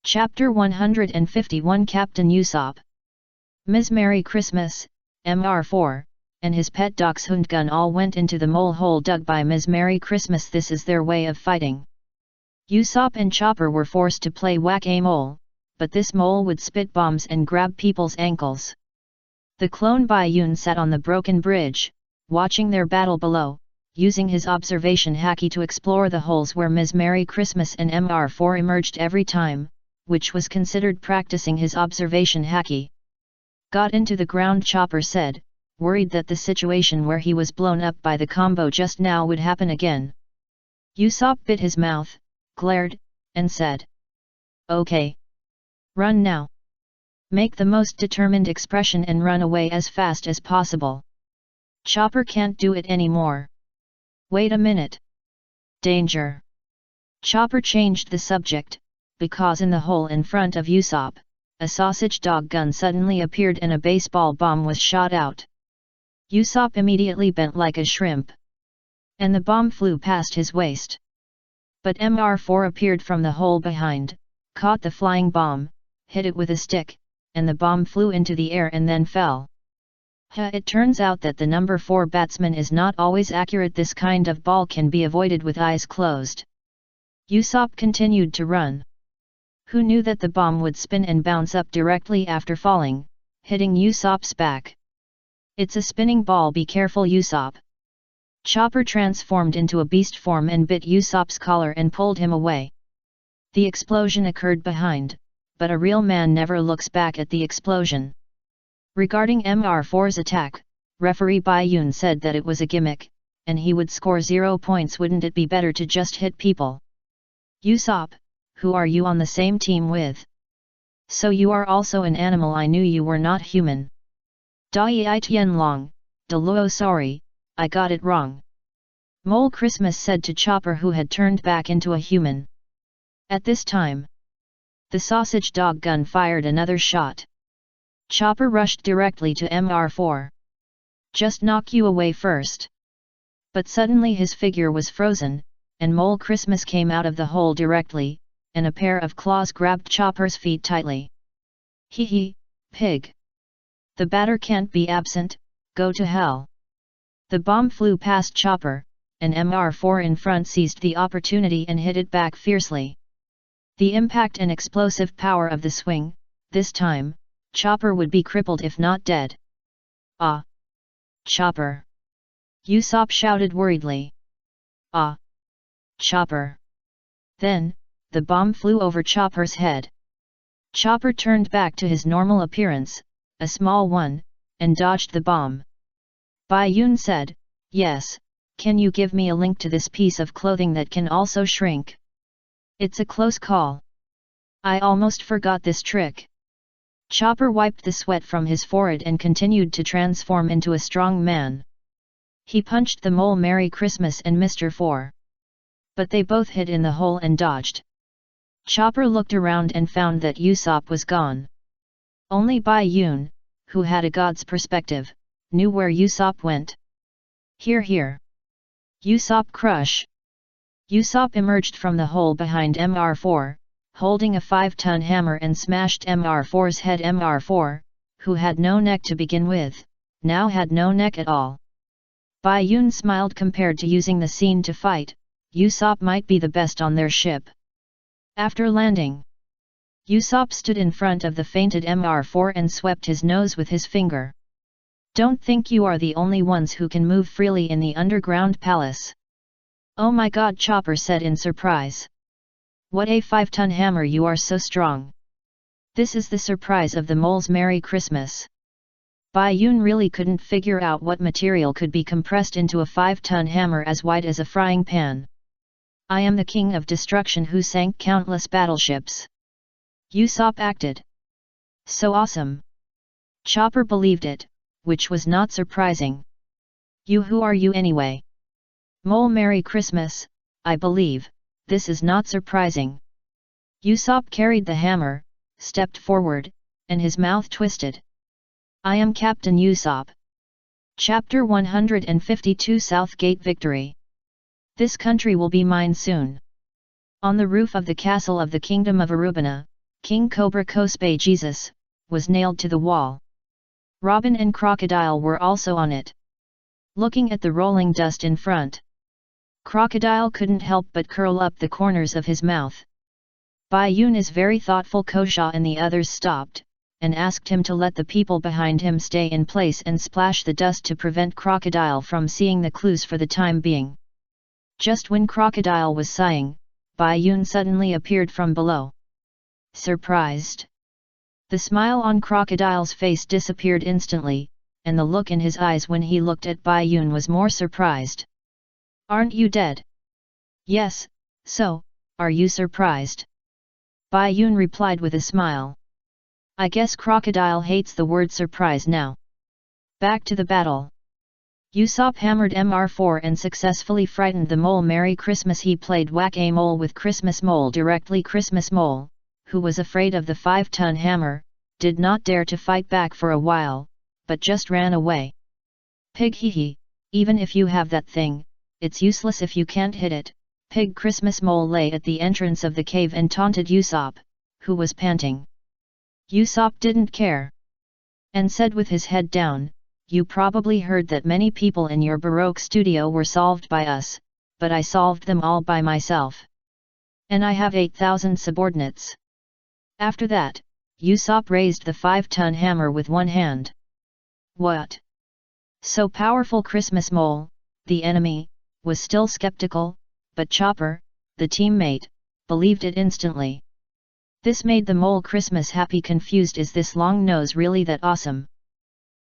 Chapter 151 Captain Usopp. Ms. Merry Christmas, Mr. 4, and his pet dachshund Hundgun all went into the mole hole dug by Ms. Merry Christmas. This is their way of fighting. Usopp and Chopper were forced to play whack-a-mole, but this mole would spit bombs and grab people's ankles. The clone Bayun sat on the broken bridge, watching their battle below, using his observation haki to explore the holes where Ms. Merry Christmas and Mr. 4 emerged every time, which was considered practicing his observation haki. Got into the ground, Chopper said, worried that the situation where he was blown up by the combo just now would happen again. Usopp bit his mouth, glared, and said, "Okay. Run now. Make the most determined expression and run away as fast as possible. Chopper can't do it anymore. Wait a minute. Danger." Chopper changed the subject, because in the hole in front of Usopp, a sausage dog gun suddenly appeared and a baseball bomb was shot out. Usopp immediately bent like a shrimp, and the bomb flew past his waist. But Mr. 4 appeared from the hole behind, caught the flying bomb, hit it with a stick, and the bomb flew into the air and then fell. It turns out that the number 4 batsman is not always accurate. This kind of ball can be avoided with eyes closed. Usopp continued to run. Who knew that the bomb would spin and bounce up directly after falling, hitting Usopp's back? It's a spinning ball, be careful, Usopp. Chopper transformed into a beast form and bit Usopp's collar and pulled him away. The explosion occurred behind, but a real man never looks back at the explosion. Regarding Mr. 4's attack, referee Bayun said that it was a gimmick, and he would score 0 points. Wouldn't it be better to just hit people? Usopp, who are you on the same team with? So you are also an animal. I knew you were not human. Dai Tianlong, Deluo, sorry, I got it wrong. Mole Christmas said to Chopper, who had turned back into a human. At this time, the sausage dog gun fired another shot. Chopper rushed directly to Mr. 4. Just knock you away first. But suddenly his figure was frozen, and Mole Christmas came out of the hole directly, and a pair of claws grabbed Chopper's feet tightly. Hee hee, pig. The batter can't be absent, go to hell. The bomb flew past Chopper, and Mr. 4 in front seized the opportunity and hit it back fiercely. The impact and explosive power of the swing, this time, Chopper would be crippled if not dead. Ah! Chopper! Usopp shouted worriedly. Ah! Chopper! Then, the bomb flew over Chopper's head. Chopper turned back to his normal appearance, a small one, and dodged the bomb. Bayun said, "Yes, can you give me a link to this piece of clothing that can also shrink? It's a close call. I almost forgot this trick." Chopper wiped the sweat from his forehead and continued to transform into a strong man. He punched the mole Merry Christmas and Mr. 4. But they both hid in the hole and dodged. Chopper looked around and found that Usopp was gone. Only Bayun, who had a god's perspective, knew where Usopp went. Here. Usopp crush. Usopp emerged from the hole behind Mr. 4, holding a 5-ton hammer, and smashed Mr. 4's head. Mr. 4, who had no neck to begin with, now had no neck at all. Bayun smiled. Compared to using the scene to fight, Usopp might be the best on their ship. After landing, Usopp stood in front of the fainted Mr. 4 and swept his nose with his finger. Don't think you are the only ones who can move freely in the underground palace. Oh my god, Chopper said in surprise. What a 5-ton hammer, you are so strong. This is the surprise of the mole's Merry Christmas. Bayun really couldn't figure out what material could be compressed into a 5-ton hammer as wide as a frying pan. I am the king of destruction who sank countless battleships. Usopp acted so awesome. Chopper believed it, which was not surprising. Who are you anyway? Mole Merry Christmas, I believe, this is not surprising. Usopp carried the hammer, stepped forward, and his mouth twisted. I am Captain Usopp. Chapter 152 Southgate Victory. This country will be mine soon. On the roof of the castle of the Kingdom of Arubana, King Cobra Cosplay Jesus, was nailed to the wall. Robin and Crocodile were also on it. Looking at the rolling dust in front, Crocodile couldn't help but curl up the corners of his mouth. Bai Yun is very thoughtful. Kosha and the others stopped, and asked him to let the people behind him stay in place and splash the dust to prevent Crocodile from seeing the clues for the time being. Just when Crocodile was sighing, Bai Yun suddenly appeared from below. Surprised. The smile on Crocodile's face disappeared instantly, and the look in his eyes when he looked at Bai Yun was more surprised. "Aren't you dead?" "Yes, so, are you surprised?" Bai Yun replied with a smile. "I guess Crocodile hates the word surprise now." Back to the battle. Usopp hammered Mr4 and successfully frightened the mole. Merry Christmas. He played Whack-A-Mole with Christmas Mole directly. Christmas Mole, who was afraid of the 5-ton hammer, did not dare to fight back for a while, but just ran away. "Pig, hee hee, even if you have that thing, it's useless if you can't hit it." Pig. Christmas Mole lay at the entrance of the cave and taunted Usopp, who was panting. Usopp didn't care, and said with his head down, "You probably heard that many people in your Baroque studio were solved by us, but I solved them all by myself. And I have 8,000 subordinates." After that, Usopp raised the 5-ton hammer with one hand. "What? So powerful?" Christmas Mole, the enemy, was still skeptical, but Chopper, the teammate, believed it instantly. This made the mole Christmas happy. Confused. Is this long nose really that awesome?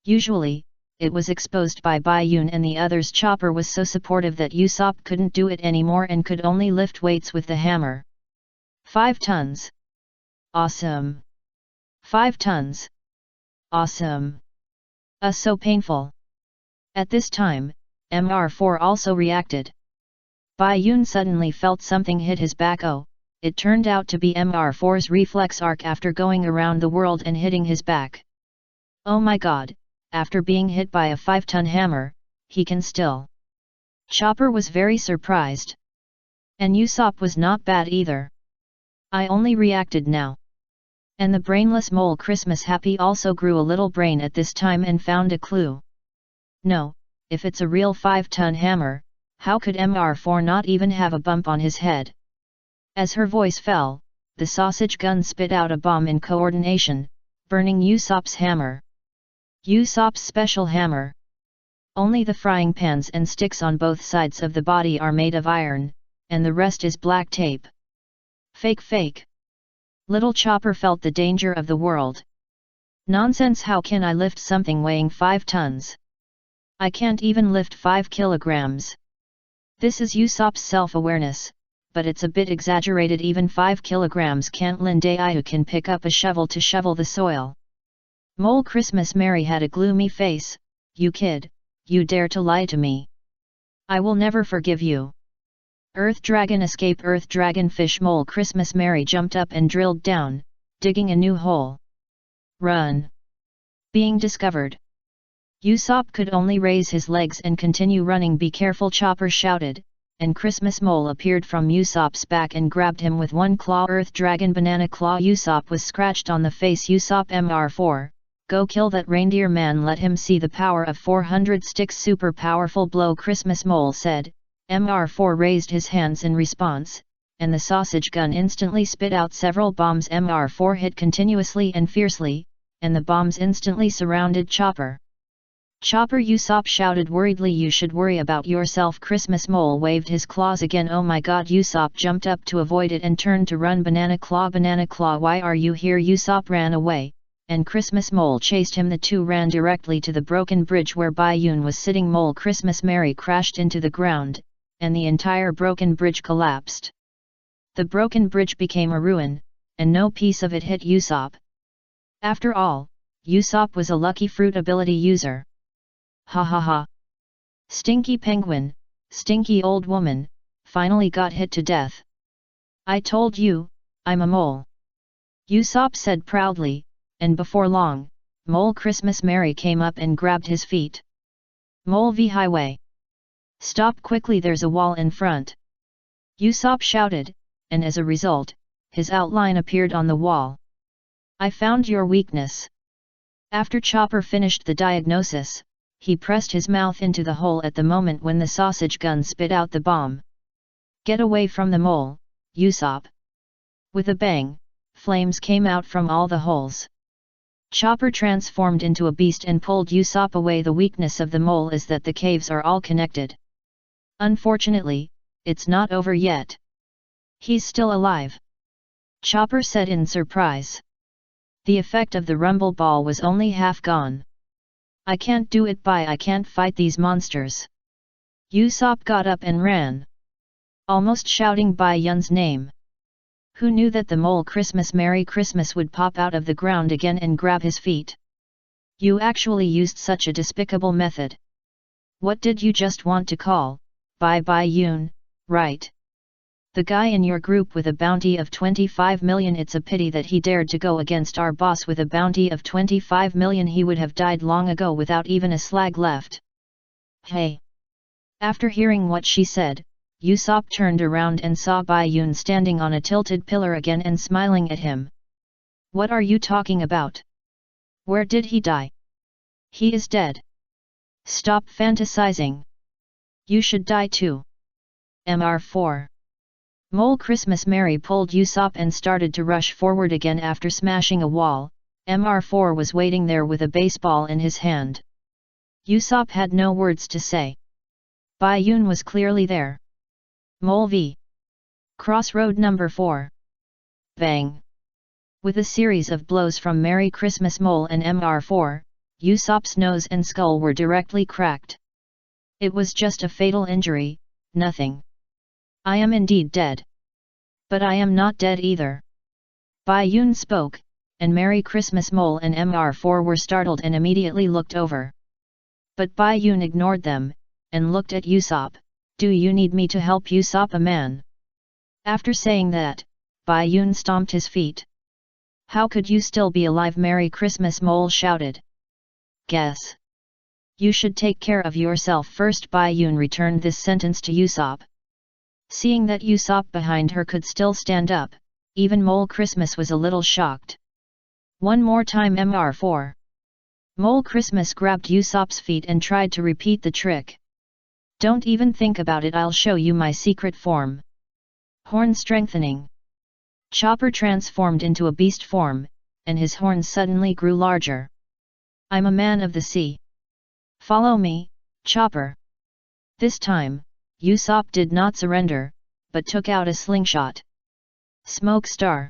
Usually, it was exposed by Bai Yun and the others. Chopper was so supportive that Usopp couldn't do it anymore and could only lift weights with the hammer. 5 tons. Awesome. 5 tons. Awesome. So painful. At this time, Mr4 also reacted. Bai Yun suddenly felt something hit his back. Oh, it turned out to be Mr4's reflex arc after going around the world and hitting his back. Oh my god, after being hit by a 5-ton hammer, he can still. Chopper was very surprised. And Usopp was not bad either. I only reacted now. And the brainless mole Christmas happy also grew a little brain at this time and found a clue. No, if it's a real 5-ton hammer, how could Mr4 not even have a bump on his head? As her voice fell, the sausage gun spit out a bomb in coordination, burning Usopp's hammer. Usopp's special hammer. Only the frying pans and sticks on both sides of the body are made of iron, and the rest is black tape. Fake, fake. Little Chopper felt the danger of the world. Nonsense! How can I lift something weighing 5 tons? I can't even lift 5 kilograms. This is Usopp's self-awareness, but it's a bit exaggerated. Even 5 kilograms can't. Lindayu can pick up a shovel to shovel the soil. Mole Christmas Mary had a gloomy face. You kid, you dare to lie to me. I will never forgive you. Earth Dragon escape. Earth Dragon fish. Mole Christmas Mary jumped up and drilled down, digging a new hole. Run. Being discovered. Usopp could only raise his legs and continue running. Be careful! Chopper shouted, and Christmas Mole appeared from Usopp's back and grabbed him with one claw. Earth Dragon banana claw. Usopp was scratched on the face. Usopp Mr4, go kill that reindeer man. Let him see the power of 400 sticks. Super powerful blow, Christmas Mole said. Mr4 raised his hands in response, and the sausage gun instantly spit out several bombs. Mr4 hit continuously and fiercely, and the bombs instantly surrounded Chopper. Chopper! Usopp shouted worriedly. You should worry about yourself. Christmas Mole waved his claws again. Oh my god! Usopp jumped up to avoid it and turned to run. Banana claw, why are you here? Usopp ran away, and Christmas Mole chased him. The two ran directly to the broken bridge where Bai Yun was sitting. Mole Christmas Mary crashed into the ground, and the entire broken bridge collapsed. The broken bridge became a ruin, and no piece of it hit Usopp. After all, Usopp was a lucky fruit ability user. Ha ha ha. Stinky penguin, stinky old woman, finally got hit to death. I told you, I'm a mole. Usopp said proudly, and before long, Mole Christmas Mary came up and grabbed his feet. Mole v highway. Stop quickly, there's a wall in front. Usopp shouted, and as a result, his outline appeared on the wall. I found your weakness. After Chopper finished the diagnosis, he pressed his mouth into the hole at the moment when the sausage gun spit out the bomb. Get away from the mole, Usopp. With a bang, flames came out from all the holes. Chopper transformed into a beast and pulled Usopp away. The weakness of the mole is that the caves are all connected. Unfortunately, it's not over yet. He's still alive. Chopper said in surprise. The effect of the rumble ball was only half gone. I can't do it. I can't fight these monsters. Usopp got up and ran, almost shouting Bai Yun's name. Who knew that the mole Christmas Merry Christmas would pop out of the ground again and grab his feet? You actually used such a despicable method. What did you just want to call Bai Yun, right? The guy in your group with a bounty of 25 million. It's a pity that he dared to go against our boss with a bounty of 25 million. He would have died long ago without even a slag left. Hey! After hearing what she said, Usopp turned around and saw Bai Yun standing on a tilted pillar again and smiling at him. What are you talking about? Where did he die? He is dead. Stop fantasizing. You should die too. Mr. Mole Christmas Mary pulled Usopp and started to rush forward again after smashing a wall. Mr. was waiting there with a baseball in his hand. Usopp had no words to say. Bai Yun was clearly there. Mole v. Crossroad number 4. Bang! With a series of blows from Merry Christmas Mole and Mr. Usopp's nose and skull were directly cracked. It was just a fatal injury, nothing. I am indeed dead. But I am not dead either. Bai Yun spoke, and Merry Christmas Mole and Mr. were startled and immediately looked over. But Bai Yun ignored them, and looked at Usopp. Do you need me to help Usopp a man? After saying that, Bai Yun stomped his feet. How could you still be alive? Merry Christmas Mole shouted. Guess. You should take care of yourself first. Bai Yun returned this sentence to Usopp. Seeing that Usopp behind her could still stand up, even Mole Christmas was a little shocked. One more time Mr. Mole Christmas grabbed Usopp's feet and tried to repeat the trick. Don't even think about it. I'll show you my secret form. Horn strengthening. Chopper transformed into a beast form, and his horns suddenly grew larger. I'm a man of the sea. Follow me, Chopper. This time, Usopp did not surrender, but took out a slingshot. Smoke star.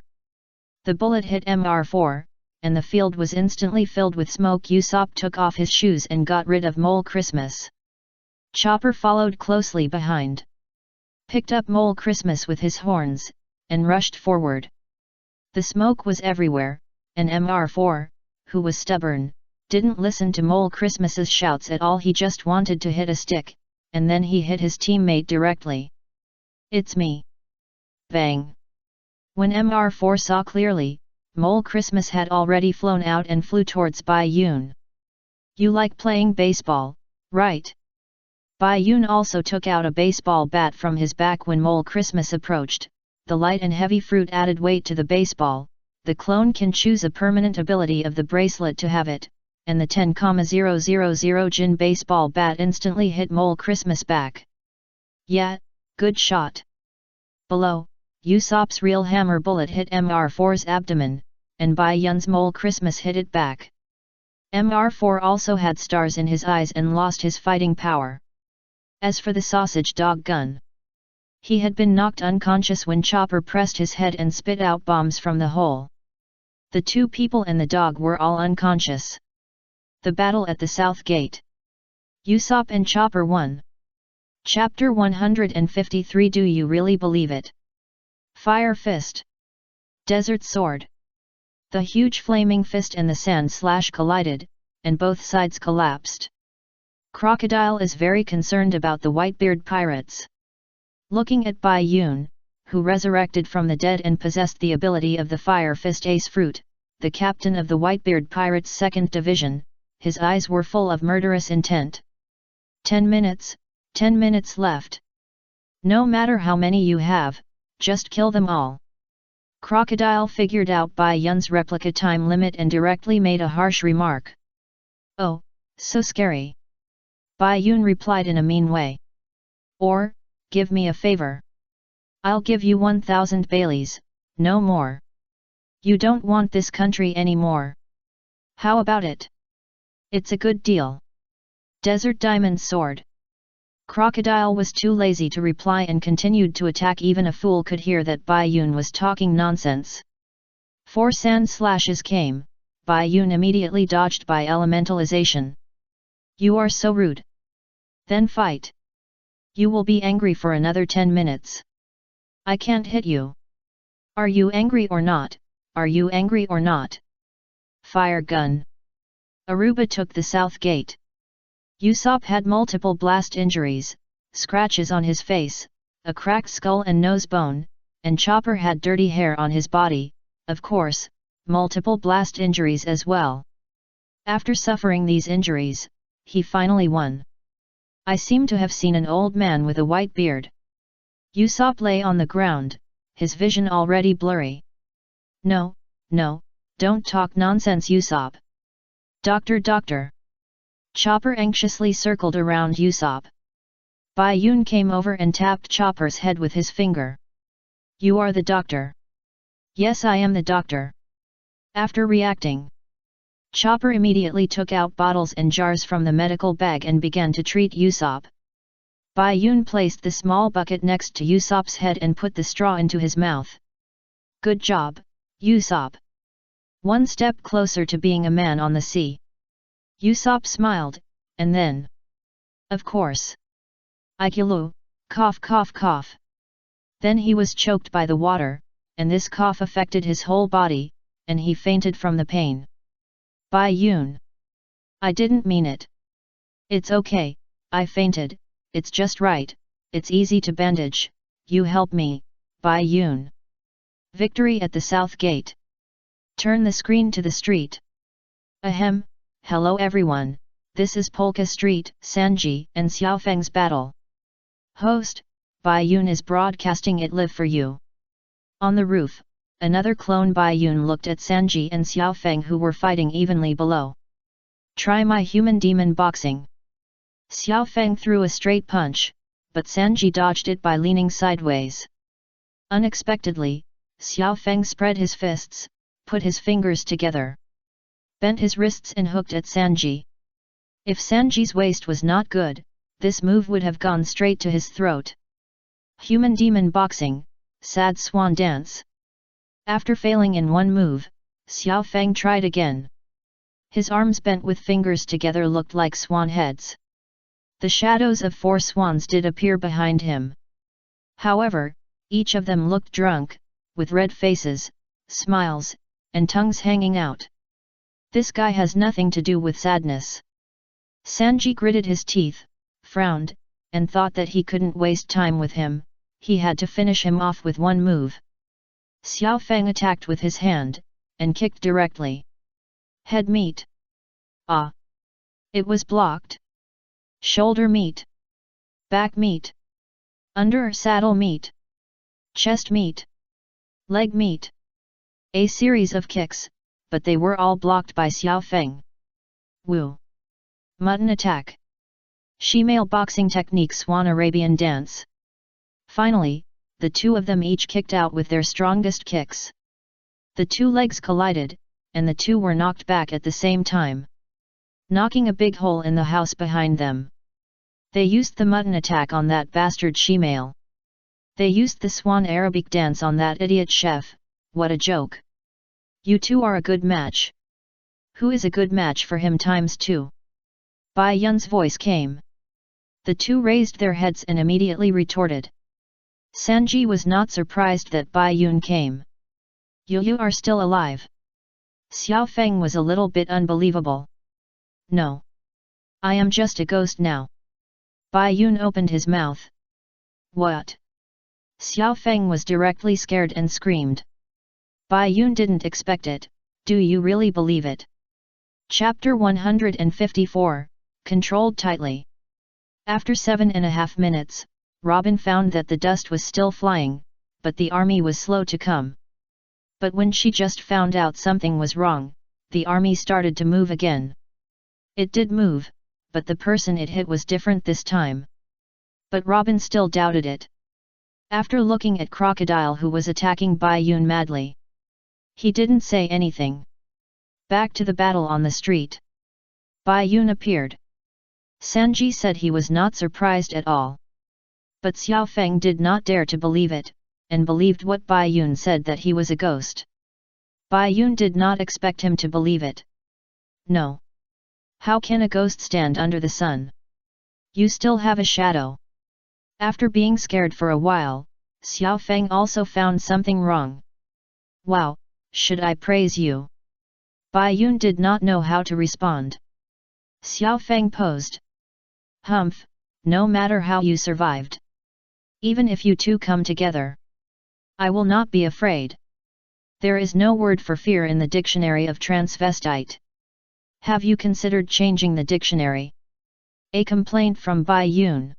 The bullet hit Mr. and the field was instantly filled with smoke. Usopp took off his shoes and got rid of Mole Christmas. Chopper followed closely behind. Picked up Mole Christmas with his horns, and rushed forward. The smoke was everywhere, and Mr., who was stubborn, didn't listen to Mole Christmas's shouts at all. He just wanted to hit a stick, and then he hit his teammate directly. It's me. Bang! When Mr. saw clearly, Mole Christmas had already flown out and flew towards Bai Yun. You like playing baseball, right? Bai Yun also took out a baseball bat from his back when Mole Christmas approached. The light and heavy fruit added weight to the baseball. The clone can choose a permanent ability of the bracelet to have it, and the 10,000 Jin baseball bat instantly hit Mole Christmas back. Yeah, good shot. Below, Usopp's real hammer bullet hit Mr.'s abdomen, and Bai Yun's Mole Christmas hit it back. Mr. also had stars in his eyes and lost his fighting power. As for the sausage dog gun, he had been knocked unconscious when Chopper pressed his head and spit out bombs from the hole. The two people and the dog were all unconscious. The battle at the South Gate. Usopp and Chopper won. Chapter 153. Do you really believe it? Fire Fist. Desert Sword. The huge flaming fist and the sand slash collided, and both sides collapsed. Crocodile is very concerned about the Whitebeard pirates. Looking at Bai Yun, who resurrected from the dead and possessed the ability of the Fire Fist Ace Fruit, the captain of the Whitebeard Pirates' 2nd Division, his eyes were full of murderous intent. 10 minutes left. No matter how many you have, just kill them all. Crocodile figured out Bai Yun's replica time limit and directly made a harsh remark. Oh, so scary. Bai Yun replied in a mean way. Or, give me a favor. I'll give you 1,000 Baileys, no more. You don't want this country anymore. How about it? It's a good deal. Desert Diamond Sword. Crocodile was too lazy to reply and continued to attack. Even a fool could hear that Bai Yun was talking nonsense. 4 sand slashes came, Bai Yun immediately dodged by elementalization. You are so rude. Then fight. You will be angry for another 10 minutes. I can't hit you. Are you angry or not? Are you angry or not? Fire gun. Aruba took the south gate. Usopp had multiple blast injuries, scratches on his face, a cracked skull and nose bone, and Chopper had dirty hair on his body, of course, multiple blast injuries as well. After suffering these injuries, he finally won. I seem to have seen an old man with a white beard. Usopp lay on the ground, his vision already blurry. No, don't talk nonsense, Usopp. Doctor. Chopper anxiously circled around Usopp. Bai Yun came over and tapped Chopper's head with his finger. You are the doctor. Yes, I am the doctor. After reacting, Chopper immediately took out bottles and jars from the medical bag and began to treat Usopp. Bai Yun placed the small bucket next to Usopp's head and put the straw into his mouth. Good job, Usopp. One step closer to being a man on the sea. Usopp smiled, and then, of course. Ikulu, cough. Then he was choked by the water, and this cough affected his whole body, and he fainted from the pain. Bai Yun. I didn't mean it. It's okay, I fainted, it's just right, it's easy to bandage, you help me, Bai Yun. Victory at the south gate. Turn the screen to the street. Ahem, hello everyone, this is Polka Street, Sanji and Xiaofeng's battle. Host, Bai Yun is broadcasting it live for you. On the roof, another clone Bai Yun looked at Sanji and Xiaofeng who were fighting evenly below. Try my human demon boxing. Xiaofeng threw a straight punch, but Sanji dodged it by leaning sideways. Unexpectedly, Xiaofeng spread his fists, put his fingers together, bent his wrists and hooked at Sanji. If Sanji's waist was not good, this move would have gone straight to his throat. Human demon boxing, sad swan dance. After failing in one move, Xiaofeng tried again. His arms bent with fingers together looked like swan heads. The shadows of 4 swans did appear behind him. However, each of them looked drunk, with red faces, smiles, and tongues hanging out. This guy has nothing to do with sadness. Sanji gritted his teeth, frowned, and thought that he couldn't waste time with him, he had to finish him off with one move. Xiaofeng attacked with his hand, and kicked directly. Head meet. Ah! It was blocked. Shoulder meet. Back meet. Under saddle meet. Chest meet. Leg meet. A series of kicks, but they were all blocked by Xiaofeng. Woo! Mutton attack. Shemale boxing technique Swan Arabian dance. Finally, the two of them each kicked out with their strongest kicks. The two legs collided, and the two were knocked back at the same time, knocking a big hole in the house behind them. They used the mutton attack on that bastard Shemale. They used the Swan Arabic dance on that idiot chef, what a joke. You two are a good match. Who is a good match for him ×2? Bai Yun's voice came. The two raised their heads and immediately retorted. Sanji was not surprised that Bai Yun came. You are still alive. Xiaofeng was a little bit unbelievable. No. I am just a ghost now. Bai Yun opened his mouth. What? Xiaofeng was directly scared and screamed. Bai Yun didn't expect it, do you really believe it? Chapter 154, Controlled Tightly. After 7.5 minutes, Robin found that the dust was still flying, but the army was slow to come. But when she just found out something was wrong, the army started to move again. It did move, but the person it hit was different this time. But Robin still doubted it. After looking at Crocodile who was attacking Bai Yun madly, he didn't say anything. Back to the battle on the street. Bai Yun appeared. Sanji said he was not surprised at all. But Xiao Feng did not dare to believe it, and believed what Bai Yun said that he was a ghost. Bai Yun did not expect him to believe it. No. How can a ghost stand under the sun? You still have a shadow. After being scared for a while, Xiao Feng also found something wrong. Wow, should I praise you? Bai Yun did not know how to respond. Xiao Feng posed. Humph, no matter how you survived. Even if you two come together, I will not be afraid. There is no word for fear in the dictionary of transvestite. Have you considered changing the dictionary? A complaint from Bai Yun.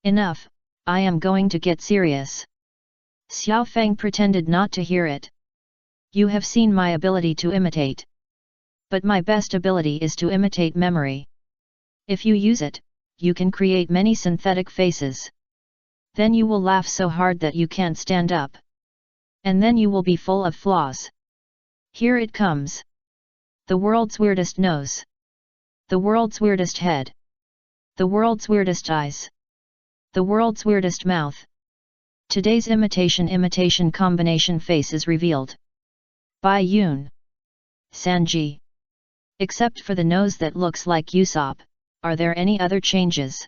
Enough, I am going to get serious. Xiao Feng pretended not to hear it. You have seen my ability to imitate. But my best ability is to imitate memory. If you use it, you can create many synthetic faces. Then you will laugh so hard that you can't stand up. And then you will be full of flaws. Here it comes. The world's weirdest nose. The world's weirdest head. The world's weirdest eyes. The world's weirdest mouth. Today's imitation combination face is revealed. Bai Yun. Sanji. Except for the nose that looks like Usopp, are there any other changes?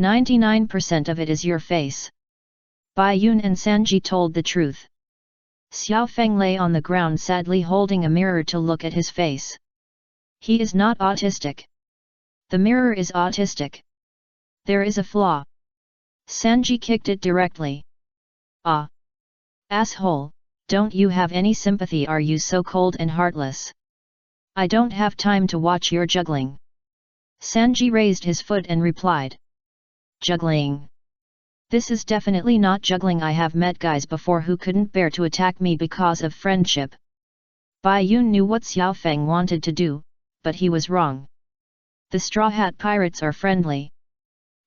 99% of it is your face. Bai Yun and Sanji told the truth. Xiao Feng lay on the ground sadly holding a mirror to look at his face. He is not autistic. The mirror is autistic. There is a flaw. Sanji kicked it directly. Ah! Asshole, don't you have any sympathy? Are you so cold and heartless? I don't have time to watch your juggling. Sanji raised his foot and replied. Juggling? This is definitely not juggling. I have met guys before who couldn't bear to attack me because of friendship. Bai Yun knew what Xiao Feng wanted to do, but he was wrong. The Straw Hat Pirates are friendly.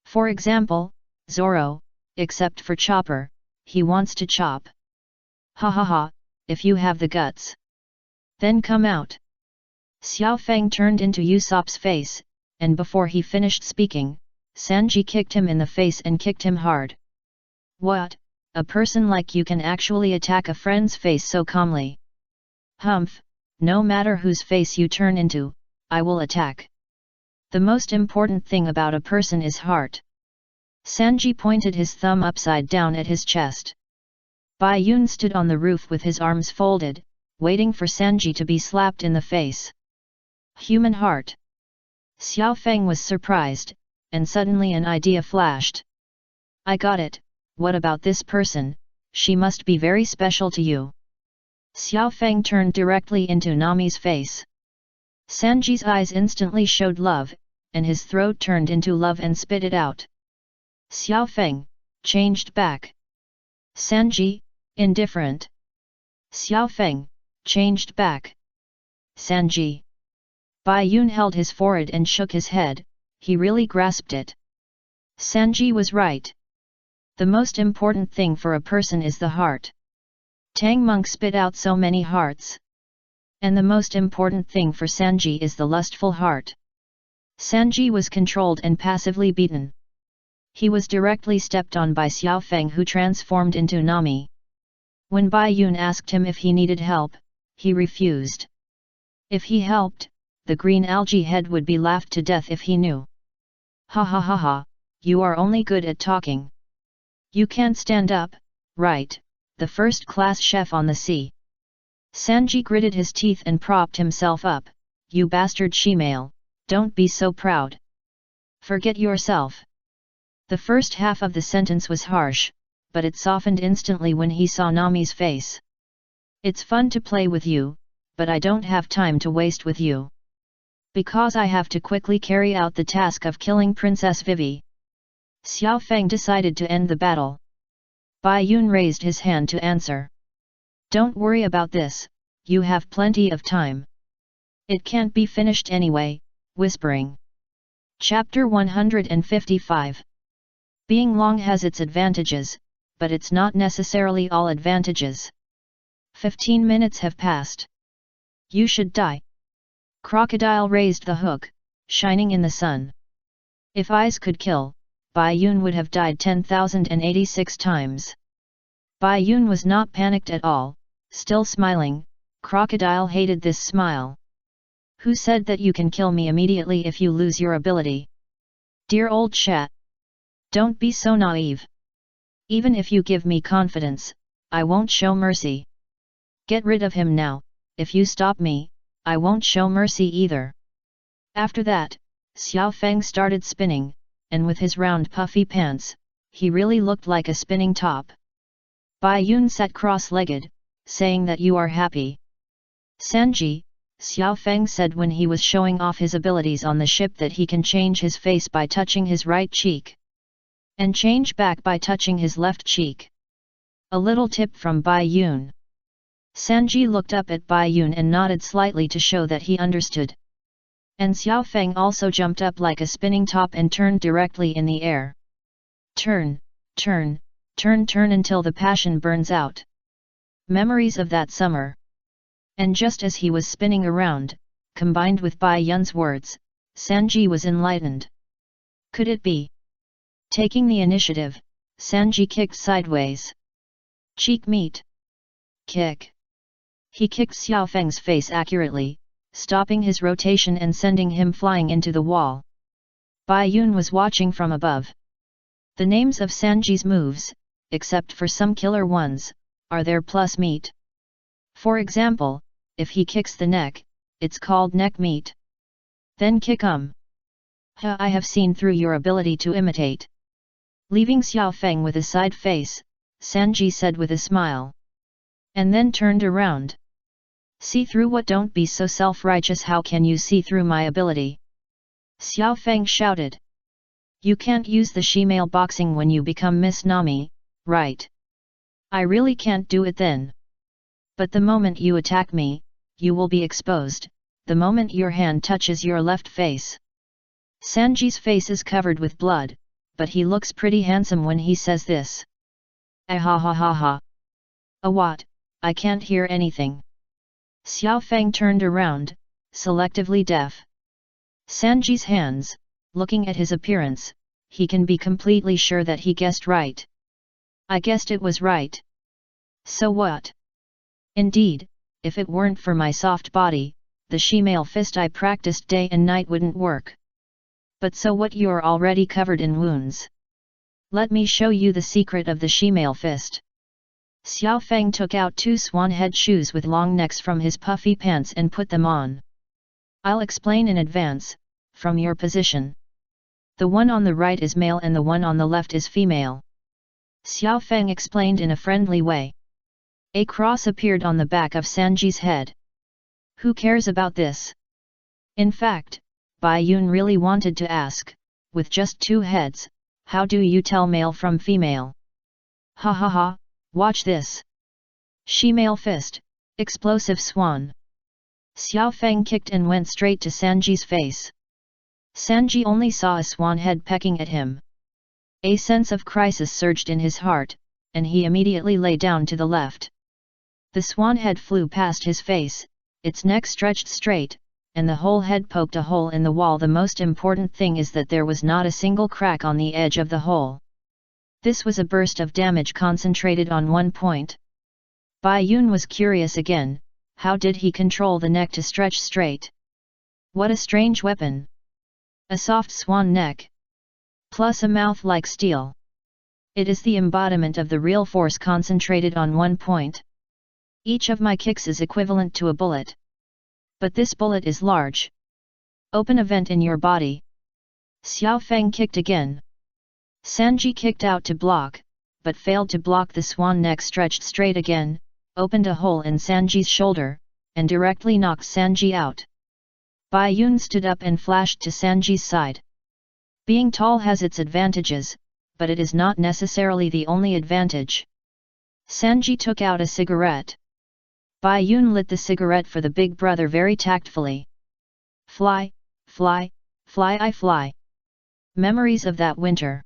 For example, Zoro, except for Chopper, he wants to chop. Ha ha ha, if you have the guts. Then come out. Xiao Feng turned into Usopp's face, and before he finished speaking, Sanji kicked him in the face and kicked him hard. What, a person like you can actually attack a friend's face so calmly? Humph, no matter whose face you turn into, I will attack. The most important thing about a person is heart. Sanji pointed his thumb upside down at his chest. Bai Yun stood on the roof with his arms folded, waiting for Sanji to be slapped in the face. Human heart. Xiao Feng was surprised, and suddenly an idea flashed. I got it, what about this person? She must be very special to you. Xiao Feng turned directly into Nami's face. Sanji's eyes instantly showed love, and his throat turned into love and spit it out. Xiao Feng changed back. Sanji, indifferent. Xiao Feng changed back. Sanji. Bai Yun held his forehead and shook his head, he really grasped it. Sanji was right. The most important thing for a person is the heart. Tang Monk spit out so many hearts. And the most important thing for Sanji is the lustful heart. Sanji was controlled and passively beaten. He was directly stepped on by Xiao Feng, who transformed into Nami. When Bai Yun asked him if he needed help, he refused. If he helped, the green algae head would be laughed to death if he knew. Ha ha ha ha, you are only good at talking. You can't stand up, right, the first-class chef on the sea. Sanji gritted his teeth and propped himself up. You bastard she-male, don't be so proud. Forget yourself. The first half of the sentence was harsh, but it softened instantly when he saw Nami's face. It's fun to play with you, but I don't have time to waste with you. Because I have to quickly carry out the task of killing Princess Vivi. Xiao Feng decided to end the battle. Bai Yun raised his hand to answer. Don't worry about this, you have plenty of time. It can't be finished anyway, whispering. Chapter 155. Being long has its advantages, but it's not necessarily all advantages. 15 minutes have passed. You should die. Crocodile raised the hook, shining in the sun. If eyes could kill, Bai Yun would have died 10,086 times. Bai Yun was not panicked at all, still smiling. Crocodile hated this smile. Who said that you can kill me immediately if you lose your ability? Dear old chat. Don't be so naive. Even if you give me confidence, I won't show mercy. Get rid of him now. If you stop me, I won't show mercy either. After that, Xiao Feng started spinning, and with his round puffy pants, he really looked like a spinning top. Bai Yun sat cross-legged, saying that you are happy. Sanji, Xiao Feng said when he was showing off his abilities on the ship that he can change his face by touching his right cheek. And change back by touching his left cheek. A little tip from Bai Yun. Sanji looked up at Bai Yun and nodded slightly to show that he understood. And Xiao Feng also jumped up like a spinning top and turned directly in the air. Turn, turn, turn, turn until the passion burns out. Memories of that summer. And just as he was spinning around, combined with Bai Yun's words, Sanji was enlightened. Could it be? Taking the initiative, Sanji kicked sideways. Cheek meat. Kick. He kicked Xiao Feng's face accurately, stopping his rotation and sending him flying into the wall. Bai Yun was watching from above. The names of Sanji's moves, except for some killer ones, are there plus meat. For example, if he kicks the neck, it's called neck meat. Then kick I have seen through your ability to imitate. Leaving Xiao Feng with a side face, Sanji said with a smile. And then turned around. See through what? Don't be so self-righteous. How can you see through my ability? Xiao Feng shouted. You can't use the shemale boxing when you become Miss Nami, right? I really can't do it then. But the moment you attack me, you will be exposed, the moment your hand touches your left face. Sanji's face is covered with blood, but he looks pretty handsome when he says this. Ah ha ha ha ha. What? I can't hear anything. Xiao Feng turned around, selectively deaf. Sanji's hands, looking at his appearance, he can be completely sure that he guessed right. I guessed it was right. So what? Indeed, if it weren't for my soft body, the shemale fist I practiced day and night wouldn't work. But so what? You're already covered in wounds. Let me show you the secret of the shemale fist. Xiao Feng took out 2 swan head shoes with long necks from his puffy pants and put them on. I'll explain in advance, from your position. The one on the right is male and the one on the left is female. Xiao Feng explained in a friendly way. A cross appeared on the back of Sanji's head. Who cares about this? In fact, Bai Yun really wanted to ask, with just 2 heads, how do you tell male from female? Ha ha ha, watch this. Shemale fist, explosive swan. Xiao Feng kicked and went straight to Sanji's face. Sanji only saw a swan head pecking at him. A sense of crisis surged in his heart, and he immediately lay down to the left. The swan head flew past his face, its neck stretched straight, and the whole head poked a hole in the wall. The most important thing is that there was not a single crack on the edge of the hole. This was a burst of damage concentrated on one point. Bai Yun was curious again, how did he control the neck to stretch straight? What a strange weapon! A soft swan neck. Plus a mouth like steel. It is the embodiment of the real force concentrated on one point. Each of my kicks is equivalent to a bullet. But this bullet is large. Open a vent in your body. Xiao Feng kicked again. Sanji kicked out to block, but failed to block. The swan neck stretched straight again, opened a hole in Sanji's shoulder, and directly knocked Sanji out. Bai Yun stood up and flashed to Sanji's side. Being tall has its advantages, but it is not necessarily the only advantage. Sanji took out a cigarette. Bai Yun lit the cigarette for the big brother very tactfully. Fly, fly, fly I fly. Memories of that winter.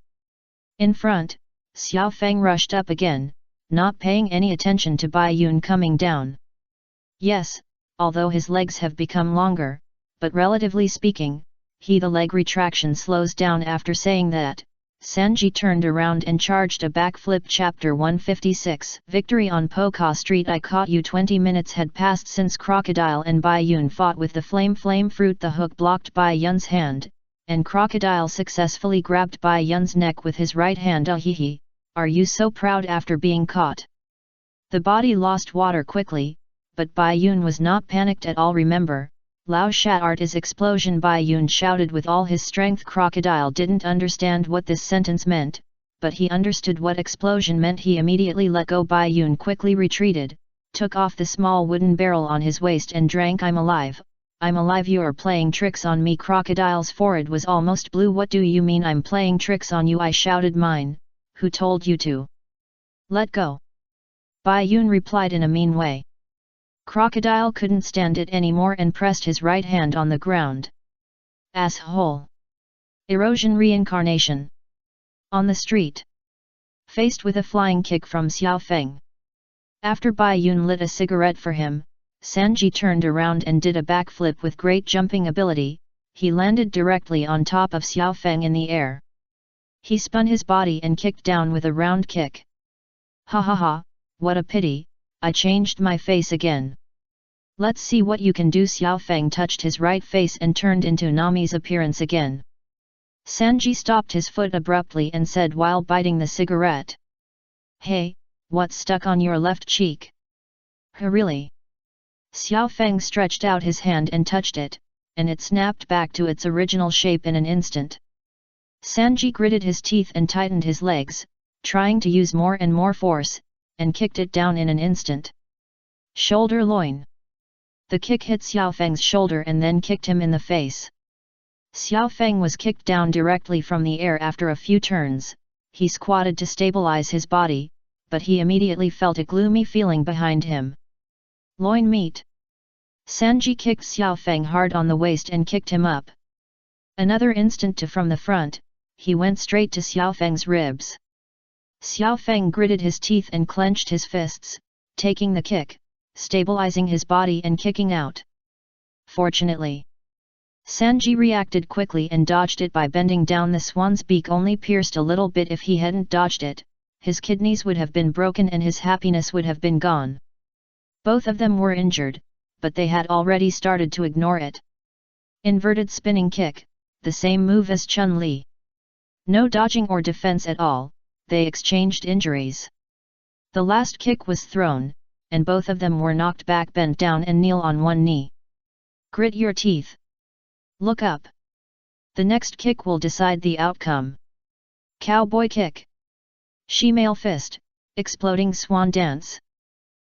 In front, Xiao Feng rushed up again, not paying any attention to Bai Yun coming down. Yes, although his legs have become longer, but relatively speaking, the leg retraction slows down after saying that. Sanji turned around and charged a backflip. Chapter 156 Victory on Poka Street. I caught you. 20 minutes had passed since Crocodile and Bai Yun fought with the flame fruit. The hook blocked Bai Yun's hand, and Crocodile successfully grabbed Bai Yun's neck with his right hand. Ahihi, are you so proud after being caught? The body lost water quickly, but Bai Yun was not panicked at all. Remember, Lao Shat is explosion. Bai Yun shouted with all his strength. Crocodile didn't understand what this sentence meant, but he understood what explosion meant. He immediately let go. Bai Yun quickly retreated, took off the small wooden barrel on his waist and drank. I'm alive, I'm alive. You're playing tricks on me. Crocodile's forehead was almost blue. What do you mean I'm playing tricks on you? I shouted. Mine, who told you to? Let go. Bai Yun replied in a mean way. Crocodile couldn't stand it anymore and pressed his right hand on the ground. Asshole. Erosion reincarnation. On the street. Faced with a flying kick from Xiao Feng. After Bai Yun lit a cigarette for him, Sanji turned around and did a backflip with great jumping ability. He landed directly on top of Xiao Feng in the air. He spun his body and kicked down with a round kick. Ha ha ha, what a pity, I changed my face again. Let's see what you can do. Xiao Feng touched his right face and turned into Nami's appearance again. Sanji stopped his foot abruptly and said while biting the cigarette. Hey, what's stuck on your left cheek? Really? Xiao Feng stretched out his hand and touched it, and it snapped back to its original shape in an instant. Sanji gritted his teeth and tightened his legs, trying to use more and more force, and kicked it down in an instant. Shoulder loin. The kick hit Xiao Feng's shoulder and then kicked him in the face. Xiao Feng was kicked down directly from the air. After a few turns, he squatted to stabilize his body, but he immediately felt a gloomy feeling behind him. Loin meat. Sanji kicked Xiao Feng hard on the waist and kicked him up. Another instant from the front, he went straight to Xiao Feng's ribs. Xiao Feng gritted his teeth and clenched his fists, taking the kick, stabilizing his body and kicking out. Fortunately, Sanji reacted quickly and dodged it by bending down. The swan's beak only pierced a little bit. If he hadn't dodged it, his kidneys would have been broken and his happiness would have been gone. Both of them were injured, but they had already started to ignore it. Inverted spinning kick, the same move as Chun-Li. No dodging or defense at all, they exchanged injuries. The last kick was thrown, and both of them were knocked back. Bent down and kneel on one knee. Grit your teeth. Look up. The next kick will decide the outcome. Cowboy kick. Shemale fist, exploding swan dance.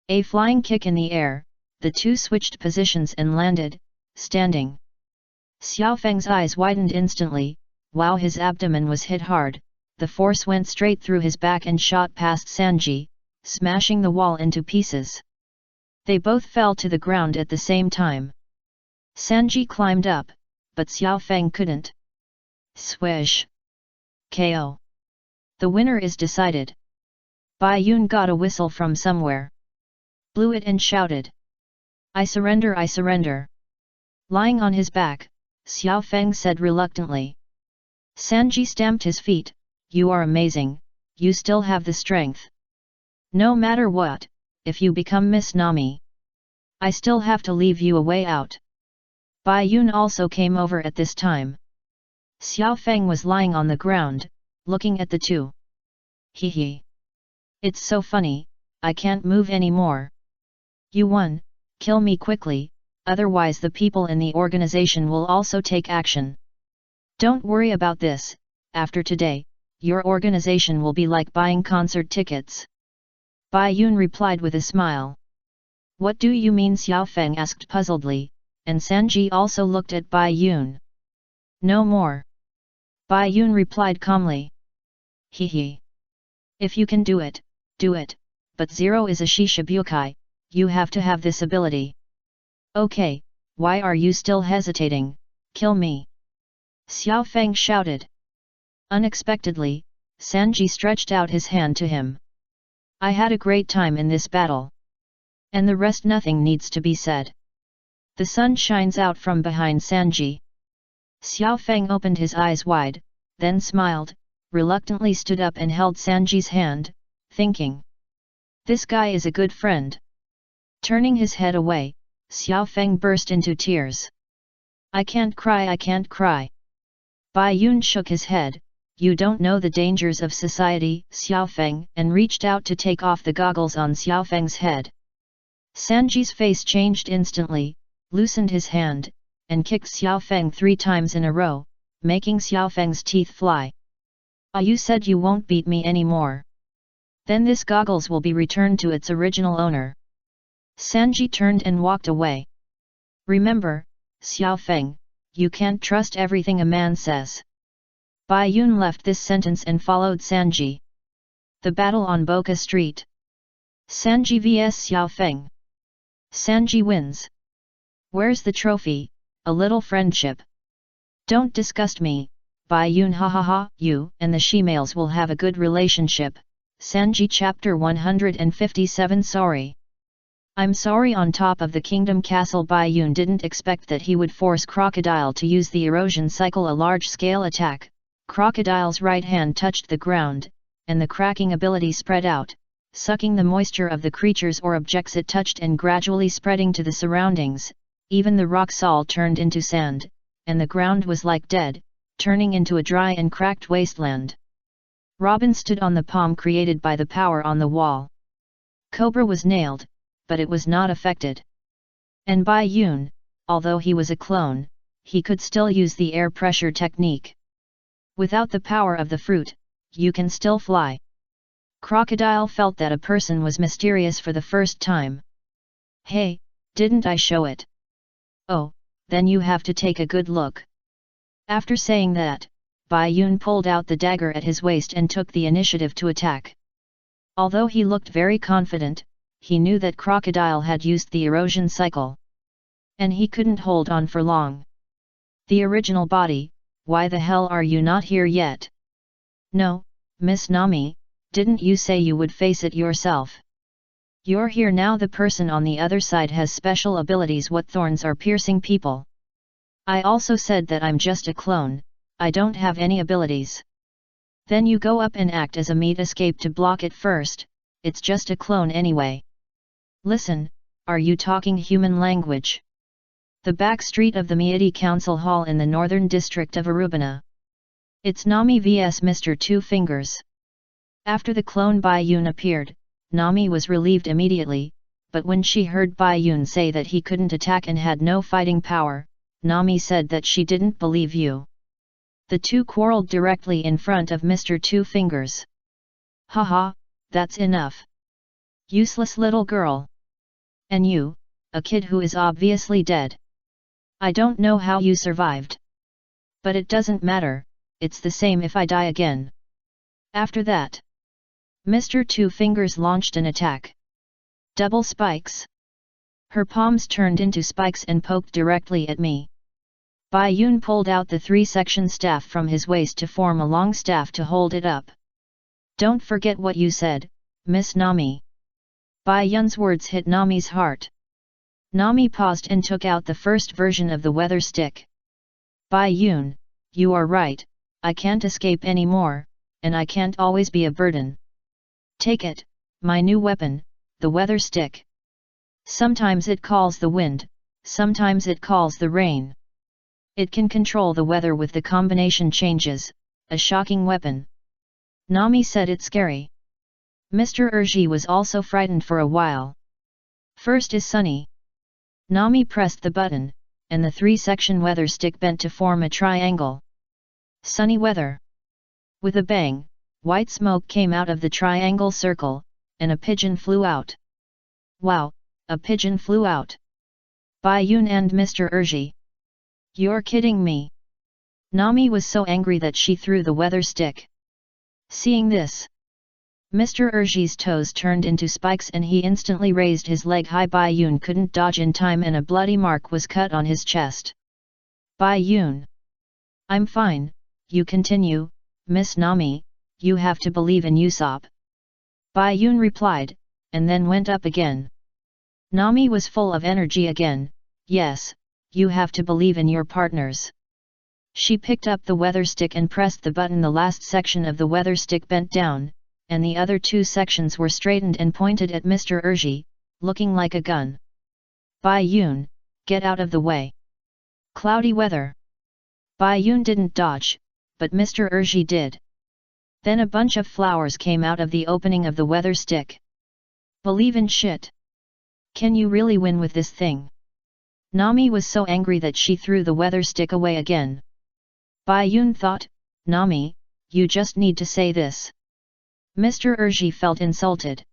A flying kick in the air, the two switched positions and landed, standing. Xiao Feng's eyes widened instantly. While his abdomen was hit hard, the force went straight through his back and shot past Sanji, smashing the wall into pieces. They both fell to the ground at the same time. Sanji climbed up, but Xiao Feng couldn't. Swish. KO. The winner is decided. Bai Yun got a whistle from somewhere. Blew it and shouted. I surrender, I surrender. Lying on his back, Xiao Feng said reluctantly. Sanji stamped his feet. You are amazing, you still have the strength. No matter what, if you become Miss Nami, I still have to leave you a way out. Bai Yun also came over at this time. Xiao Feng was lying on the ground, looking at the two. Hee. It's so funny, I can't move anymore. You won, kill me quickly, otherwise the people in the organization will also take action. Don't worry about this, after today, your organization will be like buying concert tickets. Bai Yun replied with a smile. What do you mean? Xiao Feng asked puzzledly, and Sanji also looked at Bai Yun. No more. Bai Yun replied calmly. Hee. If you can do it, but zero is a Shishibukai, you have to have this ability. Okay, why are you still hesitating? Kill me! Xiao Feng shouted. Unexpectedly, Sanji stretched out his hand to him. I had a great time in this battle. And the rest nothing needs to be said. The sun shines out from behind Sanji. Xiao Feng opened his eyes wide, then smiled, reluctantly stood up and held Sanji's hand, thinking. This guy is a good friend. Turning his head away, Xiao Feng burst into tears. I can't cry, I can't cry. Bai Yun shook his head. You don't know the dangers of society, Xiao Feng, and reached out to take off the goggles on Xiao Feng's head. Sanji's face changed instantly, loosened his hand, and kicked Xiao Feng 3 times in a row, making Xiao Feng's teeth fly. Ah, you said you won't beat me anymore. Then this goggles will be returned to its original owner. Sanji turned and walked away. Remember, Xiao Feng, you can't trust everything a man says. Bai Yun left this sentence and followed Sanji. The battle on Boca Street. Sanji vs Xiao Feng. Sanji wins. Where's the trophy? A little friendship. Don't disgust me, Bai Yun, ha ha ha. You and the she-males will have a good relationship. Sanji chapter 157. Sorry. I'm sorry. On top of the kingdom castle, Bai Yun didn't expect that he would force Crocodile to use the erosion cycle, a large-scale attack. Crocodile's right hand touched the ground, and the cracking ability spread out, sucking the moisture of the creatures or objects it touched and gradually spreading to the surroundings. Even the rocks all turned into sand, and the ground was like dead, turning into a dry and cracked wasteland. Robin stood on the palm created by the power on the wall. Cobra was nailed, but it was not affected. And Bai Yun, although he was a clone, he could still use the air pressure technique. Without the power of the fruit, you can still fly. Crocodile felt that a person was mysterious for the first time. Hey, didn't I show it? Oh, then you have to take a good look. After saying that, Bai Yun pulled out the dagger at his waist and took the initiative to attack. Although he looked very confident, he knew that Crocodile had used the erosion cycle. And he couldn't hold on for long. The original body, why the hell are you not here yet? No, Miss Nami, didn't you say you would face it yourself? You're here now. The person on the other side has special abilities. What thorns are piercing people? I also said that I'm just a clone, I don't have any abilities. Then you go up and act as a meat escape to block it first, it's just a clone anyway. Listen, are you talking human language? The back street of the Mieti Council Hall in the northern district of Arubana. It's Nami vs Mr. Two Fingers. After the clone Bai Yun appeared, Nami was relieved immediately, but when she heard Bai Yun say that he couldn't attack and had no fighting power, Nami said that she didn't believe you. The two quarreled directly in front of Mr. Two Fingers. Haha, that's enough. Useless little girl. And you, a kid who is obviously dead. I don't know how you survived. But it doesn't matter, it's the same if I die again. After that, Mr. Two Fingers launched an attack. Double spikes. Her palms turned into spikes and poked directly at me. Bai Yun pulled out the 3-section staff from his waist to form a long staff to hold it up. Don't forget what you said, Miss Nami. Bai Yun's words hit Nami's heart. Nami paused and took out the first version of the weather stick. Bai Yun, you are right, I can't escape anymore, and I can't always be a burden. Take it, my new weapon, the weather stick. Sometimes it calls the wind, sometimes it calls the rain. It can control the weather with the combination changes, a shocking weapon. Nami said it's scary. Mr. Urji was also frightened for a while. First is sunny. Nami pressed the button, and the 3-section weather stick bent to form a triangle. Sunny weather. With a bang, white smoke came out of the triangle circle, and a pigeon flew out. Wow, a pigeon flew out. Bai Yun and Mr. Urji. You're kidding me. Nami was so angry that she threw the weather stick. Seeing this, Mr. Urji's toes turned into spikes and he instantly raised his leg high. Bai Yun couldn't dodge in time and a bloody mark was cut on his chest. Bai Yun. I'm fine, you continue, Miss Nami, you have to believe in Usopp. Bai Yun replied, and then went up again. Nami was full of energy again. Yes, you have to believe in your partners. She picked up the weather stick and pressed the button. The last section of the weather stick bent down, and the other two sections were straightened and pointed at Mr. Urji, looking like a gun. Bai Yun, get out of the way. Cloudy weather. Bai Yun didn't dodge, but Mr. Urji did. Then a bunch of flowers came out of the opening of the weather stick. Believe in shit. Can you really win with this thing? Nami was so angry that she threw the weather stick away again. Bai Yun thought, Nami, you just need to say this. Mr. Urji felt insulted.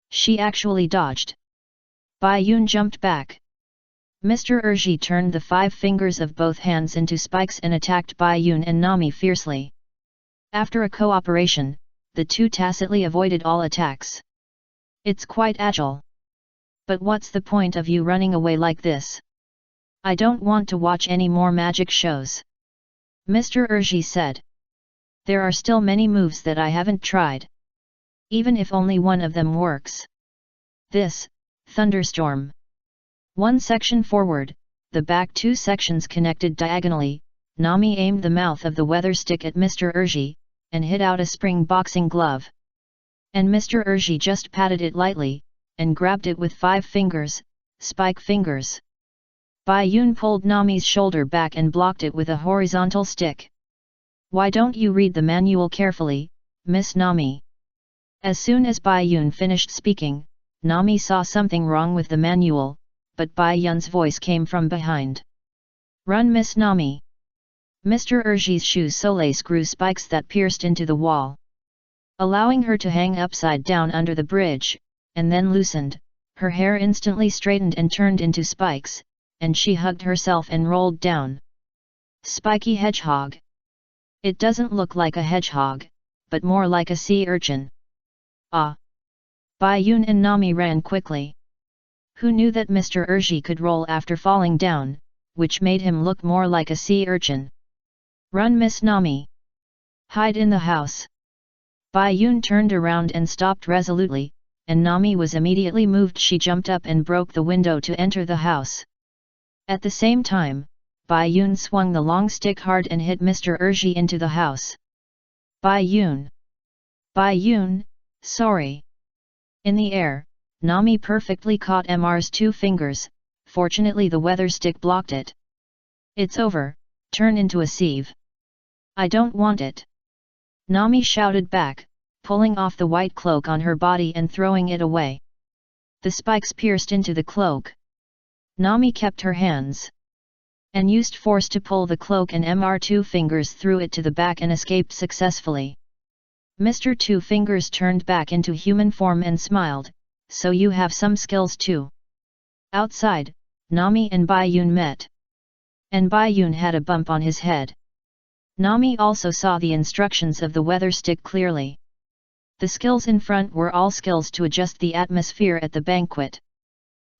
She actually dodged. Bai Yun jumped back. Mr. Urji turned the 5 fingers of both hands into spikes and attacked Bai Yun and Nami fiercely. After a cooperation, the two tacitly avoided all attacks. It's quite agile. But what's the point of you running away like this? I don't want to watch any more magic shows. Mr. Urji said. There are still many moves that I haven't tried. Even if only one of them works. This, thunderstorm. One section forward, the back 2 sections connected diagonally. Nami aimed the mouth of the weather stick at Mr. Urji, and hit out a spring boxing glove. And Mr. Urji just patted it lightly, and grabbed it with 5 fingers, spike fingers. Bai Yun pulled Nami's shoulder back and blocked it with a horizontal stick. Why don't you read the manual carefully, Miss Nami? As soon as Bai Yun finished speaking, Nami saw something wrong with the manual, but Bai Yun's voice came from behind. Run, Miss Nami. Mr. Urji's shoe sole screw spikes that pierced into the wall, allowing her to hang upside down under the bridge, and then loosened. Her hair instantly straightened and turned into spikes, and she hugged herself and rolled down. Spiky hedgehog. It doesn't look like a hedgehog, but more like a sea urchin. Ah! Bai Yun and Nami ran quickly. Who knew that Mr. Urji could roll after falling down, which made him look more like a sea urchin? Run, Miss Nami! Hide in the house! Bai Yun turned around and stopped resolutely, and Nami was immediately moved. She jumped up and broke the window to enter the house. At the same time, Bai Yun swung the long stick hard and hit Mr. Urji into the house. Bai Yun! Bai Yun, sorry! In the air, Nami perfectly caught Mr's 2 fingers, fortunately the weather stick blocked it. It's over, turn into a sieve. I don't want it. Nami shouted back, pulling off the white cloak on her body and throwing it away. The spikes pierced into the cloak. Nami kept her hands and used force to pull the cloak, and Mr. 2 fingers threw it to the back and escaped successfully. Mr. 2 fingers turned back into human form and smiled, so you have some skills too. Outside, Nami and Bai Yun met. And Bai Yun had a bump on his head. Nami also saw the instructions of the weather stick clearly. The skills in front were all skills to adjust the atmosphere at the banquet.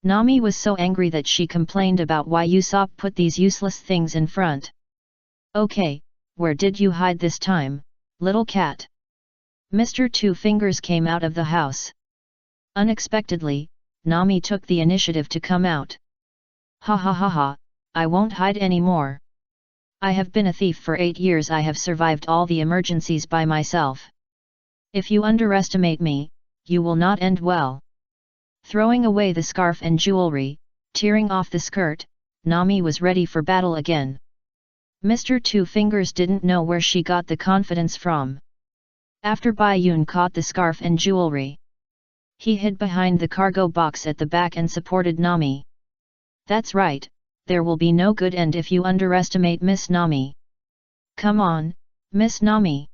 Nami was so angry that she complained about why Usopp put these useless things in front. Okay, where did you hide this time, little cat? Mr. 2 Fingers came out of the house. Unexpectedly, Nami took the initiative to come out. Ha ha ha ha, I won't hide anymore. I have been a thief for 8 years. I have survived all the emergencies by myself. If you underestimate me, you will not end well. Throwing away the scarf and jewelry, tearing off the skirt, Nami was ready for battle again. Mr. 2 Fingers didn't know where she got the confidence from. After Bai Yun caught the scarf and jewelry, he hid behind the cargo box at the back and supported Nami. That's right, there will be no good end if you underestimate Miss Nami. Come on, Miss Nami.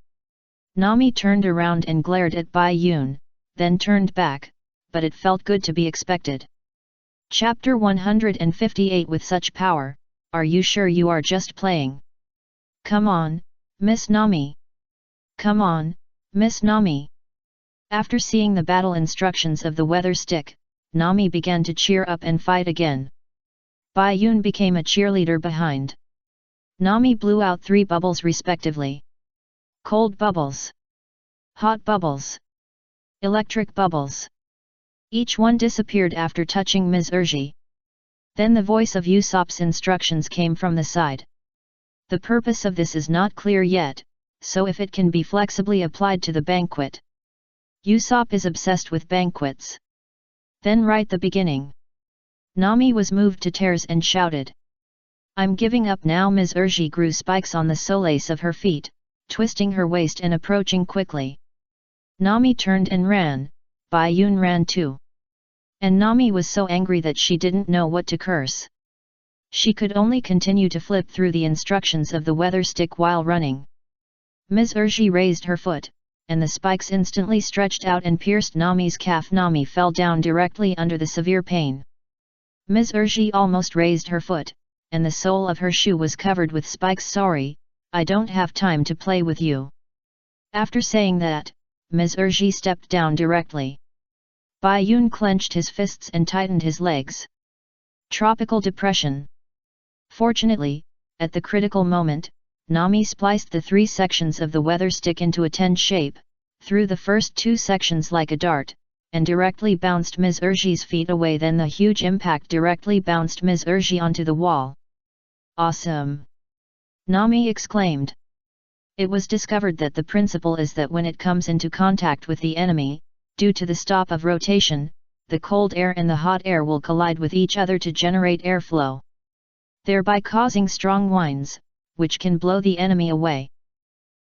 Nami turned around and glared at Bai Yun, then turned back, but it felt good to be expected. Chapter 158. With such power, are you sure you are just playing? Come on, Miss Nami. Come on, Miss Nami. After seeing the battle instructions of the weather stick, Nami began to cheer up and fight again. Bai Yun became a cheerleader behind. Nami blew out 3 bubbles respectively. Cold bubbles. Hot bubbles. Electric bubbles. Each one disappeared after touching Ms. Urji. Then the voice of Usopp's instructions came from the side. The purpose of this is not clear yet, so if it can be flexibly applied to the banquet. Usopp is obsessed with banquets. Then write the beginning. Nami was moved to tears and shouted. I'm giving up now. Ms. Urji grew spikes on the solace of her feet, twisting her waist and approaching quickly. Nami turned and ran, Bai Yun ran too. And Nami was so angry that she didn't know what to curse. She could only continue to flip through the instructions of the weather stick while running. Ms. Urji raised her foot, and the spikes instantly stretched out and pierced Nami's calf. Nami fell down directly under the severe pain. Ms. Urji almost raised her foot, and the sole of her shoe was covered with spikes. Sorry, I don't have time to play with you. After saying that, Ms. Urji stepped down directly. Bai Yun clenched his fists and tightened his legs. Tropical depression. Fortunately, at the critical moment, Nami spliced the 3 sections of the weather stick into a 10 shape, threw the first 2 sections like a dart, and directly bounced Ms. Urji's feet away. Then the huge impact directly bounced Ms. Urji onto the wall. Awesome! Nami exclaimed. It was discovered that the principle is that when it comes into contact with the enemy, due to the stop of rotation, the cold air and the hot air will collide with each other to generate airflow, thereby causing strong winds, which can blow the enemy away.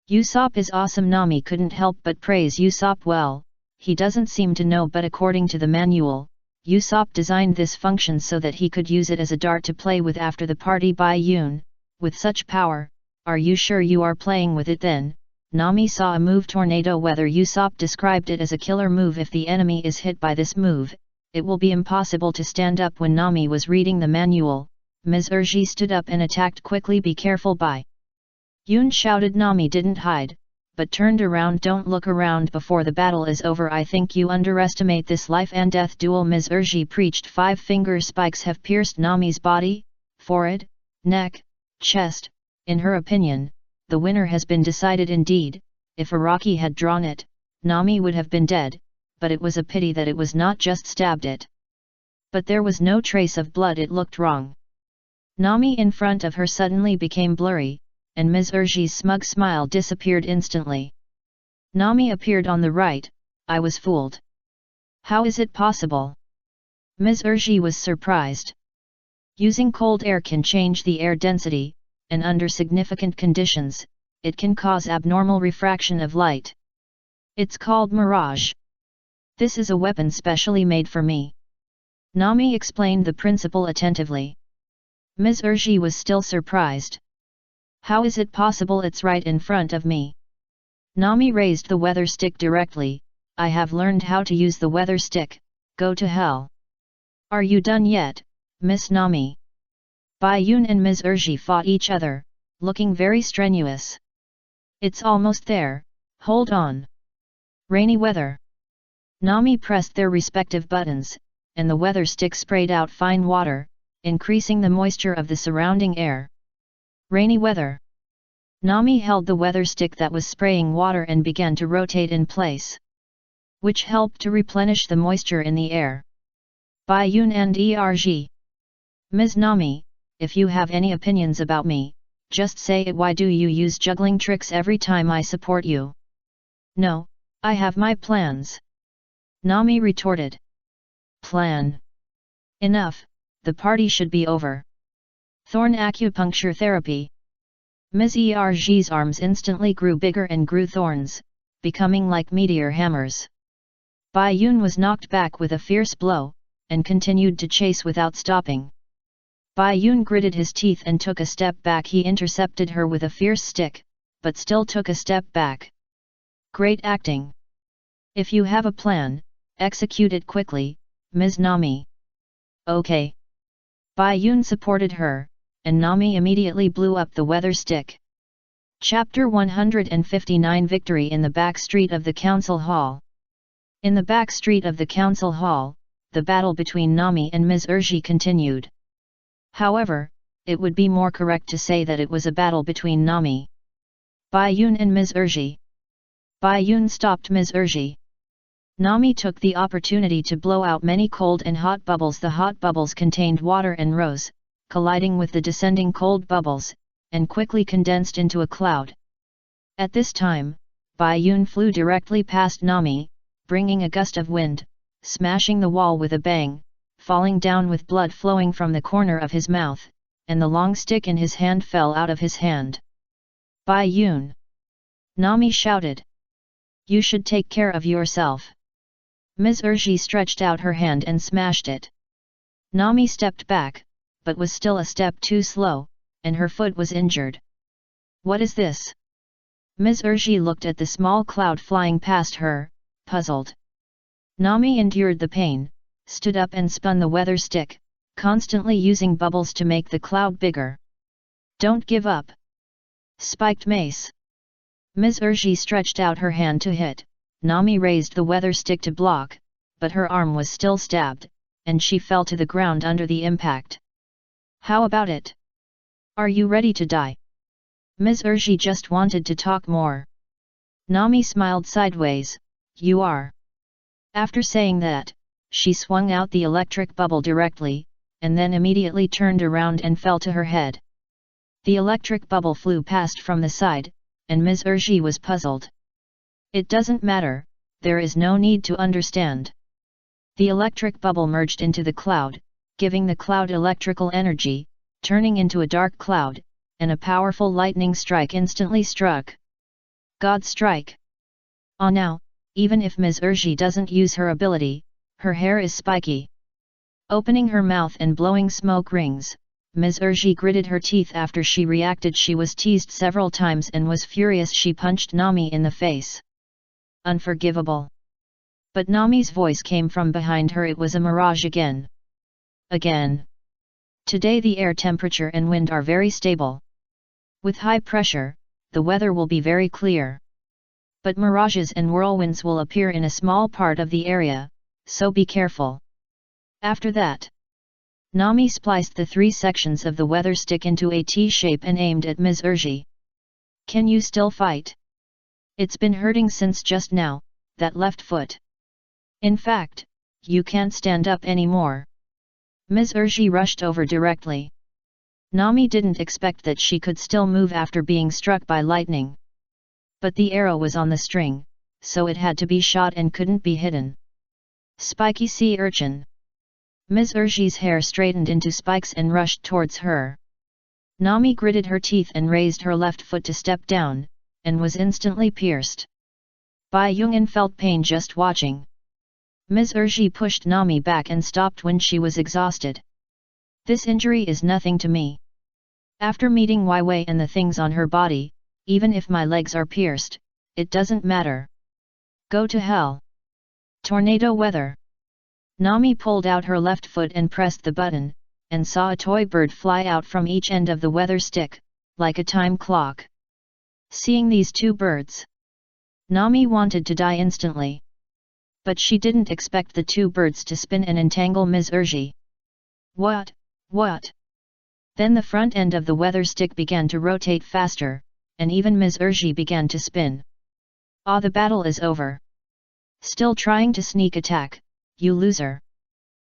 Usopp is awesome. Nami couldn't help but praise Usopp. Well, he doesn't seem to know, but according to the manual, Usopp designed this function so that he could use it as a dart to play with after the party. Bai Yun, with such power, are you sure you are playing with it then? Nami saw a move tornado weather. Usopp described it as a killer move. If the enemy is hit by this move, it will be impossible to stand up. When Nami was reading the manual, Ms. Urji stood up and attacked quickly. Be careful, Bai Yun shouted. Nami didn't hide, but turned around. Don't look around before the battle is over. I think you underestimate this life and death duel. Ms. Urji preached. 5-finger spikes have pierced Nami's body, forehead, neck, chest. In her opinion, the winner has been decided. Indeed, if Araki had drawn it, Nami would have been dead, but it was a pity that it was not just stabbed it. But there was no trace of blood. It looked wrong. Nami in front of her suddenly became blurry, and Ms. Urji's smug smile disappeared instantly. Nami appeared on the right. I was fooled. How is it possible? Ms. Urji was surprised. Using cold air can change the air density, and under significant conditions, it can cause abnormal refraction of light. It's called mirage. This is a weapon specially made for me. Nami explained the principle attentively. Ms. Urji was still surprised. How is it possible? It's right in front of me. Nami raised the weather stick directly. I have learned how to use the weather stick. Go to hell. Are you done yet, Miss Nami? Bai Yun and Ms. Urji fought each other, looking very strenuous. It's almost there, hold on. Rainy weather. Nami pressed their respective buttons, and the weather stick sprayed out fine water, increasing the moisture of the surrounding air. Rainy weather. Nami held the weather stick that was spraying water and began to rotate in place, which helped to replenish the moisture in the air. Bai Yun and Erg. Ms. Nami, if you have any opinions about me, just say it. Why do you use juggling tricks every time I support you? No, I have my plans. Nami retorted. Plan. Enough, the party should be over. Thorn acupuncture therapy. Ms. Erg's arms instantly grew bigger and grew thorns, becoming like meteor hammers. Bai Yun was knocked back with a fierce blow, and continued to chase without stopping. Bai Yun gritted his teeth and took a step back. He intercepted her with a fierce stick, but still took a step back. Great acting. If you have a plan, execute it quickly, Ms. Nami. Okay. Bai Yun supported her, and Nami immediately blew up the weather stick. Chapter 159 Victory in the back street of the council hall. In the back street of the council hall, the battle between Nami and Ms. Urji continued. However, it would be more correct to say that it was a battle between Nami, Baiyun and Ms. Urji. Baiyun stopped Ms. Urji. Nami took the opportunity to blow out many cold and hot bubbles. The hot bubbles contained water and rose, colliding with the descending cold bubbles, and quickly condensed into a cloud. At this time, Baiyun flew directly past Nami, bringing a gust of wind, smashing the wall with a bang, falling down with blood flowing from the corner of his mouth, and the long stick in his hand fell out of his hand. Baiyun! Nami shouted. You should take care of yourself. Ms. Urji stretched out her hand and smashed it. Nami stepped back, but was still a step too slow, and her foot was injured. What is this? Ms. Urji looked at the small cloud flying past her, puzzled. Nami endured the pain, stood up and spun the weather stick, constantly using bubbles to make the cloud bigger. Don't give up. Spiked mace. Ms. Urji stretched out her hand to hit. Nami raised the weather stick to block, but her arm was still stabbed, and she fell to the ground under the impact. How about it? Are you ready to die? Ms. Urji just wanted to talk more. Nami smiled sideways. You are. After saying that, she swung out the electric bubble directly, and then immediately turned around and fell to her head. The electric bubble flew past from the side, and Ms. Urji was puzzled. It doesn't matter, there is no need to understand. The electric bubble merged into the cloud, giving the cloud electrical energy, turning into a dark cloud, and a powerful lightning strike instantly struck. God strike! Ah, now, even if Ms. Urji doesn't use her ability, her hair is spiky. Opening her mouth and blowing smoke rings, Ms. Urji gritted her teeth after she reacted. She was teased several times and was furious. She punched Nami in the face. Unforgivable. But Nami's voice came from behind her. It was a mirage again. Again. Today the air temperature and wind are very stable. With high pressure, the weather will be very clear. But mirages and whirlwinds will appear in a small part of the area, so be careful. After that, Nami spliced the 3 sections of the weather stick into a T shape and aimed at Ms. Urji. Can you still fight? It's been hurting since just now, that left foot. In fact, you can't stand up anymore. Ms. Urji rushed over directly. Nami didn't expect that she could still move after being struck by lightning. But the arrow was on the string, so it had to be shot and couldn't be hidden. Spiky sea urchin. Ms. Urji's hair straightened into spikes and rushed towards her. Nami gritted her teeth and raised her left foot to step down, and was instantly pierced. Bai Yungan felt pain just watching. Ms. Urji pushed Nami back and stopped when she was exhausted. This injury is nothing to me. After meeting Wai Wei and the things on her body, even if my legs are pierced, it doesn't matter. Go to hell. Tornado weather. Nami pulled out her left foot and pressed the button, and saw a toy bird fly out from each end of the weather stick, like a time clock. Seeing these 2 birds, Nami wanted to die instantly. But she didn't expect the 2 birds to spin and entangle Ms. Urji. What? Then the front end of the weather stick began to rotate faster, and even Ms. Urji began to spin. Ah, the battle is over. Still trying to sneak attack, you loser.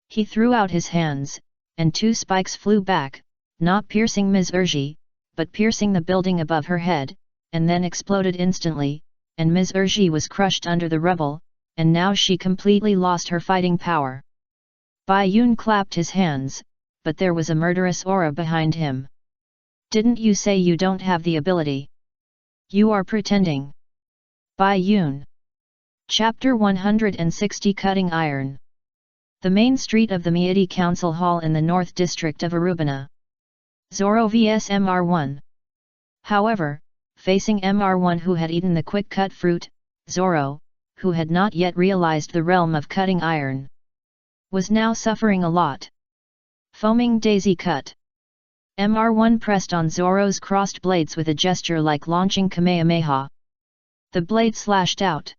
He threw out his hands, and 2 spikes flew back, not piercing Ms. Urji, but piercing the building above her head, and then exploded instantly, and Ms. Urji was crushed under the rubble, and now she completely lost her fighting power. Bai Yun clapped his hands, but there was a murderous aura behind him. Didn't you say you don't have the ability? You are pretending. Bai Yun. Chapter 160 Cutting Iron. The main street of the Meidi Council Hall in the North District of Arubana. Zoro vs Mr1. However, facing Mr1 who had eaten the quick-cut fruit, Zoro, who had not yet realized the realm of cutting iron, was now suffering a lot. Foaming daisy cut. Mr1 pressed on Zoro's crossed blades with a gesture like launching Kamehameha. The blade slashed out.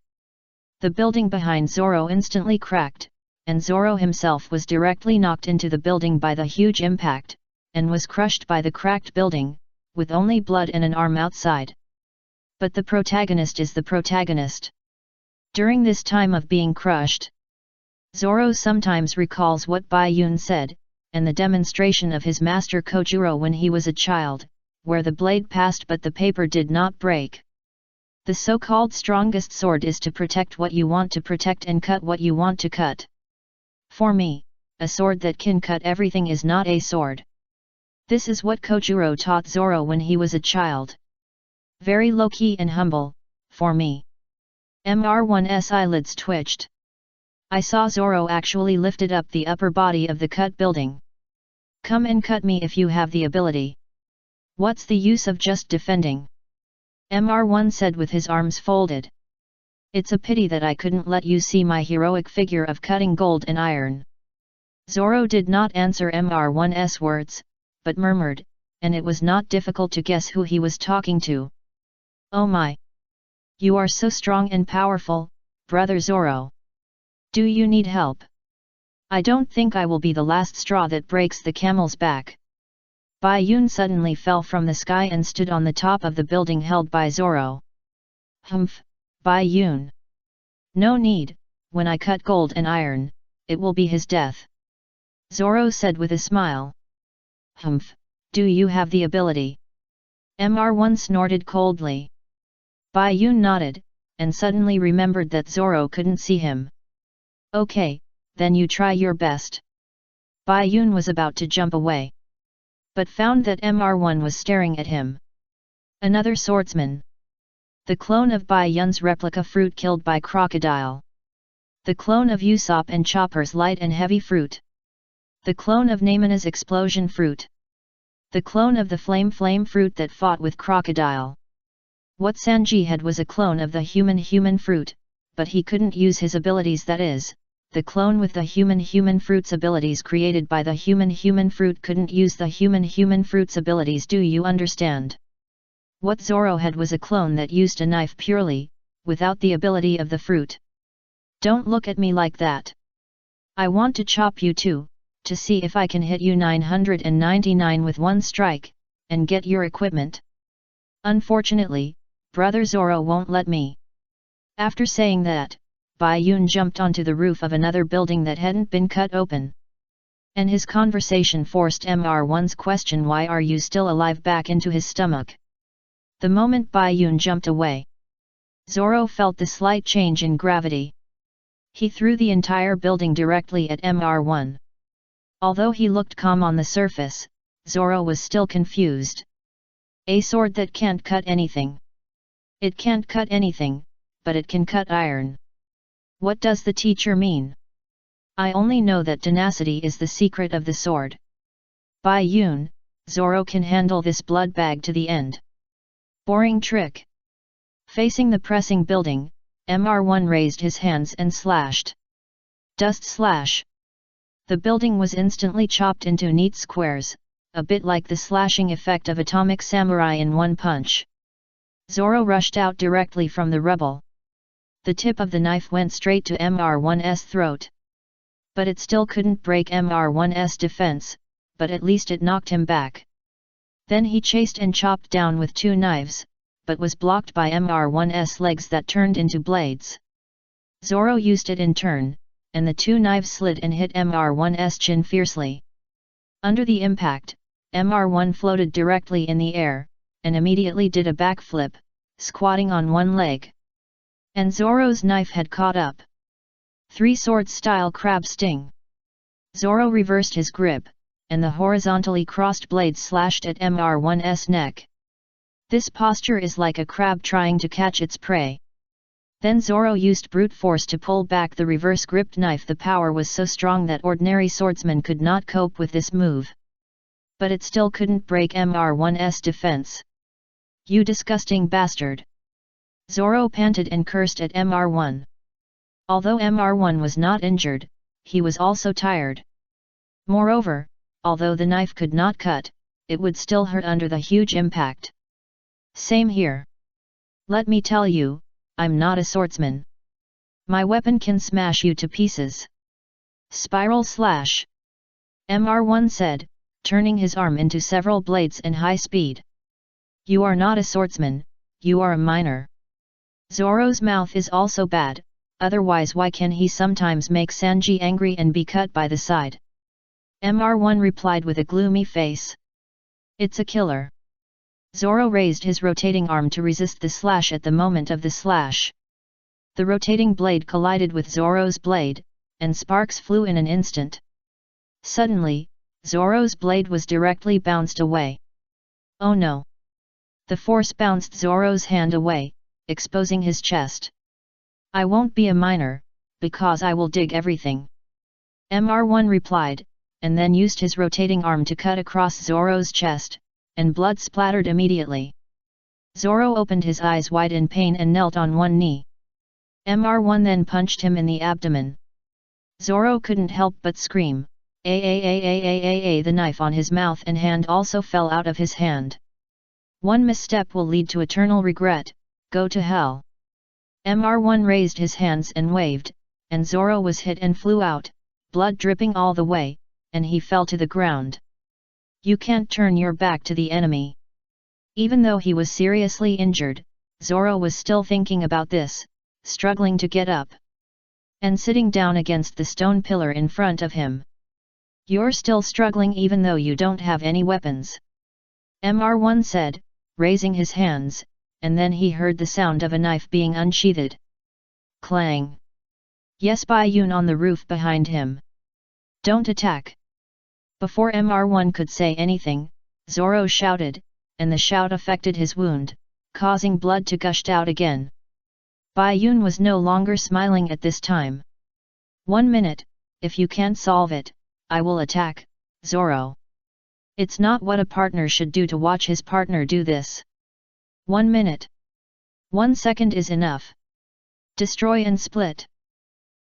The building behind Zoro instantly cracked, and Zoro himself was directly knocked into the building by the huge impact, and was crushed by the cracked building, with only blood and an arm outside. But the protagonist is the protagonist. During this time of being crushed, Zoro sometimes recalls what Bai Yun said, and the demonstration of his master Kojuro when he was a child, where the blade passed but the paper did not break. The so-called strongest sword is to protect what you want to protect and cut what you want to cut. For me, a sword that can cut everything is not a sword. This is what Kojuro taught Zoro when he was a child. Very low-key and humble, for me. MR1's eyelids twitched. I saw Zoro actually lifted up the upper body of the cut building. Come and cut me if you have the ability. What's the use of just defending? MR1 said with his arms folded. It's a pity that I couldn't let you see my heroic figure of cutting gold and iron. Zoro did not answer MR1's words, but murmured, and it was not difficult to guess who he was talking to. Oh my! You are so strong and powerful, brother Zoro. Do you need help? I don't think I will be the last straw that breaks the camel's back. Bai Yun suddenly fell from the sky and stood on the top of the building held by Zoro. Humph, Bai Yun. No need, when I cut gold and iron, it will be his death. Zoro said with a smile. Humph, do you have the ability? MR1 snorted coldly. Bai Yun nodded, and suddenly remembered that Zoro couldn't see him. Okay, then you try your best. Bai Yun was about to jump away, but found that MR1 was staring at him. Another swordsman. The clone of Bai Yun's replica fruit killed by crocodile. The clone of Usopp and Chopper's light and heavy fruit. The clone of Namena's explosion fruit. The clone of the flame fruit that fought with crocodile. What Sanji had was a clone of the human fruit, but he couldn't use his abilities, that is, the clone with the human fruit's abilities created by the human fruit couldn't use the human fruit's abilities. Do you understand? What Zoro had was a clone that used a knife purely, without the ability of the fruit. Don't look at me like that. I want to chop you too, to see if I can hit you 999 with one strike, and get your equipment. Unfortunately, brother Zoro won't let me. After saying that, Bai Yun jumped onto the roof of another building that hadn't been cut open. And his conversation forced MR1's question, why are you still alive, back into his stomach. The moment Bai Yun jumped away, Zoro felt the slight change in gravity. He threw the entire building directly at MR1. Although he looked calm on the surface, Zoro was still confused. A sword that can't cut anything. It can't cut anything, but it can cut iron. What does the teacher mean? I only know that tenacity is the secret of the sword. Bai Yun, Zoro can handle this blood bag to the end. Boring trick. Facing the pressing building, MR1 raised his hands and slashed. Dust slash. The building was instantly chopped into neat squares, a bit like the slashing effect of Atomic Samurai in one punch. Zoro rushed out directly from the rubble. The tip of the knife went straight to MR1's throat. But it still couldn't break MR1's defense, but at least it knocked him back. Then he chased and chopped down with two knives, but was blocked by MR1's legs that turned into blades. Zoro used it in turn, and the two knives slid and hit MR1's chin fiercely. Under the impact, MR1 floated directly in the air, and immediately did a backflip, squatting on one leg. And Zoro's knife had caught up. Three-sword-style crab sting. Zoro reversed his grip, and the horizontally crossed blade slashed at MR1's neck. This posture is like a crab trying to catch its prey. Then Zoro used brute force to pull back the reverse-gripped knife. The power was so strong that ordinary swordsmen could not cope with this move. But it still couldn't break MR1's defense. You disgusting bastard! Zoro panted and cursed at MR1. Although MR1 was not injured, he was also tired. Moreover, although the knife could not cut, it would still hurt under the huge impact. Same here. Let me tell you, I'm not a swordsman. My weapon can smash you to pieces. Spiral slash. Mr1 said, turning his arm into several blades in high speed. You are not a swordsman, you are a miner. Zoro's mouth is also bad, otherwise why can he sometimes make Sanji angry and be cut by the side? Mr1 replied with a gloomy face. It's a killer. Zoro raised his rotating arm to resist the slash at the moment of the slash. The rotating blade collided with Zoro's blade, and sparks flew in an instant. Suddenly, Zoro's blade was directly bounced away. Oh no! The force bounced Zoro's hand away, exposing his chest. I won't be a miner, because I will dig everything. Mr1 replied, and then used his rotating arm to cut across Zoro's chest, and blood splattered immediately. Zoro opened his eyes wide in pain and knelt on one knee. Mr1 then punched him in the abdomen. Zoro couldn't help but scream. The knife on his mouth and hand also fell out of his hand. One misstep will lead to eternal regret, go to hell. Mr1 raised his hands and waved, and Zoro was hit and flew out, blood dripping all the way, and he fell to the ground. You can't turn your back to the enemy. Even though he was seriously injured, Zoro was still thinking about this, struggling to get up. And sitting down against the stone pillar in front of him. You're still struggling even though you don't have any weapons. Mr1 said, raising his hands, and then he heard the sound of a knife being unsheathed. Clang! Yes, Bayun on the roof behind him. Don't attack! Before Mr1 could say anything, Zoro shouted, and the shout affected his wound, causing blood to gush out again. Bayun was no longer smiling at this time. 1 minute, if you can't solve it, I will attack, Zoro. It's not what a partner should do to watch his partner do this. 1 minute. 1 second is enough. Destroy and split.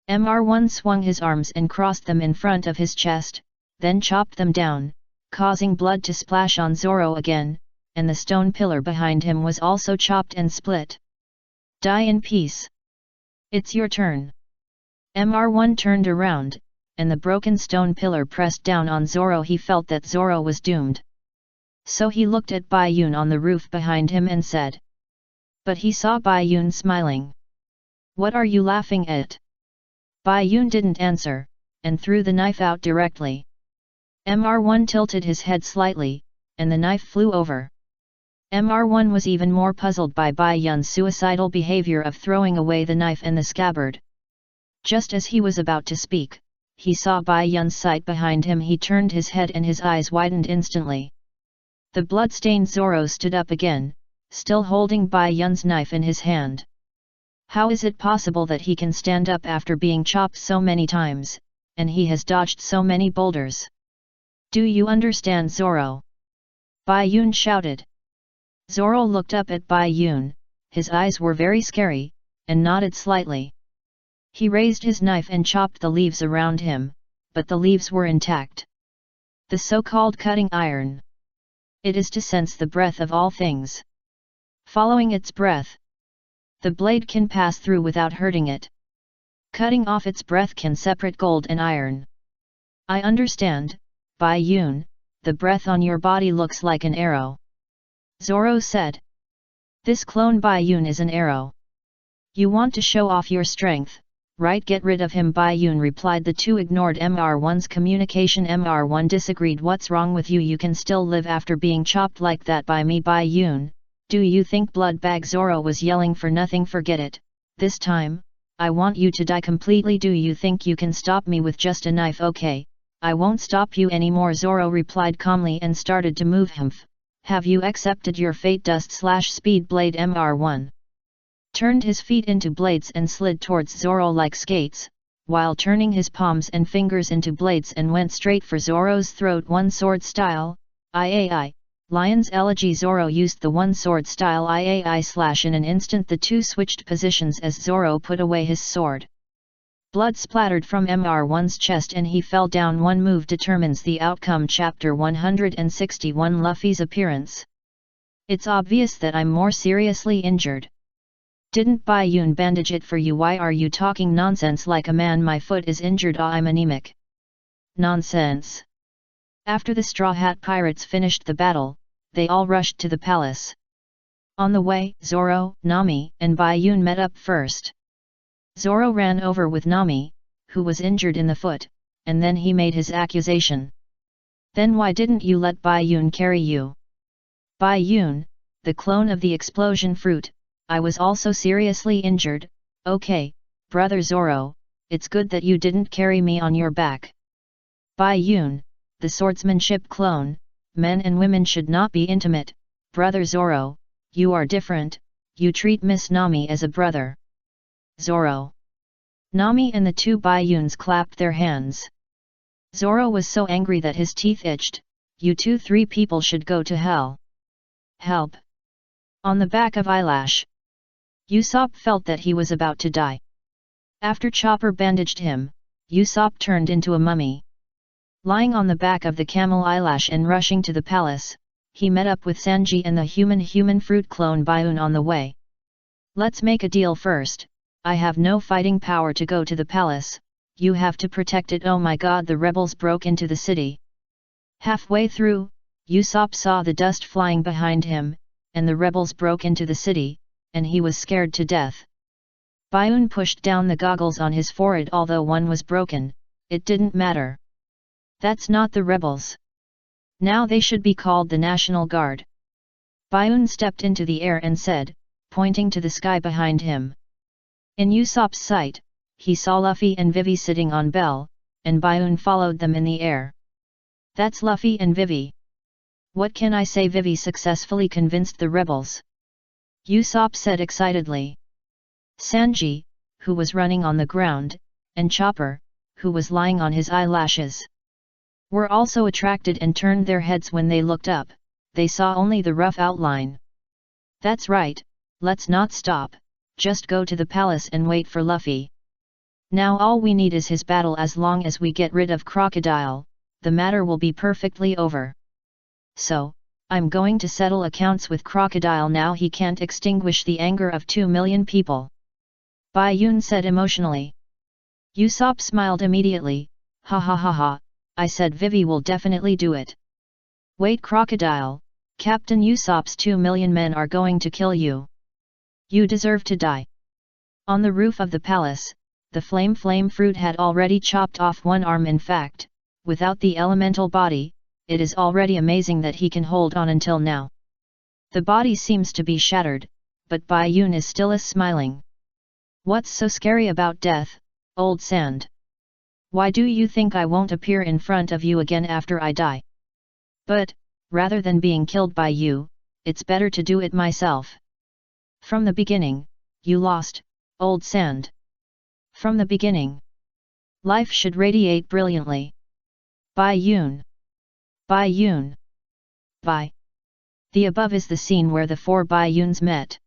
Mr1 swung his arms and crossed them in front of his chest, then chopped them down, causing blood to splash on Zoro again, and the stone pillar behind him was also chopped and split. Die in peace. It's your turn. Mr1 turned around, and the broken stone pillar pressed down on Zoro. He felt that Zoro was doomed. So he looked at Bayun on the roof behind him and said. But he saw Bayun smiling. What are you laughing at? Bayun didn't answer, and threw the knife out directly. Mr1 tilted his head slightly, and the knife flew over. Mr1 was even more puzzled by Bayun's suicidal behavior of throwing away the knife and the scabbard. Just as he was about to speak, he saw Bayun's sight behind him. He turned his head and his eyes widened instantly. The blood-stained Zoro stood up again, still holding Bayun's knife in his hand. How is it possible that he can stand up after being chopped so many times, and he has dodged so many boulders? Do you understand, Zoro? Bayun shouted. Zoro looked up at Bayun, his eyes were very scary, and nodded slightly. He raised his knife and chopped the leaves around him, but the leaves were intact. The so-called cutting iron. It is to sense the breath of all things. Following its breath, the blade can pass through without hurting it. Cutting off its breath can separate gold and iron. I understand, Bayun, the breath on your body looks like an arrow. Zoro said. This clone Bayun is an arrow. You want to show off your strength, right? Get rid of him, Bayun replied. The two ignored Mr1's communication. Mr1 disagreed. What's wrong with you? You can still live after being chopped like that by me, Bayun. Do you think blood bag? Zoro was yelling for nothing. Forget it. This time, I want you to die completely. Do you think you can stop me with just a knife? Okay, I won't stop you anymore, Zoro replied calmly and started to move him. Have you accepted your fate? Dust/speed blade. Mr1 turned his feet into blades and slid towards Zoro like skates, while turning his palms and fingers into blades and went straight for Zoro's throat. One sword style, I. Lion's Elegy. Zoro used the one sword style I slash. In an instant the two switched positions as Zoro put away his sword. Blood splattered from Mr1's chest and he fell down. One move determines the outcome. Chapter 161 Luffy's appearance. It's obvious that I'm more seriously injured. Didn't Bai Yun bandage it for you? Why are you talking nonsense like a man? My foot is injured. I'm anemic. Nonsense. After the Straw Hat Pirates finished the battle, they all rushed to the palace. On the way, Zoro, Nami, and Bai Yun met up first. Zoro ran over with Nami, who was injured in the foot, and then he made his accusation. Then why didn't you let Bai Yun carry you? Bai Yun, the clone of the explosion fruit, I was also seriously injured. Okay, brother Zoro, it's good that you didn't carry me on your back. Bai Yun, the swordsmanship clone, men and women should not be intimate. Brother Zoro, you are different, you treat Miss Nami as a brother. Zoro. Nami and the two Bai Yuns clapped their hands. Zoro was so angry that his teeth itched. You three people should go to hell. Help! On the back of eyelash. Usopp felt that he was about to die. After Chopper bandaged him, Usopp turned into a mummy. Lying on the back of the camel eyelash and rushing to the palace, he met up with Sanji and the human fruit clone Baiun on the way. Let's make a deal first. I have no fighting power to go to the palace, you have to protect it. Oh my god, the rebels broke into the city. Halfway through, Usopp saw the dust flying behind him, and the rebels broke into the city, and he was scared to death. Baiun pushed down the goggles on his forehead. Although one was broken, it didn't matter. That's not the rebels. Now they should be called the National Guard. Baiun stepped into the air and said, pointing to the sky behind him. In Usopp's sight, he saw Luffy and Vivi sitting on Bell, and Baiun followed them in the air. That's Luffy and Vivi. What can I say? Vivi successfully convinced the rebels. Usopp said excitedly. Sanji, who was running on the ground, and Chopper, who was lying on his eyelashes, were also attracted and turned their heads. When they looked up, they saw only the rough outline. That's right, let's not stop, just go to the palace and wait for Luffy. Now all we need is his battle. As long as we get rid of Crocodile, the matter will be perfectly over. So, I'm going to settle accounts with Crocodile now. He can't extinguish the anger of 2 million people. Bai Yun said emotionally. Usopp smiled immediately. Ha ha ha ha, I said Vivi will definitely do it. Wait, Crocodile, Captain Usopp's 2 million men are going to kill you. You deserve to die. On the roof of the palace, the flame fruit had already chopped off one arm. In fact, without the elemental body, it is already amazing that he can hold on until now. The body seems to be shattered, but Bai Yun is still smiling. What's so scary about death, old sand? Why do you think I won't appear in front of you again after I die? But, rather than being killed by you, it's better to do it myself. From the beginning, you lost, old sand. From the beginning. Life should radiate brilliantly. Bai Yun. Bai Yun. Bai. The above is the scene where the 4 Bai Yuns met.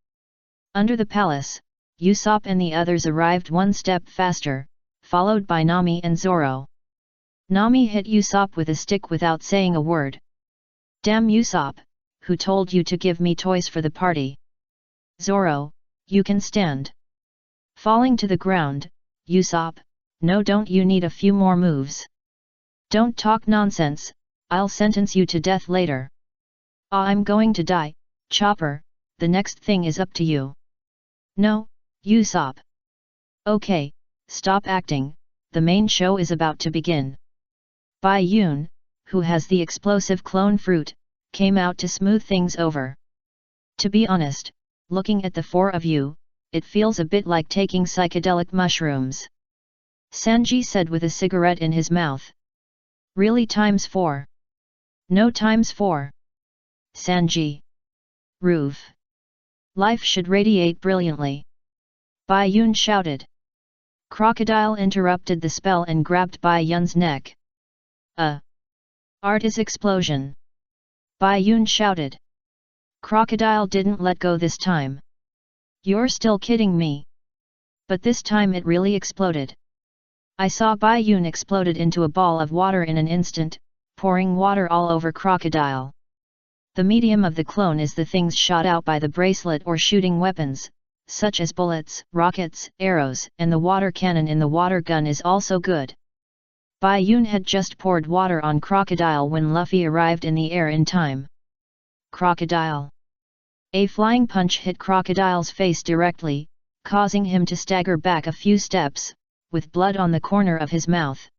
Under the palace, Usopp and the others arrived one step faster, followed by Nami and Zoro. Nami hit Usopp with a stick without saying a word. Damn Usopp, who told you to give me toys for the party? Zoro, you can stand. Falling to the ground, Usopp, no, don't you need a few more moves? Don't talk nonsense, I'll sentence you to death later. I'm going to die, Chopper, the next thing is up to you. No, Usopp. Okay, stop acting, the main show is about to begin. Bai Yun, who has the explosive clone fruit, came out to smooth things over. To be honest, looking at the 4 of you, it feels a bit like taking psychedelic mushrooms. Sanji said with a cigarette in his mouth. Really ×4? No ×4. Sanji. Roof. Life should radiate brilliantly. Bai Yun shouted. Crocodile interrupted the spell and grabbed Bai Yun's neck. Art is explosion. Bai Yun shouted. Crocodile didn't let go this time. You're still kidding me. But this time it really exploded. I saw Bai Yun exploded into a ball of water in an instant, pouring water all over Crocodile. The medium of the clone is the things shot out by the bracelet or shooting weapons, such as bullets, rockets, arrows, and the water cannon in the water gun is also good. Bai Yun had just poured water on Crocodile when Luffy arrived in the air in time. Crocodile. A flying punch hit Crocodile's face directly, causing him to stagger back a few steps, with blood on the corner of his mouth.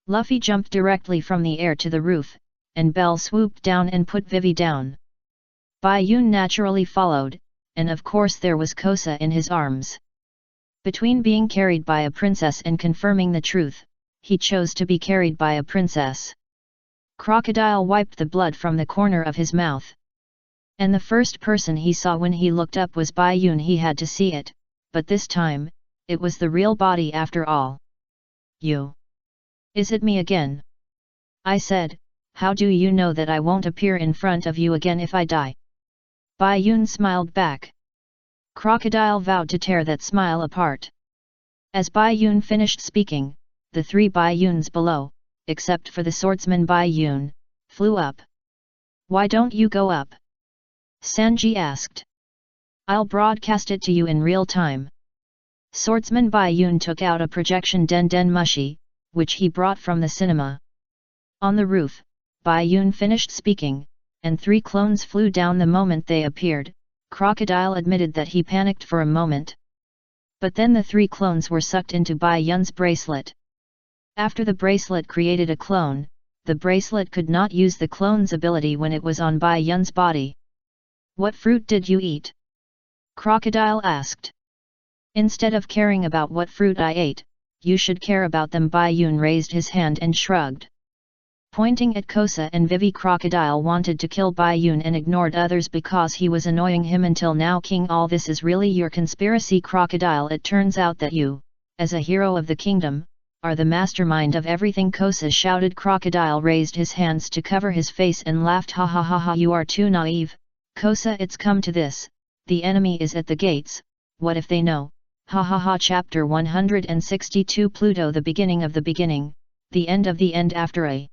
Luffy jumped directly from the air to the roof, and Bell swooped down and put Vivi down. Bai Yun naturally followed, and of course there was Kosa in his arms. Between being carried by a princess and confirming the truth, he chose to be carried by a princess. Crocodile wiped the blood from the corner of his mouth. And the first person he saw when he looked up was Bai Yun. He had to see it, but this time, it was the real body after all. "You? Is it me again?" I said. "How do you know that I won't appear in front of you again if I die?" Bai Yun smiled back. Crocodile vowed to tear that smile apart. As Bai Yun finished speaking, the 3 Bai Yuns below, except for the swordsman Bai Yun, flew up. "Why don't you go up?" Sanji asked. "I'll broadcast it to you in real time." Swordsman Bai Yun took out a projection Den Den Mushi, which he brought from the cinema. On the roof, Bai Yun finished speaking, and 3 clones flew down the moment they appeared. Crocodile admitted that he panicked for a moment. But then the 3 clones were sucked into Bai Yun's bracelet. After the bracelet created a clone, the bracelet could not use the clone's ability when it was on Bai Yun's body. "What fruit did you eat?" Crocodile asked. "Instead of caring about what fruit I ate, you should care about them." Bai Yun raised his hand and shrugged. Pointing at Kosa and Vivi, Crocodile wanted to kill Bai Yun and ignored others because he was annoying him until now. "King, all this is really your conspiracy, Crocodile. It turns out that you, as a hero of the kingdom, are the mastermind of everything," Kosa shouted. Crocodile raised his hands to cover his face and laughed. "Ha ha ha ha, you are too naive, Kosa. It's come to this, the enemy is at the gates. What if they know? Ha ha ha." Chapter 162 Pluto. The beginning of the beginning, the end of the end. After a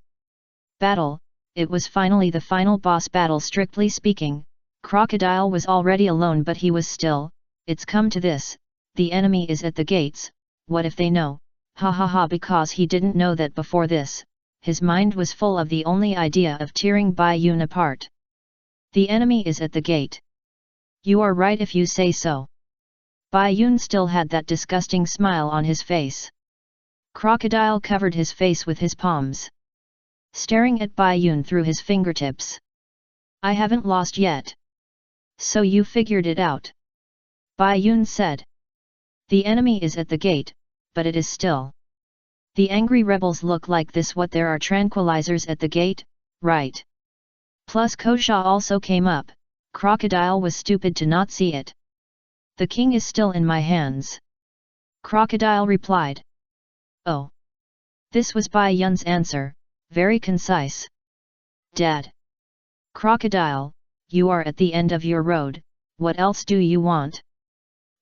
battle, it was finally the final boss battle. Strictly speaking, Crocodile was already alone, but he was still, "It's come to this, the enemy is at the gates. What if they know? Ha ha ha." Because he didn't know that before this, his mind was full of the only idea of tearing Bai Yun apart. "The enemy is at the gate. You are right if you say so." Bai Yun still had that disgusting smile on his face. Crocodile covered his face with his palms, staring at Bai Yun through his fingertips. "I haven't lost yet." "So you figured it out?" Bai Yun said. "The enemy is at the gate, but it is still. The angry rebels look like this. What, there are tranquilizers at the gate, right? Plus Kosha also came up." Crocodile was stupid to not see it. "The king is still in my hands," Crocodile replied. "Oh." This was Bai Yun's answer, very concise. "Dad." "Crocodile, you are at the end of your road, what else do you want?"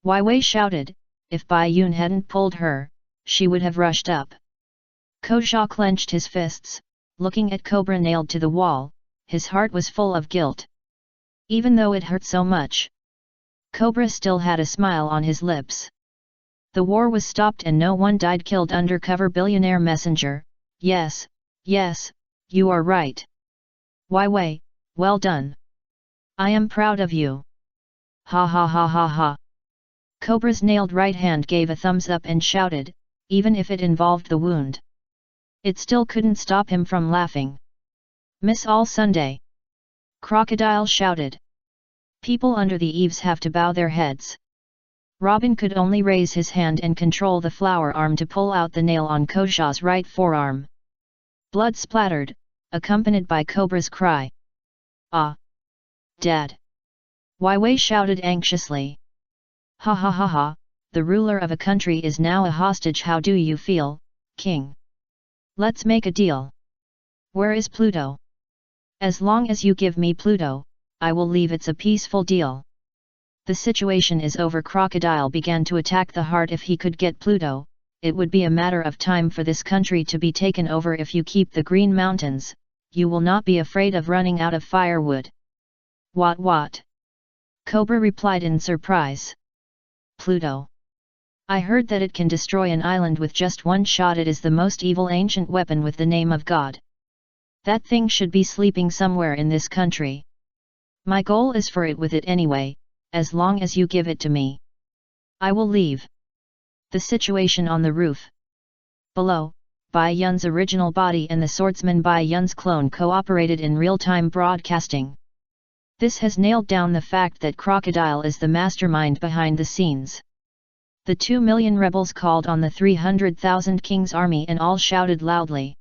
Wai Wei shouted. If Bai Yun hadn't pulled her, she would have rushed up. Kosha clenched his fists, looking at Cobra nailed to the wall. His heart was full of guilt. Even though it hurt so much, Cobra still had a smile on his lips. The war was stopped and no one died. Killed undercover billionaire messenger. Yes, yes, you are right. Wai Wei, well done. I am proud of you. Ha ha ha ha ha. Cobra's nailed right hand gave a thumbs up and shouted, even if it involved the wound. It still couldn't stop him from laughing. "Miss all Sunday!" Crocodile shouted. People under the eaves have to bow their heads. Robin could only raise his hand and control the flower arm to pull out the nail on Kosha's right forearm. Blood splattered, accompanied by Cobra's cry. "Ah! Dad!" Wai Wei shouted anxiously. "Ha ha ha ha, the ruler of a country is now a hostage. How do you feel, King? Let's make a deal. Where is Pluto? As long as you give me Pluto, I will leave. It's a peaceful deal." The situation is over. Crocodile began to attack the heart. If he could get Pluto, it would be a matter of time for this country to be taken over. If you keep the Green Mountains, you will not be afraid of running out of firewood. What? Cobra replied in surprise. Pluto. I heard that it can destroy an island with just one shot. It is the most evil ancient weapon with the name of God. That thing should be sleeping somewhere in this country. My goal is for it with it anyway, as long as you give it to me. I will leave. The situation on the roof. Below, Bai Yun's original body and the swordsman Bai Yun's clone cooperated in real-time broadcasting. This has nailed down the fact that Crocodile is the mastermind behind the scenes. The 2 million rebels called on the 300,000 king's army and all shouted loudly.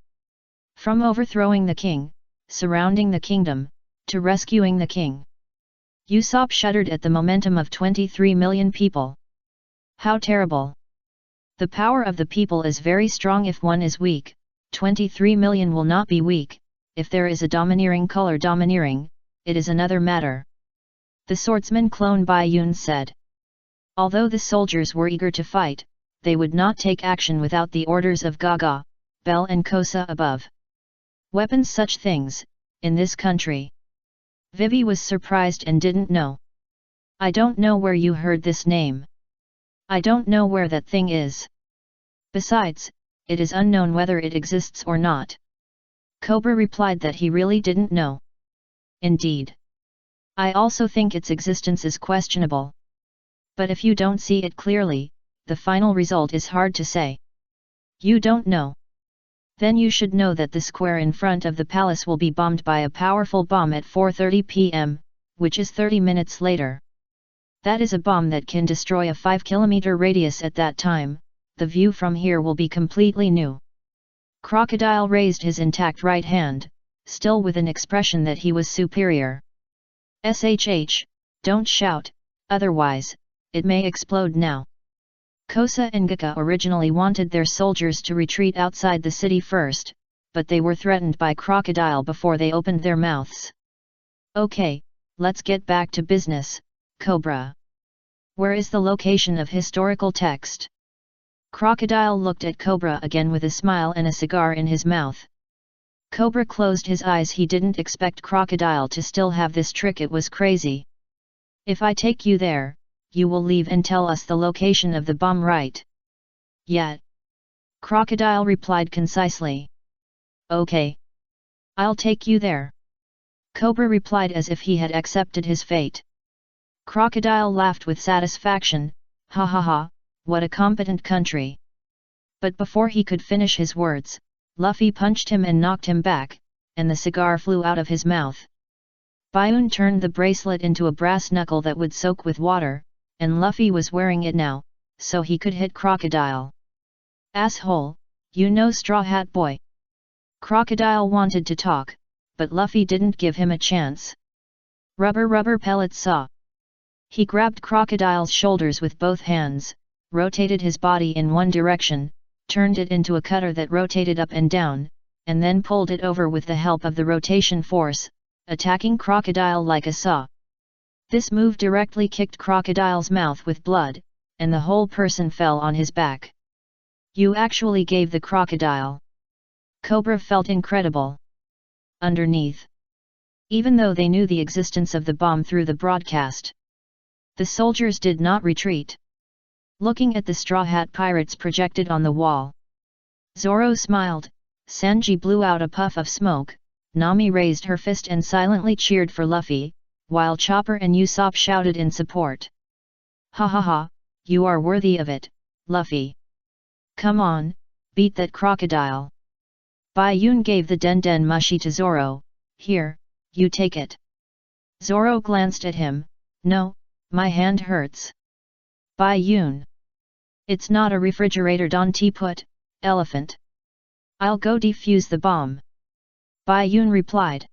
From overthrowing the king, surrounding the kingdom, to rescuing the king. Usopp shuddered at the momentum of 23 million people. How terrible! The power of the people is very strong. If one is weak, 23 million will not be weak. If there is a domineering color domineering, it is another matter. The swordsman clone Bai Yun said. Although the soldiers were eager to fight, they would not take action without the orders of Gaga, Bell and Kosa above. Weapons, such things, in this country. Vivi was surprised and didn't know. I don't know where you heard this name. I don't know where that thing is. Besides, it is unknown whether it exists or not. Cobra replied that he really didn't know. Indeed. I also think its existence is questionable. But if you don't see it clearly, the final result is hard to say. You don't know? Then you should know that the square in front of the palace will be bombed by a powerful bomb at 4:30 p.m., which is 30 minutes later. That is a bomb that can destroy a 5-kilometer radius at that time. The view from here will be completely new. Crocodile raised his intact right hand, still with an expression that he was superior. SHH, don't shout, otherwise, it may explode now. Kosa and Gaka originally wanted their soldiers to retreat outside the city first, but they were threatened by Crocodile before they opened their mouths. Okay, let's get back to business, Cobra. Where is the location of historical text? Crocodile looked at Cobra again with a smile and a cigar in his mouth. Cobra closed his eyes. He didn't expect Crocodile to still have this trick. It was crazy. If I take you there, you will leave and tell us the location of the bomb, right? Yeah. Crocodile replied concisely. Okay. I'll take you there. Cobra replied as if he had accepted his fate. Crocodile laughed with satisfaction, ha ha ha, what a competent country. But before he could finish his words, Luffy punched him and knocked him back, and the cigar flew out of his mouth. Bayun turned the bracelet into a brass knuckle that would soak with water, and Luffy was wearing it now, so he could hit Crocodile. Asshole, you know, Straw Hat Boy. Crocodile wanted to talk, but Luffy didn't give him a chance. Rubber pellets saw. He grabbed Crocodile's shoulders with both hands, rotated his body in one direction, turned it into a cutter that rotated up and down, and then pulled it over with the help of the rotation force, attacking Crocodile like a saw. This move directly kicked Crocodile's mouth with blood, and the whole person fell on his back. You actually gave the Crocodile. Cobra felt incredible. Underneath. Even though they knew the existence of the bomb through the broadcast, the soldiers did not retreat. Looking at the Straw Hat Pirates projected on the wall, Zoro smiled, Sanji blew out a puff of smoke, Nami raised her fist and silently cheered for Luffy, while Chopper and Usopp shouted in support. Ha ha ha, you are worthy of it, Luffy. Come on, beat that Crocodile. Bai Yun gave the Den Mushi to Zoro. Here, you take it. Zoro glanced at him. No, my hand hurts. Bai Yun. It's not a refrigerator, don't teapot, elephant. I'll go defuse the bomb. Bai Yun replied.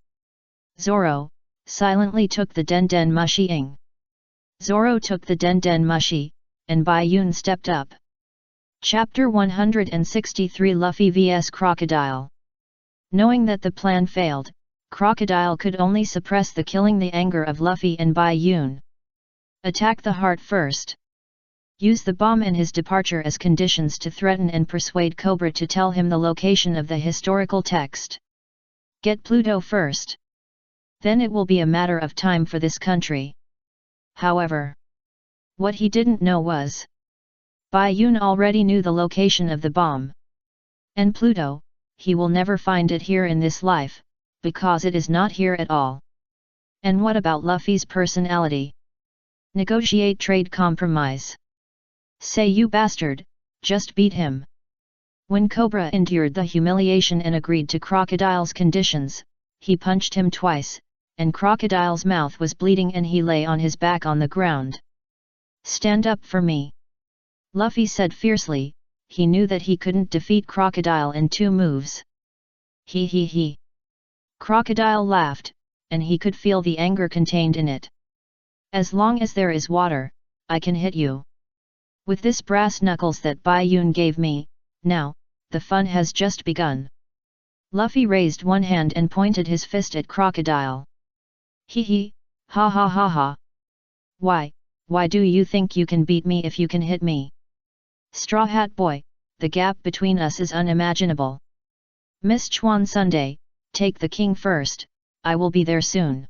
Zoro silently took the Den Mushi. Zoro took the Den Mushi, and Bai Yun stepped up. Chapter 163 Luffy vs Crocodile. Knowing that the plan failed, Crocodile could only suppress the killing the anger of Luffy and Bai Yun. Attack the heart first. Use the bomb and his departure as conditions to threaten and persuade Cobra to tell him the location of the historical text. Get Pluto first. Then it will be a matter of time for this country. However, What he didn't know was, Bai Yun already knew the location of the bomb. And Pluto, he will never find it here in this life, because it is not here at all. And what about Luffy's personality? Negotiate trade compromise. Say you bastard, just beat him. When Cobra endured the humiliation and agreed to Crocodile's conditions, he punched him twice, and Crocodile's mouth was bleeding and he lay on his back on the ground. Stand up for me. Luffy said fiercely. He knew that he couldn't defeat Crocodile in 2 moves. He. Crocodile laughed, and he could feel the anger contained in it. As long as there is water, I can hit you. With this brass knuckles that Bai Yun gave me, now, the fun has just begun. Luffy raised one hand and pointed his fist at Crocodile. He, ha ha ha ha. Why do you think you can beat me if you can hit me? Straw Hat Boy, the gap between us is unimaginable. Miss Chuan Sunday, take the king first, I will be there soon.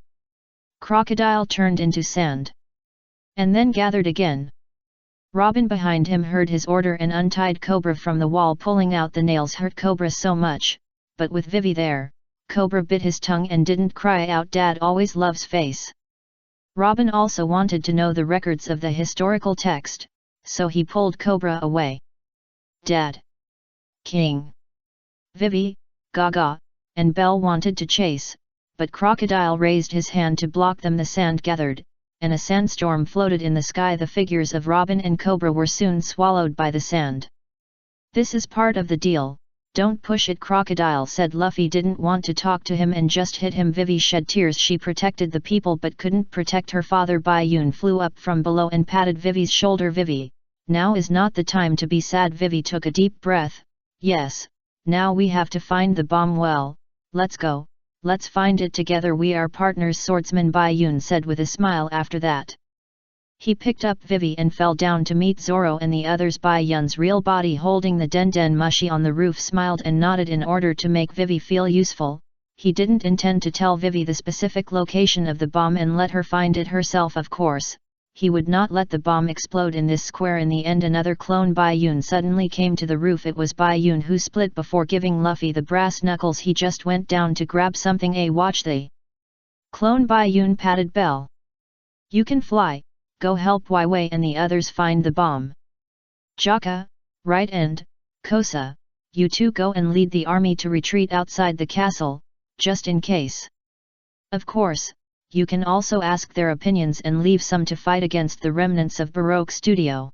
Crocodile turned into sand. And then gathered again. Robin behind him heard his order and untied Cobra from the wall. Pulling out the nails hurt Cobra so much, but with Vivi there, Cobra bit his tongue and didn't cry out Dad always loves face. Robin also wanted to know the records of the historical text, so he pulled Cobra away. Dad! King! Vivi, Gaga, and Belle wanted to chase, but Crocodile raised his hand to block them. The sand gathered, and a sandstorm floated in the sky. The figures of Robin and Cobra were soon swallowed by the sand. This is part of the deal, don't push it. Crocodile said. Luffy didn't want to talk to him and just hit him. Vivi shed tears. She protected the people but couldn't protect her father. Bai Yun flew up from below and patted Vivi's shoulder. Vivi, now is not the time to be sad. Vivi took a deep breath. Yes, now we have to find the bomb. Well, let's go, let's find it together. We are partners, swordsman, Bai Yun said with a smile. After that, he picked up Vivi and fell down to meet Zoro and the others. Bai Yun's real body holding the Den Mushi on the roof smiled and nodded in order to make Vivi feel useful. He didn't intend to tell Vivi the specific location of the bomb and let her find it herself. Of course, he would not let the bomb explode in this square. In the end, another clone Bai Yun suddenly came to the roof. It was Bai Yun who split before giving Luffy the brass knuckles. He just went down to grab something. Watch the clone. Bai Yun patted Belle. You can fly, go help Wai Wei and the others find the bomb. Jaka, right, and Kosa, you two go and lead the army to retreat outside the castle, just in case. Of course, you can also ask their opinions and leave some to fight against the remnants of Baroque Studio.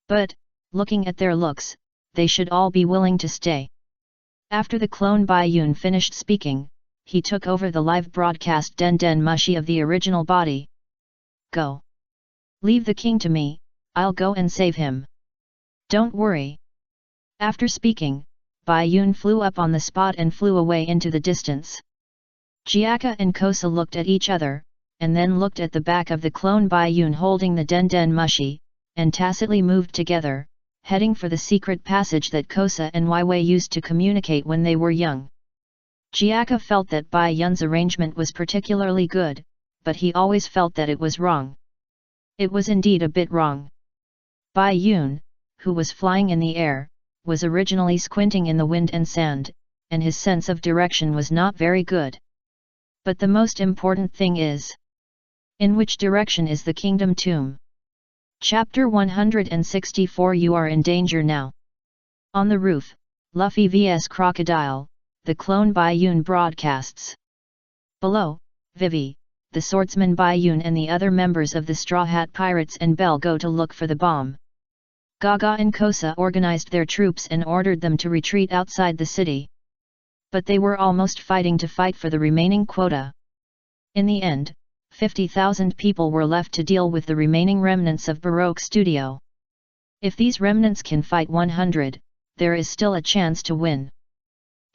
But, looking at their looks, they should all be willing to stay. After the clone Bai Yun finished speaking, he took over the live broadcast Den Mushi of the original body. Go. Leave the king to me, I'll go and save him. Don't worry. After speaking, Bai Yun flew up on the spot and flew away into the distance. Jiaka and Kosa looked at each other, and then looked at the back of the clone Bai Yun holding the Den Mushi, and tacitly moved together, heading for the secret passage that Kosa and Wai Wei used to communicate when they were young. Jiaka felt that Bai Yun's arrangement was particularly good, but he always felt that it was wrong. It was indeed a bit wrong. Bai Yun, who was flying in the air, was originally squinting in the wind and sand, and his sense of direction was not very good. But the most important thing is, in which direction is the kingdom tomb? Chapter 164. You are in danger now. On the roof, Luffy vs Crocodile, the clone Bai Yun broadcasts. Below, Vivi, the swordsman Bai Yun and the other members of the Straw Hat Pirates and Belle go to look for the bomb. Gaga and Kosa organized their troops and ordered them to retreat outside the city. But they were almost fighting to fight for the remaining quota. In the end, 50,000 people were left to deal with the remaining remnants of Baroque Studio. If these remnants can fight 100, there is still a chance to win.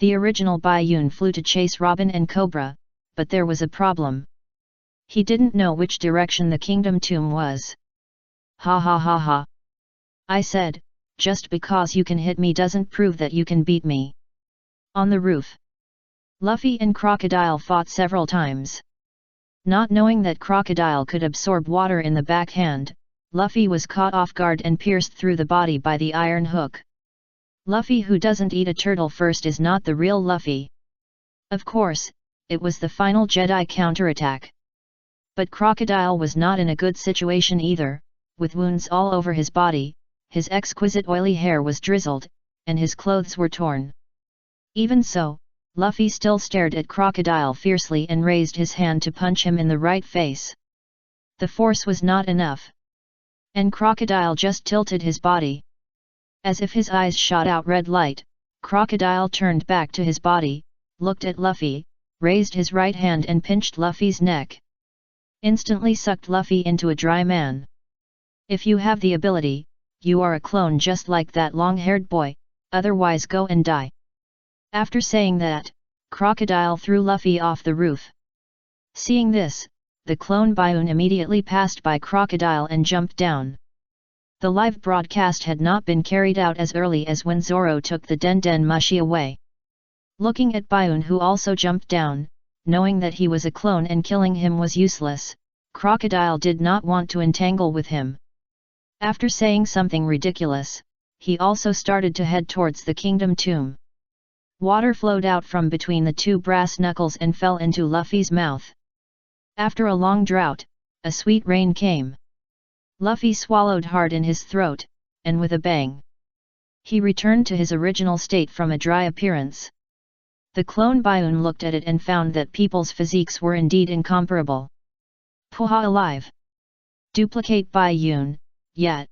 The original Bai Yun flew to chase Robin and Cobra, but there was a problem. He didn't know which direction the kingdom tomb was. Ha ha ha ha. I said, just because you can hit me doesn't prove that you can beat me. On the roof, Luffy and Crocodile fought several times. Not knowing that Crocodile could absorb water in the backhand, Luffy was caught off guard and pierced through the body by the iron hook. Luffy who doesn't eat a turtle first is not the real Luffy. Of course, it was the final Jedi counterattack. But Crocodile was not in a good situation either, with wounds all over his body, his exquisite oily hair was drizzled, and his clothes were torn. Even so, Luffy still stared at Crocodile fiercely and raised his hand to punch him in the right face. The force was not enough. And Crocodile just tilted his body. As if his eyes shot out red light, Crocodile turned back to his body, looked at Luffy, raised his right hand and pinched Luffy's neck. Instantly sucked Luffy into a dry man. If you have the ability, you are a clone just like that long-haired boy, otherwise go and die. After saying that, Crocodile threw Luffy off the roof. Seeing this, the clone Baiun immediately passed by Crocodile and jumped down. The live broadcast had not been carried out as early as when Zoro took the Den Den Mushi away. Looking at Baiun who also jumped down, knowing that he was a clone and killing him was useless, Crocodile did not want to entangle with him. After saying something ridiculous, he also started to head towards the kingdom tomb. Water flowed out from between the two brass knuckles and fell into Luffy's mouth. After a long drought, a sweet rain came. Luffy swallowed hard in his throat, and with a bang, he returned to his original state from a dry appearance. The clone Baiun looked at it and found that people's physiques were indeed incomparable. Puha alive! Duplicate Baiun, yet.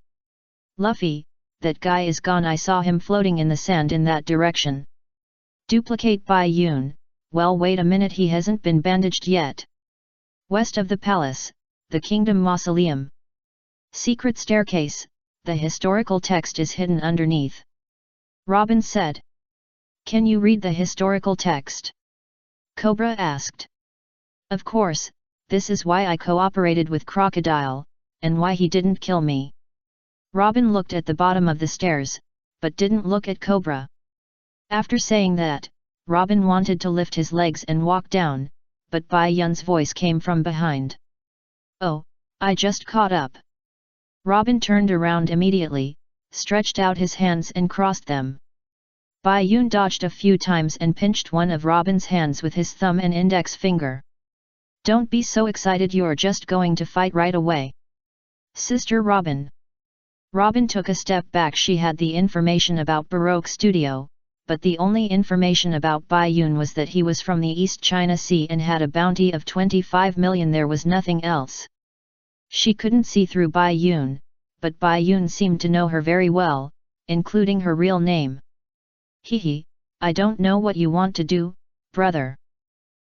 Luffy, that guy is gone. I saw him floating in the sand in that direction. Duplicate Baiun, well wait a minute, he hasn't been bandaged yet. West of the palace, the kingdom mausoleum. Secret staircase, the historical text is hidden underneath. Robin said. Can you read the historical text? Cobra asked. Of course, this is why I cooperated with Crocodile, and why he didn't kill me. Robin looked at the bottom of the stairs, but didn't look at Cobra. After saying that, Robin wanted to lift his legs and walk down, but Bai Yun's voice came from behind. Oh, I just caught up. Robin turned around immediately, stretched out his hands and crossed them. Bai Yun dodged a few times and pinched one of Robin's hands with his thumb and index finger. Don't be so excited, you're just going to fight right away. Sister Robin. Robin took a step back. She had the information about Baroque Studio, but the only information about Bai Yun was that he was from the East China Sea and had a bounty of 25 million. There was nothing else. She couldn't see through Bai Yun, but Bai Yun seemed to know her very well, including her real name. Hehe, I don't know what you want to do, brother.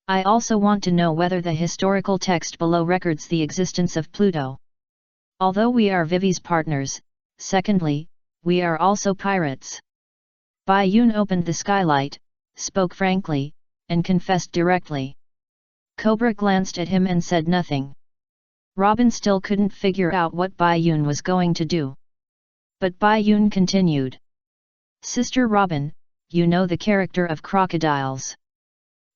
I also want to know whether the historical text below records the existence of Pluto. Although we are Vivi's partners, secondly, we are also pirates. Bai Yun opened the skylight, spoke frankly, and confessed directly. Cobra glanced at him and said nothing. Robin still couldn't figure out what Bai Yun was going to do. But Bai Yun continued. Sister Robin, you know the character of crocodiles.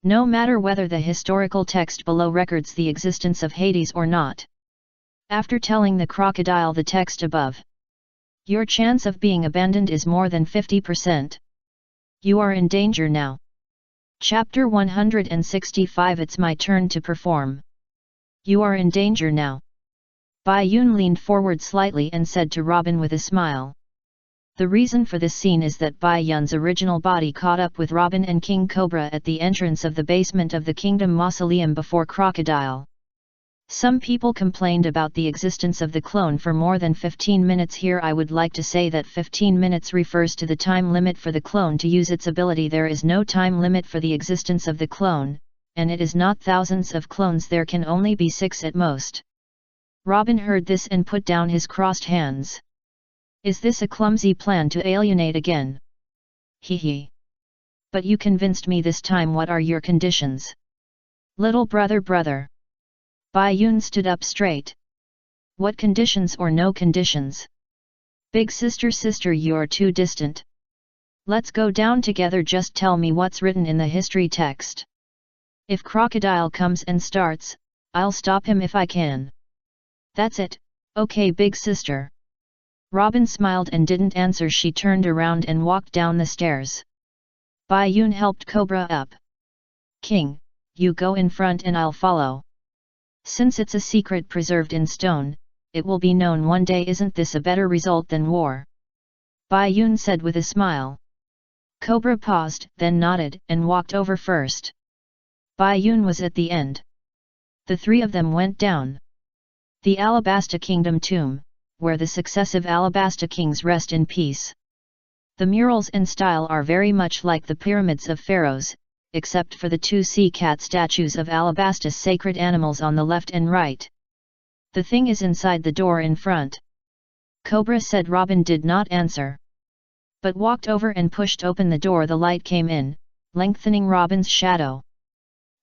No matter whether the historical text below records the existence of Hades or not. After telling the crocodile the text above, your chance of being abandoned is more than 50%. You are in danger now. Chapter 165. It's my turn to perform. You are in danger now. Bai Yun leaned forward slightly and said to Robin with a smile. The reason for this scene is that Bai Yun's original body caught up with Robin and King Cobra at the entrance of the basement of the Kingdom Mausoleum before Crocodile. Some people complained about the existence of the clone for more than 15 minutes. Here I would like to say that 15 minutes refers to the time limit for the clone to use its ability. There is no time limit for the existence of the clone, and it is not thousands of clones, there can only be 6 at most. Robin heard this and put down his crossed hands. Is this a clumsy plan to alienate again? Hehe. But you convinced me this time. What are your conditions? Little brother. Bai Yun stood up straight. What conditions or no conditions? Big sister, you're too distant. Let's go down together. Just tell me what's written in the history text. If Crocodile comes and starts, I'll stop him if I can. That's it. Okay, big sister. Robin smiled and didn't answer. She turned around and walked down the stairs. Bai Yun helped Cobra up. King, you go in front and I'll follow. Since it's a secret preserved in stone, it will be known one day. Isn't this a better result than war? Bai Yun said with a smile. Cobra paused, then nodded and walked over first. Bai Yun was at the end. The three of them went down the Alabasta Kingdom tomb, where the successive Alabasta kings rest in peace. The murals and style are very much like the pyramids of pharaohs, except for the two sea cat statues of Alabasta's sacred animals on the left and right. The thing is inside the door in front. Cobra said. Robin did not answer, but walked over and pushed open the door. The light came in, lengthening Robin's shadow.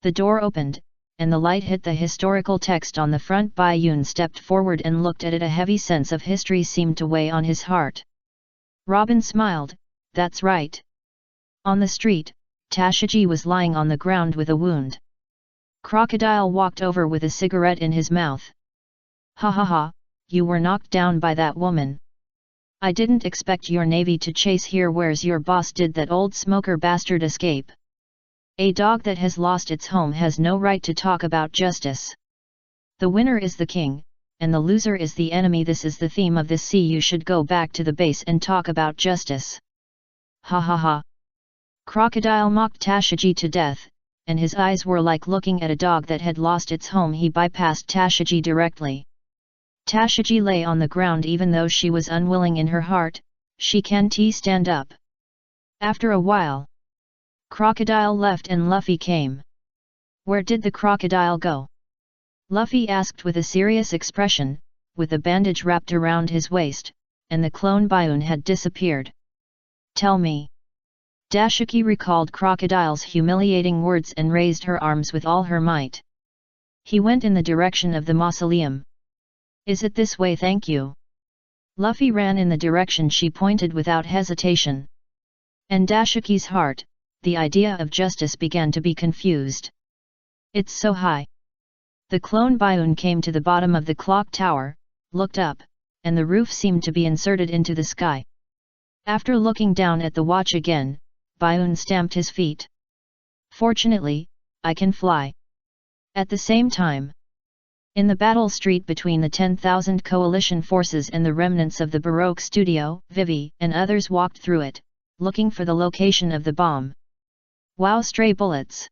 The door opened, and the light hit the historical text on the front. Bai Yun stepped forward and looked at it. A heavy sense of history seemed to weigh on his heart. Robin smiled. That's right. On the street, Tashiji was lying on the ground with a wound. Crocodile walked over with a cigarette in his mouth. Ha ha ha, you were knocked down by that woman. I didn't expect your navy to chase here. Where's your boss? Did that old smoker bastard escape? A dog that has lost its home has no right to talk about justice. The winner is the king, and the loser is the enemy. This is the theme of this sea. You should go back to the base and talk about justice. Ha ha ha. Crocodile mocked Tashiji to death, and his eyes were like looking at a dog that had lost its home. He bypassed Tashiji directly. Tashiji lay on the ground. Even though she was unwilling in her heart, she can't stand up. After a while, Crocodile left and Luffy came. Where did the crocodile go? Luffy asked with a serious expression, with a bandage wrapped around his waist, and the clone Baiun had disappeared. Tell me. Dashiki recalled Crocodile's humiliating words and raised her arms with all her might. He went in the direction of the mausoleum. Is it this way? Thank you. Luffy ran in the direction she pointed without hesitation. And Dashiki's heart, the idea of justice, began to be confused. It's so high. The clone Baiun came to the bottom of the clock tower, looked up, and the roof seemed to be inserted into the sky. After looking down at the watch again, Baiun stamped his feet. Fortunately, I can fly. At the same time, in the battle street between the 10,000 coalition forces and the remnants of the Baroque studio, Vivi and others walked through it, looking for the location of the bomb. Wow, stray bullets!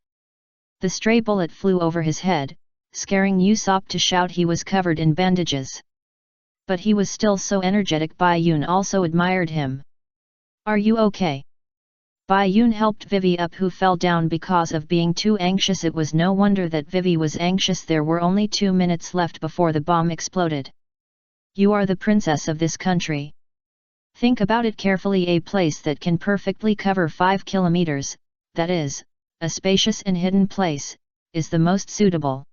The stray bullet flew over his head, scaring Usopp to shout. He was covered in bandages, but he was still so energetic. Bai Yun also admired him. Are you okay? Bai Yun helped Vivi up, who fell down because of being too anxious. It was no wonder that Vivi was anxious. There were only 2 minutes left before the bomb exploded. You are the princess of this country. Think about it carefully. A place that can perfectly cover 5 kilometers, that is, a spacious and hidden place, is the most suitable.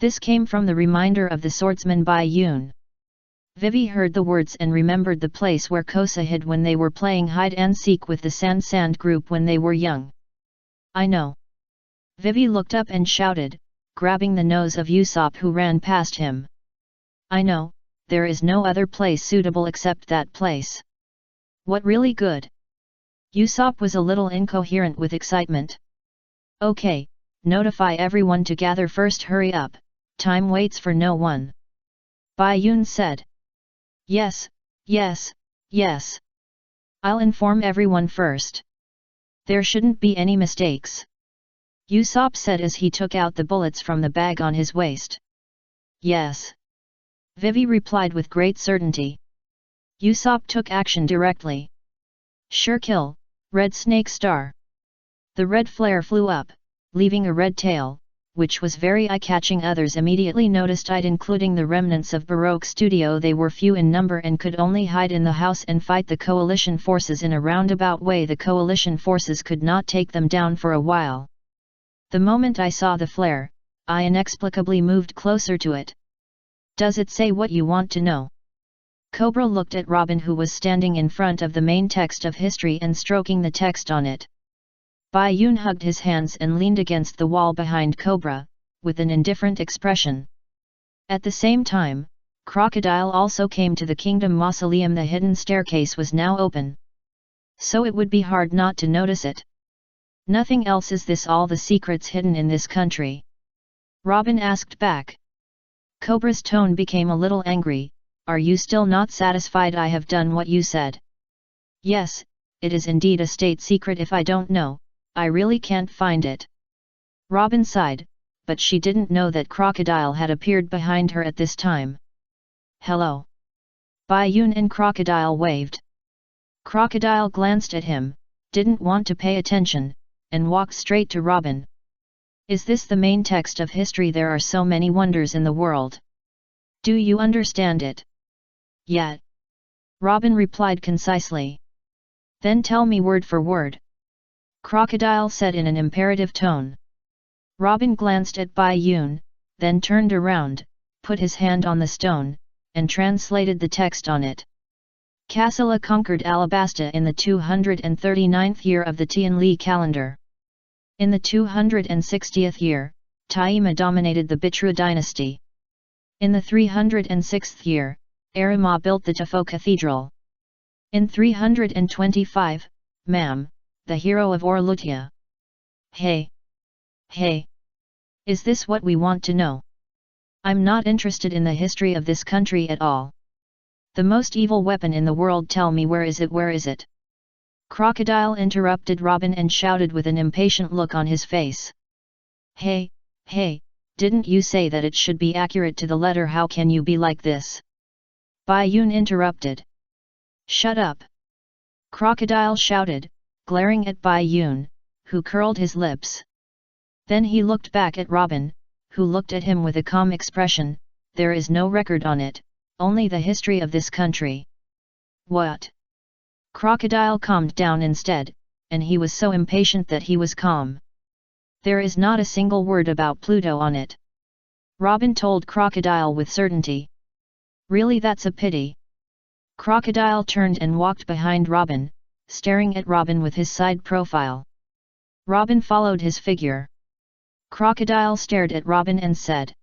This came from the reminder of the swordsman Bai Yun. Vivi heard the words and remembered the place where Kosa hid when they were playing hide and seek with the Sand group when they were young. I know. Vivi looked up and shouted, grabbing the nose of Usopp, who ran past him. I know, there is no other place suitable except that place. What, really good? Usopp was a little incoherent with excitement. Okay, notify everyone to gather first. Hurry up, time waits for no one. Bai Yun said. Yes, yes, yes. I'll inform everyone first. There shouldn't be any mistakes. Usopp said as he took out the bullets from the bag on his waist. Yes. Vivi replied with great certainty. Usopp took action directly. Sure, kill, Red Snake Star. The red flare flew up, leaving a red tail, which was very eye-catching. Others immediately noticed it, including the remnants of Baroque Studio. They were few in number and could only hide in the house and fight the coalition forces in a roundabout way. The coalition forces could not take them down for a while. The moment I saw the flare, I inexplicably moved closer to it. Does it say what you want to know? Cobra looked at Robin, who was standing in front of the main text of history and stroking the text on it. Bai Yun hugged his hands and leaned against the wall behind Cobra, with an indifferent expression. At the same time, Crocodile also came to the kingdom mausoleum. The hidden staircase was now open, so it would be hard not to notice it. Nothing else. Is this all the secrets hidden in this country? Robin asked back. Cobra's tone became a little angry. Are you still not satisfied? I have done what you said. Yes, it is indeed a state secret. If I don't know, I really can't find it. Robin sighed, but she didn't know that Crocodile had appeared behind her at this time. Hello. Bai Yun and Crocodile waved. Crocodile glanced at him, didn't want to pay attention, and walked straight to Robin. Is this the main text of history? There are so many wonders in the world. Do you understand it? Yeah. Robin replied concisely. Then tell me word for word. Crocodile said in an imperative tone. Robin glanced at Bai Yun, then turned around, put his hand on the stone, and translated the text on it. Kassala conquered Alabasta in the 239th year of the Tianli calendar. In the 260th year, Taima dominated the Bitra dynasty. In the 306th year, Arima built the Tafo Cathedral. In 325, Mam, the hero of Orlutia. Hey! Hey! Is this what we want to know? I'm not interested in the history of this country at all. The most evil weapon in the world, tell me where is it, where is it? Crocodile interrupted Robin and shouted with an impatient look on his face. Hey, hey, didn't you say that it should be accurate to the letter? How can you be like this? Bai Yun interrupted. Shut up! Crocodile shouted, glaring at Bai Yun, who curled his lips. Then he looked back at Robin, who looked at him with a calm expression. There is no record on it, only the history of this country. What? Crocodile calmed down instead, and he was so impatient that he was calm. There is not a single word about Pluto on it. Robin told Crocodile with certainty. Really, that's a pity. Crocodile turned and walked behind Robin, staring at Robin with his side profile. Robin followed his figure. Crocodile stared at Robin and said,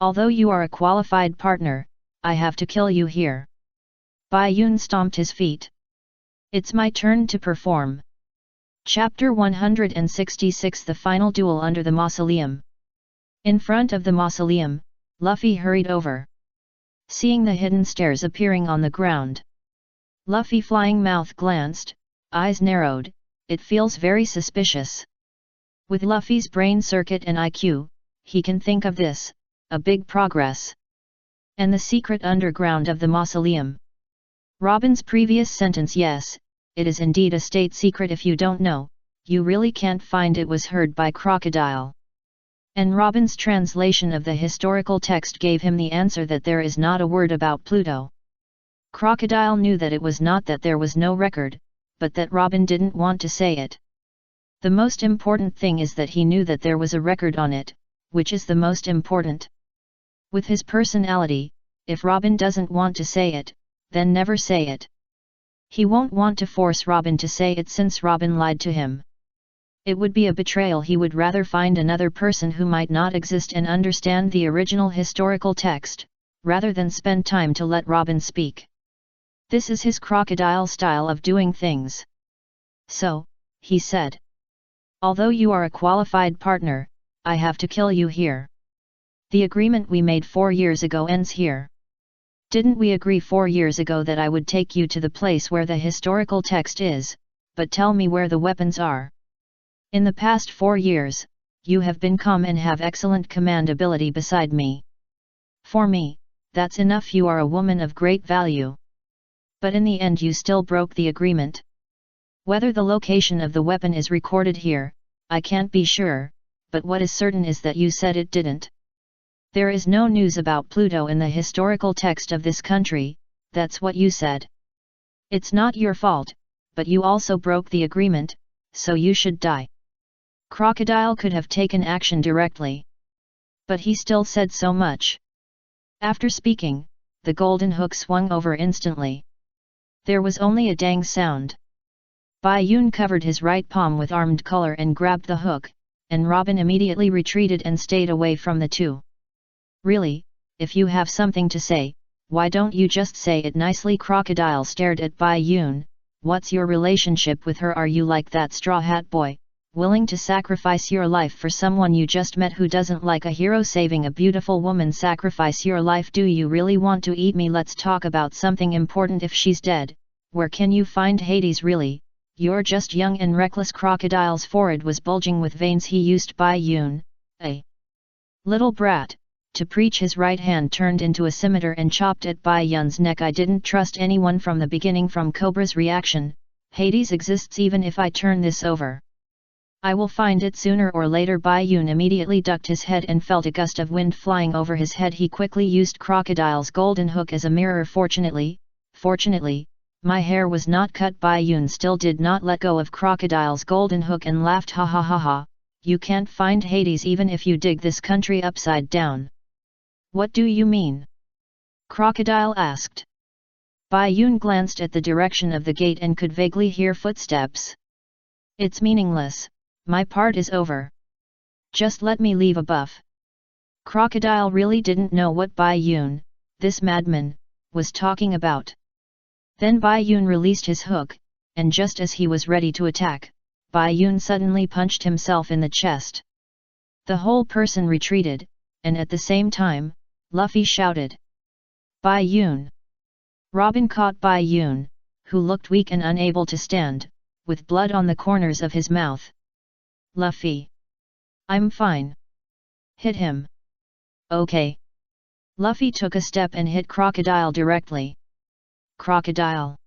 although you are a qualified partner, I have to kill you here. Bai Yun stomped his feet. It's my turn to perform. Chapter 166, The Final Duel Under the Mausoleum. In front of the mausoleum, Luffy hurried over. Seeing the hidden stairs appearing on the ground, Luffy flying mouth glanced, eyes narrowed. It feels very suspicious. With Luffy's brain circuit and IQ, he can think of this, a big progress. And the secret underground of the mausoleum. Robin's previous sentence, yes, it is indeed a state secret. If you don't know, you really can't find it, was heard by Crocodile. And Robin's translation of the historical text gave him the answer that there is not a word about Pluto. Crocodile knew that it was not that there was no record, but that Robin didn't want to say it. The most important thing is that he knew that there was a record on it, which is the most important. With his personality, if Robin doesn't want to say it, then never say it. He won't want to force Robin to say it since Robin lied to him. It would be a betrayal. He would rather find another person who might not exist and understand the original historical text, rather than spend time to let Robin speak. This is his crocodile style of doing things. So, he said, although you are a qualified partner, I have to kill you here. The agreement we made 4 years ago ends here. Didn't we agree 4 years ago that I would take you to the place where the historical text is, but tell me where the weapons are? In the past 4 years, you have been calm and have excellent command ability beside me. For me, that's enough. You are a woman of great value. But in the end you still broke the agreement. Whether the location of the weapon is recorded here, I can't be sure, but what is certain is that you said it didn't. There is no news about Pluto in the historical text of this country, that's what you said. It's not your fault, but you also broke the agreement, so you should die. Crocodile could have taken action directly. But he still said so much. After speaking, the golden hook swung over instantly. There was only a dang sound. Bai Yun covered his right palm with armed collar and grabbed the hook, and Robin immediately retreated and stayed away from the two. Really, if you have something to say, why don't you just say it nicely? Crocodile stared at Bai Yun. What's your relationship with her? Are you like that Straw Hat Boy, willing to sacrifice your life for someone you just met who doesn't like a hero saving a beautiful woman? Sacrifice your life? Do you really want to eat me? Let's talk about something important. If she's dead, where can you find Hades? Really? You're just young and reckless. Crocodile's forehead was bulging with veins. He used Bai Yun, a little brat, to preach. His right hand turned into a scimitar and chopped at Bai Yun's neck. I didn't trust anyone from the beginning. From Cobra's reaction, Hades exists even if I turn this over. I will find it sooner or later. Bai Yun immediately ducked his head and felt a gust of wind flying over his head. He quickly used Crocodile's golden hook as a mirror. Fortunately, my hair was not cut. Bai Yun still did not let go of Crocodile's golden hook and laughed. Ha ha ha ha, you can't find Hades even if you dig this country upside down. What do you mean? Crocodile asked. Bai Yun glanced at the direction of the gate and could vaguely hear footsteps. It's meaningless, my part is over. Just let me leave a buff. Crocodile really didn't know what Bai Yun, this madman, was talking about. Then Bai Yun released his hook, and just as he was ready to attack, Bai Yun suddenly punched himself in the chest. The whole person retreated, and at the same time, Luffy shouted, Bai Yun! Robin caught Bai Yun, who looked weak and unable to stand, with blood on the corners of his mouth. Luffy! I'm fine. Hit him. Okay. Luffy took a step and hit Crocodile directly. Crocodile!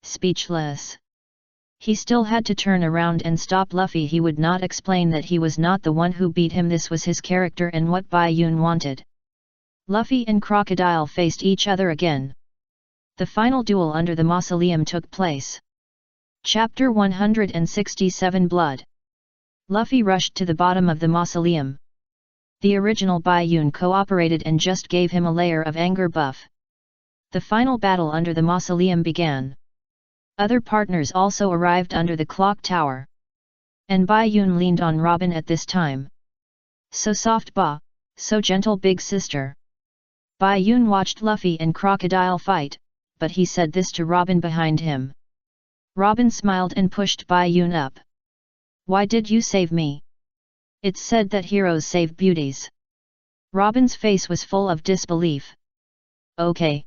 Speechless. He still had to turn around and stop Luffy. He would not explain that he was not the one who beat him. This was his character and what Bai Yun wanted. Luffy and Crocodile faced each other again. The final duel under the mausoleum took place. Chapter 167 Blood. Luffy rushed to the bottom of the mausoleum. The original Bai Yun cooperated and just gave him a layer of anger buff. The final battle under the mausoleum began. Other partners also arrived under the clock tower. And Bai Yun leaned on Robin at this time. So soft ba, so gentle big sister. Bai Yun watched Luffy and Crocodile fight, but he said this to Robin behind him. Robin smiled and pushed Bai Yun up. Why did you save me? It's said that heroes save beauties. Robin's face was full of disbelief. Okay.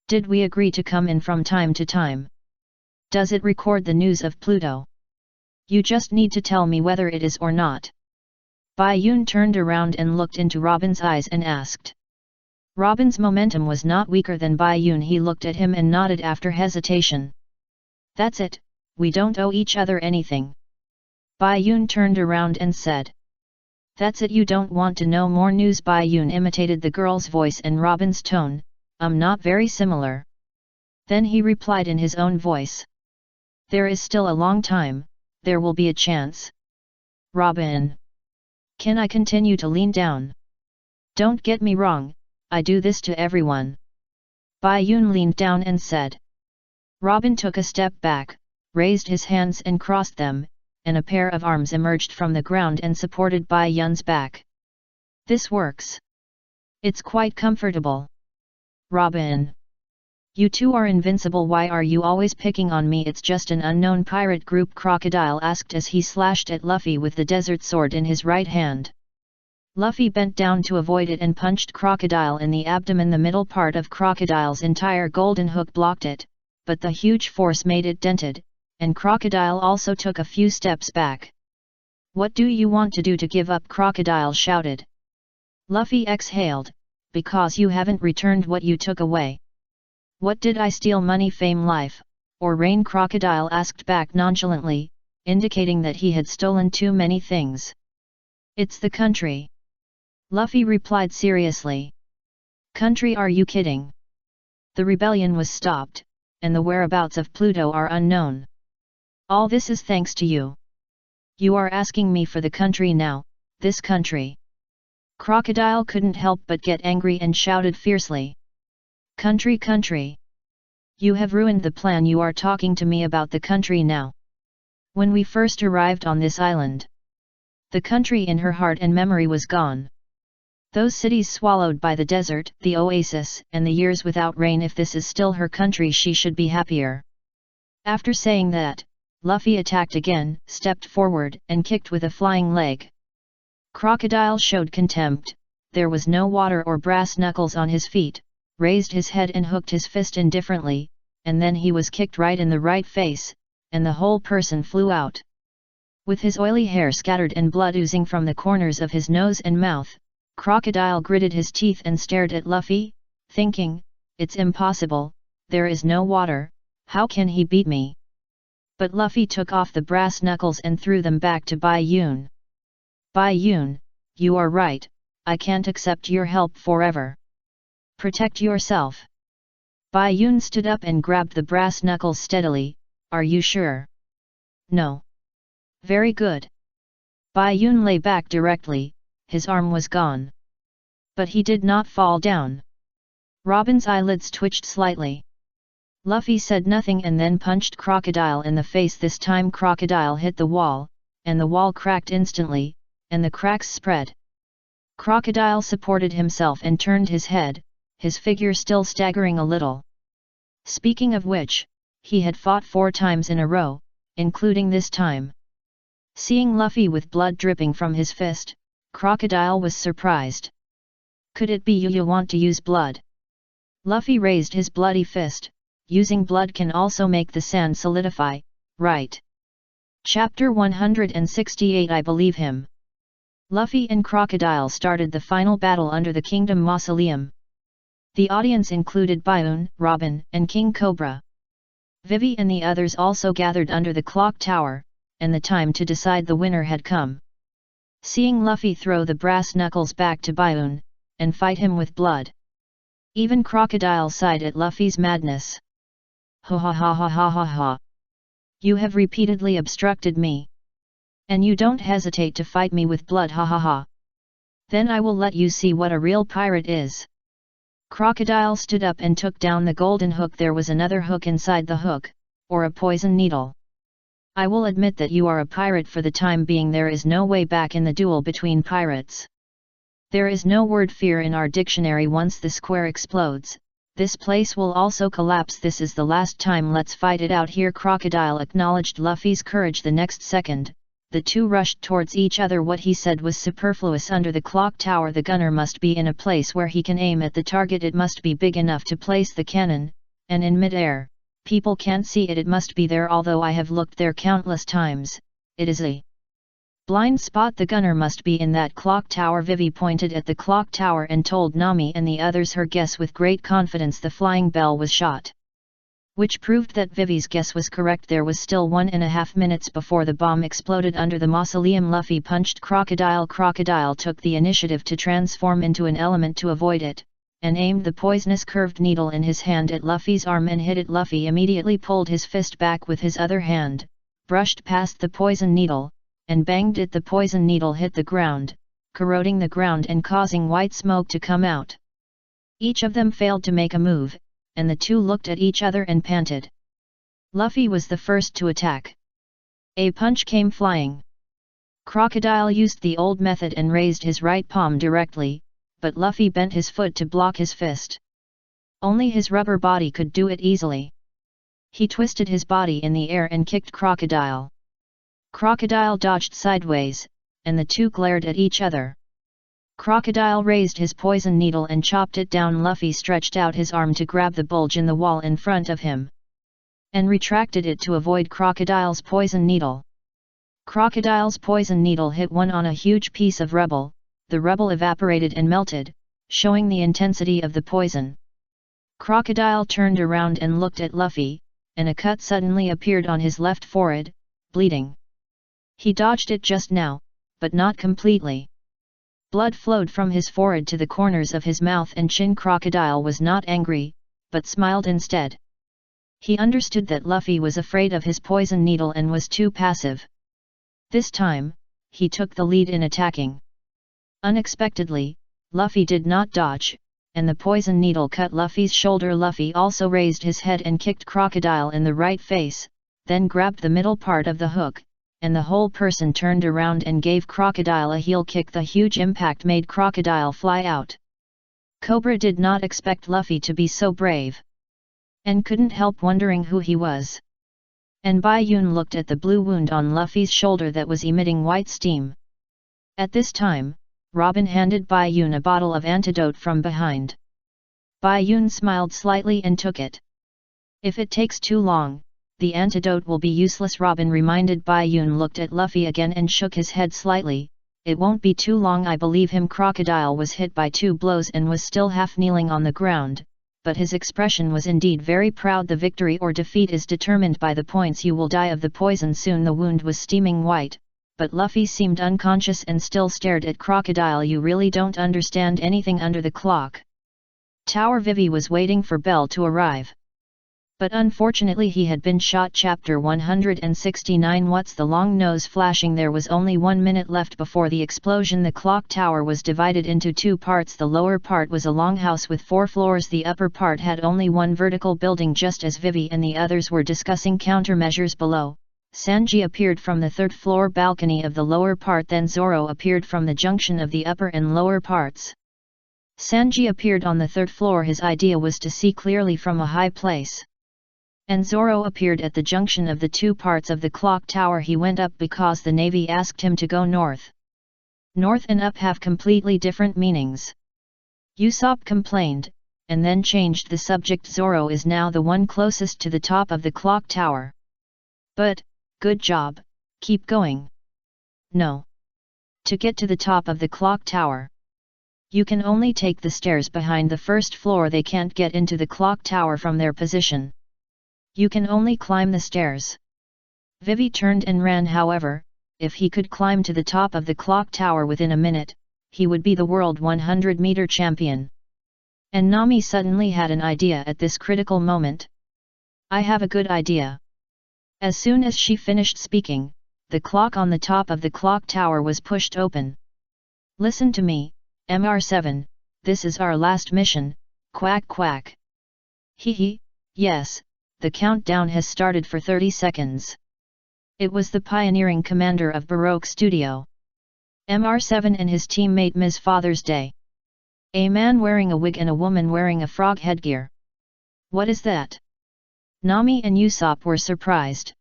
Did we agree to come in from time to time? Does it record the news of Pluto? You just need to tell me whether it is or not. Bai Yun turned around and looked into Robin's eyes and asked. Robin's momentum was not weaker than Bai Yun. He looked at him and nodded after hesitation. That's it, we don't owe each other anything. Bai Yun turned around and said. That's it, you don't want to know more news? Bai Yun imitated the girl's voice and Robin's tone, not very similar. Then he replied in his own voice. There is still a long time, there will be a chance. Robin. Can I continue to lean down? Don't get me wrong, I do this to everyone. Bai Yun leaned down and said. Robin took a step back, raised his hands and crossed them, and a pair of arms emerged from the ground and supported Bai Yun's back. This works. It's quite comfortable. Robin. You two are invincible. Why are you always picking on me? It's just an unknown pirate group, Crocodile asked as he slashed at Luffy with the desert sword in his right hand. Luffy bent down to avoid it and punched Crocodile in the abdomen. The middle part of Crocodile's entire golden hook blocked it, but the huge force made it dented, and Crocodile also took a few steps back. What do you want to do to give up? Crocodile shouted. Luffy exhaled, because you haven't returned what you took away. What did I steal? Money, fame, life, or reign? Crocodile asked back nonchalantly, indicating that he had stolen too many things. It's the country. Luffy replied seriously. Country? Are you kidding? The rebellion was stopped, and the whereabouts of Pluto are unknown. All this is thanks to you. You are asking me for the country now, this country. Crocodile couldn't help but get angry and shouted fiercely. Country, country. You have ruined the plan. You are talking to me about the country now. When we first arrived on this island, the country in her heart and memory was gone. Those cities swallowed by the desert, the oasis, and the years without rain. If this is still her country, she should be happier. After saying that, Luffy attacked again, stepped forward, and kicked with a flying leg. Crocodile showed contempt. There was no water or brass knuckles on his feet, raised his head and hooked his fist indifferently, and then he was kicked right in the right face, and the whole person flew out. With his oily hair scattered and blood oozing from the corners of his nose and mouth, Crocodile gritted his teeth and stared at Luffy, thinking, "It's impossible, there is no water, how can he beat me?" But Luffy took off the brass knuckles and threw them back to Bai Yun. "Bai Yun, you are right, I can't accept your help forever. Protect yourself." Bai Yun stood up and grabbed the brass knuckles steadily. "Are you sure?" "No." "Very good." Bai Yun lay back directly, his arm was gone. But he did not fall down. Robin's eyelids twitched slightly. Luffy said nothing and then punched Crocodile in the face. This time Crocodile hit the wall, and the wall cracked instantly, and the cracks spread. Crocodile supported himself and turned his head, his figure still staggering a little. Speaking of which, he had fought 4 times in a row, including this time. Seeing Luffy with blood dripping from his fist, Crocodile was surprised. "Could it be you want to use blood?" Luffy raised his bloody fist. "Using blood can also make the sand solidify, right?" Chapter 168. I believe him. Luffy and Crocodile started the final battle under the Kingdom Mausoleum. The audience included Baiun, Robin, and King Cobra. Vivi and the others also gathered under the clock tower, and the time to decide the winner had come. Seeing Luffy throw the brass knuckles back to Baiun, and fight him with blood, even Crocodile sighed at Luffy's madness. "Ha ha ha ha ha ha ha. You have repeatedly obstructed me. And you don't hesitate to fight me with blood, ha ha ha. Then I will let you see what a real pirate is." Crocodile stood up and took down the golden hook. There was another hook inside the hook, or a poison needle. "I will admit that you are a pirate for the time being. There is no way back in the duel between pirates. There is no word fear in our dictionary. Once the square explodes, this place will also collapse. This is the last time. Let's fight it out here." Crocodile acknowledged Luffy's courage. The next second, the two rushed towards each other. What he said was superfluous. Under the clock tower, the gunner must be in a place where he can aim at the target. It must be big enough to place the cannon, and in mid-air, people can't see it. It must be there. Although I have looked there countless times, it is a blind spot. The gunner must be in that clock tower. Vivi pointed at the clock tower and told Nami and the others her guess with great confidence. The flying bell was shot, which proved that Vivi's guess was correct. There was still 1.5 minutes before the bomb exploded under the mausoleum. Luffy punched Crocodile. Crocodile took the initiative to transform into an element to avoid it, and aimed the poisonous curved needle in his hand at Luffy's arm and hit it. Luffy immediately pulled his fist back with his other hand, brushed past the poison needle, and banged it. The poison needle hit the ground, corroding the ground and causing white smoke to come out. Each of them failed to make a move, and the two looked at each other and panted. Luffy was the first to attack. A punch came flying. Crocodile used the old method and raised his right palm directly, but Luffy bent his foot to block his fist. Only his rubber body could do it easily. He twisted his body in the air and kicked Crocodile. Crocodile dodged sideways, and the two glared at each other. Crocodile raised his poison needle and chopped it down. Luffy stretched out his arm to grab the bulge in the wall in front of him, and retracted it to avoid Crocodile's poison needle. Crocodile's poison needle hit one on a huge piece of rubble. The rubble evaporated and melted, showing the intensity of the poison. Crocodile turned around and looked at Luffy, and a cut suddenly appeared on his left forehead, bleeding. He dodged it just now, but not completely. Blood flowed from his forehead to the corners of his mouth and chin. Crocodile was not angry, but smiled instead. He understood that Luffy was afraid of his poison needle and was too passive. This time, he took the lead in attacking. Unexpectedly, Luffy did not dodge, and the poison needle cut Luffy's shoulder. Luffy also raised his head and kicked Crocodile in the right face, then grabbed the middle part of the hook, and the whole person turned around and gave Crocodile a heel kick. The huge impact made Crocodile fly out. Cobra did not expect Luffy to be so brave, and couldn't help wondering who he was. And Bai Yun looked at the blue wound on Luffy's shoulder that was emitting white steam. At this time, Robin handed Bai Yun a bottle of antidote from behind. Bai Yun smiled slightly and took it. If it takes too long, the antidote will be useless. Robin reminded. Bai Yun looked at Luffy again and shook his head slightly. It won't be too long, I believe him. Crocodile was hit by 2 blows and was still half kneeling on the ground, but his expression was indeed very proud. The victory or defeat is determined by the points. You will die of the poison soon. The wound was steaming white, but Luffy seemed unconscious and still stared at Crocodile. You really don't understand anything. Under the clock tower, Vivi was waiting for Bell to arrive. But unfortunately he had been shot. Chapter 169. What's the long nose flashing? There was only 1 minute left before the explosion. The clock tower was divided into 2 parts. The lower part was a longhouse with 4 floors. The upper part had only 1 vertical building. Just as Vivi and the others were discussing countermeasures below, Sanji appeared from the 3rd floor balcony of the lower part. Then Zoro appeared from the junction of the upper and lower parts. Sanji appeared on the 3rd floor. His idea was to see clearly from a high place. And Zoro appeared at the junction of the 2 parts of the clock tower. He went up because the Navy asked him to go north. North and up have completely different meanings. Usopp complained, and then changed the subject. Zoro is now the one closest to the top of the clock tower. But, good job, keep going. No. To get to the top of the clock tower, you can only take the stairs behind the 1st floor. They can't get into the clock tower from their position. You can only climb the stairs. Vivi turned and ran. However, if he could climb to the top of the clock tower within a minute, he would be the world 100-meter champion. And Nami suddenly had an idea at this critical moment. I have a good idea. As soon as she finished speaking, the clock on the top of the clock tower was pushed open. Listen to me, MR7, this is our last mission, quack quack. Hee, yes. The countdown has started for 30 seconds. It was the pioneering commander of Baroque Studio, MR7, and his teammate Ms. Father's Day. A man wearing a wig and a woman wearing a frog headgear. What is that? Nami and Usopp were surprised.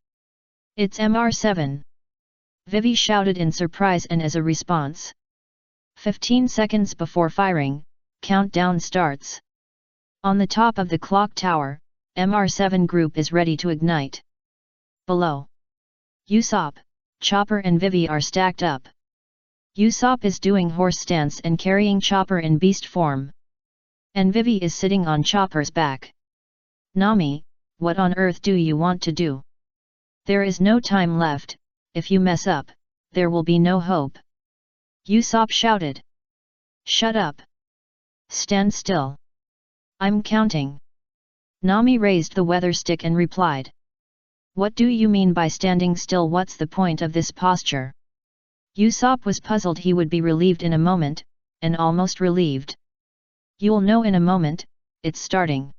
It's MR7. Vivi shouted in surprise, and as a response, 15 seconds before firing, countdown starts. On the top of the clock tower, MR7 group is ready to ignite. Below, Usopp, Chopper and Vivi are stacked up. Usopp is doing horse stance and carrying Chopper in beast form. And Vivi is sitting on Chopper's back. Nami, what on earth do you want to do? There is no time left. If you mess up, there will be no hope. Usopp shouted. Shut up. Stand still. I'm counting. Nami raised the weather stick and replied. What do you mean by standing still? What's the point of this posture? Usopp was puzzled. He would be relieved in a moment, and almost relieved. You'll know in a moment, it's starting.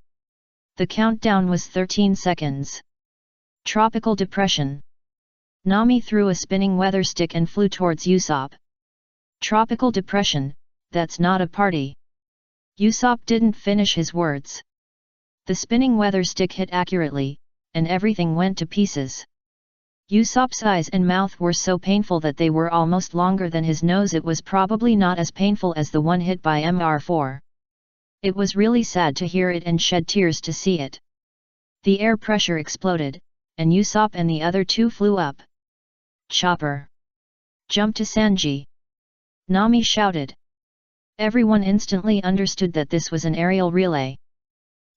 The countdown was 13 seconds. Tropical depression. Nami threw a spinning weather stick and flew towards Usopp. Tropical depression, that's not a party. Usopp didn't finish his words. The spinning weather stick hit accurately, and everything went to pieces. Usopp's eyes and mouth were so painful that they were almost longer than his nose. It was probably not as painful as the one hit by MR4. It was really sad to hear it and shed tears to see it. The air pressure exploded, and Usopp and the other 2 flew up. Chopper! Jump to Sanji! Nami shouted. Everyone instantly understood that this was an aerial relay.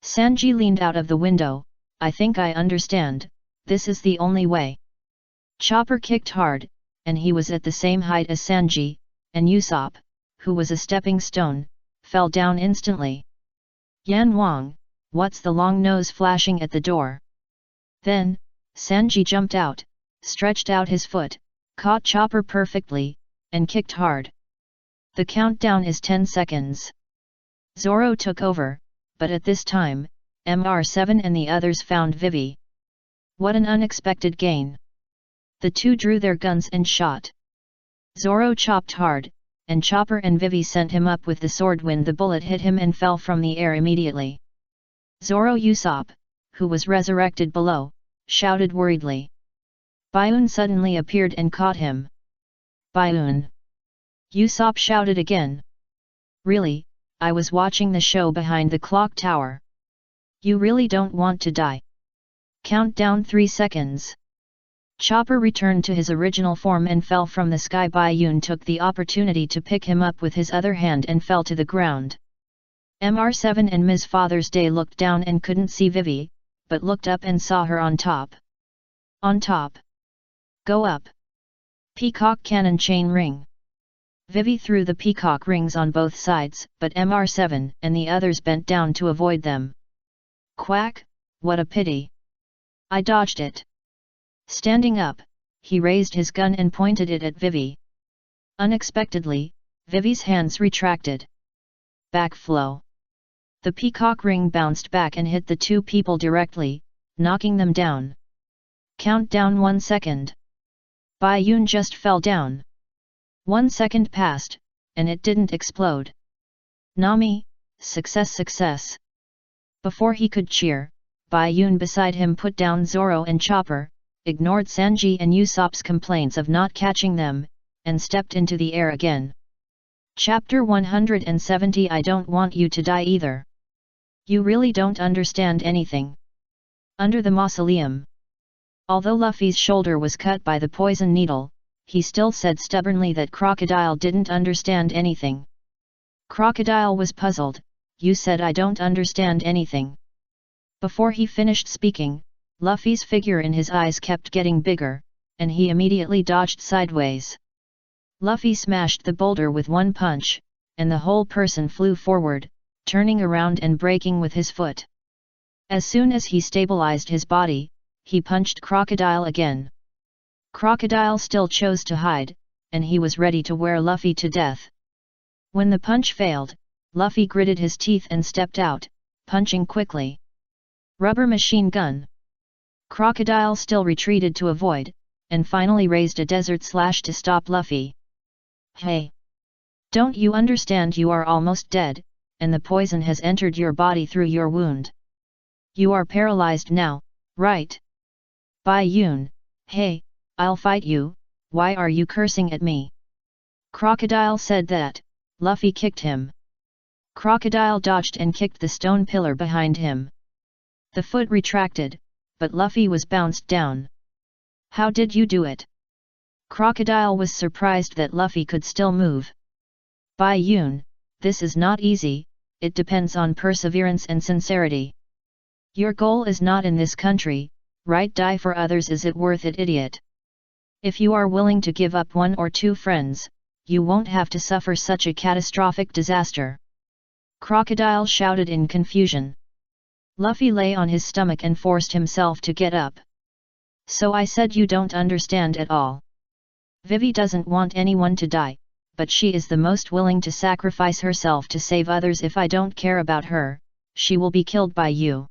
Sanji leaned out of the window. I think I understand, this is the only way. Chopper kicked hard, and he was at the same height as Sanji, and Usopp, who was a stepping stone, fell down instantly. Yan Wang, what's the long nose flashing at the door? Then, Sanji jumped out, stretched out his foot, caught Chopper perfectly, and kicked hard. The countdown is 10 seconds. Zoro took over, but at this time, MR7 and the others found Vivi. What an unexpected gain! The two drew their guns and shot. Zoro chopped hard, and Chopper and Vivi sent him up with the sword when the bullet hit him and fell from the air immediately. Zoro Usopp, who was resurrected below, shouted worriedly. Baiun suddenly appeared and caught him. Baiun! Usopp shouted again. Really, I was watching the show behind the clock tower. You really don't want to die? Count down 3 seconds. Chopper returned to his original form and fell from the sky. Baiun took the opportunity to pick him up with his other hand and fell to the ground. Mr7 and Ms. Father's Day looked down and couldn't see Vivi, but looked up and saw her on top. On top. Go up. Peacock cannon chain ring. Vivi threw the peacock rings on both sides, but Mr7 and the others bent down to avoid them. Quack, what a pity. I dodged it. Standing up, he raised his gun and pointed it at Vivi. Unexpectedly, Vivi's hands retracted. Backflow. The peacock ring bounced back and hit the two people directly, knocking them down. Count down 1 second. Baiun just fell down. 1 second passed, and it didn't explode. Nami, success success. Before he could cheer, Baiun beside him put down Zoro and Chopper, ignored Sanji and Usopp's complaints of not catching them, and stepped into the air again. Chapter 170 I don't want you to die either. You really don't understand anything. Under the mausoleum. Although Luffy's shoulder was cut by the poison needle, he still said stubbornly that Crocodile didn't understand anything. Crocodile was puzzled. You said I don't understand anything. Before he finished speaking, Luffy's figure in his eyes kept getting bigger, and he immediately dodged sideways. Luffy smashed the boulder with one punch, and the whole person flew forward, turning around and braking with his foot. As soon as he stabilized his body, he punched Crocodile again. Crocodile still chose to hide, and he was ready to wear Luffy to death. When the punch failed, Luffy gritted his teeth and stepped out, punching quickly. Rubber machine gun. Crocodile still retreated to avoid, and finally raised a desert slash to stop Luffy. Hey! Don't you understand you are almost dead, and the poison has entered your body through your wound? You are paralyzed now, right? Baiun, hey, I'll fight you, why are you cursing at me? Crocodile said that. Luffy kicked him. Crocodile dodged and kicked the stone pillar behind him. The foot retracted, but Luffy was bounced down. How did you do it? Crocodile was surprised that Luffy could still move. Baiun, this is not easy, it depends on perseverance and sincerity. Your goal is not in this country, right? Die for others, is it worth it, idiot? If you are willing to give up 1 or 2 friends, you won't have to suffer such a catastrophic disaster. Crocodile shouted in confusion. Luffy lay on his stomach and forced himself to get up. So I said you don't understand at all. Vivi doesn't want anyone to die, but she is the most willing to sacrifice herself to save others. If I don't care about her, she will be killed by you.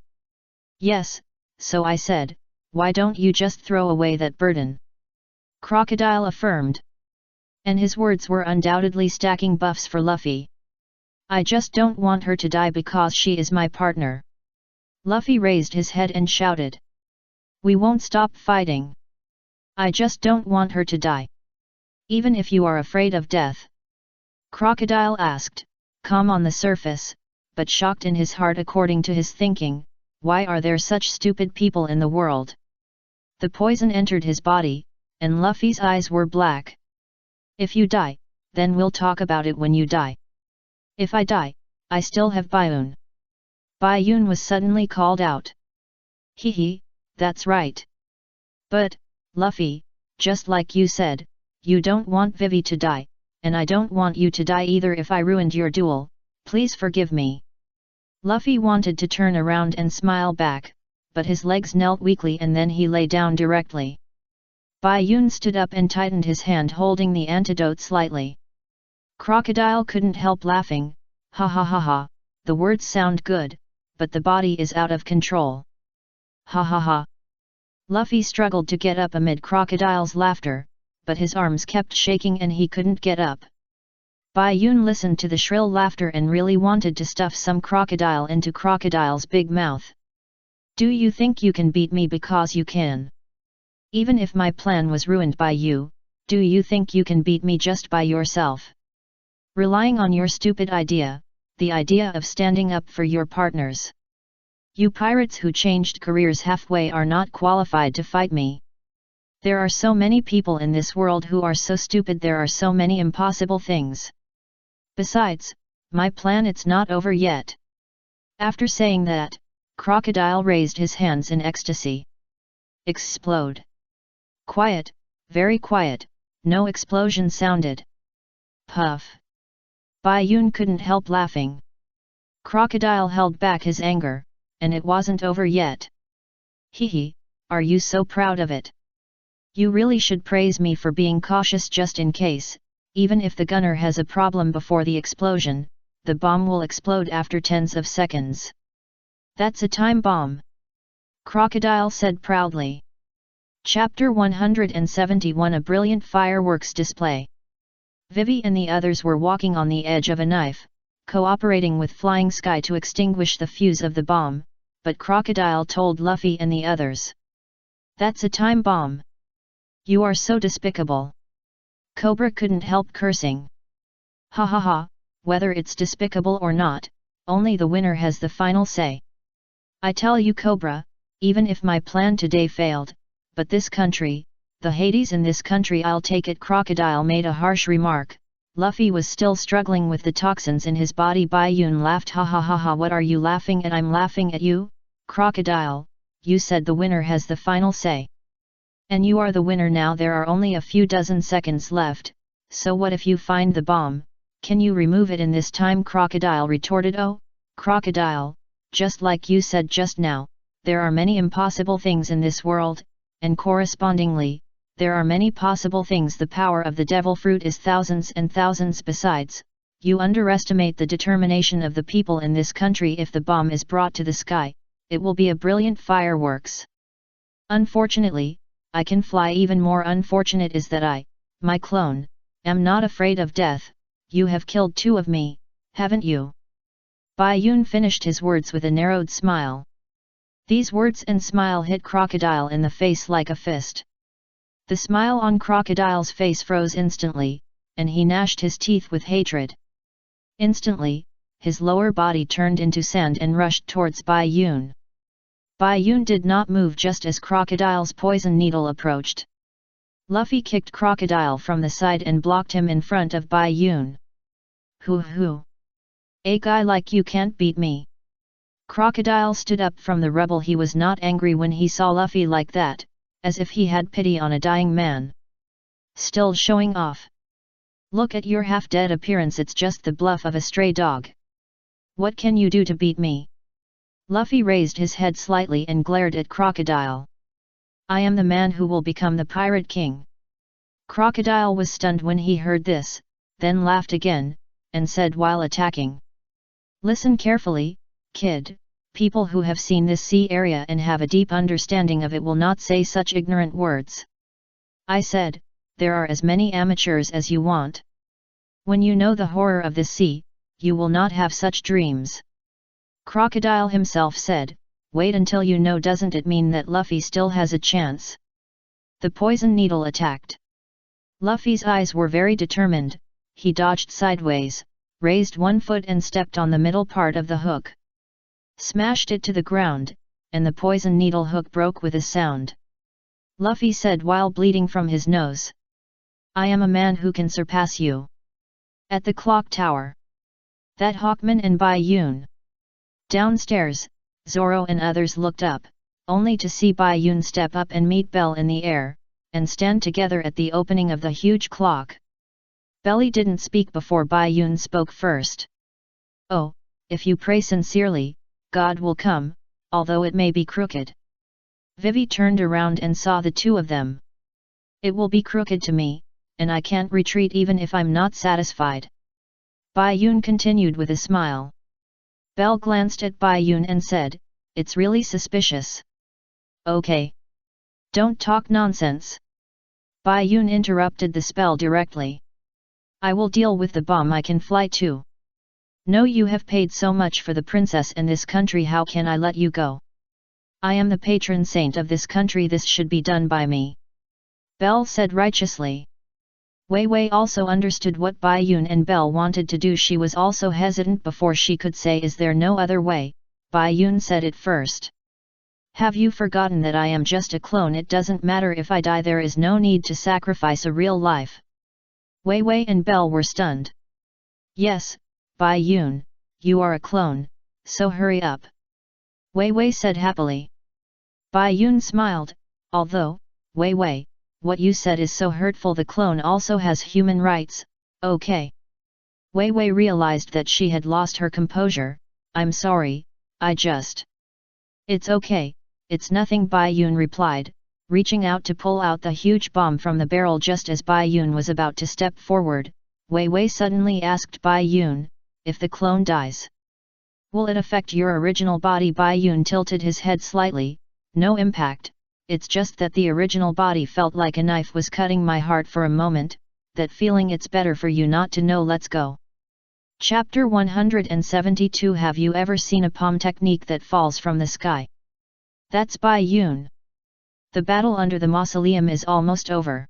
Yes, so I said, why don't you just throw away that burden? Crocodile affirmed. And his words were undoubtedly stacking buffs for Luffy. I just don't want her to die because she is my partner. Luffy raised his head and shouted. We won't stop fighting. I just don't want her to die. Even if you are afraid of death? Crocodile asked, calm on the surface, but shocked in his heart according to his thinking. Why are there such stupid people in the world? The poison entered his body, and Luffy's eyes were black. If you die, then we'll talk about it when you die. If I die, I still have Baiun. Baiun was suddenly called out. Hee, that's right. But, Luffy, just like you said, you don't want Vivi to die, and I don't want you to die either. If I ruined your duel, please forgive me. Luffy wanted to turn around and smile back, but his legs knelt weakly and then he lay down directly. Baiun stood up and tightened his hand holding the antidote slightly. Crocodile couldn't help laughing. Ha ha ha ha, the words sound good, but the body is out of control. Ha ha ha. Luffy struggled to get up amid Crocodile's laughter, but his arms kept shaking and he couldn't get up. Bai Yun listened to the shrill laughter and really wanted to stuff some crocodile into Crocodile's big mouth. Do you think you can beat me because you can? Even if my plan was ruined by you, do you think you can beat me just by yourself? Relying on your stupid idea, the idea of standing up for your partners. You pirates who changed careers halfway are not qualified to fight me. There are so many people in this world who are so stupid, there are so many impossible things. Besides, my plan it's not over yet. After saying that, Crocodile raised his hands in ecstasy. Explode. Quiet, very quiet, no explosion sounded. Puff. Bai Yun couldn't help laughing. Crocodile held back his anger, and it wasn't over yet. Hehe, are you so proud of it? You really should praise me for being cautious just in case, even if the gunner has a problem before the explosion, the bomb will explode after tens of seconds. That's a time bomb. Crocodile said proudly. Chapter 171 A Brilliant Fireworks Display. Vivi and the others were walking on the edge of a knife, cooperating with Flying Sky to extinguish the fuse of the bomb, but Crocodile told Luffy and the others. That's a time bomb. You are so despicable. Cobra couldn't help cursing. Ha ha ha, whether it's despicable or not, only the winner has the final say. I tell you Cobra, even if my plan today failed, but this country, the Hades in this country I'll take it. Crocodile made a harsh remark. Luffy was still struggling with the toxins in his body. Bai Yun laughed. Ha ha ha ha, what are you laughing at? I'm laughing at you, Crocodile. You said the winner has the final say. And you are the winner now. There are only a few dozen seconds left, so what if you find the bomb, can you remove it in this time? Crocodile retorted. Oh, Crocodile, just like you said just now, there are many impossible things in this world, and correspondingly, there are many possible things. The power of the devil fruit is thousands and thousands. Besides, you underestimate the determination of the people in this country. If the bomb is brought to the sky, it will be a brilliant fireworks. Unfortunately, I can fly. Even more unfortunate is that I, my clone, am not afraid of death. You have killed two of me, haven't you? Bai Yun finished his words with a narrowed smile. These words and smile hit Crocodile in the face like a fist. The smile on Crocodile's face froze instantly, and he gnashed his teeth with hatred. Instantly, his lower body turned into sand and rushed towards Bai Yun. Bai Yun did not move just as Crocodile's poison needle approached. Luffy kicked Crocodile from the side and blocked him in front of Bai Yun. Hoo. A guy like you can't beat me. Crocodile stood up from the rubble. He was not angry when he saw Luffy like that, as if he had pity on a dying man. Still showing off. Look at your half-dead appearance. It's just the bluff of a stray dog. What can you do to beat me? Luffy raised his head slightly and glared at Crocodile. I am the man who will become the Pirate King. Crocodile was stunned when he heard this, then laughed again, and said while attacking. Listen carefully, kid, people who have seen this sea area and have a deep understanding of it will not say such ignorant words. I said, there are as many amateurs as you want. When you know the horror of this sea, you will not have such dreams. Crocodile himself said, wait until you know. Doesn't it mean that Luffy still has a chance? The poison needle attacked. Luffy's eyes were very determined. He dodged sideways, raised one foot and stepped on the middle part of the hook. Smashed it to the ground, and the poison needle hook broke with a sound. Luffy said while bleeding from his nose. I am a man who can surpass you. At the clock tower. That Hawkman and Bai Yun. Downstairs, Zoro and others looked up, only to see Bai Yun step up and meet Bell in the air, and stand together at the opening of the huge clock. Belly didn't speak before Bai Yun spoke first. Oh, if you pray sincerely, God will come, although it may be crooked. Vivi turned around and saw the two of them. It will be crooked to me, and I can't retreat even if I'm not satisfied. Bai Yun continued with a smile. Bell glanced at Bai Yun and said, it's really suspicious. Okay. Don't talk nonsense. Bai Yun interrupted the spell directly. I will deal with the bomb. I can fly too. No, you have paid so much for the princess in this country, how can I let you go? I am the patron saint of this country, this should be done by me. Belle said righteously. Wei Wei also understood what Bai Yun and Belle wanted to do. She was also hesitant before she could say, is there no other way? Bai Yun said it first. Have you forgotten that I am just a clone? It doesn't matter if I die, there is no need to sacrifice a real life. Wei Wei and Belle were stunned. Yes, Bai Yun, you are a clone, so hurry up. Wei Wei said happily. Bai Yun smiled, although, Wei Wei, what you said is so hurtful. The clone also has human rights, okay. Wei Wei realized that she had lost her composure. I'm sorry, I just... It's okay. It's nothing, Bai Yun replied, reaching out to pull out the huge bomb from the barrel. Just as Bai Yun was about to step forward, Wei Wei suddenly asked Bai Yun, if the clone dies, will it affect your original body? Bai Yun tilted his head slightly. No impact, it's just that the original body felt like a knife was cutting my heart for a moment, that feeling. It's better for you not to know. Let's go. Chapter 172. Have you ever seen a palm technique that falls from the sky? That's Bai Yun. The battle under the mausoleum is almost over.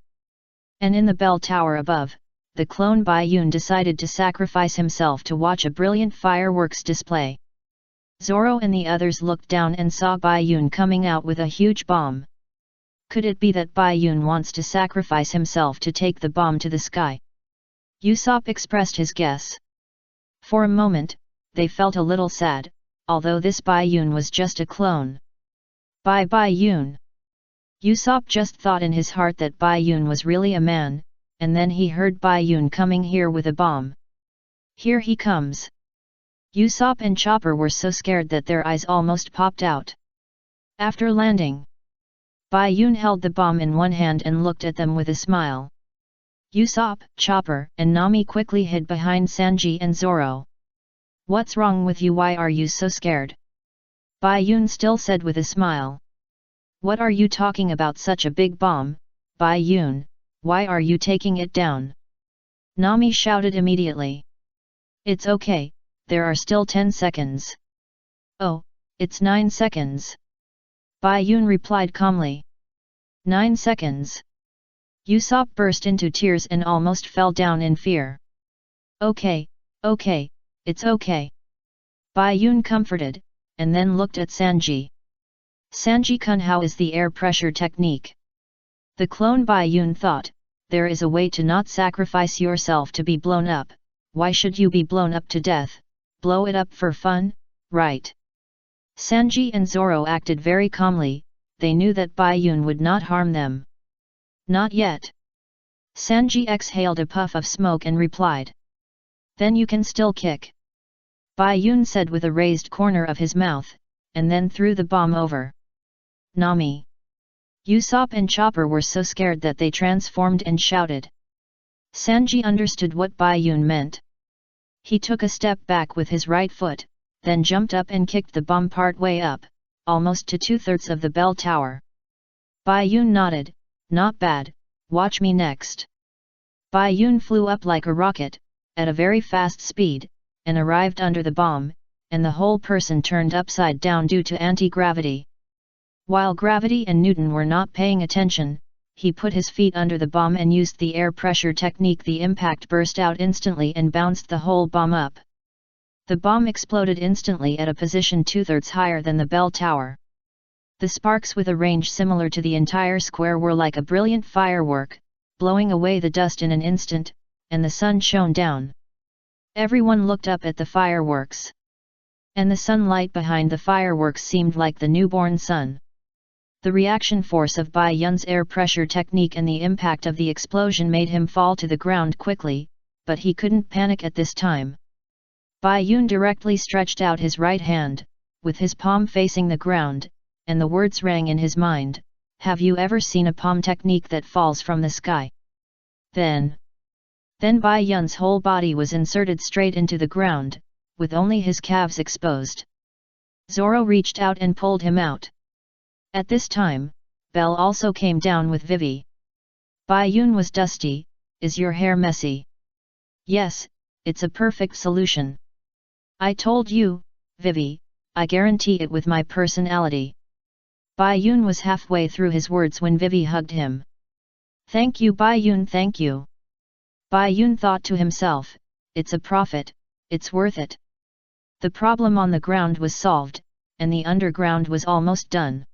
And in the bell tower above, the clone Bai Yun decided to sacrifice himself to watch a brilliant fireworks display. Zoro and the others looked down and saw Bai Yun coming out with a huge bomb. Could it be that Bai Yun wants to sacrifice himself to take the bomb to the sky? Usopp expressed his guess. For a moment, they felt a little sad, although this Bai Yun was just a clone. Bai Yun. Usopp just thought in his heart that Bai Yun was really a man, and then he heard Bai Yun coming here with a bomb. Here he comes. Usopp and Chopper were so scared that their eyes almost popped out. After landing, Bai Yun held the bomb in one hand and looked at them with a smile. Usopp, Chopper, and Nami quickly hid behind Sanji and Zoro. What's wrong with you? Why are you so scared? Bai Yun still said with a smile. What are you talking about? Such a big bomb, Bai Yun, why are you taking it down? Nami shouted immediately. It's okay, there are still 10 seconds. Oh, it's 9 seconds. Bai Yun replied calmly. 9 seconds. Usopp burst into tears and almost fell down in fear. Okay, it's okay. Bai Yun comforted, and then looked at Sanji. Sanji-kun, how is the air pressure technique? The clone Bai Yun thought, there is a way to not sacrifice yourself to be blown up. Why should you be blown up to death? Blow it up for fun, right? Sanji and Zoro acted very calmly. They knew that Bai Yun would not harm them. Not yet. Sanji exhaled a puff of smoke and replied. Then you can still kick. Bai Yun said with a raised corner of his mouth, and then threw the bomb over. Nami. Usopp and Chopper were so scared that they transformed and shouted. Sanji understood what Bai Yun meant. He took a step back with his right foot, then jumped up and kicked the bomb part way up, almost to 2/3 of the bell tower. Bai Yun nodded, not bad, watch me next. Bai Yun flew up like a rocket, at a very fast speed, and arrived under the bomb, and the whole person turned upside down due to anti-gravity. While Gravity and Newton were not paying attention, he put his feet under the bomb and used the air pressure technique. The impact burst out instantly and bounced the whole bomb up. The bomb exploded instantly at a position 2/3 higher than the bell tower. The sparks, with a range similar to the entire square, were like a brilliant firework, blowing away the dust in an instant, and the sun shone down. Everyone looked up at the fireworks. And the sunlight behind the fireworks seemed like the newborn sun. The reaction force of Bai Yun's air pressure technique and the impact of the explosion made him fall to the ground quickly, but he couldn't panic at this time. Bai Yun directly stretched out his right hand, with his palm facing the ground, and the words rang in his mind, have you ever seen a palm technique that falls from the sky? Then Bai Yun's whole body was inserted straight into the ground, with only his calves exposed. Zoro reached out and pulled him out. At this time, Belle also came down with Vivi. Bai Yun was dusty. Is your hair messy? Yes, it's a perfect solution. I told you, Vivi, I guarantee it with my personality. Bai Yun was halfway through his words when Vivi hugged him. Thank you Bai Yun, thank you. Bai Yun thought to himself, it's a profit, it's worth it. The problem on the ground was solved, and the underground was almost done.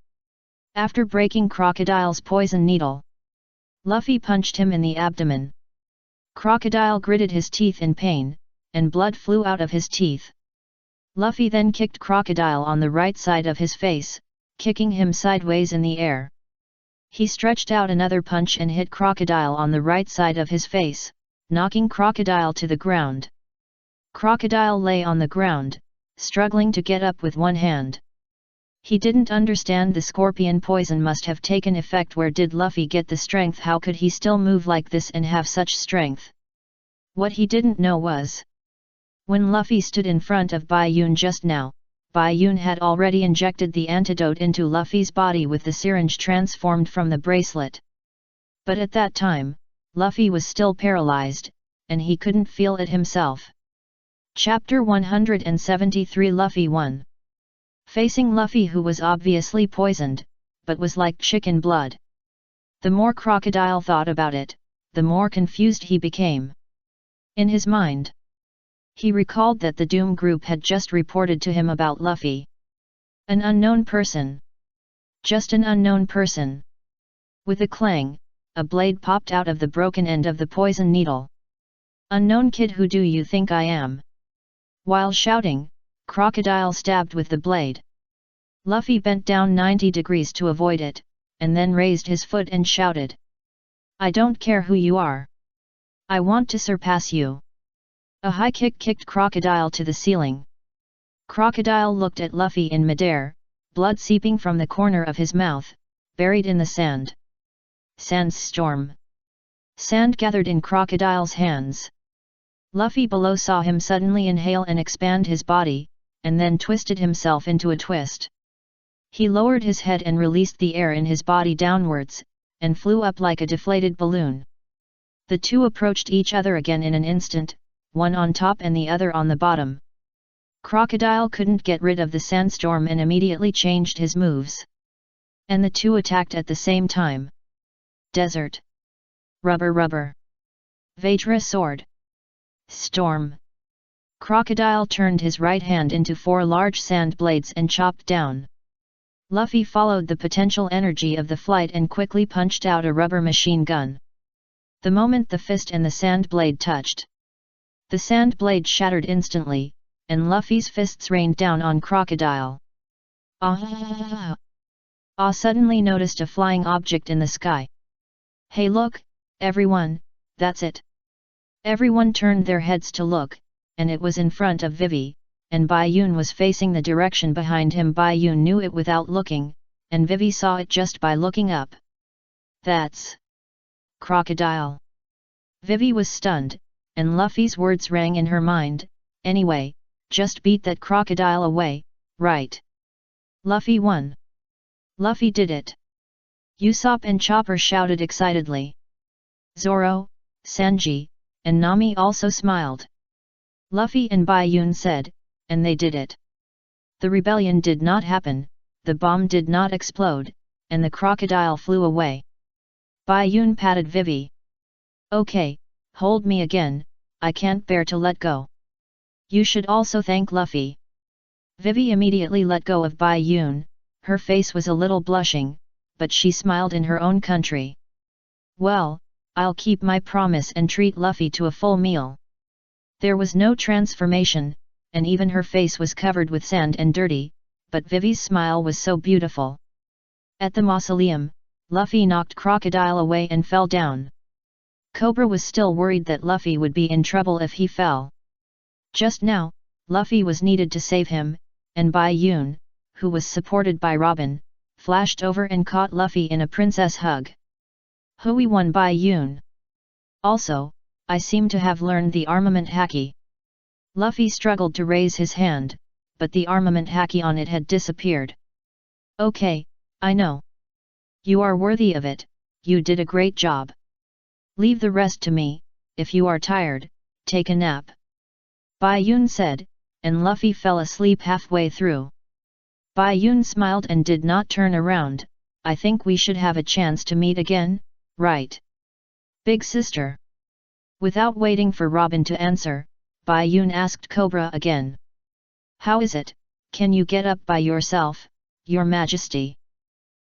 After breaking Crocodile's poison needle, Luffy punched him in the abdomen. Crocodile gritted his teeth in pain, and blood flew out of his teeth. Luffy then kicked Crocodile on the right side of his face, kicking him sideways in the air. He stretched out another punch and hit Crocodile on the right side of his face, knocking Crocodile to the ground. Crocodile lay on the ground, struggling to get up with one hand. He didn't understand the scorpion poison must have taken effect. Where did Luffy get the strength? How could he still move like this and have such strength? What he didn't know was, when Luffy stood in front of Bai Yun just now, Bai Yun had already injected the antidote into Luffy's body with the syringe transformed from the bracelet. But at that time, Luffy was still paralyzed, and he couldn't feel it himself. Chapter 173 Luffy 1. Facing Luffy, who was obviously poisoned, but was like chicken blood. The more Crocodile thought about it, the more confused he became. In his mind, he recalled that the Doom Group had just reported to him about Luffy. An unknown person. Just an unknown person. With a clang, a blade popped out of the broken end of the poison needle. Unknown kid, who do you think I am? While shouting, Crocodile stabbed with the blade. Luffy bent down 90 degrees to avoid it, and then raised his foot and shouted, I don't care who you are. I want to surpass you. A high kick kicked Crocodile to the ceiling. Crocodile looked at Luffy in midair, blood seeping from the corner of his mouth, buried in the sand. Sandstorm. Sand gathered in Crocodile's hands. Luffy below saw him suddenly inhale and expand his body, and then twisted himself into a twist. He lowered his head and released the air in his body downwards, and flew up like a deflated balloon. The two approached each other again in an instant, one on top and the other on the bottom. Crocodile couldn't get rid of the sandstorm and immediately changed his moves. And the two attacked at the same time. Desert. Rubber rubber. Vajra sword. Storm. Crocodile turned his right hand into 4 large sand blades and chopped down. Luffy followed the potential energy of the flight and quickly punched out a rubber machine gun. The moment the fist and the sand blade touched, the sand blade shattered instantly, and Luffy's fists rained down on Crocodile. Ah! Suddenly noticed a flying object in the sky. Hey look, everyone, that's it. Everyone turned their heads to look, and it was in front of Vivi, and Bai Yun was facing the direction behind him. Bai Yun knew it without looking, and Vivi saw it just by looking up. That's Crocodile. Vivi was stunned, and Luffy's words rang in her mind, anyway, just beat that crocodile away, right? Luffy won. Luffy did it. Usopp and Chopper shouted excitedly. Zoro, Sanji, and Nami also smiled. Luffy and Bai Yun said, and they did it. The rebellion did not happen, the bomb did not explode, and the crocodile flew away. Bai Yun patted Vivi. Okay, hold me again, I can't bear to let go. You should also thank Luffy. Vivi immediately let go of Bai Yun, her face was a little blushing, but she smiled in her own country. Well, I'll keep my promise and treat Luffy to a full meal. There was no transformation, and even her face was covered with sand and dirty, but Vivi's smile was so beautiful. At the mausoleum, Luffy knocked Crocodile away and fell down. Cobra was still worried that Luffy would be in trouble if he fell. Just now, Luffy was needed to save him, and Bai Yun, who was supported by Robin, flashed over and caught Luffy in a princess hug. Hui won Bai Yun. Also, I seem to have learned the armament haki. Luffy struggled to raise his hand, but the armament haki on it had disappeared. Okay, I know. You are worthy of it, you did a great job. Leave the rest to me, if you are tired, take a nap. Bai Yun said, and Luffy fell asleep halfway through. Bai Yun smiled and did not turn around. I think we should have a chance to meet again, right? Big sister. Without waiting for Robin to answer, Bai Yun asked Cobra again. How is it, can you get up by yourself, your majesty?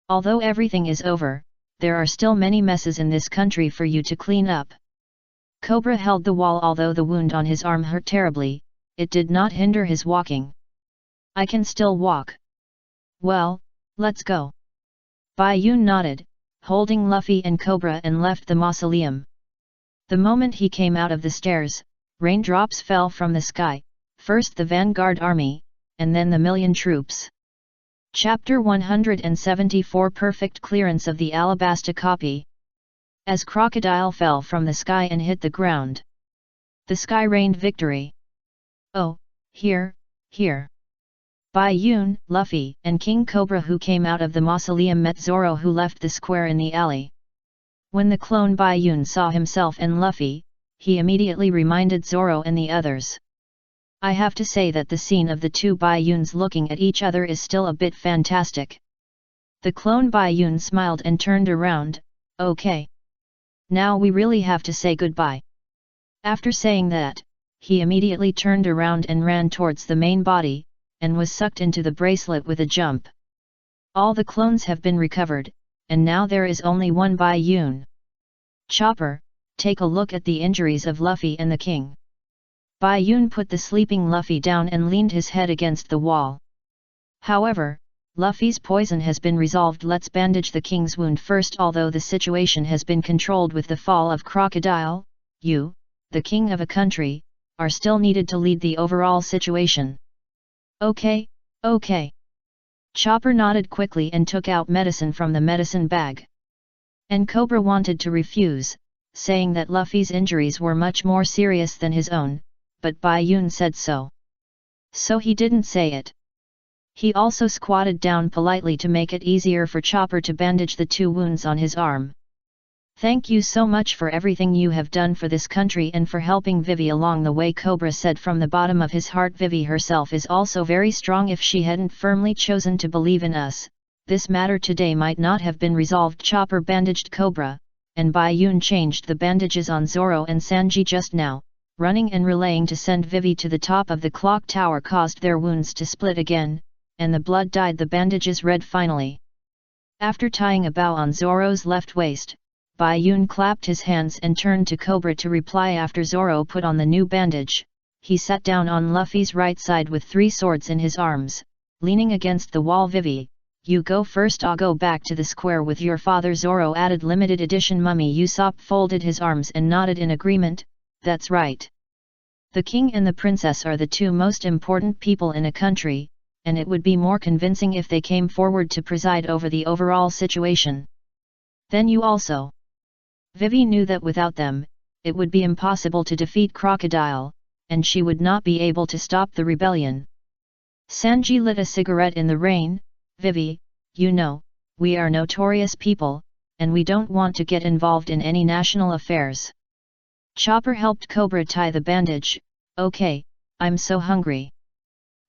Although everything is over, there are still many messes in this country for you to clean up. Cobra held the wall. Although the wound on his arm hurt terribly, it did not hinder his walking. I can still walk. Well, let's go. Bai Yun nodded, holding Luffy and Cobra, and left the mausoleum. The moment he came out of the stairs, raindrops fell from the sky, first the vanguard army, and then the million troops. Chapter 174 Perfect Clearance of the Alabasta Copy. As Crocodile fell from the sky and hit the ground, the sky rained victory. Oh, here, here. Bai Yun, Luffy, and King Cobra who came out of the mausoleum met Zoro who left the square in the alley. When the clone Bai Yun saw himself and Luffy, he immediately reminded Zoro and the others. I have to say that the scene of the two Bai Yuns looking at each other is still a bit fantastic. The clone Bai Yun smiled and turned around, okay. Now we really have to say goodbye. After saying that, he immediately turned around and ran towards the main body, and was sucked into the bracelet with a jump. All the clones have been recovered, and now there is only one Bai Yun. Chopper, take a look at the injuries of Luffy and the king. Bai Yun put the sleeping Luffy down and leaned his head against the wall. However, Luffy's poison has been resolved. Let's bandage the king's wound first. Although the situation has been controlled with the fall of Crocodile, you, the king of a country, are still needed to lead the overall situation. Okay, okay. Chopper nodded quickly and took out medicine from the medicine bag. And Cobra wanted to refuse, saying that Luffy's injuries were much more serious than his own, but Bai Yun said so. So he didn't say it. He also squatted down politely to make it easier for Chopper to bandage the two wounds on his arm. Thank you so much for everything you have done for this country and for helping Vivi along the way, Cobra said from the bottom of his heart. Vivi herself is also very strong. If she hadn't firmly chosen to believe in us, this matter today might not have been resolved. Chopper bandaged Cobra, and Bai Yun changed the bandages on Zoro and Sanji just now. Running and relaying to send Vivi to the top of the clock tower caused their wounds to split again, and the blood dyed the bandages red finally. After tying a bow on Zoro's left waist, Bai Yun clapped his hands and turned to Cobra to reply. After Zoro put on the new bandage, he sat down on Luffy's right side with 3 swords in his arms, leaning against the wall. Vivi, you go first. I'll go back to the square with your father. Zoro added limited edition. Mummy Usopp folded his arms and nodded in agreement. That's right. The king and the princess are the 2 most important people in a country, and it would be more convincing if they came forward to preside over the overall situation. Then you also. Vivi knew that without them, it would be impossible to defeat Crocodile, and she would not be able to stop the rebellion. Sanji lit a cigarette in the rain. Vivi, you know, we are notorious people, and we don't want to get involved in any national affairs. Chopper helped Cobra tie the bandage. Okay, I'm so hungry.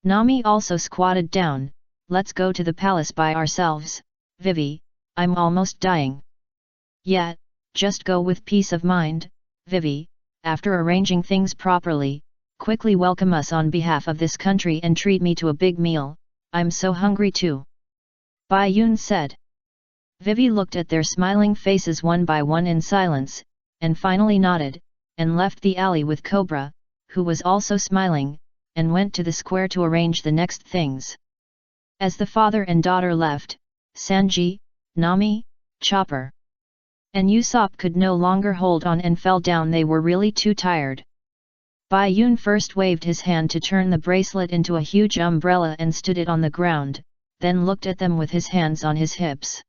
Nami also squatted down. Let's go to the palace by ourselves. Vivi, I'm almost dying. Yeah, just go with peace of mind. Vivi, after arranging things properly, quickly welcome us on behalf of this country and treat me to a big meal. I'm so hungry too. Bai Yun said. Vivi looked at their smiling faces one by one in silence, and finally nodded, and left the alley with Cobra, who was also smiling, and went to the square to arrange the next things. As the father and daughter left, Sanji, Nami, Chopper, and Usopp could no longer hold on and fell down. They were really too tired. Bai Yun first waved his hand to turn the bracelet into a huge umbrella and stood it on the ground, then looked at them with his hands on his hips.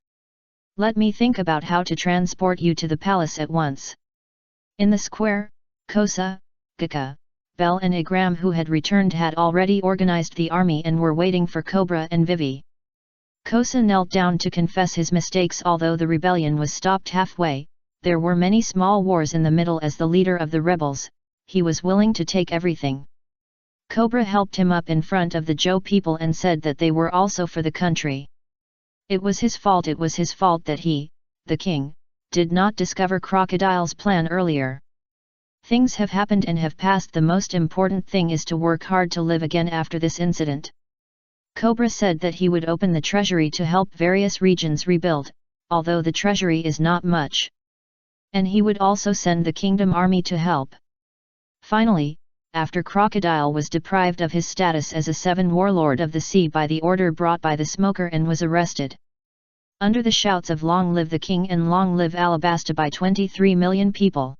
Let me think about how to transport you to the palace at once. In the square, Kosa, Gaka, Bell and Igram who had returned had already organized the army and were waiting for Cobra and Vivi. Kosa knelt down to confess his mistakes. Although the rebellion was stopped halfway, there were many small wars in the middle. As the leader of the rebels, he was willing to take everything. Cobra helped him up in front of the Zhou people and said that they were also for the country. It was his fault that he, the king, did not discover Crocodile's plan earlier. Things have happened and have passed. The most important thing is to work hard to live again after this incident. Cobra said that he would open the treasury to help various regions rebuild, although the treasury is not much. And he would also send the kingdom army to help. Finally, after Crocodile was deprived of his status as a seven warlord of the sea by the order brought by the smoker and was arrested. Under the shouts of "Long live the King" and "Long live Alabasta" by 23 million people,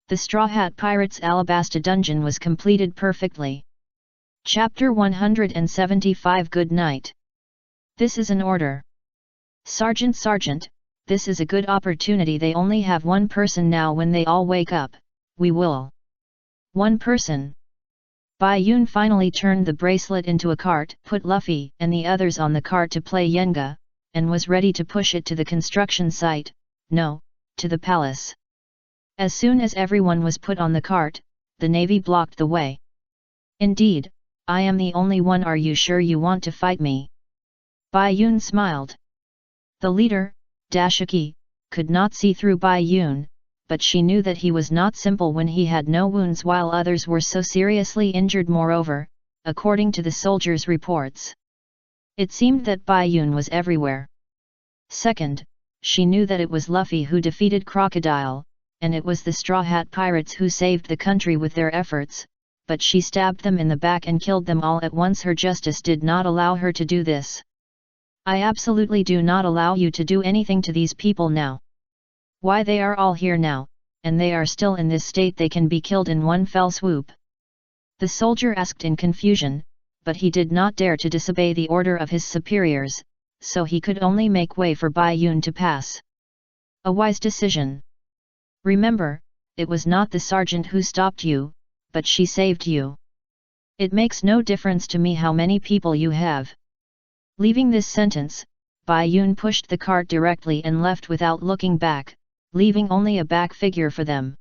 the Straw Hat Pirates' Alabasta dungeon was completed perfectly. Chapter 175. Good night. This is an order. Sergeant, this is a good opportunity. They only have one person now. When they all wake up, we will. One person. Bai Yun finally turned the bracelet into a cart, put Luffy and the others on the cart to play Yenga, and was ready to push it to the construction site, no, to the palace. As soon as everyone was put on the cart, the navy blocked the way. Indeed, I am the only one. Are you sure you want to fight me? Bai Yun smiled. The leader, Dashiki, could not see through Bai Yun, but she knew that he was not simple when he had no wounds while others were so seriously injured. Moreover, according to the soldiers' reports, it seemed that Bai Yun was everywhere. Second, she knew that it was Luffy who defeated Crocodile, and it was the Straw Hat Pirates who saved the country with their efforts, but she stabbed them in the back and killed them all at once. Her justice did not allow her to do this. I absolutely do not allow you to do anything to these people now. Why, they are all here now, and they are still in this state. They can be killed in one fell swoop. The soldier asked in confusion, but he did not dare to disobey the order of his superiors, so he could only make way for Bai Yun to pass. A wise decision. Remember, it was not the sergeant who stopped you, but she saved you. It makes no difference to me how many people you have. Leaving this sentence, Bai Yun pushed the cart directly and left without looking back, leaving only a back figure for them.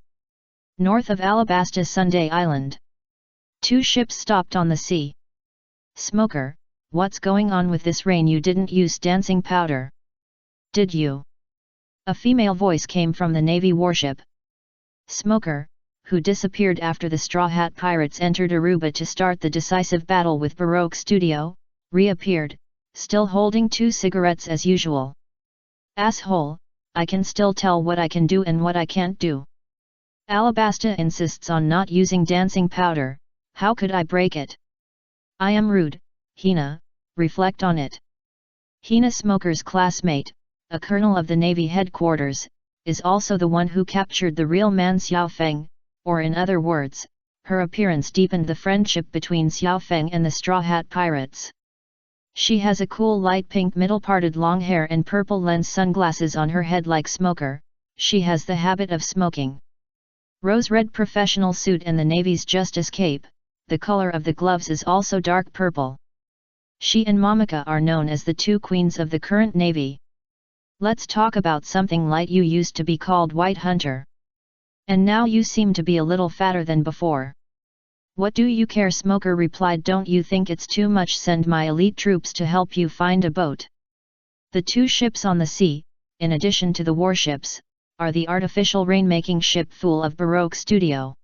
North of Alabasta Sunday Island. Two ships stopped on the sea. Smoker, what's going on with this rain? You didn't use dancing powder, did you? A female voice came from the Navy warship. Smoker, who disappeared after the Straw Hat Pirates entered Aruba to start the decisive battle with Baroque Studio, reappeared, still holding 2 cigarettes as usual. Asshole, I can still tell what I can do and what I can't do. Alabasta insists on not using dancing powder. How could I break it? I am rude, Hina, reflect on it. Hina, Smoker's classmate, a colonel of the Navy headquarters, is also the one who captured the real man Xiao Feng, or in other words, her appearance deepened the friendship between Xiao Feng and the Straw Hat Pirates. She has a cool light pink middle-parted long hair and purple lens sunglasses on her head like Smoker. She has the habit of smoking. Rose-red professional suit and the Navy's Justice cape. The color of the gloves is also dark purple. She and Momika are known as the 2 queens of the current Navy. Let's talk about something light. You used to be called White Hunter. And now you seem to be a little fatter than before. What do you care? Smoker replied, don't you think it's too much? Send my elite troops to help you find a boat. The 2 ships on the sea, in addition to the warships, are the artificial rain-making ship Fool of Baroque Studio.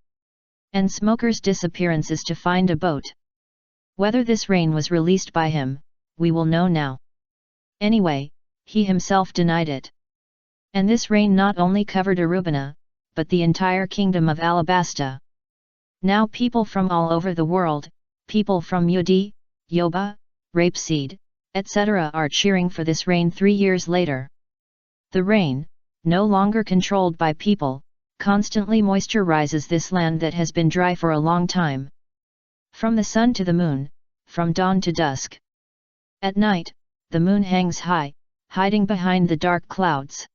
And Smoker's disappearance is to find a boat. Whether this rain was released by him, we will know now. Anyway, he himself denied it. And this rain not only covered Arubana, but the entire kingdom of Alabasta. Now people from all over the world, people from Yudi, Yoba, Rapeseed, etc. are cheering for this rain 3 years later. The rain, no longer controlled by people, constantly moisturizes this land that has been dry for a long time. From the sun to the moon, from dawn to dusk. At night, the moon hangs high, hiding behind the dark clouds.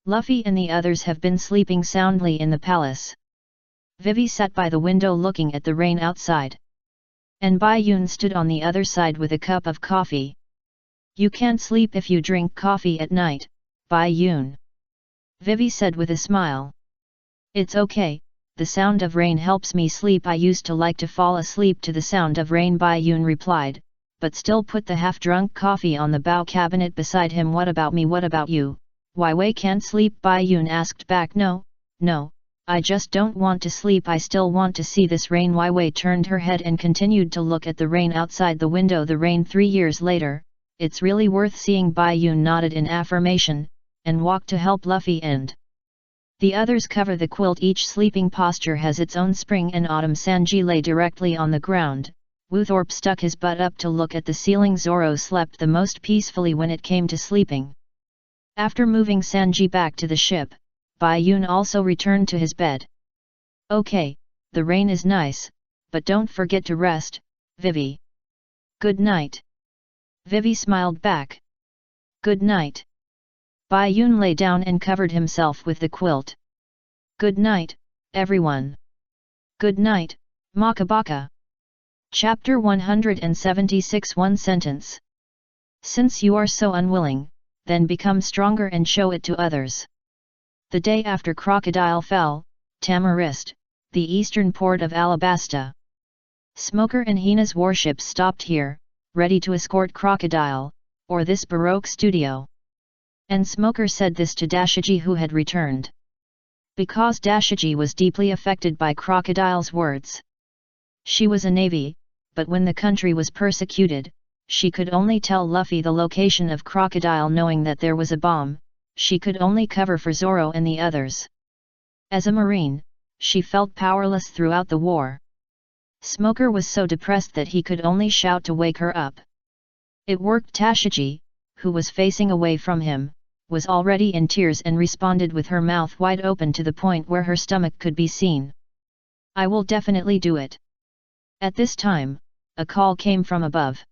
Luffy and the others have been sleeping soundly in the palace. Vivi sat by the window looking at the rain outside. And Bai Yun stood on the other side with a cup of coffee. You can't sleep if you drink coffee at night, Bai Yun. Vivi said with a smile. It's okay, the sound of rain helps me sleep. I used to like to fall asleep to the sound of rain, Bai Yun replied, but still put the half-drunk coffee on the bow cabinet beside him. What about me? What about you? Why Wei can't sleep? Bai Yun asked back. No, I just don't want to sleep. I still want to see this rain. Wai Wei turned her head and continued to look at the rain outside the window. The rain 3 years later, it's really worth seeing. Bai Yun nodded in affirmation, and walked to help Luffy and the others cover the quilt. Each sleeping posture has its own spring and autumn. Sanji lay directly on the ground. Woothorpe stuck his butt up to look at the ceiling. Zoro slept the most peacefully when it came to sleeping. After moving Sanji back to the ship, Bai Yun also returned to his bed. Okay, the rain is nice, but don't forget to rest, Vivi. Good night. Vivi smiled back. Good night. Bai Yun lay down and covered himself with the quilt. Good night, everyone. Good night, Makabaka. Chapter 176. One sentence. Since you are so unwilling, then become stronger and show it to others. The day after Crocodile fell, Tamarist, the eastern port of Alabasta. Smoker and Hina's warships stopped here, ready to escort Crocodile, or this Baroque studio. And Smoker said this to Dashiji, who had returned. Because Dashiji was deeply affected by Crocodile's words. She was a navy, but when the country was persecuted, she could only tell Luffy the location of Crocodile. Knowing that there was a bomb, she could only cover for Zoro and the others. As a marine, she felt powerless throughout the war. Smoker was so depressed that he could only shout to wake her up. It worked. Dashiji, who was facing away from him, was already in tears and responded with her mouth wide open to the point where her stomach could be seen. I will definitely do it. At this time, a call came from above,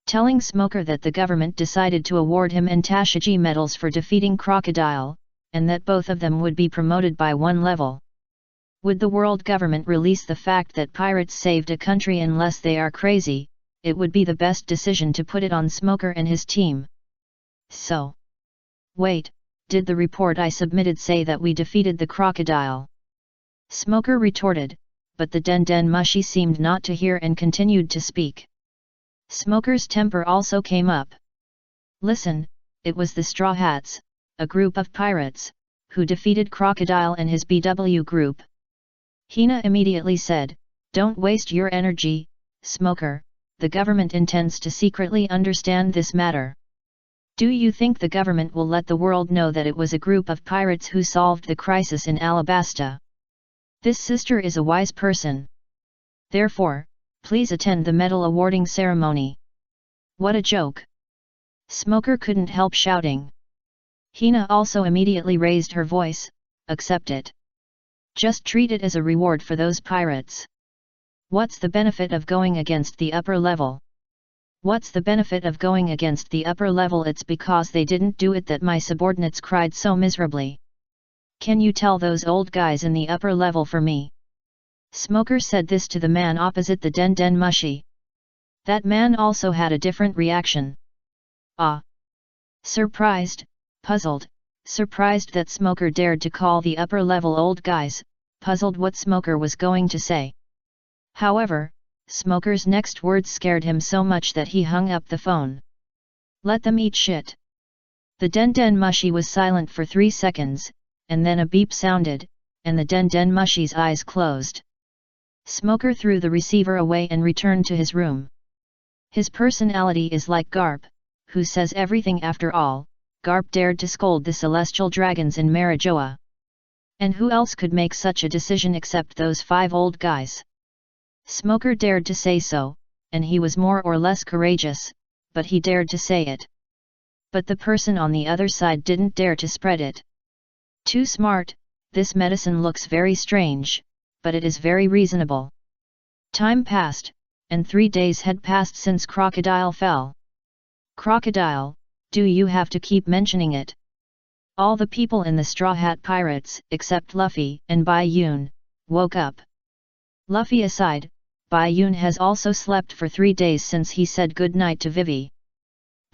telling Smoker that the government decided to award him and Dashiji medals for defeating Crocodile, and that both of them would be promoted by 1 level. Would the world government release the fact that pirates saved a country unless they are crazy? It would be the best decision to put it on Smoker and his team. So. Wait, did the report I submitted say that we defeated the Crocodile? Smoker retorted, but the Den Den Mushi seemed not to hear and continued to speak. Smoker's temper also came up. Listen, it was the Straw Hats, a group of pirates, who defeated Crocodile and his BW group. Hina immediately said, don't waste your energy, Smoker, the government intends to secretly understand this matter. Do you think the government will let the world know that it was a group of pirates who solved the crisis in Alabasta? This sister is a wise person. Therefore, please attend the medal awarding ceremony. What a joke! Smoker couldn't help shouting. Hina also immediately raised her voice, accept it. Just treat it as a reward for those pirates. What's the benefit of going against the upper level? What's the benefit of going against the upper level? It's because they didn't do it that my subordinates cried so miserably. Can you tell those old guys in the upper level for me? Smoker said this to the man opposite the Den Den Mushi. That man also had a different reaction. Ah! Surprised, puzzled, surprised that Smoker dared to call the upper level old guys, puzzled what Smoker was going to say. However, Smoker's next words scared him so much that he hung up the phone. Let them eat shit. The Den Den Mushi was silent for 3 seconds, and then a beep sounded, and the Den Den Mushi's eyes closed. Smoker threw the receiver away and returned to his room. His personality is like Garp, who says everything. After all, Garp dared to scold the celestial dragons in Marijoa. And who else could make such a decision except those 5 old guys? Smoker dared to say so, and he was more or less courageous, but he dared to say it. But the person on the other side didn't dare to spread it. Too smart, this medicine looks very strange, but it is very reasonable. Time passed, and 3 days had passed since Crocodile fell. Crocodile, do you have to keep mentioning it? All the people in the Straw Hat Pirates, except Luffy and Bai Yun, woke up. Luffy aside, Bai Yun has also slept for 3 days since he said good night to Vivi.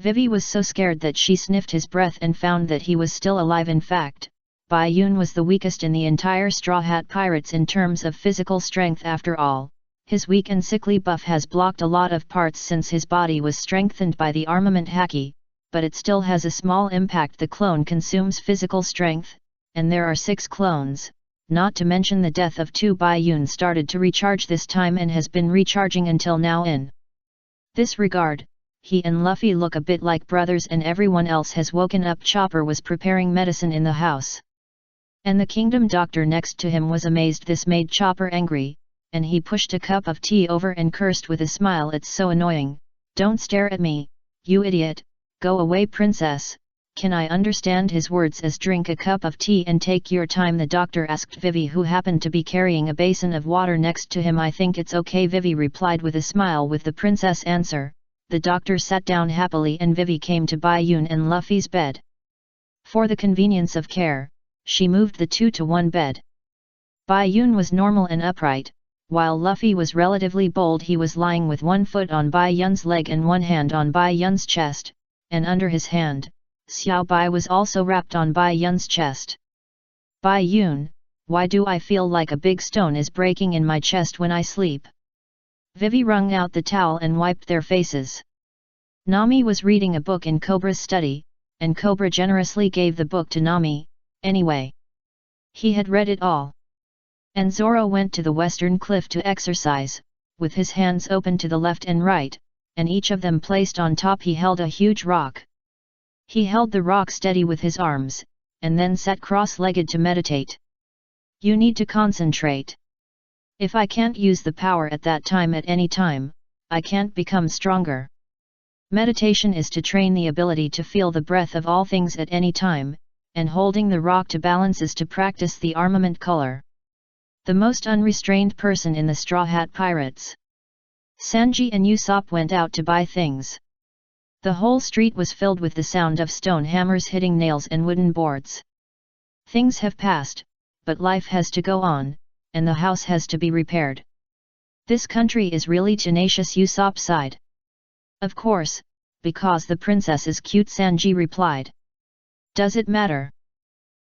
Vivi was so scared that she sniffed his breath and found that he was still alive. In fact, Bai Yun was the weakest in the entire Straw Hat Pirates in terms of physical strength. After all, his weak and sickly buff has blocked a lot of parts since his body was strengthened by the armament haki, but it still has a small impact. The clone consumes physical strength, and there are 6 clones, not to mention the death of 2. Bai Yun started to recharge this time and has been recharging until now. In this regard, he and Luffy look a bit like brothers, and everyone else has woken up. Chopper was preparing medicine in the house, and the kingdom doctor next to him was amazed. This made Chopper angry, and he pushed a cup of tea over and cursed with a smile, "It's so annoying, don't stare at me, you idiot, go away princess." "Can I understand his words as drink a cup of tea and take your time?" the doctor asked Vivi, who happened to be carrying a basin of water next to him. "I think it's okay," Vivi replied with a smile. With the princess answer, the doctor sat down happily and Vivi came to Bai Yun and Luffy's bed. For the convenience of care, she moved the 2 to one bed. Bai Yun was normal and upright, while Luffy was relatively bold. He was lying with one foot on Bai Yun's leg and one hand on Bai Yun's chest, and under his hand, Xiao Bai was also wrapped on Bai Yun's chest. "Bai Yun, why do I feel like a big stone is breaking in my chest when I sleep?" Vivi wrung out the towel and wiped their faces. Nami was reading a book in Cobra's study, and Cobra generously gave the book to Nami. Anyway, he had read it all. And Zoro went to the western cliff to exercise, with his hands open to the left and right, and each of them placed on top. He held a huge rock. He held the rock steady with his arms, and then sat cross-legged to meditate. "You need to concentrate. If I can't use the power at that time at any time, I can't become stronger. Meditation is to train the ability to feel the breath of all things at any time, and holding the rock to balance is to practice the armament color." The most unrestrained person in the Straw Hat Pirates. Sanji and Usopp went out to buy things. The whole street was filled with the sound of stone hammers hitting nails and wooden boards. Things have passed, but life has to go on, and the house has to be repaired. This country is really tenacious, Usopp sighed. "Of course, because the princess is cute," Sanji replied. "Does it matter?"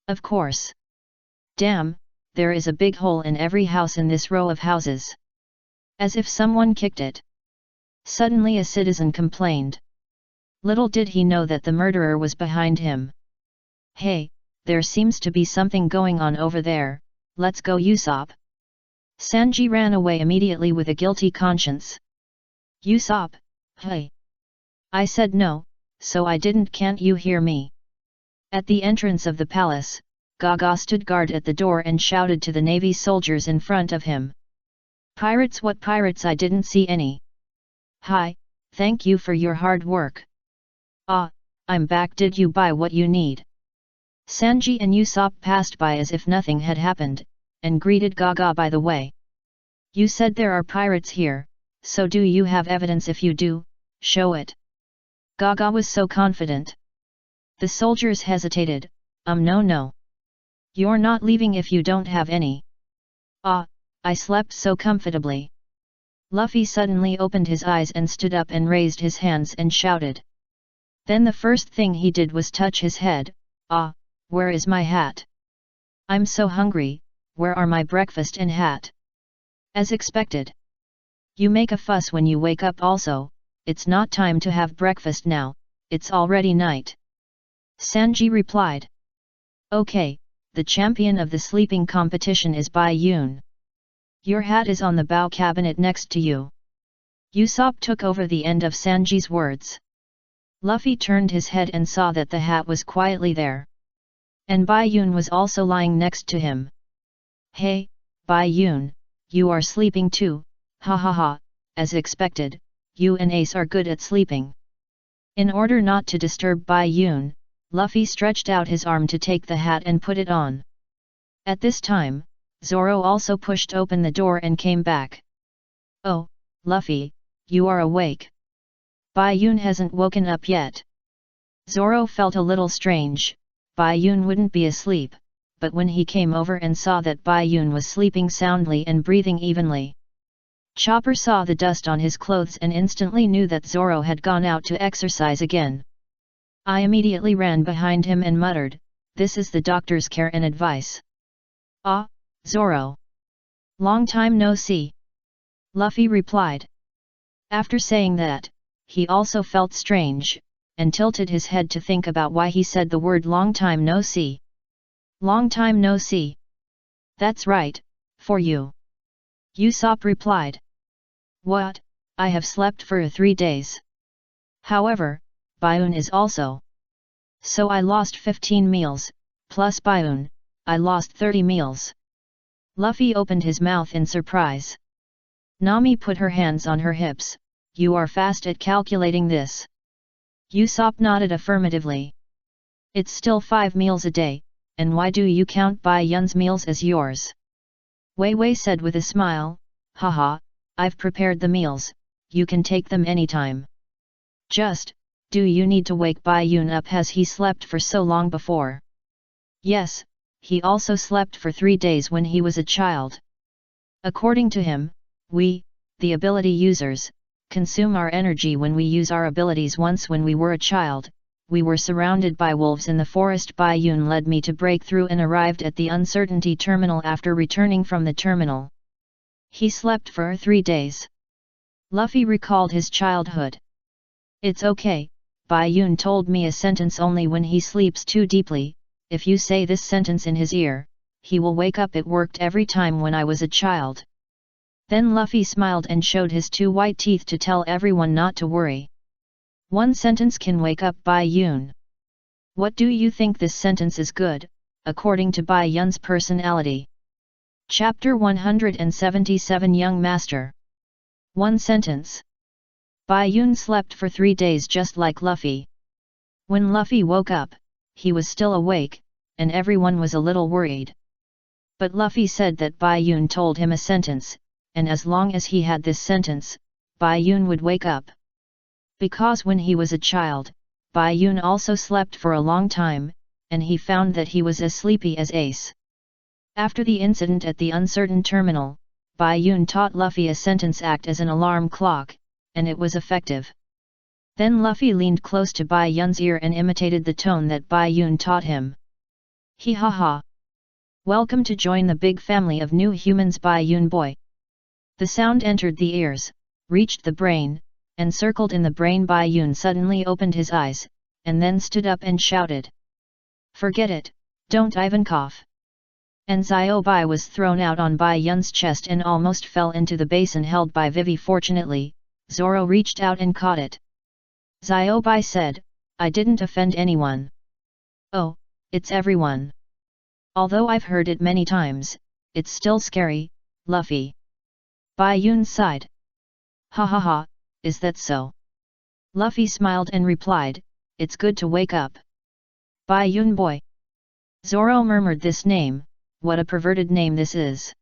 "Of course. Damn, there is a big hole in every house in this row of houses. As if someone kicked it." Suddenly a citizen complained. Little did he know that the murderer was behind him. "Hey, there seems to be something going on over there, let's go." Usopp. Sanji ran away immediately with a guilty conscience. "Usopp, hey! I said no, so I didn't. Can't you hear me?" At the entrance of the palace, Gaga stood guard at the door and shouted to the navy soldiers in front of him. "Pirates? What pirates? I didn't see any." "Hi, thank you for your hard work." "Ah, I'm back. Did you buy what you need?" Sanji and Usopp passed by as if nothing had happened, and greeted Gaga by the way. "You said there are pirates here, so do you have evidence? If you do, show it." Gaga was so confident. The soldiers hesitated. No. You're not leaving if you don't have any." "Ah, I slept so comfortably." Luffy suddenly opened his eyes and stood up and raised his hands and shouted. Then the first thing he did was touch his head. "Ah, where is my hat? I'm so hungry, where are my breakfast and hat?" As expected. "You make a fuss when you wake up also, it's not time to have breakfast now, it's already night." Sanji replied. "Okay, the champion of the sleeping competition is Bai Yun. Your hat is on the bow cabinet next to you." Usopp took over the end of Sanji's words. Luffy turned his head and saw that the hat was quietly there. And Bai Yun was also lying next to him. "Hey, Bai Yun, you are sleeping too, ha ha ha, as expected, you and Ace are good at sleeping." In order not to disturb Bai Yun, Luffy stretched out his arm to take the hat and put it on. At this time, Zoro also pushed open the door and came back. "Oh, Luffy, you are awake. Bai Yun hasn't woken up yet." Zoro felt a little strange. Bai Yun wouldn't be asleep, but when he came over and saw that Bai Yun was sleeping soundly and breathing evenly, Chopper saw the dust on his clothes and instantly knew that Zoro had gone out to exercise again. I immediately ran behind him and muttered, "This is the doctor's care and advice." "Ah, Zoro. Long time no see," Luffy replied. After saying that, he also felt strange, and tilted his head to think about why he said the word long time no see. Long time no see. That's right, for you. Usopp replied. What, I have slept for 3 days. However, Baiun is also. So I lost 15 meals, plus Baiun, I lost 30 meals. Luffy opened his mouth in surprise. Nami put her hands on her hips. You are fast at calculating this. Usopp nodded affirmatively. It's still 5 meals a day, and why do you count Bai Yun's meals as yours? Wei Wei said with a smile, haha, I've prepared the meals, you can take them anytime. Just, do you need to wake Bai Yun up? Has he slept for so long before? Yes, he also slept for 3 days when he was a child. According to him, we, the ability users, consume our energy when we use our abilities. Once when we were a child, we were surrounded by wolves in the forest. Bai Yun led me to break through and arrived at the uncertainty terminal after returning from the terminal. He slept for 3 days. Luffy recalled his childhood. It's okay, Bai Yun told me a sentence only when he sleeps too deeply. If you say this sentence in his ear, he will wake up. It worked every time when I was a child. Then Luffy smiled and showed his 2 white teeth to tell everyone not to worry. One sentence can wake up Bai Yun. What do you think? This sentence is good, according to Bai Yun's personality. Chapter 177 Young Master. One sentence. Bai Yun slept for 3 days just like Luffy. When Luffy woke up, he was still awake, and everyone was a little worried. But Luffy said that Bai Yun told him a sentence, and as long as he had this sentence, Bai Yun would wake up. Because when he was a child, Bai Yun also slept for a long time, and he found that he was as sleepy as Ace. After the incident at the uncertain terminal, Bai Yun taught Luffy a sentence act as an alarm clock, and it was effective. Then Luffy leaned close to Bai Yun's ear and imitated the tone that Bai Yun taught him. He ha ha. Welcome to join the big family of new humans, Bai Yun boy. The sound entered the ears, reached the brain, and circled in the brain. Bai Yun suddenly opened his eyes, and then stood up and shouted. Forget it, don't even cough. And Ziobai was thrown out on Bai Yun's chest and almost fell into the basin held by Vivi. Fortunately, Zoro reached out and caught it. Ziobai said, I didn't offend anyone. Oh, it's everyone. Although I've heard it many times, it's still scary, Luffy. Bai Yun sighed. Ha ha ha, is that so? Luffy smiled and replied, it's good to wake up. Bai Yun boy. Zoro murmured this name, what a perverted name this is.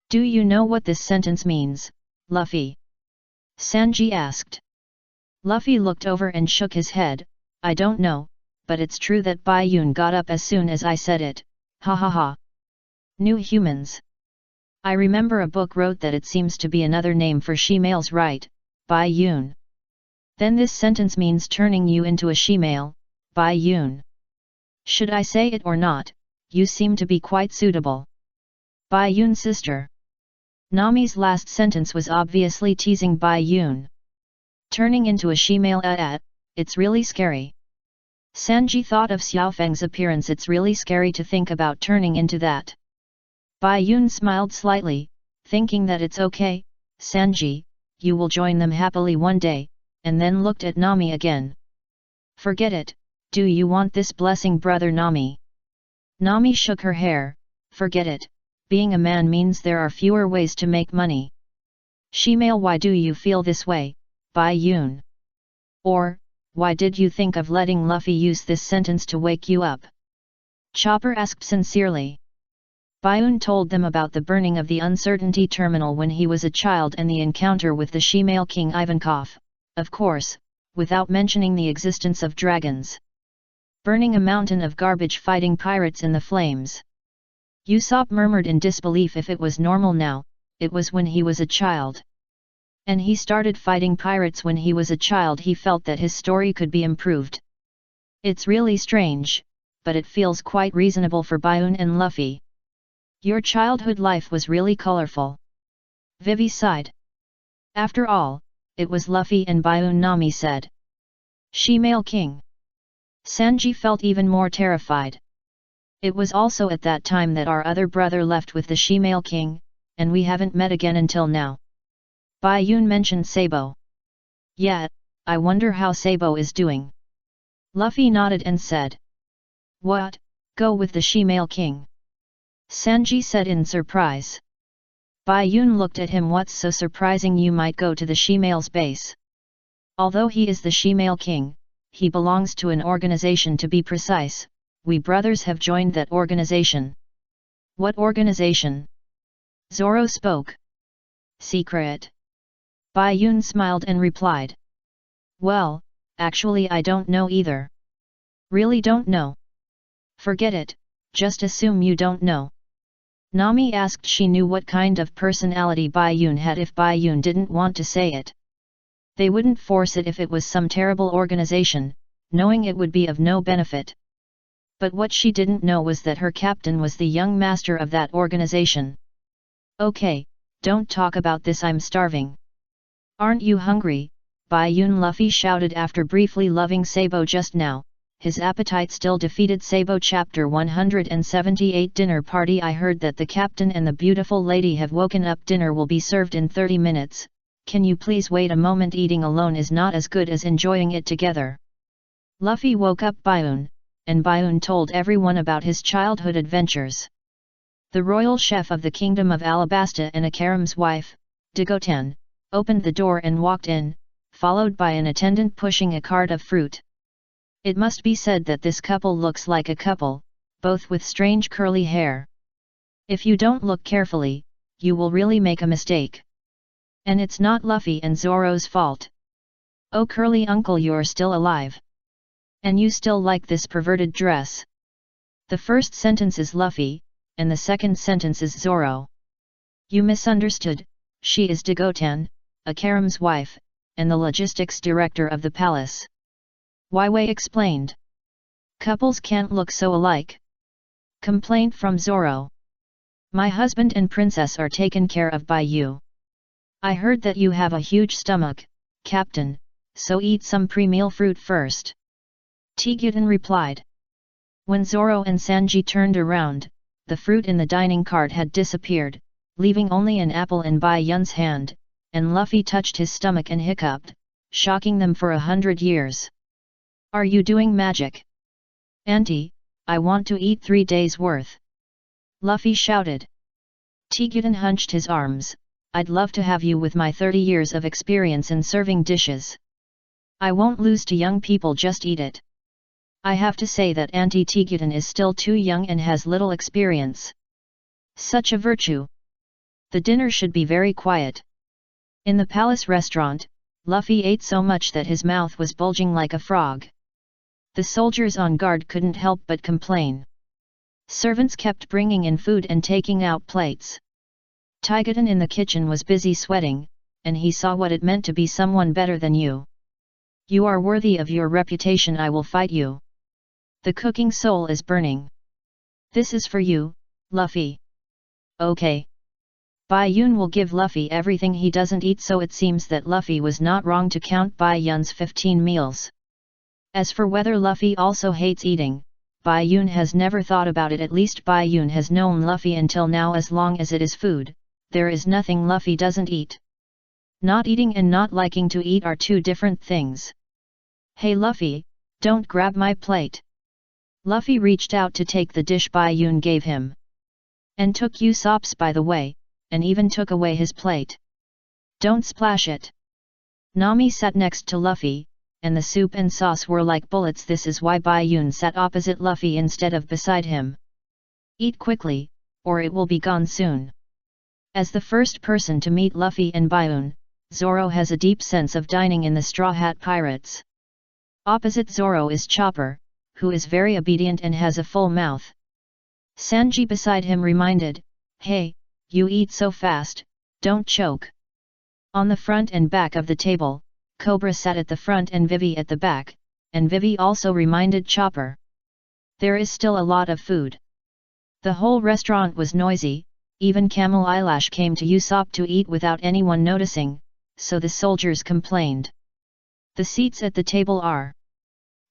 Do you know what this sentence means, Luffy? Sanji asked. Luffy looked over and shook his head, I don't know, but it's true that Bai Yun got up as soon as I said it, ha ha ha. New humans. I remember a book wrote that it seems to be another name for she-males, right, Bai Yun? Then this sentence means turning you into a she-male, Bai Yun. Should I say it or not? You seem to be quite suitable. Bai Yun's sister. Nami's last sentence was obviously teasing Bai Yun. Turning into a she-male, it's really scary. Sanji thought of Xiaofeng's appearance. It's really scary to think about turning into that. Bai Yun smiled slightly, thinking that it's okay, Sanji, you will join them happily one day, and then looked at Nami again. Forget it, do you want this blessing, brother Nami? Nami shook her hair, forget it, being a man means there are fewer ways to make money. She-male, why do you feel this way, Bai Yun? Or, why did you think of letting Luffy use this sentence to wake you up? Chopper asked sincerely. Bai Yun told them about the burning of the uncertainty terminal when he was a child and the encounter with the she-male King Ivankov, of course, without mentioning the existence of dragons. Burning a mountain of garbage, fighting pirates in the flames. Usopp murmured in disbelief. If it was normal now, it was when he was a child. And he started fighting pirates when he was a child. He felt that his story could be improved. It's really strange, but it feels quite reasonable for Bayun and Luffy. Your childhood life was really colorful. Vivi sighed. After all, it was Luffy and Bayun, Nami said. She-male king. Sanji felt even more terrified. It was also at that time that our other brother left with the she-male king, and we haven't met again until now. Bayun mentioned Sabo. Yeah, I wonder how Sabo is doing. Luffy nodded and said. What, go with the she-male king? Sanji said in surprise. Bayun looked at him. What's so surprising? You might go to the she-male's base. Although he is the she-male king, he belongs to an organization. To be precise, we brothers have joined that organization. What organization? Zoro spoke. Secret. Bayun smiled and replied. Well, actually I don't know either. Really don't know? Forget it, just assume you don't know. Nami asked. She knew what kind of personality Bayun had. If Bayun didn't want to say it, they wouldn't force it. If it was some terrible organization, knowing it would be of no benefit. But what she didn't know was that her captain was the young master of that organization. Okay, don't talk about this, I'm starving. Aren't you hungry? Bayun. Luffy shouted after briefly loving Sabo just now. His appetite still defeated Sabo. Chapter 178 Dinner Party. I heard that the captain and the beautiful lady have woken up. Dinner will be served in 30 minutes. Can you please wait a moment? Eating alone is not as good as enjoying it together. Luffy woke up Bayun, and Bayun told everyone about his childhood adventures. The royal chef of the kingdom of Alabasta and Akaram's wife, Dagotan, opened the door and walked in, followed by an attendant pushing a cart of fruit. It must be said that this couple looks like a couple, both with strange curly hair. If you don't look carefully, you will really make a mistake. And it's not Luffy and Zoro's fault. Oh curly uncle, you're still alive. And you still like this perverted dress. The first sentence is Luffy, and the second sentence is Zoro. You misunderstood, she is Dagotan, Akaram's wife, and the logistics director of the palace. Waiwei explained. Couples can't look so alike. Complaint from Zoro. My husband and princess are taken care of by you. I heard that you have a huge stomach, Captain, so eat some pre-meal fruit first. Tigutan replied. When Zoro and Sanji turned around, the fruit in the dining cart had disappeared, leaving only an apple in Bai Yun's hand, and Luffy touched his stomach and hiccuped, shocking them for 100 years. Are you doing magic? Auntie, I want to eat 3 days' worth. Luffy shouted. Tigutan hunched his arms. I'd love to have you with my 30 years of experience in serving dishes. I won't lose to young people, just eat it. I have to say that Auntie Tigutan is still too young and has little experience. Such a virtue. The dinner should be very quiet. In the palace restaurant, Luffy ate so much that his mouth was bulging like a frog. The soldiers on guard couldn't help but complain. Servants kept bringing in food and taking out plates. Tigutan in the kitchen was busy sweating, and he saw what it meant to be someone better than you. You are worthy of your reputation. I will fight you. The cooking soul is burning. This is for you, Luffy. Okay. Bai Yun will give Luffy everything he doesn't eat, so it seems that Luffy was not wrong to count Bai Yun's 15 meals. As for whether Luffy also hates eating, Bai Yun has never thought about it. At least Bai Yun has known Luffy until now. As long as it is food, there is nothing Luffy doesn't eat. Not eating and not liking to eat are two different things. Hey Luffy, don't grab my plate. Luffy reached out to take the dish Bai Yun gave him. And took Usopp's, by the way, and even took away his plate. Don't splash it. Nami sat next to Luffy, and the soup and sauce were like bullets. This is why Bai Yun sat opposite Luffy instead of beside him. Eat quickly, or it will be gone soon. As the first person to meet Luffy and Bayun, Zoro has a deep sense of dining in the Straw Hat Pirates. Opposite Zoro is Chopper, who is very obedient and has a full mouth. Sanji beside him reminded, Hey, you eat so fast, don't choke. On the front and back of the table, Cobra sat at the front and Vivi at the back, and Vivi also reminded Chopper. There is still a lot of food. The whole restaurant was noisy, even Camel Eyelash came to Usopp to eat without anyone noticing, so the soldiers complained. The seats at the table are.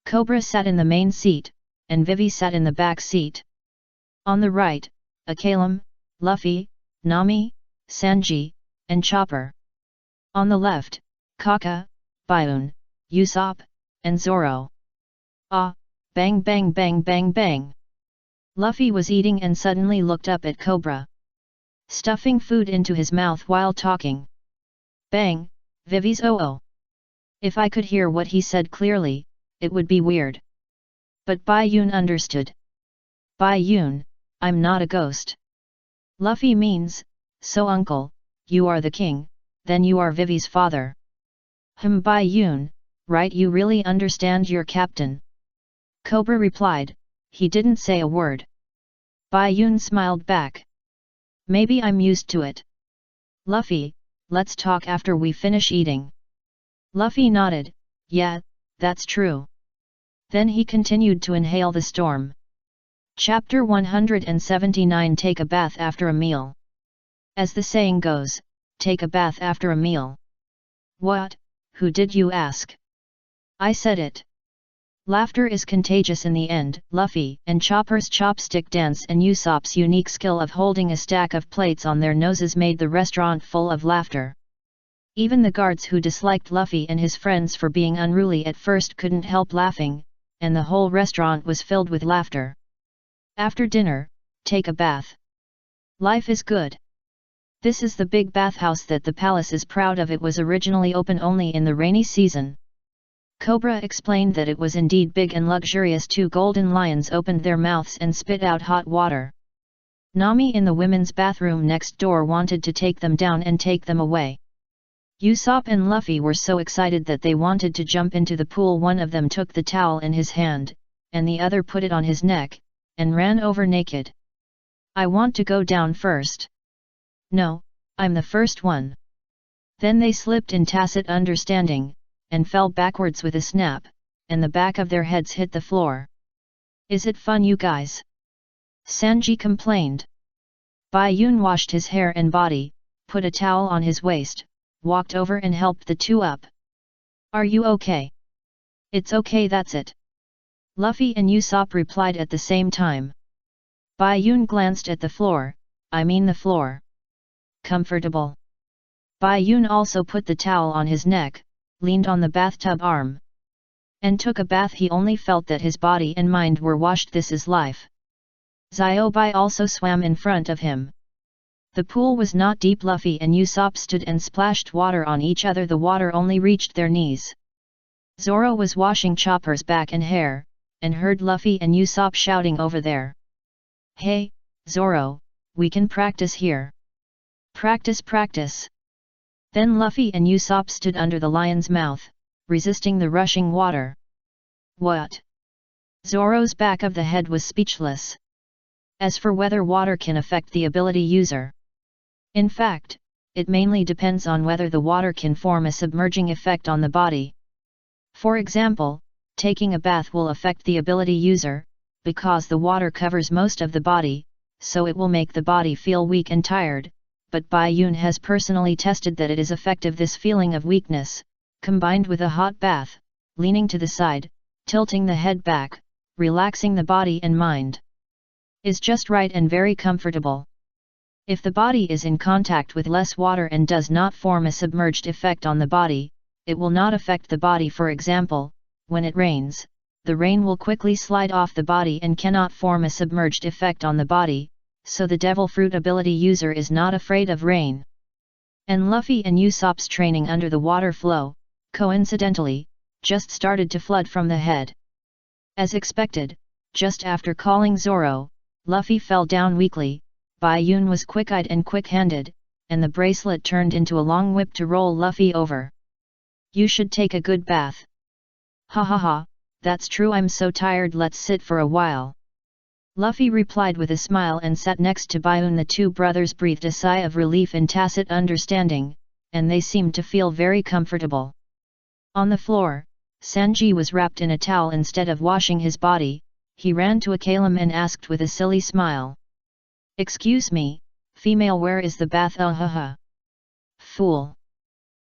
Cobra sat in the main seat, and Vivi sat in the back seat. On the right, Akalem, Luffy, Nami, Sanji, and Chopper. On the left, Kaka, Byaun, Usopp, and Zoro. Ah, bang bang bang bang bang. Luffy was eating and suddenly looked up at Cobra, stuffing food into his mouth while talking. Bang, Vivi's oh. If I could hear what he said clearly, it would be weird. But Byaun understood. Byaun, I'm not a ghost. Luffy means, so uncle, you are the king, then you are Vivi's father. Byaun, right, you really understand your captain. Cobra replied, he didn't say a word. Byaun smiled back. Maybe I'm used to it. Luffy, let's talk after we finish eating. Luffy nodded, yeah, that's true. Then he continued to inhale the storm. Chapter 179 Take a bath after a meal. As the saying goes, take a bath after a meal. What, who did you ask? I said it. Laughter is contagious in the end. Luffy and Chopper's chopstick dance and Usopp's unique skill of holding a stack of plates on their noses made the restaurant full of laughter. Even the guards who disliked Luffy and his friends for being unruly at first couldn't help laughing, and the whole restaurant was filled with laughter. After dinner, take a bath. Life is good. This is the big bathhouse that the palace is proud of. It was originally open only in the rainy season. Cobra explained that it was indeed big and luxurious. 2 golden lions opened their mouths and spit out hot water. Nami in the women's bathroom next door wanted to take them down and take them away. Usopp and Luffy were so excited that they wanted to jump into the pool. One of them took the towel in his hand, and the other put it on his neck, and ran over naked. I want to go down first. No, I'm the first one. Then they slipped in tacit understanding, and fell backwards with a snap, and the back of their heads hit the floor. Is it fun, you guys? Sanji complained. Byaun washed his hair and body, put a towel on his waist, walked over and helped the two up. Are you okay? It's okay, that's it. Luffy and Usopp replied at the same time. Byaun glanced at the floor, I mean the floor. Comfortable. Byaun also put the towel on his neck, leaned on the bathtub arm, and took a bath. He only felt that his body and mind were washed. This is life. Ziobai also swam in front of him. The pool was not deep. Luffy and Usopp stood and splashed water on each other. The water only reached their knees. Zoro was washing Chopper's back and hair, and heard Luffy and Usopp shouting over there. Hey, Zoro, we can practice here. Practice, practice. Then Luffy and Usopp stood under the lion's mouth, resisting the rushing water. What? Zoro's back of the head was speechless. As for whether water can affect the ability user, in fact, it mainly depends on whether the water can form a submerging effect on the body. For example, taking a bath will affect the ability user, because the water covers most of the body, so it will make the body feel weak and tired, but Byaun has personally tested that it is effective. This feeling of weakness, combined with a hot bath, leaning to the side, tilting the head back, relaxing the body and mind, is just right and very comfortable. If the body is in contact with less water and does not form a submerged effect on the body, it will not affect the body. For example, when it rains, the rain will quickly slide off the body and cannot form a submerged effect on the body, so the Devil Fruit ability user is not afraid of rain. And Luffy and Usopp's training under the water flow, coincidentally, just started to flood from the head. As expected, just after calling Zoro, Luffy fell down weakly. Byaun was quick-eyed and quick-handed, and the bracelet turned into a long whip to roll Luffy over. You should take a good bath. Ha ha ha, that's true, I'm so tired, let's sit for a while. Luffy replied with a smile and sat next to Byaun. The two brothers breathed a sigh of relief in tacit understanding, and they seemed to feel very comfortable. On the floor, Sanji was wrapped in a towel instead of washing his body. He ran to Akalam and asked with a silly smile. "Excuse me, female, where is the bath? Fool!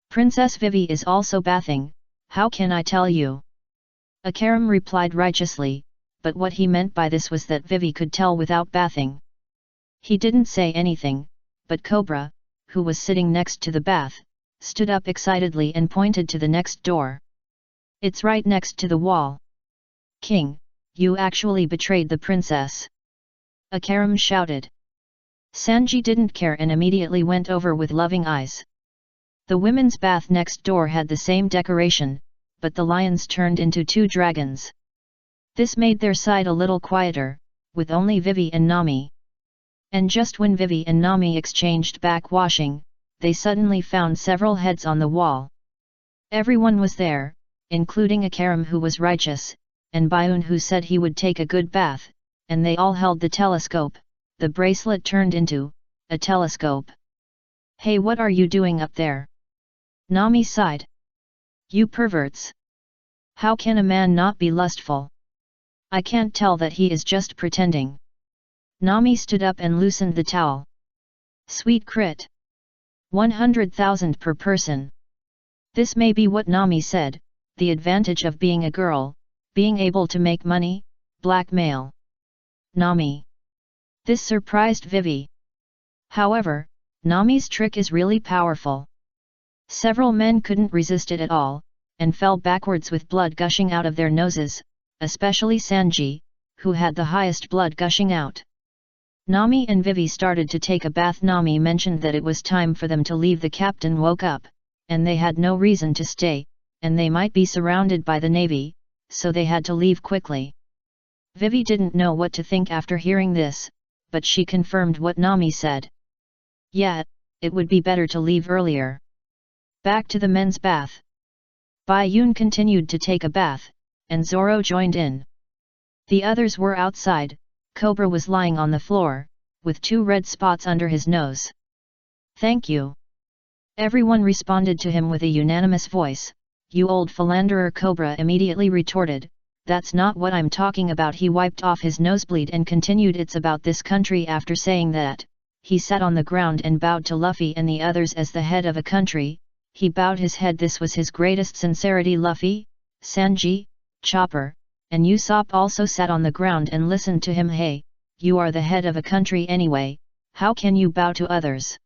Princess Vivi is also bathing, how can I tell you?" Akaram replied righteously, but what he meant by this was that Vivi could tell without bathing. He didn't say anything, but Cobra, who was sitting next to the bath, stood up excitedly and pointed to the next door. "It's right next to the wall." "King, you actually betrayed the princess!" Akaram shouted. Sanji didn't care and immediately went over with loving eyes. The women's bath next door had the same decoration, but the lions turned into 2 dragons. This made their side a little quieter, with only Vivi and Nami. And just when Vivi and Nami exchanged back washing, they suddenly found several heads on the wall. Everyone was there, including Akaram, who was righteous, and Bayun, who said he would take a good bath, and they all held the telescope. The bracelet turned into a telescope. "Hey, what are you doing up there?" Nami sighed. "You perverts! How can a man not be lustful? I can't tell that he is just pretending." Nami stood up and loosened the towel. "Sweet crit! 100,000 per person." This may be what Nami said, the advantage of being a girl, being able to make money, blackmail. Nami. This surprised Vivi. However, Nami's trick is really powerful. Several men couldn't resist it at all, and fell backwards with blood gushing out of their noses, especially Sanji, who had the highest blood gushing out. Nami and Vivi started to take a bath. Nami mentioned that it was time for them to leave. The captain woke up, and they had no reason to stay, and they might be surrounded by the navy, so they had to leave quickly. Vivi didn't know what to think after hearing this, but she confirmed what Nami said. Yeah, it would be better to leave earlier. Back to the men's bath. Bayun continued to take a bath, and Zoro joined in. The others were outside. Cobra was lying on the floor, with 2 red spots under his nose. "Thank you." Everyone responded to him with a unanimous voice. "You old philanderer," Cobra immediately retorted. "That's not what I'm talking about." He wiped off his nosebleed and continued, "It's about this country." After saying that, he sat on the ground and bowed to Luffy and the others as the head of a country. He bowed his head. This was his greatest sincerity. Luffy, Sanji, Chopper, and Usopp also sat on the ground and listened to him. "Hey, you are the head of a country anyway, how can you bow to others?"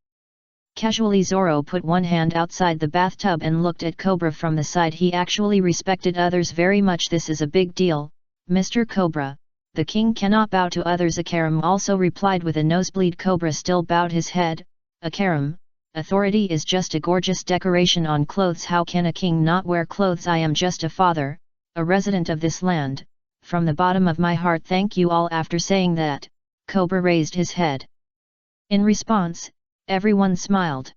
Casually Zoro put one hand outside the bathtub and looked at Cobra from the side. He actually respected others very much. "This is a big deal, Mr. Cobra, the king cannot bow to others." Akaram also replied with a nosebleed. Cobra still bowed his head. "Akaram, authority is just a gorgeous decoration on clothes. How can a king not wear clothes? I am just a father, a resident of this land. From the bottom of my heart, thank you all." After saying that, Cobra raised his head. In response, everyone smiled.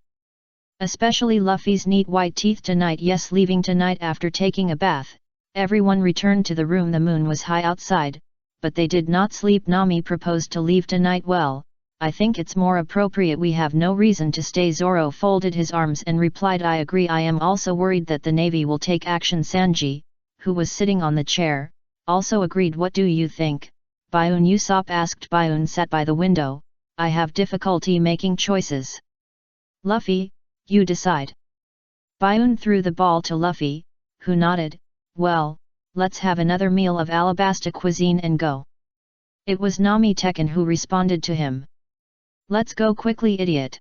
Especially Luffy's neat white teeth. "Tonight, yes, leaving tonight." After taking a bath, everyone returned to the room. The moon was high outside, but they did not sleep. Nami proposed to leave tonight. "Well, I think it's more appropriate. We have no reason to stay." Zoro folded his arms and replied, "I agree. I am also worried that the navy will take action." Sanji, who was sitting on the chair, also agreed. "What do you think, Bayun?" Usopp asked. Bayun sat by the window. "I have difficulty making choices." "Luffy, you decide." Bayun threw the ball to Luffy, who nodded. "Well, let's have another meal of Alabasta cuisine and go." It was Nami Tekken who responded to him. "Let's go quickly, idiot."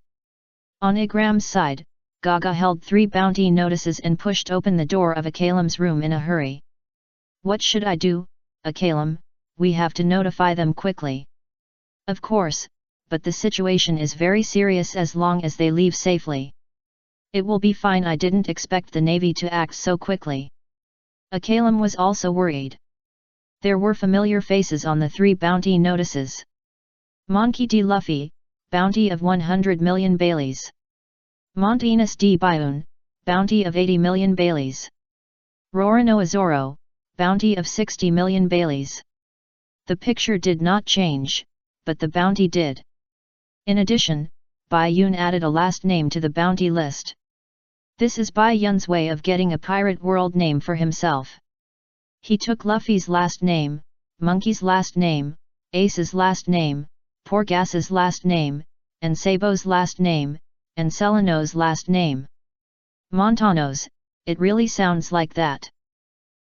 On Igram's side, Gaga held 3 bounty notices and pushed open the door of Akalam's room in a hurry. "What should I do, Akalam? We have to notify them quickly." "Of course, but the situation is very serious as long as they leave safely." "It will be fine. I didn't expect the navy to act so quickly." Akalam was also worried. There were familiar faces on the 3 bounty notices. Monkey D. Luffy, bounty of 100 million Baileys. Montanus D. Bayun, bounty of 80 million Baileys. Roronoa Zoro, bounty of 60 million Baileys. The picture did not change, but the bounty did. In addition, Bayun added a last name to the bounty list. This is Bai Yun's way of getting a pirate world name for himself. He took Luffy's last name, Monkey's last name, Ace's last name, Porgas's last name, and Sabo's last name, and Celano's last name. Montano's, it really sounds like that.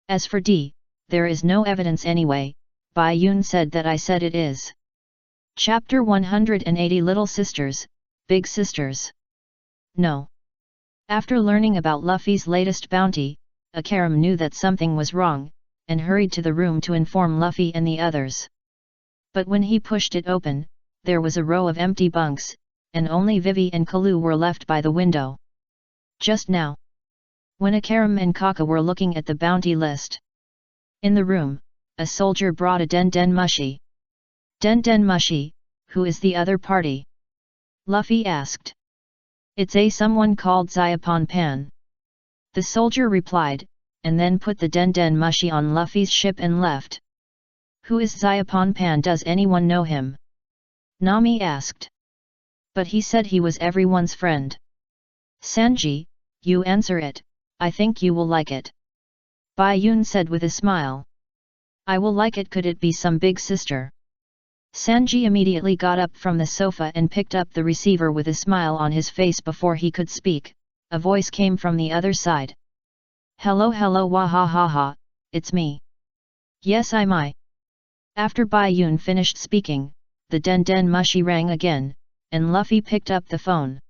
As for D, there is no evidence anyway, Bai Yun said that I said it is. Chapter 180 Little Sisters, Big Sisters. No. After learning about Luffy's latest bounty, Akaram knew that something was wrong, and hurried to the room to inform Luffy and the others. But when he pushed it open, there was a row of empty bunks, and only Vivi and Kalu were left by the window. Just now, when Akaram and Kaka were looking at the bounty list. In the room, a soldier brought a Den Den Mushi. Den Den Mushi, who is the other party? Luffy asked. It's someone called Xiapon Pan. The soldier replied, and then put the Den Den Mushi on Luffy's ship and left. Who is Xiapon Pan? Does anyone know him? Nami asked. But he said he was everyone's friend. Sanji, you answer it, I think you will like it. Bai Yun said with a smile. I will like it. Could it be some big sister? Sanji immediately got up from the sofa and picked up the receiver with a smile on his face. Before he could speak, a voice came from the other side. Hello wah ha ha ha, it's me. Yes I'm I. After Bai Yun finished speaking, the Den Den Mushi rang again, and Luffy picked up the phone.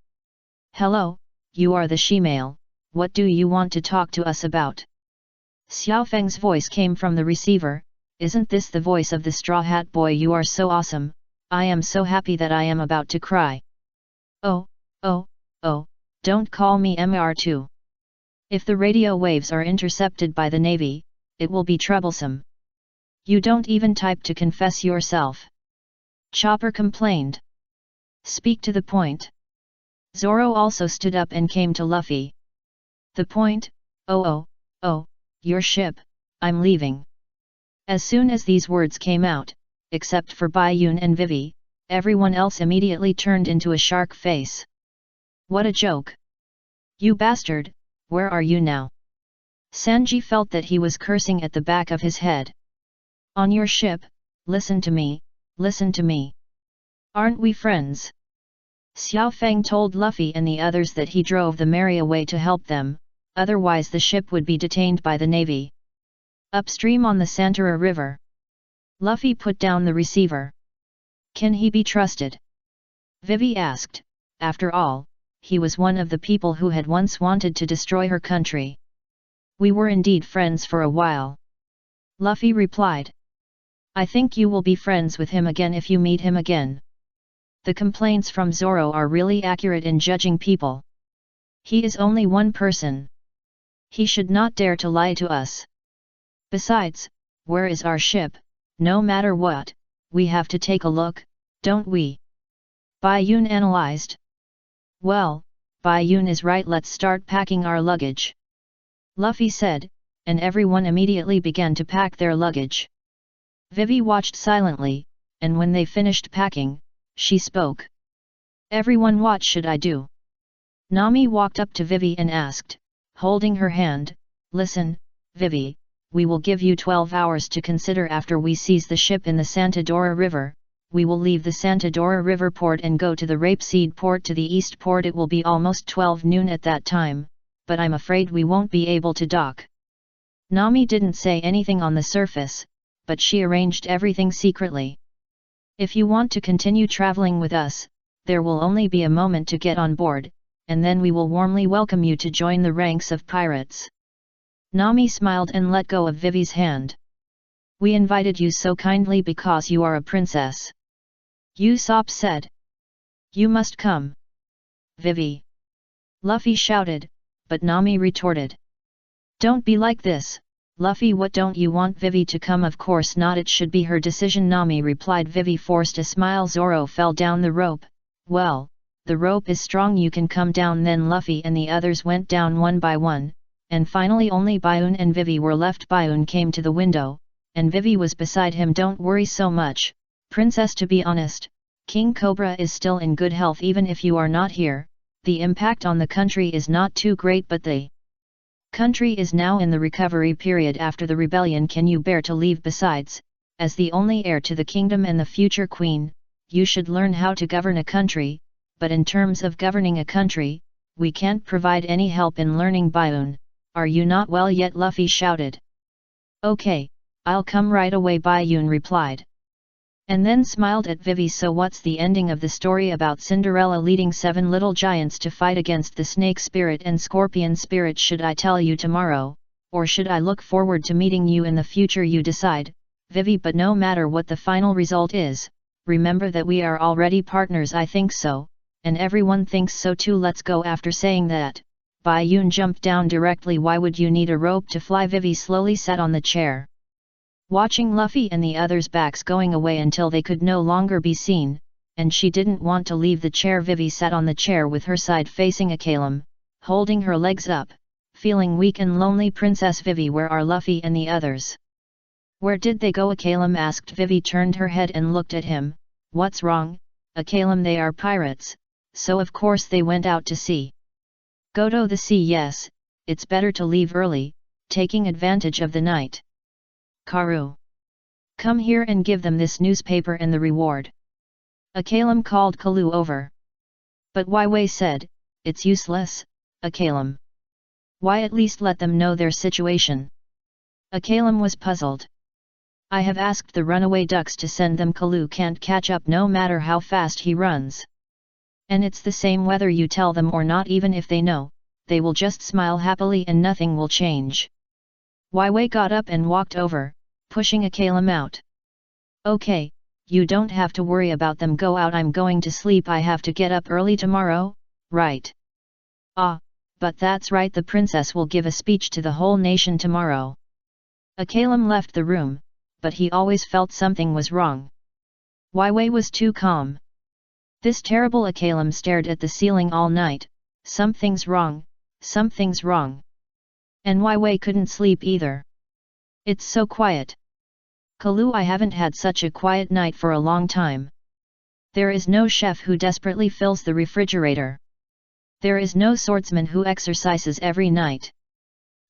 Hello, you are the Shemale, what do you want to talk to us about? Xiao Feng's voice came from the receiver. Isn't this the voice of the Straw Hat Boy? You are so awesome, I am so happy that I am about to cry. Oh, don't call me MR2. If the radio waves are intercepted by the Navy, it will be troublesome. You don't even type to confess yourself. Chopper complained. Speak to the point. Zoro also stood up and came to Luffy. The point? Oh, your ship, I'm leaving. As soon as these words came out, except for Bai Yun and Vivi, everyone else immediately turned into a shark face. What a joke! You bastard, where are you now? Sanji felt that he was cursing at the back of his head. On your ship, listen to me, listen to me. Aren't we friends? Xiao Feng told Luffy and the others that he drove the Mary away to help them, otherwise the ship would be detained by the Navy. Upstream on the Santara River. Luffy put down the receiver. Can he be trusted? Vivi asked. After all, he was one of the people who had once wanted to destroy her country. We were indeed friends for a while. Luffy replied. I think you will be friends with him again if you meet him again. The complaints from Zoro are really accurate in judging people. He is only one person. He should not dare to lie to us. Besides, where is our ship? No matter what, we have to take a look, don't we? Bai Yun analyzed. Well, Bai Yun is right, let's start packing our luggage. Luffy said, and everyone immediately began to pack their luggage. Vivi watched silently, and when they finished packing, she spoke. Everyone, what should I do? Nami walked up to Vivi and asked, holding her hand, listen, Vivi, we will give you 12 hours to consider. After we seize the ship in the Santa Dora River, we will leave the Santa Dora River port and go to the Rapeseed port to the East port. It will be almost 12 noon at that time, but I'm afraid we won't be able to dock. Nami didn't say anything on the surface, but she arranged everything secretly. If you want to continue traveling with us, there will only be a moment to get on board, and then we will warmly welcome you to join the ranks of pirates. Nami smiled and let go of Vivi's hand. We invited you so kindly because you are a princess. Usopp said. You must come. Vivi. Luffy shouted, but Nami retorted. Don't be like this, Luffy. What, don't you want Vivi to come? Of course not, it should be her decision, Nami replied. Vivi forced a smile. Zoro fell down the rope. Well, the rope is strong, you can come down. Then Luffy and the others went down one by one, and finally only Bayun and Vivi were left. Bayun came to the window, and Vivi was beside him. Don't worry so much, princess. To be honest, King Cobra is still in good health even if you are not here, the impact on the country is not too great, but the country is now in the recovery period after the rebellion. Can you bear to leave? Besides, as the only heir to the kingdom and the future queen, you should learn how to govern a country, but in terms of governing a country, we can't provide any help in learning. Baiun, are you not well yet? Luffy shouted. Okay, I'll come right away, Baiun replied. And then smiled at Vivi. So what's the ending of the story about Cinderella leading 7 little giants to fight against the snake spirit and scorpion spirit? Should I tell you tomorrow, or should I look forward to meeting you in the future? You decide, Vivi. But no matter what the final result is, remember that we are already partners. I think so, and everyone thinks so too. Let's go. After saying that, Baiun jumped down directly. Why would you need a rope to fly? Vivi slowly sat on the chair, watching Luffy and the others' backs going away until they could no longer be seen, and she didn't want to leave the chair. Vivi sat on the chair with her side facing Akalem, holding her legs up, feeling weak and lonely. Princess Vivi, where are Luffy and the others? Where did they go? Akalem asked. Vivi turned her head and looked at him. What's wrong, Akalem? They are pirates, so of course they went out to sea. Go to the sea? Yes, it's better to leave early, taking advantage of the night. Karu, come here and give them this newspaper and the reward. Akalem called Kalu over. But Wai Wei said, it's useless, Akalem. Why at least let them know their situation? Akalem was puzzled. I have asked the runaway ducks to send them. Kalu can't catch up no matter how fast he runs. And it's the same whether you tell them or not. Even if they know, they will just smile happily and nothing will change. Wai Wei got up and walked over, pushing Akalem out. Okay, you don't have to worry about them. Go out. I'm going to sleep. I have to get up early tomorrow, right? Ah, but that's right, the princess will give a speech to the whole nation tomorrow. Akalem left the room, but he always felt something was wrong. Wai Wei was too calm. This terrible Akalem stared at the ceiling all night. Something's wrong, something's wrong. And Wai Wei couldn't sleep either. It's so quiet. Kalu, I haven't had such a quiet night for a long time. There is no chef who desperately fills the refrigerator. There is no swordsman who exercises every night.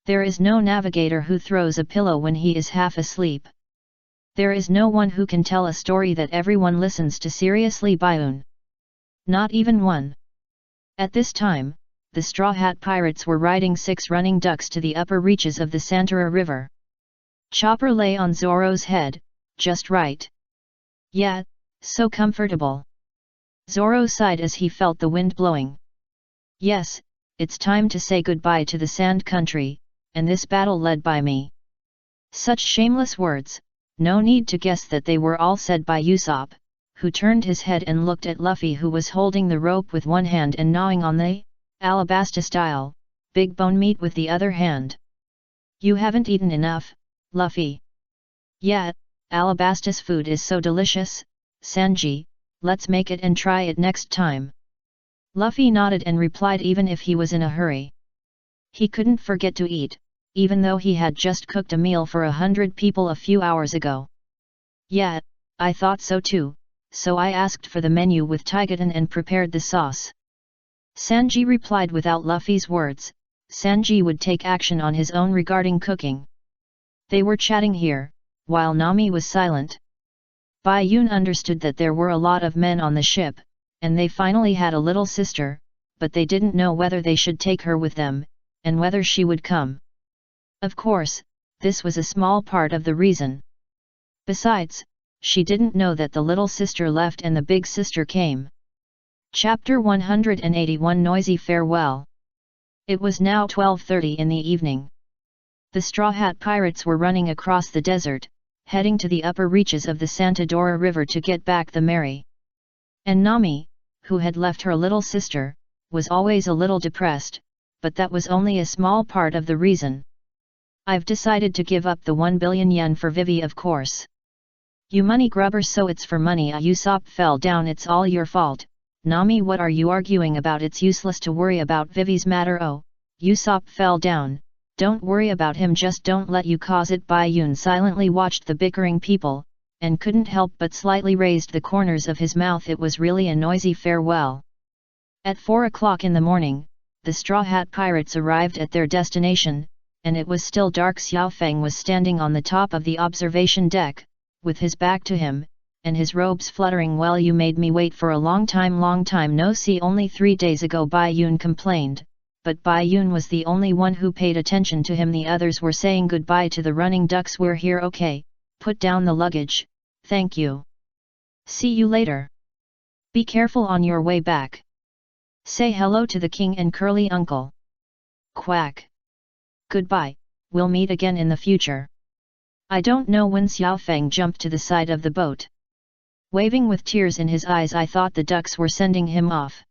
There is no navigator who throws a pillow when he is half asleep. There is no one who can tell a story that everyone listens to seriously. Baiun. Not even one. At this time, the Straw Hat Pirates were riding 6 running ducks to the upper reaches of the Santara River. Chopper lay on Zoro's head, just right. Yeah, so comfortable. Zoro sighed as he felt the wind blowing. Yes, it's time to say goodbye to the Sand Country, and this battle led by me. Such shameless words, no need to guess that they were all said by Usopp, who turned his head and looked at Luffy, who was holding the rope with one hand and gnawing on the Alabasta style big bone meat with the other hand. You haven't eaten enough, Luffy. Yeah, Alabasta's food is so delicious, Sanji, let's make it and try it next time. Luffy nodded and replied even if he was in a hurry. He couldn't forget to eat, even though he had just cooked a meal for 100 people a few hours ago. Yeah, I thought so too, so I asked for the menu with Taigaton and prepared the sauce. Sanji replied without Luffy's words. Sanji would take action on his own regarding cooking. They were chatting here, while Nami was silent. Baiun understood that there were a lot of men on the ship, and they finally had a little sister, but they didn't know whether they should take her with them, and whether she would come. Of course, this was a small part of the reason. Besides, she didn't know that the little sister left and the big sister came. Chapter 181 Noisy Farewell. It was now 12:30 in the evening. The Straw Hat Pirates were running across the desert, heading to the upper reaches of the Santa Dora River to get back the Mary. And Nami, who had left her little sister, was always a little depressed, but that was only a small part of the reason. I've decided to give up the 1 billion yen for Vivi, of course. You money grubber, so it's for money. Usopp fell down. It's all your fault. Nami, what are you arguing about? It's useless to worry about Vivi's matter. Oh, Usopp fell down. Don't worry about him, just don't let you cause it. Baiun silently watched the bickering people, and couldn't help but slightly raised the corners of his mouth. It was really a noisy farewell. At 4 o'clock in the morning, the Straw Hat Pirates arrived at their destination, and it was still dark. Xiao Feng was standing on the top of the observation deck, with his back to him, and his robes fluttering. "Well, you made me wait for a long time no see. Only 3 days ago," Bai Yun complained, but Bai Yun was the only one who paid attention to him. The others were saying goodbye to the running ducks. "We're here." "Okay, put down the luggage, thank you. See you later. Be careful on your way back. Say hello to the king and curly uncle." Quack. "Goodbye, we'll meet again in the future." I don't know when. Xiao Feng jumped to the side of the boat. Waving with tears in his eyes, I thought the ducks were sending him off.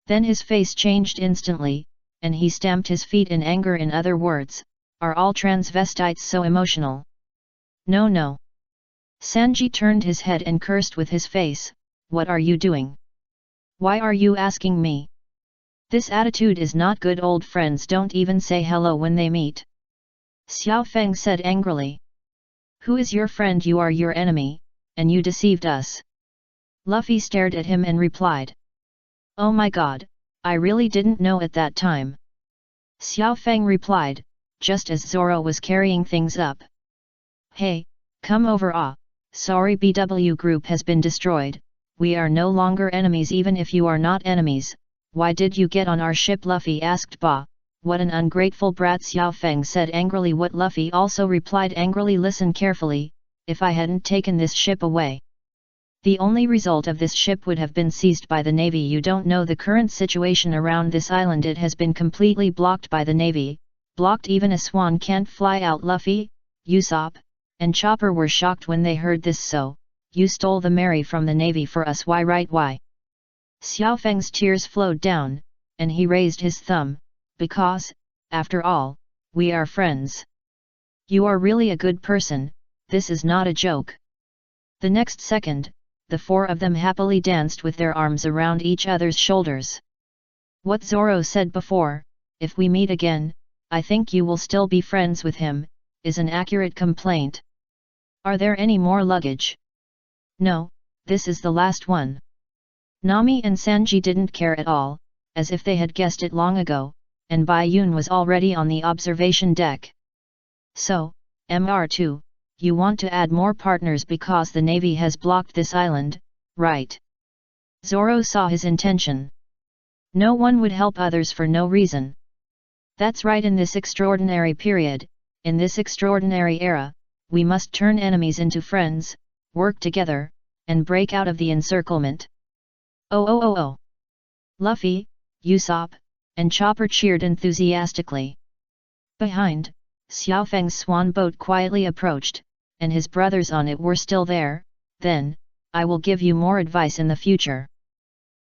Then his face changed instantly, and he stamped his feet in anger. "In other words, are all transvestites so emotional?" "No, no." Sanji turned his head and cursed with his face. "What are you doing? Why are you asking me? This attitude is not good. Old friends don't even say hello when they meet." Xiao Feng said angrily. "Who is your friend? You are your enemy, and you deceived us." Luffy stared at him and replied. "Oh my god, I really didn't know at that time." Xiao Feng replied, just as Zoro was carrying things up. "Hey, come over. Sorry, BW group has been destroyed. We are no longer enemies. Even if you are not enemies, why did you get on our ship?" Luffy asked. "Bah, what an ungrateful brat," Xiao Feng said angrily. What Luffy also replied angrily. "Listen carefully, if I hadn't taken this ship away, the only result of this ship would have been seized by the Navy. You don't know the current situation around this island. It has been completely blocked by the Navy, blocked. Even a swan can't fly out." Luffy, Usopp, and Chopper were shocked when they heard this. "So, you stole the Mary from the Navy for us? Why, right, why?" Xiao Feng's tears flowed down, and he raised his thumb. "Because, after all, we are friends. You are really a good person, this is not a joke." The next second, the four of them happily danced with their arms around each other's shoulders. What Zoro said before, "If we meet again, I think you will still be friends with him," is an accurate complaint. Are there any more luggage? No, this is the last one. Nami and Sanji didn't care at all, as if they had guessed it long ago, and Bai Yun was already on the observation deck. "So, Mr2, you want to add more partners because the Navy has blocked this island, right?" Zoro saw his intention. No one would help others for no reason. That's right. In this extraordinary period, in this extraordinary era, we must turn enemies into friends, work together, and break out of the encirclement. Oh! Luffy, Usopp, and Chopper cheered enthusiastically. Behind, Xiao Feng's swan boat quietly approached, and his brothers on it were still there. "Then, I will give you more advice in the future."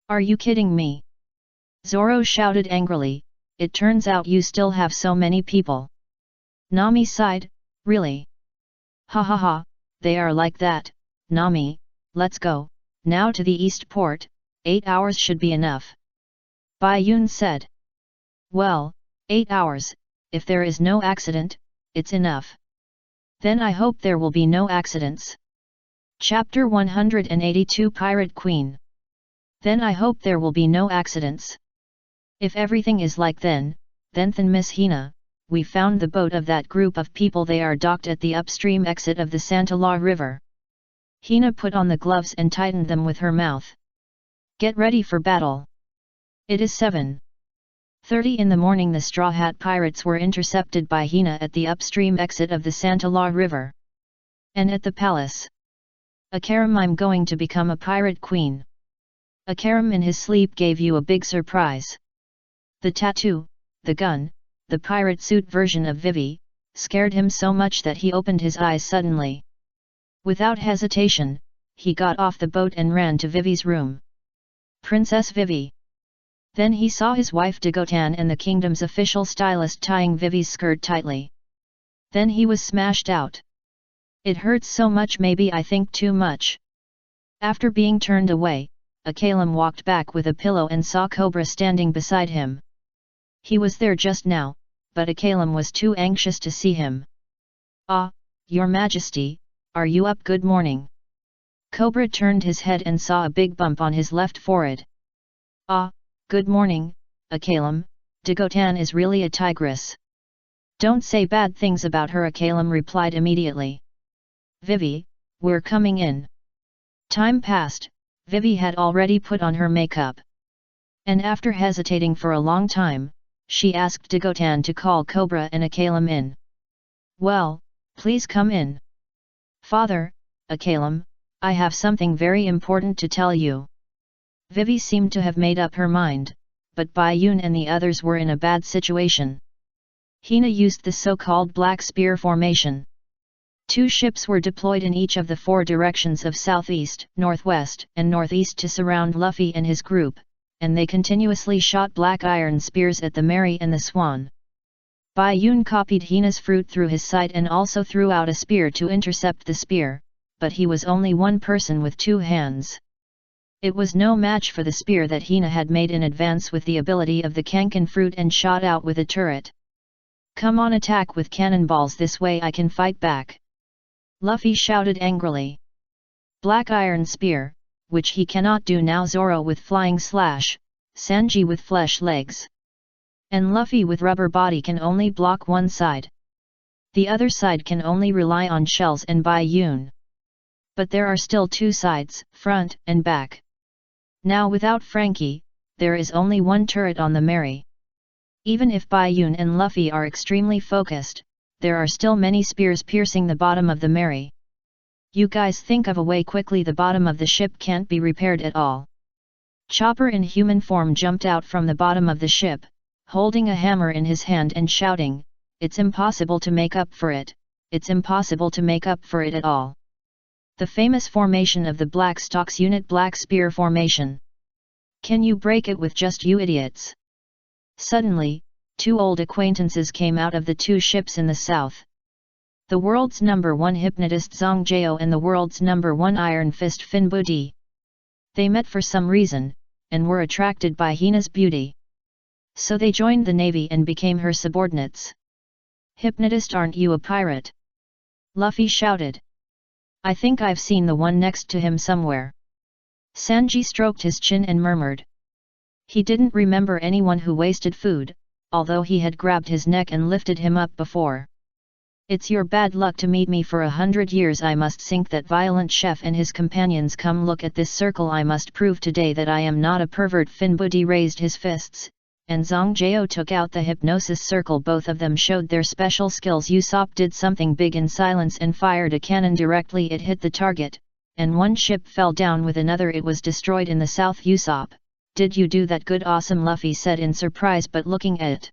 "Are you kidding me?" Zoro shouted angrily. "It turns out you still have so many people." Nami sighed. "Really? Ha, they are like that." "Nami, let's go, now to the East Port, 8 hours should be enough." Bai Yun said. "Well, 8 hours, if there is no accident, it's enough. Then I hope there will be no accidents." Chapter 182 Pirate Queen. Then I hope there will be no accidents. If everything is like then Miss Hina, we found the boat of that group of people. They are docked at the upstream exit of the Santa La River. Hina put on the gloves and tightened them with her mouth. "Get ready for battle." It is 7:30 in the morning. The Straw Hat Pirates were intercepted by Hina at the upstream exit of the Santa La River. And at the palace. "Akaram, I'm going to become a pirate queen." Akaram in his sleep gave you a big surprise. The tattoo, the gun, the pirate suit version of Vivi, scared him so much that he opened his eyes suddenly. Without hesitation, he got off the boat and ran to Vivi's room. Princess Vivi. Then he saw his wife Dagotan and the kingdom's official stylist tying Vivi's skirt tightly. Then he was smashed out. "It hurts so much, maybe I think too much." After being turned away, Akalam walked back with a pillow and saw Cobra standing beside him. He was there just now, but Akalam was too anxious to see him. "Ah, Your Majesty, are you up? Good morning." Cobra turned his head and saw a big bump on his left forehead. "Ah, Good morning, Akalam, Dagotan is really a tigress. Don't say bad things about her, Akalam replied immediately. Vivi, we're coming in. Time passed, Vivi had already put on her makeup. And after hesitating for a long time, she asked Dagotan to call Cobra and Akalam in. Well, please come in. Father, Akalam, I have something very important to tell you. Vivi seemed to have made up her mind, but Bayun and the others were in a bad situation. Hina used the so-called Black Spear formation. 2 ships were deployed in each of the 4 directions of southeast, northwest, and northeast to surround Luffy and his group, and they continuously shot black iron spears at the Mary and the Swan. Bayun copied Hina's fruit through his sight and also threw out a spear to intercept the spear, but he was only one person with 2 hands. It was no match for the spear that Hina had made in advance with the ability of the Kanken fruit and shot out with a turret. Come on, attack with cannonballs, this way I can fight back. Luffy shouted angrily. Black iron spear, which he cannot do now, Zoro with flying slash, Sanji with flesh legs. And Luffy with rubber body can only block one side. The other side can only rely on shells and Bayun. But there are still 2 sides, front and back. Now without Frankie, there is only one turret on the Mary. Even if Bayun and Luffy are extremely focused, there are still many spears piercing the bottom of the Mary. You guys think of a way quickly, the bottom of the ship can't be repaired at all. Chopper in human form jumped out from the bottom of the ship, holding a hammer in his hand and shouting, it's impossible to make up for it, it's impossible to make up for it at all. The famous formation of the Black Stocks unit, Black Spear formation. Can you break it with just you idiots? Suddenly, 2 old acquaintances came out of the 2 ships in the south. The world's #1 hypnotist Zhang Jiao and the world's #1 Iron Fist Fin Budi. They met for some reason, and were attracted by Hina's beauty. So they joined the navy and became her subordinates. Hypnotist, aren't you a pirate? Luffy shouted. I think I've seen the one next to him somewhere. Sanji stroked his chin and murmured. He didn't remember anyone who wasted food, although he had grabbed his neck and lifted him up before. It's your bad luck to meet me for 100 years. I must sink that violent chef and his companions. Come look at this circle. I must prove today that I am not a pervert. Finbudi raised his fists, and Zhang Jiao took out the hypnosis circle. Both of them showed their special skills. Usopp did something big in silence and fired a cannon directly. It hit the target, and one ship fell down with another. It was destroyed in the south. Usopp, did you do that? Good, awesome, Luffy said in surprise, but looking at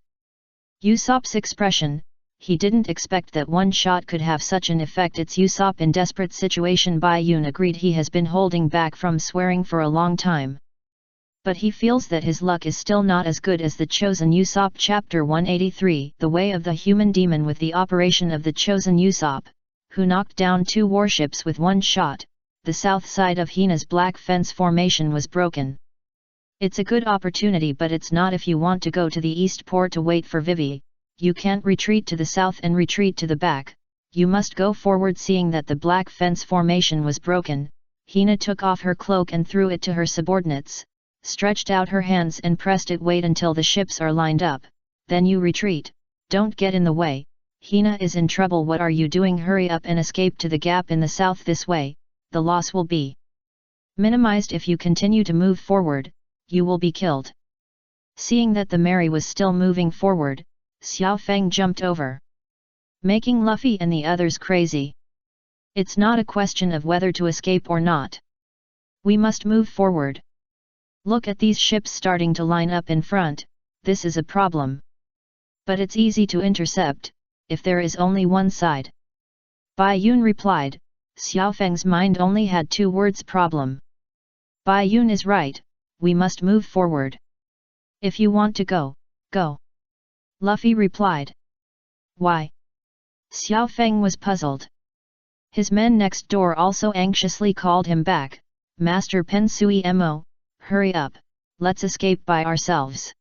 Usopp's expression, he didn't expect that one shot could have such an effect. It's Usopp in desperate situation. Bayun agreed. He has been holding back from swearing for a long time, but he feels that his luck is still not as good as the Chosen. Usopp Chapter 183, The Way of the Human Demon. With the operation of the Chosen Usopp, who knocked down 2 warships with one shot, the south side of Hina's Black Fence formation was broken. It's a good opportunity, but it's not if you want to go to the east port to wait for Vivi. You can't retreat to the south and retreat to the back, you must go forward. Seeing that the Black Fence formation was broken, Hina took off her cloak and threw it to her subordinates, stretched out her hands and pressed it. Wait until the ships are lined up, then you retreat, don't get in the way. Hina is in trouble. What are you doing? Hurry up and escape to the gap in the south. This way, the loss will be minimized. If you continue to move forward, you will be killed. Seeing that the Mary was still moving forward, Xiao Feng jumped over, making Luffy and the others crazy. It's not a question of whether to escape or not. We must move forward. Look at these ships starting to line up in front. This is a problem. But it's easy to intercept, if there is only one side. Bayun replied. Xiao Feng's mind only had 2 words: problem. Bayun is right, we must move forward. If you want to go, go. Luffy replied. Why? Xiao Feng was puzzled. His men next door also anxiously called him back. Master Pensui Mo, hurry up, let's escape by ourselves.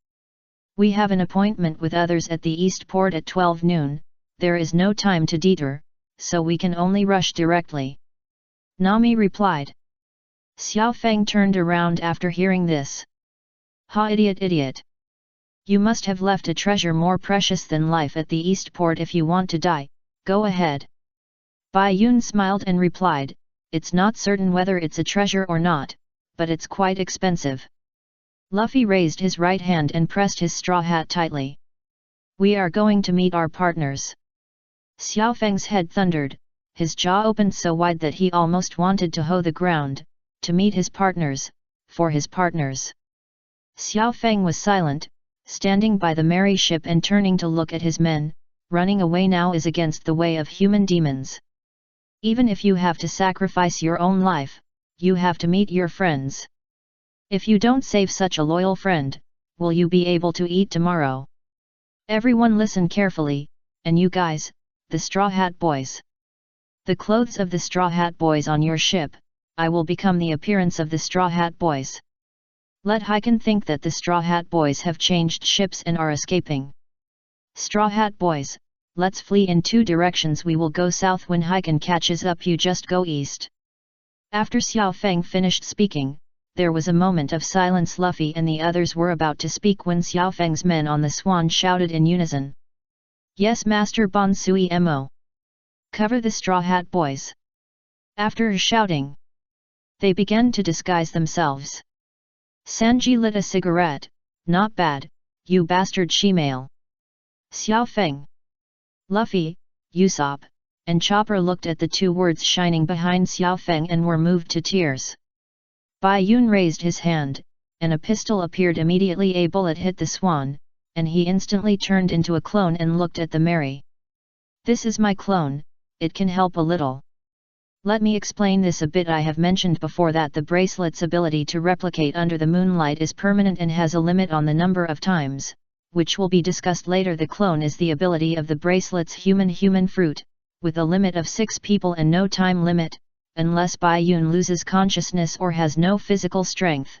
We have an appointment with others at the East Port at 12 noon, there is no time to detour, so we can only rush directly. Nami replied. Xiao Feng turned around after hearing this. Ha, idiot, idiot! You must have left a treasure more precious than life at the East Port if you want to die, go ahead. Bai Yun smiled and replied, it's not certain whether it's a treasure or not, but it's quite expensive. Luffy raised his right hand and pressed his straw hat tightly. We are going to meet our partners. Xiao Feng's head thundered, his jaw opened so wide that he almost wanted to hoe the ground, to meet his partners, for his partners. Xiao Feng was silent, standing by the merry ship and turning to look at his men. Running away now is against the way of human demons. Even if you have to sacrifice your own life, you have to meet your friends. If you don't save such a loyal friend, will you be able to eat tomorrow? Everyone listen carefully, and you guys, the Straw Hat Boys. The clothes of the Straw Hat Boys on your ship, I will become the appearance of the Straw Hat Boys. Let Hyken think that the Straw Hat Boys have changed ships and are escaping. Straw Hat Boys, let's flee in two directions. We will go south when Hyken catches up, you just go east. After Xiao Feng finished speaking, there was a moment of silence. Luffy and the others were about to speak when Xiao Feng's men on the Swan shouted in unison. Yes, Master Bon Sui Mo. Cover the Straw Hat Boys. After shouting, they began to disguise themselves. Sanji lit a cigarette. Not bad, you bastard shemale. Xiao Feng, Luffy, Usopp, and Chopper looked at the two words shining behind Xiao Feng and were moved to tears. Bai Yun raised his hand, and a pistol appeared immediately. A bullet hit the Swan, and he instantly turned into a clone and looked at the Mary. This is my clone, it can help a little. Let me explain this a bit. I have mentioned before that the bracelet's ability to replicate under the moonlight is permanent and has a limit on the number of times, which will be discussed later. The clone is the ability of the bracelet's human fruit, with a limit of 6 people and no time limit, unless Bai Yun loses consciousness or has no physical strength.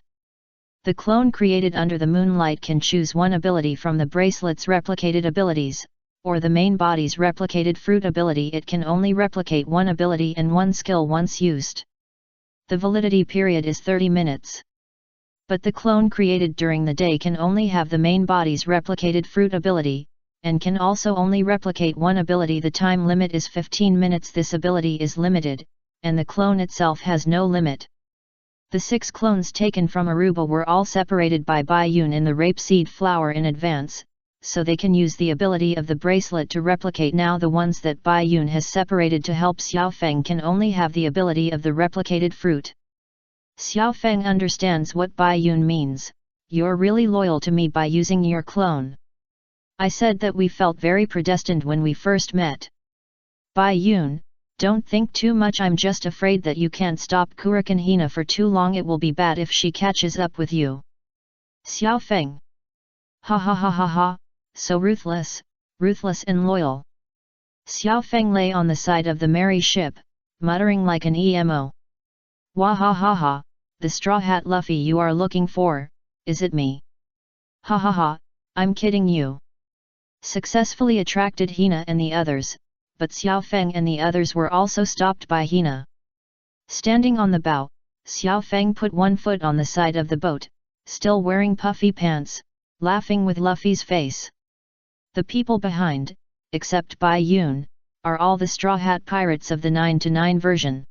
The clone created under the moonlight can choose one ability from the bracelet's replicated abilities, or the main body's replicated fruit ability. It can only replicate one ability and one skill once used. The validity period is 30 minutes. But the clone created during the day can only have the main body's replicated fruit ability, and can also only replicate one ability. The time limit is 15 minutes. This ability is limited, and the clone itself has no limit. The 6 clones taken from Aruba were all separated by Bai Yun in the rapeseed flower in advance, so they can use the ability of the bracelet to replicate. Now the ones that Bai Yun has separated to help Xiao Feng can only have the ability of the replicated fruit. Xiao Feng understands what Bai Yun means. You're really loyal to me by using your clone. I said that we felt very predestined when we first met. Bai Yun, don't think too much. I'm just afraid that you can't stop Kurikan Hina for too long. It will be bad if she catches up with you. Xiao Feng. Ha ha ha ha ha, so ruthless and loyal. Xiao Feng lay on the side of the merry ship, muttering like an emo. Wah ha ha ha, the Straw Hat Luffy you are looking for, is it me? Ha ha ha, I'm kidding you. Successfully attracted Hina and the others, but Xiao Feng and the others were also stopped by Hina. Standing on the bow, Xiao Feng put one foot on the side of the boat, still wearing puffy pants, laughing with Luffy's face. The people behind, except Bai Yun, are all the Straw Hat pirates of the 9-9 version.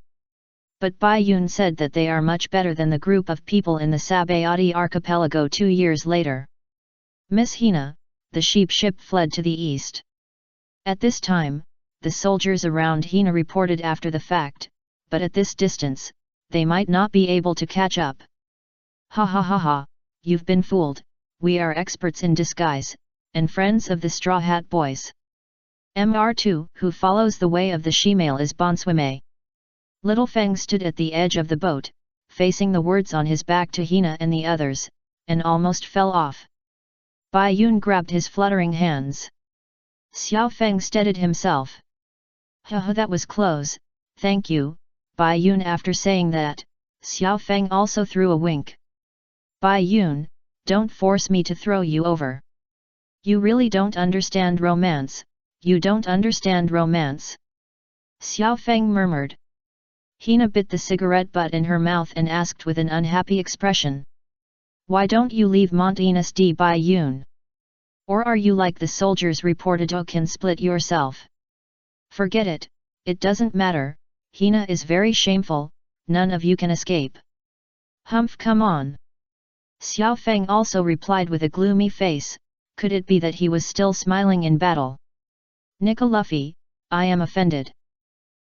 But Bai Yun said that they are much better than the group of people in the Sabayati archipelago 2 years later. Miss Hina, the sheep ship fled to the east. At this time, the soldiers around Hina reported after the fact, but at this distance, they might not be able to catch up. Ha ha ha ha, you've been fooled, we are experts in disguise, and friends of the Straw Hat Boys. Mr2 who follows the way of the shemale is Bonswime. Little Feng stood at the edge of the boat, facing the words on his back to Hina and the others, and almost fell off. Bai Yun grabbed his fluttering hands. Xiao Feng steadied himself. Haha, that was close, thank you, Bai Yun. After saying that, Xiao Feng also threw a wink. Bai Yun, don't force me to throw you over. You really don't understand romance, you don't understand romance. Xiao Feng murmured. Hina bit the cigarette butt in her mouth and asked with an unhappy expression. Why don't you leave Montinus de Bayun? Or are you like the soldiers reported or can split yourself? Forget it, it doesn't matter, Hina is very shameful, none of you can escape. Humph, come on. Xiao Feng also replied with a gloomy face, could it be that he was still smiling in battle? Nika Luffy, I am offended.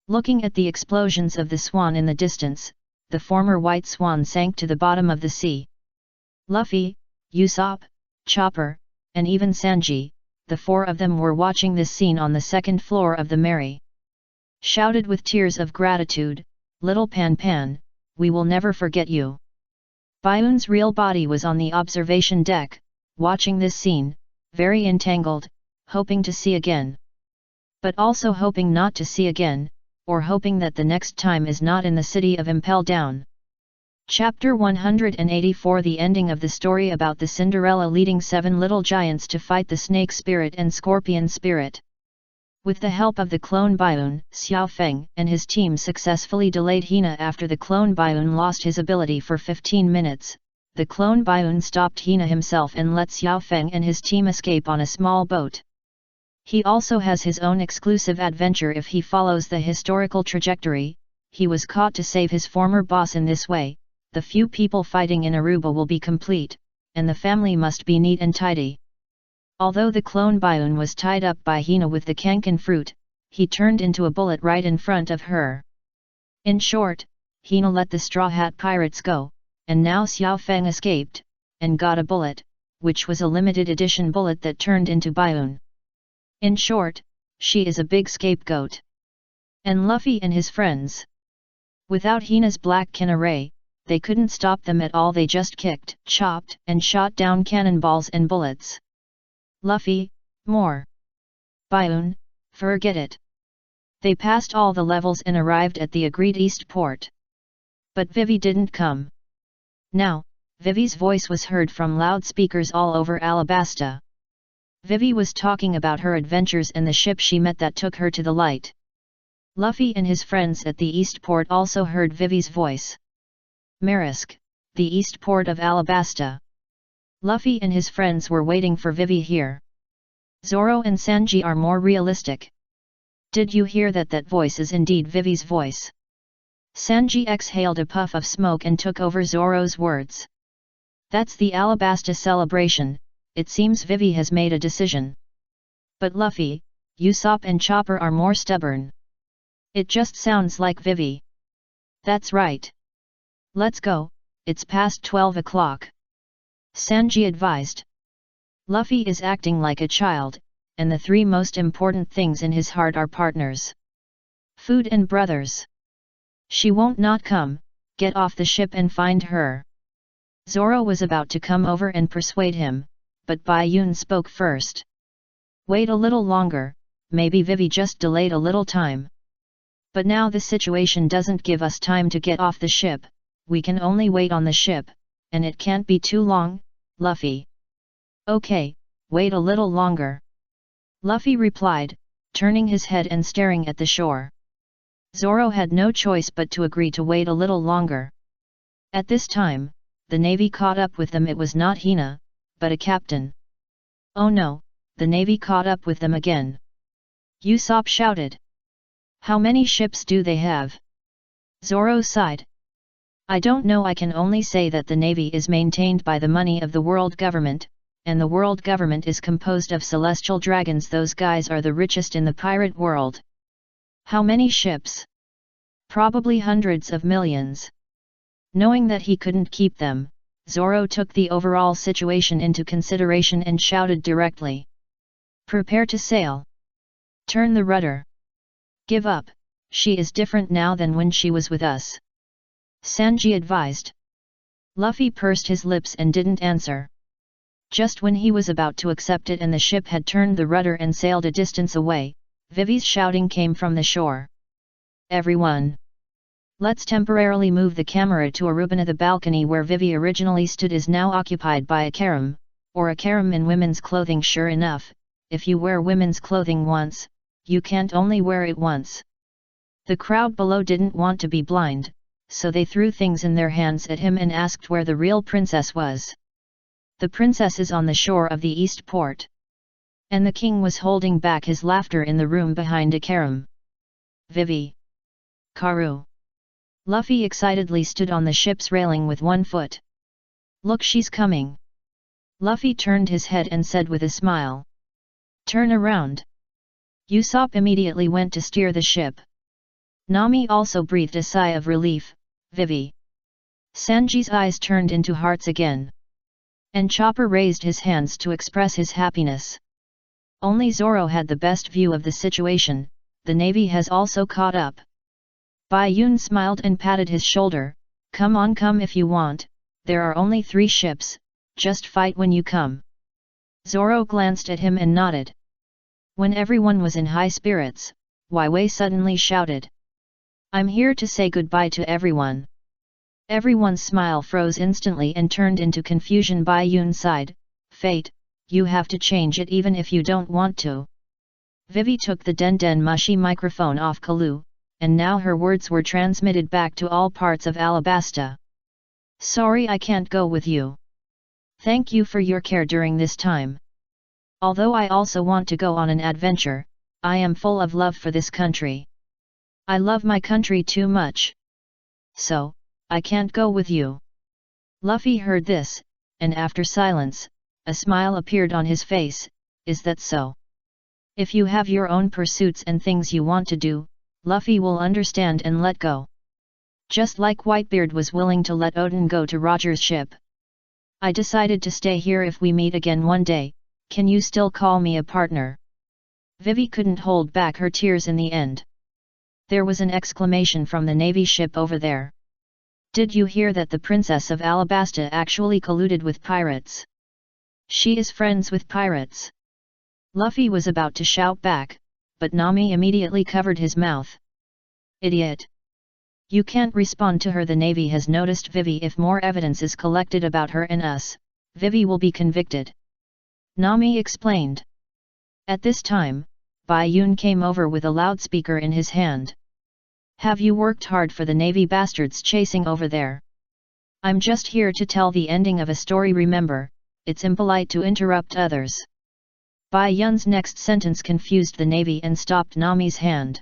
Looking at the explosions of the swan in the distance, the former white swan sank to the bottom of the sea. Luffy, Usopp, Chopper, and even Sanji, the four of them were watching this scene on the second floor of the Mary. Shouted with tears of gratitude, little Pan Pan, we will never forget you. Bayun's real body was on the observation deck, watching this scene, very entangled, hoping to see again. But also hoping not to see again, or hoping that the next time is not in the city of Impel Down. Chapter 184 The ending of the story about the Cinderella leading 7 little giants to fight the snake spirit and scorpion spirit. With the help of the clone Bayun, Xiao Feng and his team successfully delayed Hina after the clone Bayun lost his ability for 15 minutes. The clone Bayun stopped Hina himself and let Xiao Feng and his team escape on a small boat. He also has his own exclusive adventure if he follows the historical trajectory. He was caught to save his former boss in this way. The few people fighting in Aruba will be complete, and the family must be neat and tidy. Although the clone Bayun was tied up by Hina with the kanken fruit, he turned into a bullet right in front of her. In short, Hina let the Straw Hat Pirates go, and now Xiao Feng escaped, and got a bullet, which was a limited edition bullet that turned into Bayun. In short, she is a big scapegoat. And Luffy and his friends. Without Hina's black kin array, they couldn't stop them at all. They just kicked, chopped, and shot down cannonballs and bullets. Luffy, more. Bayun, forget it. They passed all the levels and arrived at the agreed East Port. But Vivi didn't come. Now, Vivi's voice was heard from loudspeakers all over Alabasta. Vivi was talking about her adventures and the ship she met that took her to the light. Luffy and his friends at the East Port also heard Vivi's voice. Marisk, the East Port of Alabasta. Luffy and his friends were waiting for Vivi here. Zoro and Sanji are more realistic. Did you hear that? That voice is indeed Vivi's voice. Sanji exhaled a puff of smoke and took over Zoro's words. That's the Alabasta celebration, it seems Vivi has made a decision. But Luffy, Usopp and Chopper are more stubborn. It just sounds like Vivi. That's right. Let's go, it's past 12 o'clock. Sanji advised. Luffy is acting like a child, and the 3 most important things in his heart are partners, food and brothers. She won't not come, get off the ship and find her. Zoro was about to come over and persuade him, but Bayun spoke first. Wait a little longer, maybe Vivi just delayed a little time. But now the situation doesn't give us time to get off the ship, we can only wait on the ship, and it can't be too long, Luffy. Okay, wait a little longer. Luffy replied, turning his head and staring at the shore. Zoro had no choice but to agree to wait a little longer. At this time, the navy caught up with them. It was not Hina, but a captain. Oh no, the navy caught up with them again. Usopp shouted. How many ships do they have? Zoro sighed. I don't know, I can only say that the navy is maintained by the money of the world government, and the world government is composed of celestial dragons. Those guys are the richest in the pirate world. How many ships? Probably hundreds of millions. Knowing that he couldn't keep them, Zoro took the overall situation into consideration and shouted directly. Prepare to sail. Turn the rudder. Give up, she is different now than when she was with us. Sanji advised. Luffy pursed his lips and didn't answer. Just when he was about to accept it and the ship had turned the rudder and sailed a distance away, Vivi's shouting came from the shore. Everyone! Let's temporarily move the camera to Arubana. The balcony where Vivi originally stood is now occupied by a karam, or a karam in women's clothing. Sure enough, if you wear women's clothing once, you can't only wear it once. The crowd below didn't want to be blind, so they threw things in their hands at him and asked where the real princess was. The princess is on the shore of the East Port. And the king was holding back his laughter in the room behind Akaram. Vivi. Karu. Luffy excitedly stood on the ship's railing with one foot. Look, she's coming. Luffy turned his head and said with a smile. Turn around. Usopp immediately went to steer the ship. Nami also breathed a sigh of relief. Vivi. Sanji's eyes turned into hearts again. And Chopper raised his hands to express his happiness. Only Zoro had the best view of the situation. The navy has also caught up. Bai Yun smiled and patted his shoulder. Come on, come if you want, there are only 3 ships, just fight when you come. Zoro glanced at him and nodded. When everyone was in high spirits, Wei suddenly shouted. I'm here to say goodbye to everyone. Everyone's smile froze instantly and turned into confusion. Bai Yun sighed. Fate, you have to change it even if you don't want to. Vivi took the Den Mushi microphone off Kalu, and now her words were transmitted back to all parts of Alabasta. Sorry I can't go with you. Thank you for your care during this time. Although I also want to go on an adventure, I am full of love for this country. I love my country too much. So, I can't go with you. Luffy heard this, and after silence, a smile appeared on his face. Is that so? If you have your own pursuits and things you want to do, Luffy will understand and let go. Just like Whitebeard was willing to let Odin go to Roger's ship. I decided to stay here. If we meet again one day, can you still call me a partner? Vivi couldn't hold back her tears in the end. There was an exclamation from the navy ship over there. Did you hear that the Princess of Alabasta actually colluded with pirates? She is friends with pirates. Luffy was about to shout back, but Nami immediately covered his mouth. Idiot! You can't respond to her. The navy has noticed Vivi. If more evidence is collected about her and us, Vivi will be convicted. Nami explained. At this time, Bai Yun came over with a loudspeaker in his hand. Have you worked hard for the navy bastards chasing over there? I'm just here to tell the ending of a story. Remember, it's impolite to interrupt others. Bai Yun's next sentence confused the navy and stopped Nami's hand.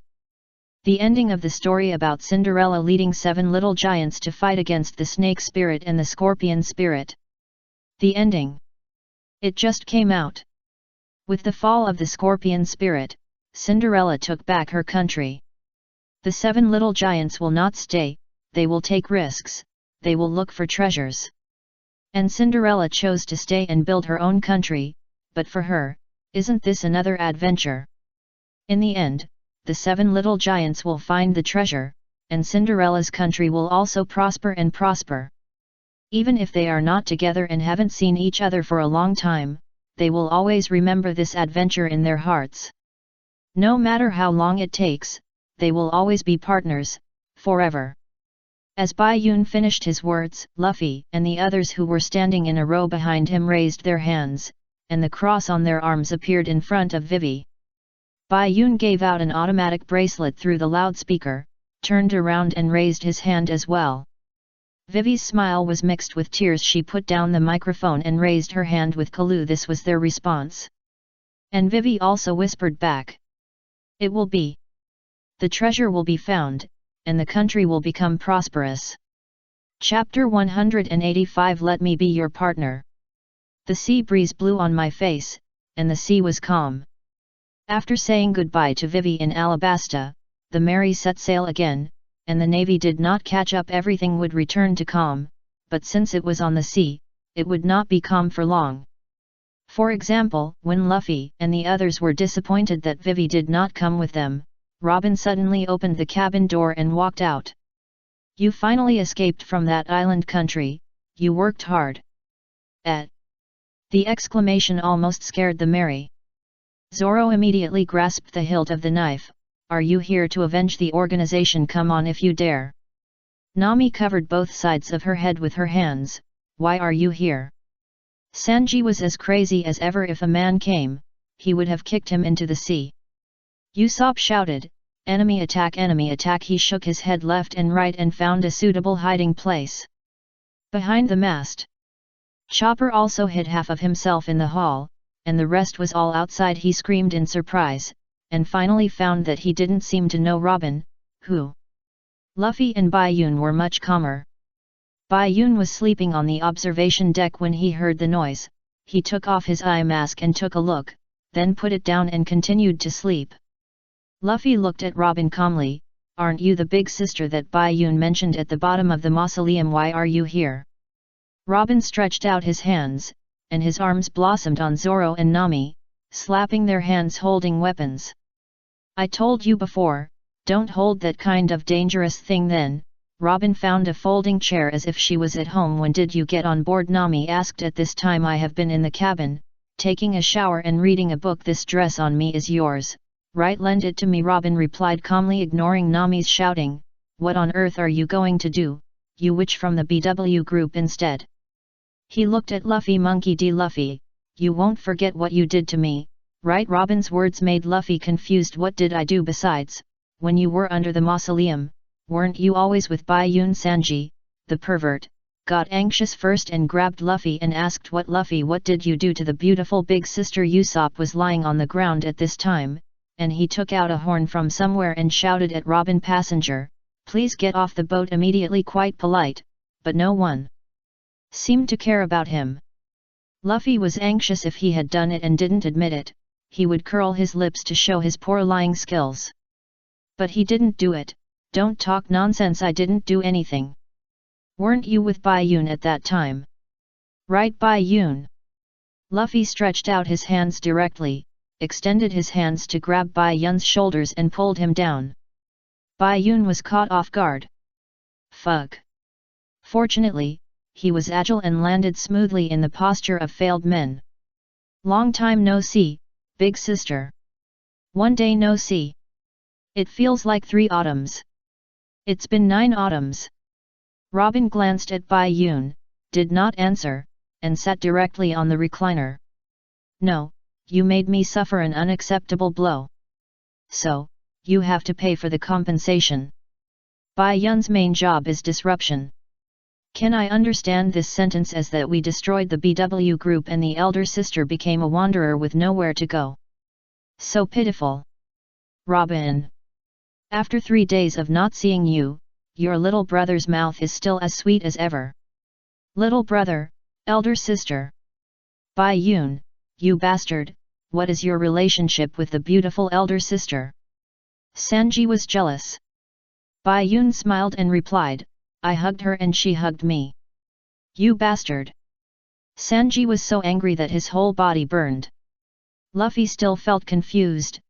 The ending of the story about Cinderella leading 7 little giants to fight against the snake spirit and the scorpion spirit. The ending. It just came out. With the fall of the scorpion spirit, Cinderella took back her country. The 7 little giants will not stay, they will take risks, they will look for treasures. And Cinderella chose to stay and build her own country, but for her, isn't this another adventure? In the end, the 7 little giants will find the treasure, and Cinderella's country will also prosper and prosper. Even if they are not together and haven't seen each other for a long time, they will always remember this adventure in their hearts. No matter how long it takes, they will always be partners, forever. As Bai Yun finished his words, Luffy and the others who were standing in a row behind him raised their hands, and the cross on their arms appeared in front of Vivi. Bai Yun gave out an automatic bracelet through the loudspeaker, turned around and raised his hand as well. Vivi's smile was mixed with tears. She put down the microphone and raised her hand with Kalu. This was their response. And Vivi also whispered back. It will be. The treasure will be found, and the country will become prosperous. Chapter 185. Let me be your partner. The sea breeze blew on my face, and the sea was calm. After saying goodbye to Vivi in Alabasta, the Mary set sail again, and the navy did not catch up. Everything would return to calm, but since it was on the sea, it would not be calm for long. For example, when Luffy and the others were disappointed that Vivi did not come with them, Robin suddenly opened the cabin door and walked out. You finally escaped from that island country, you worked hard. The exclamation almost scared the Mary. Zoro immediately grasped the hilt of the knife. Are you here to avenge the organization? Come on if you dare. Nami covered both sides of her head with her hands. Why are you here? Sanji was as crazy as ever. If a man came, he would have kicked him into the sea. Usopp shouted, enemy attack, enemy attack. He shook his head left and right and found a suitable hiding place. Behind the mast. Chopper also hid half of himself in the hall, and the rest was all outside. He screamed in surprise, and finally found that he didn't seem to know Robin, who. Luffy and Bai Yun were much calmer. Bai Yun was sleeping on the observation deck when he heard the noise. He took off his eye mask and took a look, then put it down and continued to sleep. Luffy looked at Robin calmly. "Aren't you the big sister that Bai Yun mentioned at the bottom of the mausoleum? Why are you here?" Robin stretched out his hands, and his arms blossomed on Zoro and Nami, slapping their hands holding weapons. "I told you before, don't hold that kind of dangerous thing then." Robin found a folding chair as if she was at home. "When did you get on board?" Nami asked. "At this time I have been in the cabin, taking a shower and reading a book. This dress on me is yours, right? Lend it to me," Robin replied calmly, ignoring Nami's shouting. "What on earth are you going to do, you witch from the BW group?" Instead, he looked at Luffy. "Monkey D. Luffy, you won't forget what you did to me, right?" Robin's words made Luffy confused. "What did I do? Besides, when you were under the mausoleum, weren't you always with Bai Yun?" Sanji, the pervert, got anxious first and grabbed Luffy and asked, "What, Luffy, what did you do to the beautiful big sister?" Usopp was lying on the ground at this time, and he took out a horn from somewhere and shouted at Robin, "Passenger, please get off the boat immediately." Quite polite, but no one seemed to care about him. Luffy was anxious. If he had done it and didn't admit it, he would curl his lips to show his poor lying skills. But he didn't do it. "Don't talk nonsense, I didn't do anything." "Weren't you with Bai Yun at that time?" "Right, Bai Yun." Luffy stretched out his hands directly, extended his hands to grab Bai Yun's shoulders and pulled him down. Bai Yun was caught off guard. Fuck. Fortunately, he was agile and landed smoothly in the posture of failed men. "Long time no see, big sister. One day no see. It feels like 3 autumns. It's been 9 autumns. Robin glanced at Bai Yun, did not answer, and sat directly on the recliner. "No, you made me suffer an unacceptable blow. So, you have to pay for the compensation. Bai Yun's main job is disruption. Can I understand this sentence as that we destroyed the BW group and the elder sister became a wanderer with nowhere to go? So pitiful. Robin. After 3 days of not seeing you, your little brother's mouth is still as sweet as ever. Little brother, elder sister. Bai Yun, you bastard, what is your relationship with the beautiful elder sister?" Sanji was jealous. Bai Yun smiled and replied, "I hugged her and she hugged me." "You bastard!" Sanji was so angry that his whole body burned. Luffy still felt confused.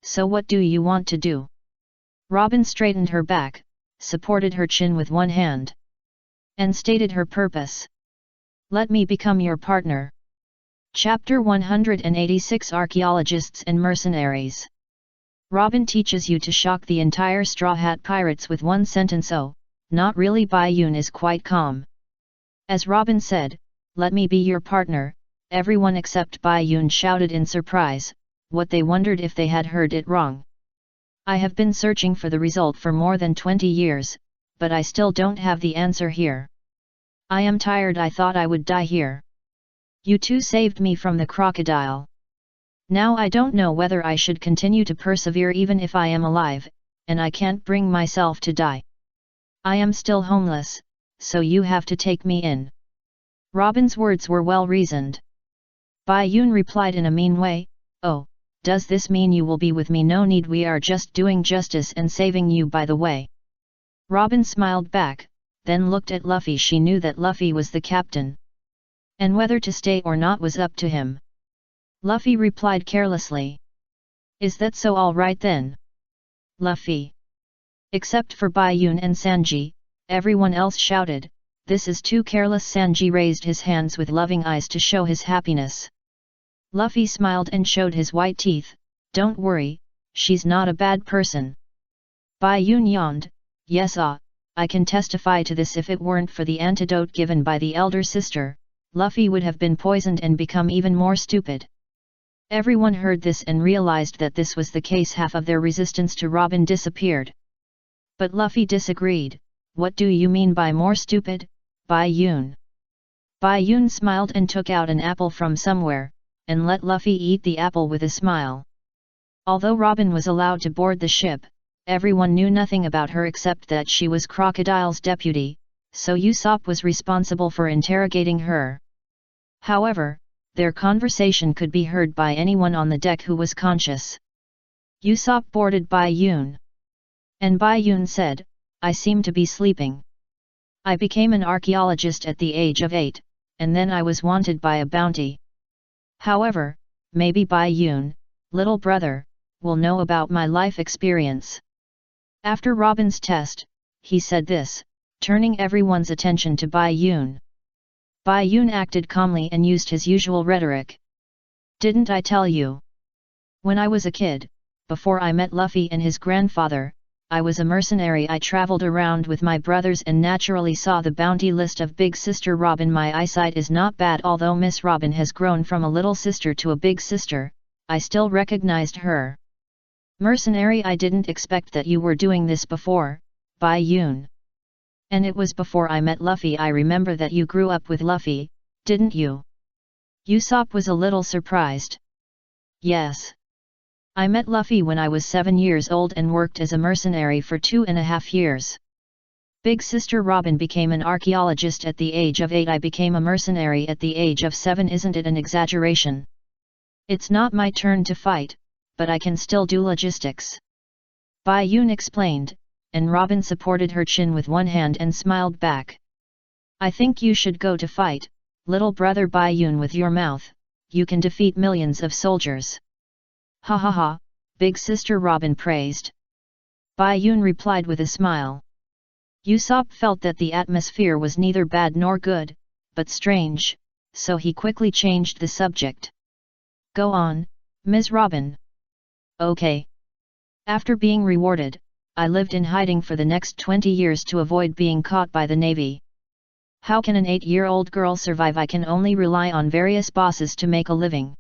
"So what do you want to do?" Robin straightened her back, supported her chin with one hand, and stated her purpose. "Let me become your partner." Chapter 186 Archaeologists and Mercenaries. Robin teaches you to shock the entire Straw Hat Pirates with one sentence. "Oh, not really." Bai Yun is quite calm. As Robin said, "Let me be your partner," everyone except Bai Yun shouted in surprise. What they wondered if they had heard it wrong. "I have been searching for the result for more than 20 years, but I still don't have the answer here. I am tired. I thought I would die here. You two saved me from the crocodile. Now I don't know whether I should continue to persevere even if I am alive, and I can't bring myself to die. I am still homeless, so you have to take me in." Robin's words were well reasoned. Bai Yun replied in a mean way, "Oh, does this mean you will be with me?" "No need, we are just doing justice and saving you by the way." Robin smiled back, then looked at Luffy. She knew that Luffy was the captain, and whether to stay or not was up to him. Luffy replied carelessly, "Is that so? All right then." Luffy. Except for Bai Yun and Sanji, everyone else shouted, "This is too careless." Sanji raised his hands with loving eyes to show his happiness. Luffy smiled and showed his white teeth, "Don't worry, she's not a bad person." Bai Yun yawned, "Yes, I can testify to this. If it weren't for the antidote given by the elder sister, Luffy would have been poisoned and become even more stupid." Everyone heard this and realized that this was the case. Half of their resistance to Robin disappeared. But Luffy disagreed. "What do you mean by more stupid, Bai Yun?" Bai Yun smiled and took out an apple from somewhere, and let Luffy eat the apple with a smile. Although Robin was allowed to board the ship, everyone knew nothing about her except that she was Crocodile's deputy, so Usopp was responsible for interrogating her. However, their conversation could be heard by anyone on the deck who was conscious. Usopp boarded Bai Yun. And Bai Yun said, "I seem to be sleeping. I became an archaeologist at the age of 8, and then I was wanted by a bounty. However, maybe Bai Yun, little brother, will know about my life experience." After Robin's test, he said this, turning everyone's attention to Bai Yun. Bai Yun acted calmly and used his usual rhetoric. "Didn't I tell you? When I was a kid, before I met Luffy and his grandfather, I was a mercenary. I traveled around with my brothers and naturally saw the bounty list of Big Sister Robin. My eyesight is not bad. Although Miss Robin has grown from a little sister to a big sister, I still recognized her. Mercenary, I didn't expect that you were doing this before, Bai Yun. And it was before I met Luffy. I remember that you grew up with Luffy, didn't you?" Usopp was a little surprised. "Yes. I met Luffy when I was 7 years old and worked as a mercenary for 2.5 years. Big Sister Robin became an archaeologist at the age of 8. I became a mercenary at the age of 7. Isn't it an exaggeration? It's not my turn to fight, but I can still do logistics," Bai Yun explained, and Robin supported her chin with one hand and smiled back. "I think you should go to fight, little brother Bai Yun. With your mouth, you can defeat millions of soldiers." "Ha ha ha," Big Sister Robin praised. Bai Yun replied with a smile. Usopp felt that the atmosphere was neither bad nor good, but strange, so he quickly changed the subject. "Go on, Ms. Robin." "Okay. After being rewarded, I lived in hiding for the next 20 years to avoid being caught by the Navy. How can an 8-year-old girl survive? I can only rely on various bosses to make a living.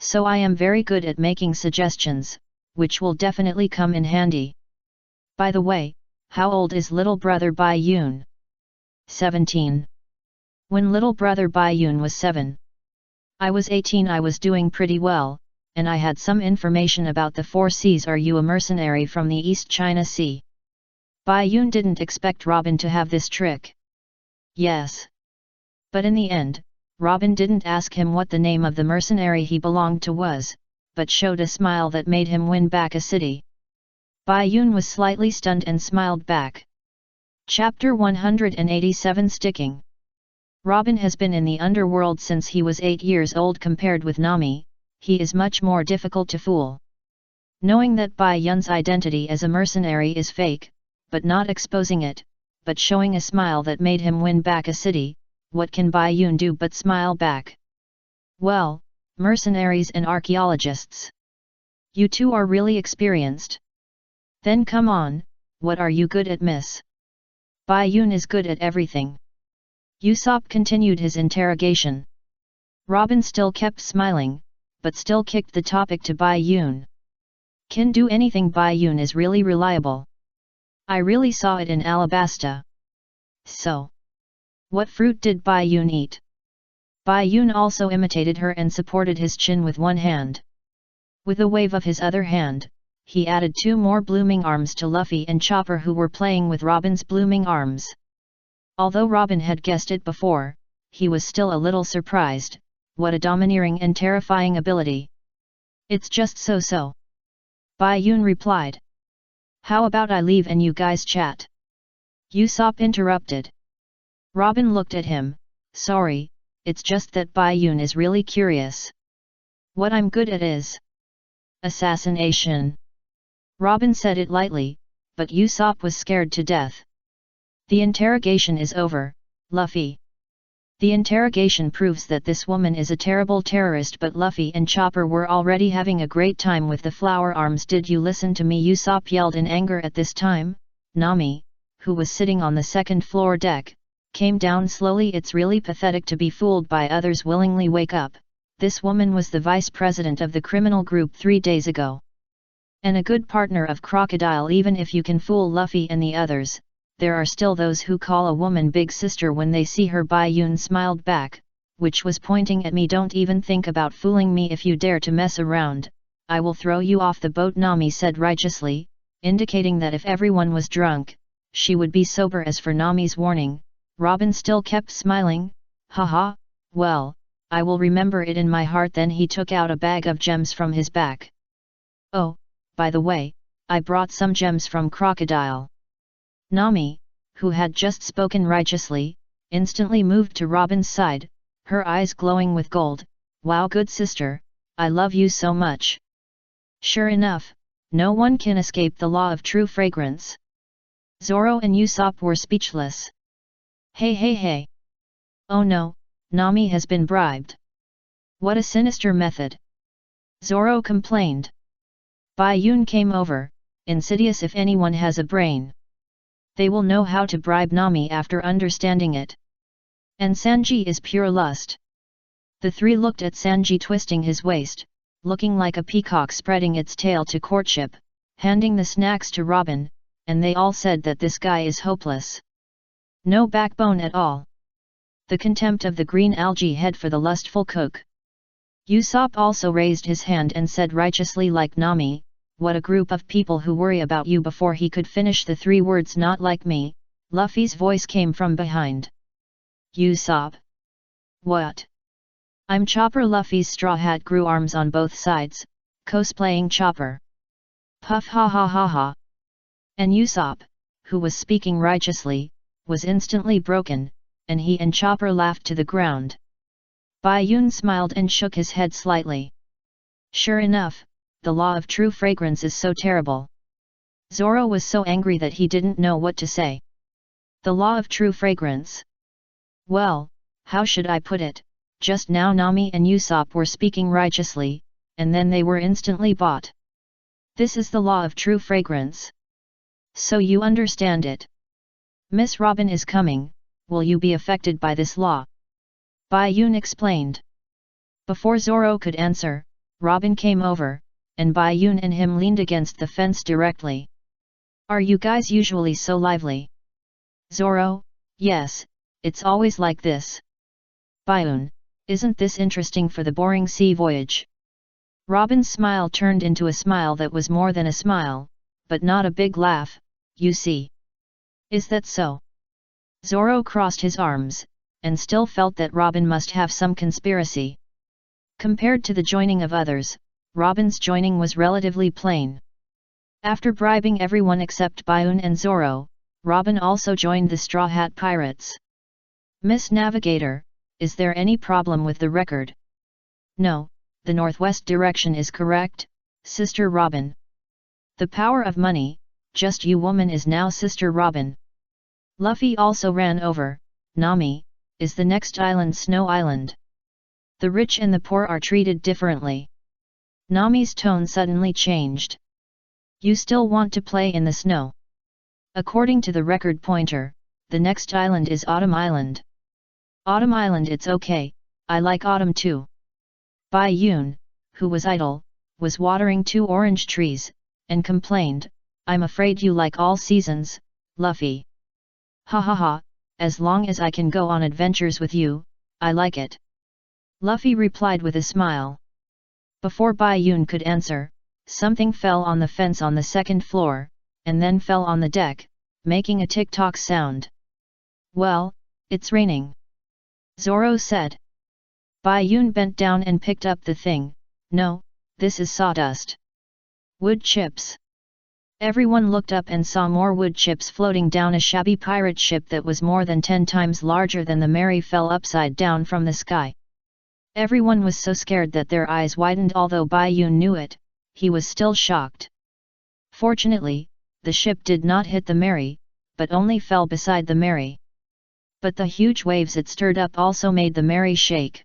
So I am very good at making suggestions, which will definitely come in handy. By the way, how old is little brother Bai Yun?" 17. When little brother Bai Yun was 7. I was 18. I was doing pretty well, and I had some information about the 4 seas. Are you a mercenary from the East China Sea? Bai Yun didn't expect Robin to have this trick. Yes. But in the end, Robin didn't ask him what the name of the mercenary he belonged to was, but showed a smile that made him win back a city. Bai Yun was slightly stunned and smiled back. Chapter 187 Sticking. Robin has been in the underworld since he was 8 years old. Compared with Nami, he is much more difficult to fool. Knowing that Bai Yun's identity as a mercenary is fake, but not exposing it, but showing a smile that made him win back a city, what can Bai Yun do but smile back? "Well, mercenaries and archaeologists. You two are really experienced. Then come on, what are you good at, miss?" "Bai Yun is good at everything." Usopp continued his interrogation. Robin still kept smiling, but still kicked the topic to Bai Yun. "Can do anything. Bai Yun is really reliable. I really saw it in Alabasta." "So, what fruit did Bai Yun eat?" Bai Yun also imitated her and supported his chin with one hand. With a wave of his other hand, he added 2 more blooming arms to Luffy and Chopper, who were playing with Robin's blooming arms. Although Robin had guessed it before, he was still a little surprised. What a domineering and terrifying ability. "It's just so-so," Bai Yun replied. "How about I leave and you guys chat?" Usopp interrupted. Robin looked at him. "Sorry, it's just that Bai Yun is really curious. What I'm good at is assassination." Robin said it lightly, but Usopp was scared to death. "The interrogation is over, Luffy. The interrogation proves that this woman is a terrible terrorist." But Luffy and Chopper were already having a great time with the flower arms. "Did you listen to me?" Usopp yelled in anger. At this time, Nami, who was sitting on the 2nd floor deck, came down slowly. "It's really pathetic to be fooled by others. Willingly wake up. This woman was the vice president of the criminal group 3 days ago. And a good partner of Crocodile. Even if you can fool Luffy and the others, there are still those who call a woman big sister when they see her. Bai Yun smiled back, which was pointing at me. Don't even think about fooling me. If you dare to mess around, I will throw you off the boat, Nami said righteously, indicating that if everyone was drunk, she would be sober. As for Nami's warning, Robin still kept smiling. Haha, well, I will remember it in my heart. Then he took out a bag of gems from his back. Oh, by the way, I brought some gems from Crocodile. Nami, who had just spoken righteously, instantly moved to Robin's side, her eyes glowing with gold. Wow, good sister, I love you so much. Sure enough, no one can escape the law of true fragrance. Zoro and Usopp were speechless. Hey. Oh no, Nami has been bribed. What a sinister method. Zoro complained. Bai Yun came over, insidious. If anyone has a brain, they will know how to bribe Nami after understanding it. And Sanji is pure lust. The three looked at Sanji twisting his waist, looking like a peacock spreading its tail to courtship, handing the snacks to Robin, and they all said that this guy is hopeless. No backbone at all. The contempt of the green algae head for the lustful cook. Usopp also raised his hand and said righteously, like Nami, what a group of people who worry about you. Before he could finish the 3 words, not like me, Luffy's voice came from behind. Usopp. What? I'm Chopper. Luffy's straw hat grew arms on both sides, cosplaying Chopper. Puff, ha ha ha ha. And Usopp, who was speaking righteously, was instantly broken, and he and Chopper laughed to the ground. Bai Yun smiled and shook his head slightly. Sure enough, the law of true fragrance is so terrible. Zoro was so angry that he didn't know what to say. The law of true fragrance. Well, how should I put it? Just now Nami and Usopp were speaking righteously, and then they were instantly bought. This is the law of true fragrance. So you understand it. Miss Robin is coming, will you be affected by this law? Bai Yun explained. Before Zoro could answer, Robin came over, and Bai Yun and him leaned against the fence directly. Are you guys usually so lively? Zoro, yes, it's always like this. Bai Yun, isn't this interesting for the boring sea voyage? Robin's smile turned into a smile that was more than a smile, but not a big laugh, you see. Is that so? Zoro crossed his arms, and still felt that Robin must have some conspiracy. Compared to the joining of others, Robin's joining was relatively plain. After bribing everyone except Bai Yun and Zoro, Robin also joined the Straw Hat Pirates. Miss Navigator, is there any problem with the record? No, the northwest direction is correct, Sister Robin. The power of money, just you woman is now Sister Robin. Luffy also ran over. Nami, is the next island Snow Island? The rich and the poor are treated differently. Nami's tone suddenly changed. You still want to play in the snow? According to the record pointer, the next island is Autumn Island. Autumn Island, it's okay, I like autumn too. Bai Yun, who was idle, was watering 2 orange trees, and complained, I'm afraid you like all seasons, Luffy. Ha ha ha, as long as I can go on adventures with you, I like it. Luffy replied with a smile. Before Bai Yun could answer, something fell on the fence on the 2nd floor, and then fell on the deck, making a tick-tock sound. Well, it's raining. Zoro said. Bai Yun bent down and picked up the thing. No, this is sawdust. Wood chips. Everyone looked up and saw more wood chips floating down a shabby pirate ship that was more than 10 times larger than the Mary fell upside down from the sky. Everyone was so scared that their eyes widened. Although Bai Yun knew it, he was still shocked. Fortunately, the ship did not hit the Mary, but only fell beside the Mary. But the huge waves it stirred up also made the Mary shake.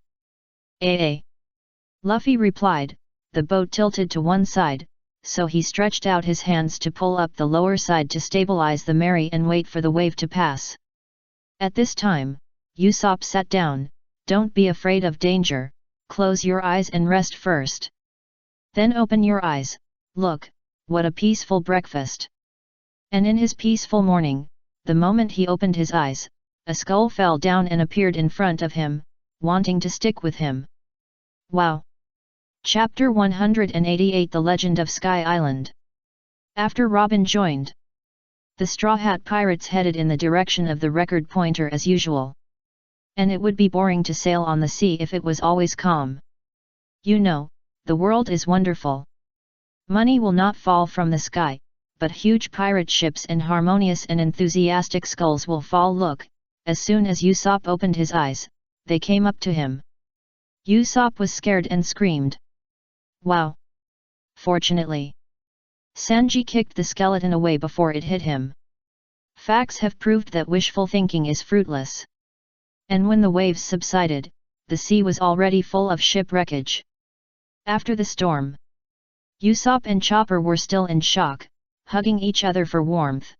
Luffy replied. The boat tilted to one side, so he stretched out his hands to pull up the lower side to stabilize the Mary and wait for the wave to pass. At this time, Usopp sat down. Don't be afraid of danger, close your eyes and rest first. Then open your eyes, look, what a peaceful breakfast. And in his peaceful morning, the moment he opened his eyes, a skull fell down and appeared in front of him, wanting to stick with him. Wow! Chapter 188 The Legend of Sky Island. After Robin joined, the Straw Hat Pirates headed in the direction of the record pointer as usual. And it would be boring to sail on the sea if it was always calm. You know, the world is wonderful. Money will not fall from the sky, but huge pirate ships and harmonious and enthusiastic skulls will fall. Look, as soon as Usopp opened his eyes, they came up to him. Usopp was scared and screamed. Wow! Fortunately, Sanji kicked the skeleton away before it hit him. Facts have proved that wishful thinking is fruitless. And when the waves subsided, the sea was already full of ship wreckage. After the storm, Usopp and Chopper were still in shock, hugging each other for warmth.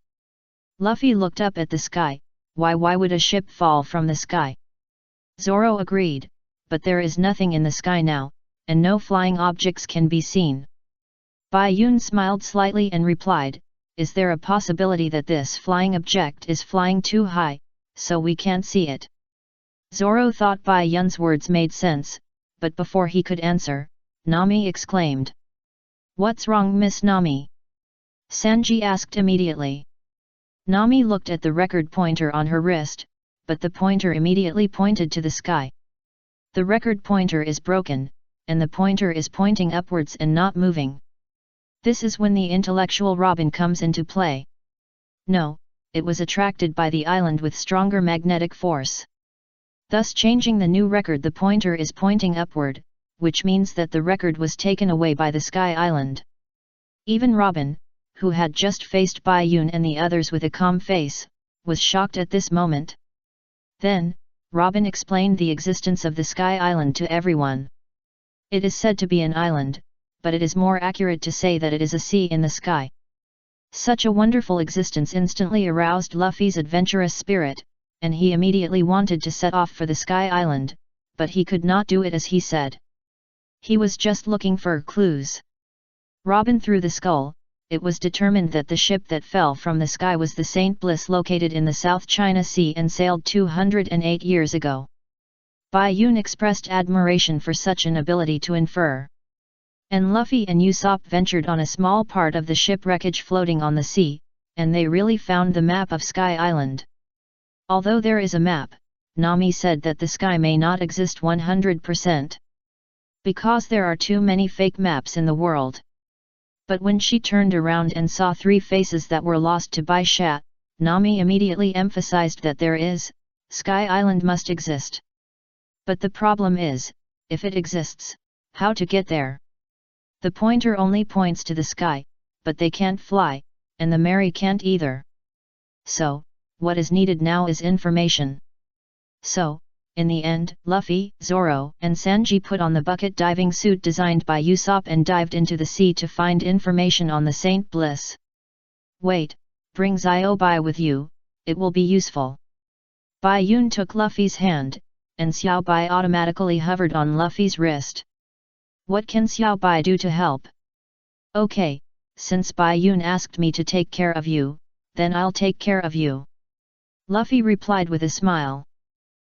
Luffy looked up at the sky. Why would a ship fall from the sky? Zoro agreed, but there is nothing in the sky now, and no flying objects can be seen. Bai Yun smiled slightly and replied, is there a possibility that this flying object is flying too high, so we can't see it? Zoro thought Bai Yun's words made sense, but before he could answer, Nami exclaimed. What's wrong, Miss Nami? Sanji asked immediately. Nami looked at the record pointer on her wrist, but the pointer immediately pointed to the sky. The record pointer is broken, and the pointer is pointing upwards and not moving. This is when the intellectual Robin comes into play. No, it was attracted by the island with stronger magnetic force. Thus changing the new record, the pointer is pointing upward, which means that the record was taken away by the Sky Island. Even Robin, who had just faced Bai Yun and the others with a calm face, was shocked at this moment. Then, Robin explained the existence of the Sky Island to everyone. It is said to be an island, but it is more accurate to say that it is a sea in the sky. Such a wonderful existence instantly aroused Luffy's adventurous spirit, and he immediately wanted to set off for the Sky Island, but he could not do it as he said. He was just looking for clues. Robin threw the skull. It was determined that the ship that fell from the sky was the St. Bliss located in the South China Sea and sailed 208 years ago. Bai Yun expressed admiration for such an ability to infer. And Luffy and Usopp ventured on a small part of the ship wreckage floating on the sea, and they really found the map of Sky Island. Although there is a map, Nami said that the sky may not exist 100%. Because there are too many fake maps in the world. But when she turned around and saw three faces that were lost to Bai Shat, Nami immediately emphasized that there is, Sky Island must exist. But the problem is, if it exists, how to get there? The pointer only points to the sky, but they can't fly, and the Mary can't either. So, what is needed now is information. So, in the end, Luffy, Zoro, and Sanji put on the bucket diving suit designed by Usopp and dived into the sea to find information on the St. Bliss. Wait, bring Zio Bai with you, it will be useful. Bai Yun took Luffy's hand, and Xiao Bai automatically hovered on Luffy's wrist. What can Xiao Bai do to help? Okay, since Bai Yun asked me to take care of you, then I'll take care of you. Luffy replied with a smile.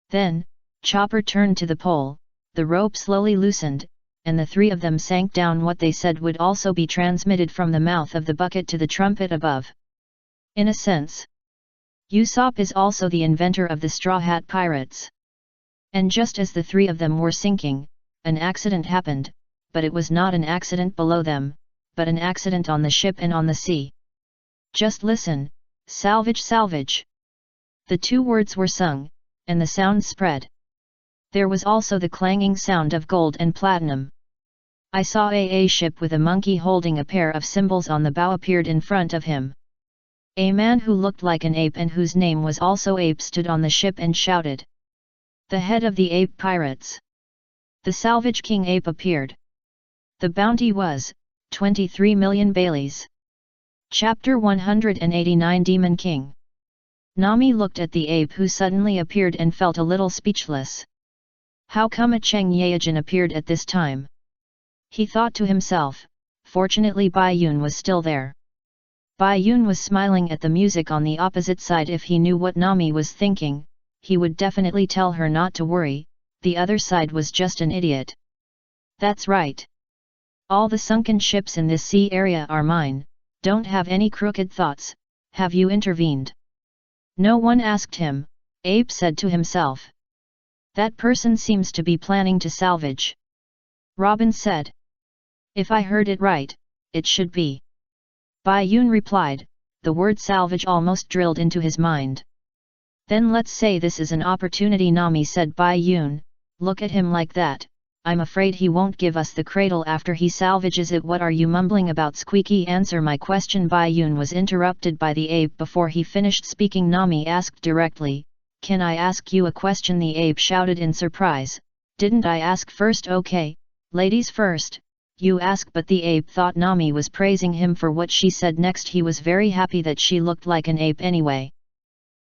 Then, Chopper turned to the pole, the rope slowly loosened, and the three of them sank down. What they said would also be transmitted from the mouth of the bucket to the trumpet above. In a sense, Usopp is also the inventor of the Straw Hat Pirates. And just as the three of them were sinking, an accident happened, but it was not an accident below them, but an accident on the ship and on the sea. Just listen, salvage, salvage. The two words were sung, and the sound spread. There was also the clanging sound of gold and platinum. I saw a ship with a monkey holding a pair of cymbals on the bow appeared in front of him. A man who looked like an ape and whose name was also Ape stood on the ship and shouted. The head of the ape pirates. The Salvage King Ape appeared. The bounty was 23 million Baileys. Chapter 189 Demon King. Nami looked at the ape who suddenly appeared and felt a little speechless. How come a Cheng Yaojin appeared at this time? He thought to himself, fortunately Bai Yun was still there. Bai Yun was smiling at the music on the opposite side. If he knew what Nami was thinking, he would definitely tell her not to worry, the other side was just an idiot. That's right. All the sunken ships in this sea area are mine, don't have any crooked thoughts, have you intervened? No one asked him, Abe said to himself. That person seems to be planning to salvage. Robin said. If I heard it right, it should be. Bai Yun replied, the word salvage almost drilled into his mind. Then let's say this is an opportunity, Nami said. Bai Yun, look at him like that, I'm afraid he won't give us the cradle after he salvages it. What are you mumbling about, Squeaky? Answer my question. Bai Yun was interrupted by the ape before he finished speaking. Nami asked directly, can I ask you a question? The ape shouted in surprise, didn't I ask first? Okay, ladies first, you ask. But the ape thought Nami was praising him for what she said next. He was very happy that she looked like an ape anyway.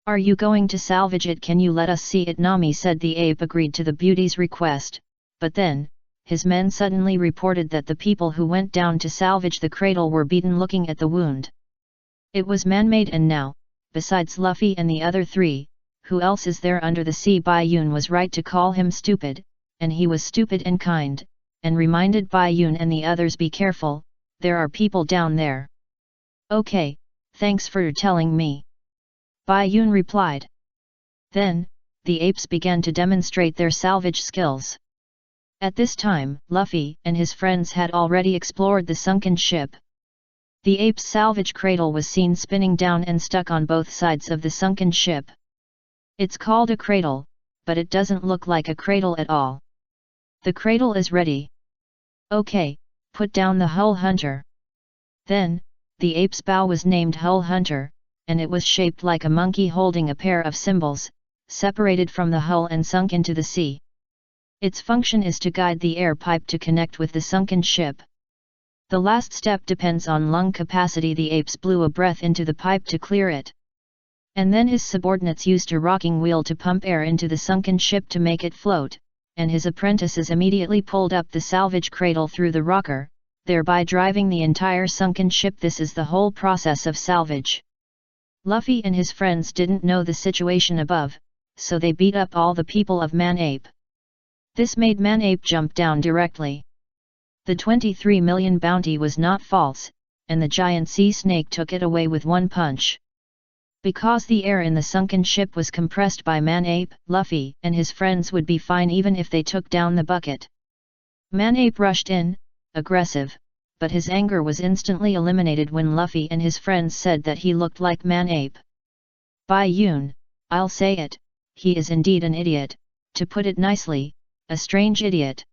Are you going to salvage it? Can you let us see it? Nami said. The ape agreed to the beauty's request, but then, his men suddenly reported that the people who went down to salvage the cradle were beaten. Looking at the wound, it was man-made, and now, besides Luffy and the other three, who else is there under the sea? Bai Yun was right to call him stupid, and he was stupid and kind, and reminded Bai Yun and the others, be careful, there are people down there. Okay, thanks for telling me. Bai Yun replied. Then, the apes began to demonstrate their salvage skills. At this time, Luffy and his friends had already explored the sunken ship. The ape's salvage cradle was seen spinning down and stuck on both sides of the sunken ship. It's called a cradle, but it doesn't look like a cradle at all. The cradle is ready. Okay, put down the Hull Hunter. Then, the ape's bow was named Hull Hunter, and it was shaped like a monkey holding a pair of cymbals, separated from the hull and sunk into the sea. Its function is to guide the air pipe to connect with the sunken ship. The last step depends on lung capacity. The apes blew a breath into the pipe to clear it. And then his subordinates used a rocking wheel to pump air into the sunken ship to make it float, and his apprentices immediately pulled up the salvage cradle through the rocker, thereby driving the entire sunken ship. This is the whole process of salvage. Luffy and his friends didn't know the situation above, so they beat up all the people of Man-Ape. This made Man-Ape jump down directly. The 23 million bounty was not false, and the giant sea snake took it away with one punch. Because the air in the sunken ship was compressed by Man-Ape, Luffy and his friends would be fine even if they took down the bucket. Man-Ape rushed in, aggressive, but his anger was instantly eliminated when Luffy and his friends said that he looked like Man-Ape. Bai Yun, I'll say it, he is indeed an idiot, to put it nicely, a strange idiot.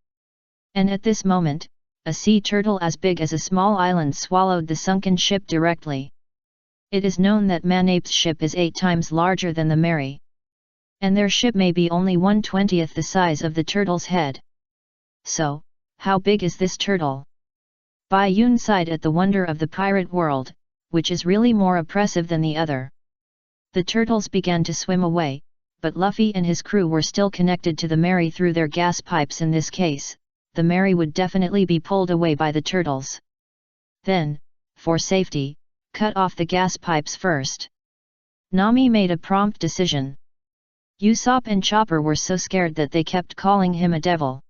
And at this moment, a sea turtle as big as a small island swallowed the sunken ship directly. It is known that Man-Ape's ship is 8 times larger than the Mary. And their ship may be only 1/20th the size of the turtle's head. So, how big is this turtle? Bai Yun sighed at the wonder of the pirate world, which is really more oppressive than the other. The turtles began to swim away, but Luffy and his crew were still connected to the Mary through their gas pipes. In this case, the Mary would definitely be pulled away by the turtles. Then, for safety, cut off the gas pipes first. Nami made a prompt decision. Usopp and Chopper were so scared that they kept calling him a devil.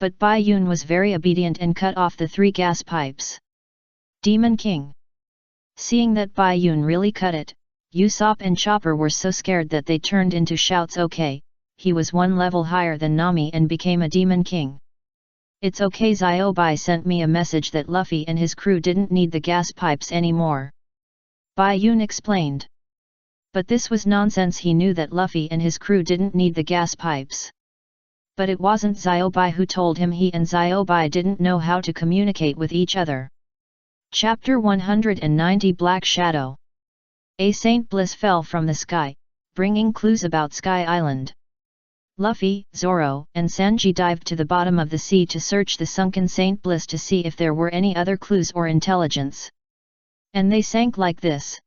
But Bai Yun was very obedient and cut off the 3 gas pipes. Demon King. Seeing that Bai Yun really cut it, Usopp and Chopper were so scared that they turned into shouts. Okay, he was 1 level higher than Nami and became a Demon King. It's okay, Ziobai sent me a message that Luffy and his crew didn't need the gas pipes anymore. Bai Yun explained. But this was nonsense. He knew that Luffy and his crew didn't need the gas pipes. But it wasn't Ziobai who told him. He and Ziobai didn't know how to communicate with each other. Chapter 190 Black Shadow. A Saint Bliss fell from the sky, bringing clues about Sky Island. Luffy, Zoro, and Sanji dived to the bottom of the sea to search the sunken Saint Bliss to see if there were any other clues or intelligence. And they sank like this.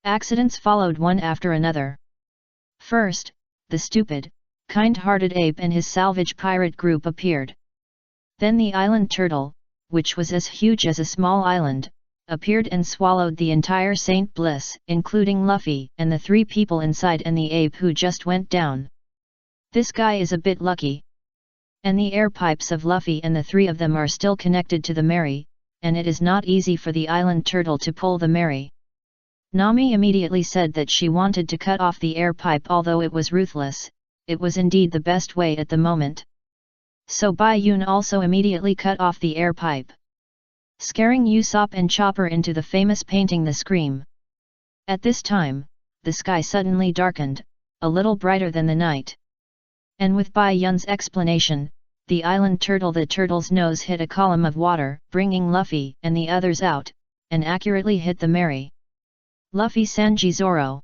Accidents followed one after another. First, the stupid, kind-hearted ape and his salvage pirate group appeared. Then the island turtle, which was as huge as a small island, appeared and swallowed the entire Saint Bliss, including Luffy and the 3 people inside and the ape who just went down. This guy is a bit lucky. And the air pipes of Luffy and the 3 of them are still connected to the Mary, and it is not easy for the island turtle to pull the Mary. Nami immediately said that she wanted to cut off the air pipe, although it was ruthless, it was indeed the best way at the moment. So Bai Yun also immediately cut off the air pipe, scaring Usopp and Chopper into the famous painting The Scream. At this time, the sky suddenly darkened, a little brighter than the night. And with Bai Yun's explanation, the island turtle the turtle's nose hit a column of water, bringing Luffy and the others out, and accurately hit the Mary. Luffy Sanji Zoro.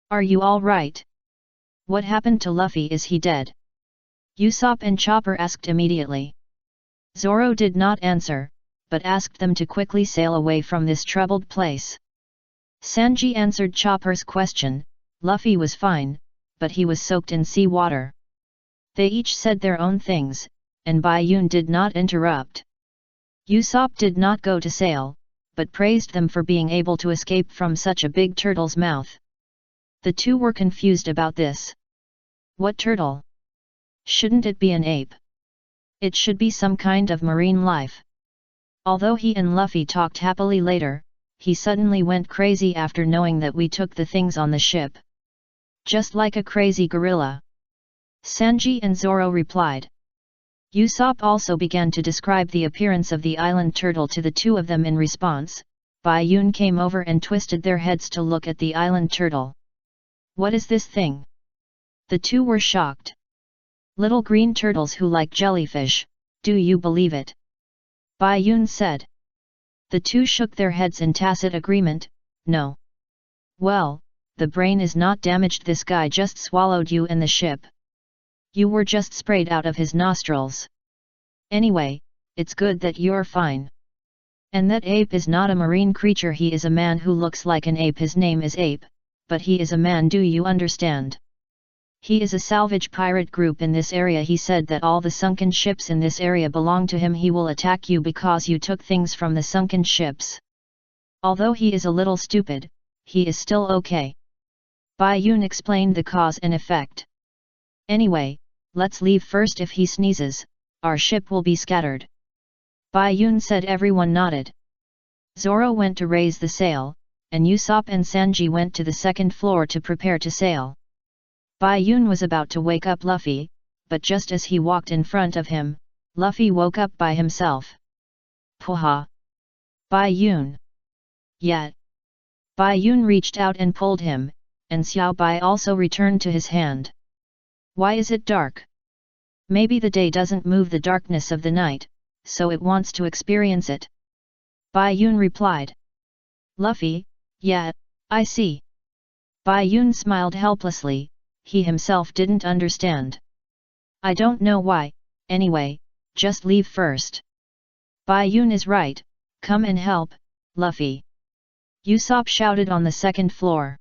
Are you all right? What happened to Luffy, is he dead? Usopp and Chopper asked immediately. Zoro did not answer, but asked them to quickly sail away from this troubled place. Sanji answered Chopper's question, Luffy was fine, but he was soaked in sea water. They each said their own things, and Bai Yun did not interrupt. Usopp did not go to sail, but praised them for being able to escape from such a big turtle's mouth. The 2 were confused about this. What turtle? Shouldn't it be an ape? It should be some kind of marine life. Although he and Luffy talked happily later, he suddenly went crazy after knowing that we took the things on the ship. Just like a crazy gorilla. Sanji and Zoro replied. Usopp also began to describe the appearance of the island turtle to the 2 of them in response. Bai Yun came over and twisted their heads to look at the island turtle. What is this thing? The 2 were shocked. Little green turtles who like jellyfish, do you believe it? Bai Yun said. The 2 shook their heads in tacit agreement, no. Well, the brain is not damaged, this guy just swallowed you and the ship. You were just sprayed out of his nostrils. Anyway, it's good that you're fine. And that ape is not a marine creature, he is a man who looks like an ape, his name is Ape, but he is a man, do you understand? He is a salvage pirate group in this area, he said that all the sunken ships in this area belong to him, he will attack you because you took things from the sunken ships. Although he is a little stupid, he is still okay. Bai Yun explained the cause and effect. Anyway, let's leave first, if he sneezes, our ship will be scattered. Bai Yun said. Everyone nodded. Zoro went to raise the sail, and Usopp and Sanji went to the 2nd floor to prepare to sail. Bai Yun was about to wake up Luffy, but just as he walked in front of him, Luffy woke up by himself. Puha! Bai Yun! Yet! Bai Yun reached out and pulled him, and Xiao Bai also returned to his hand. Why is it dark? Maybe the day doesn't move the darkness of the night, so it wants to experience it. Bai Yun replied. Luffy, yeah, I see. Bai Yun smiled helplessly, he himself didn't understand. I don't know why, anyway, just leave first. Bai Yun is right, come and help, Luffy. Usopp shouted on the 2nd floor.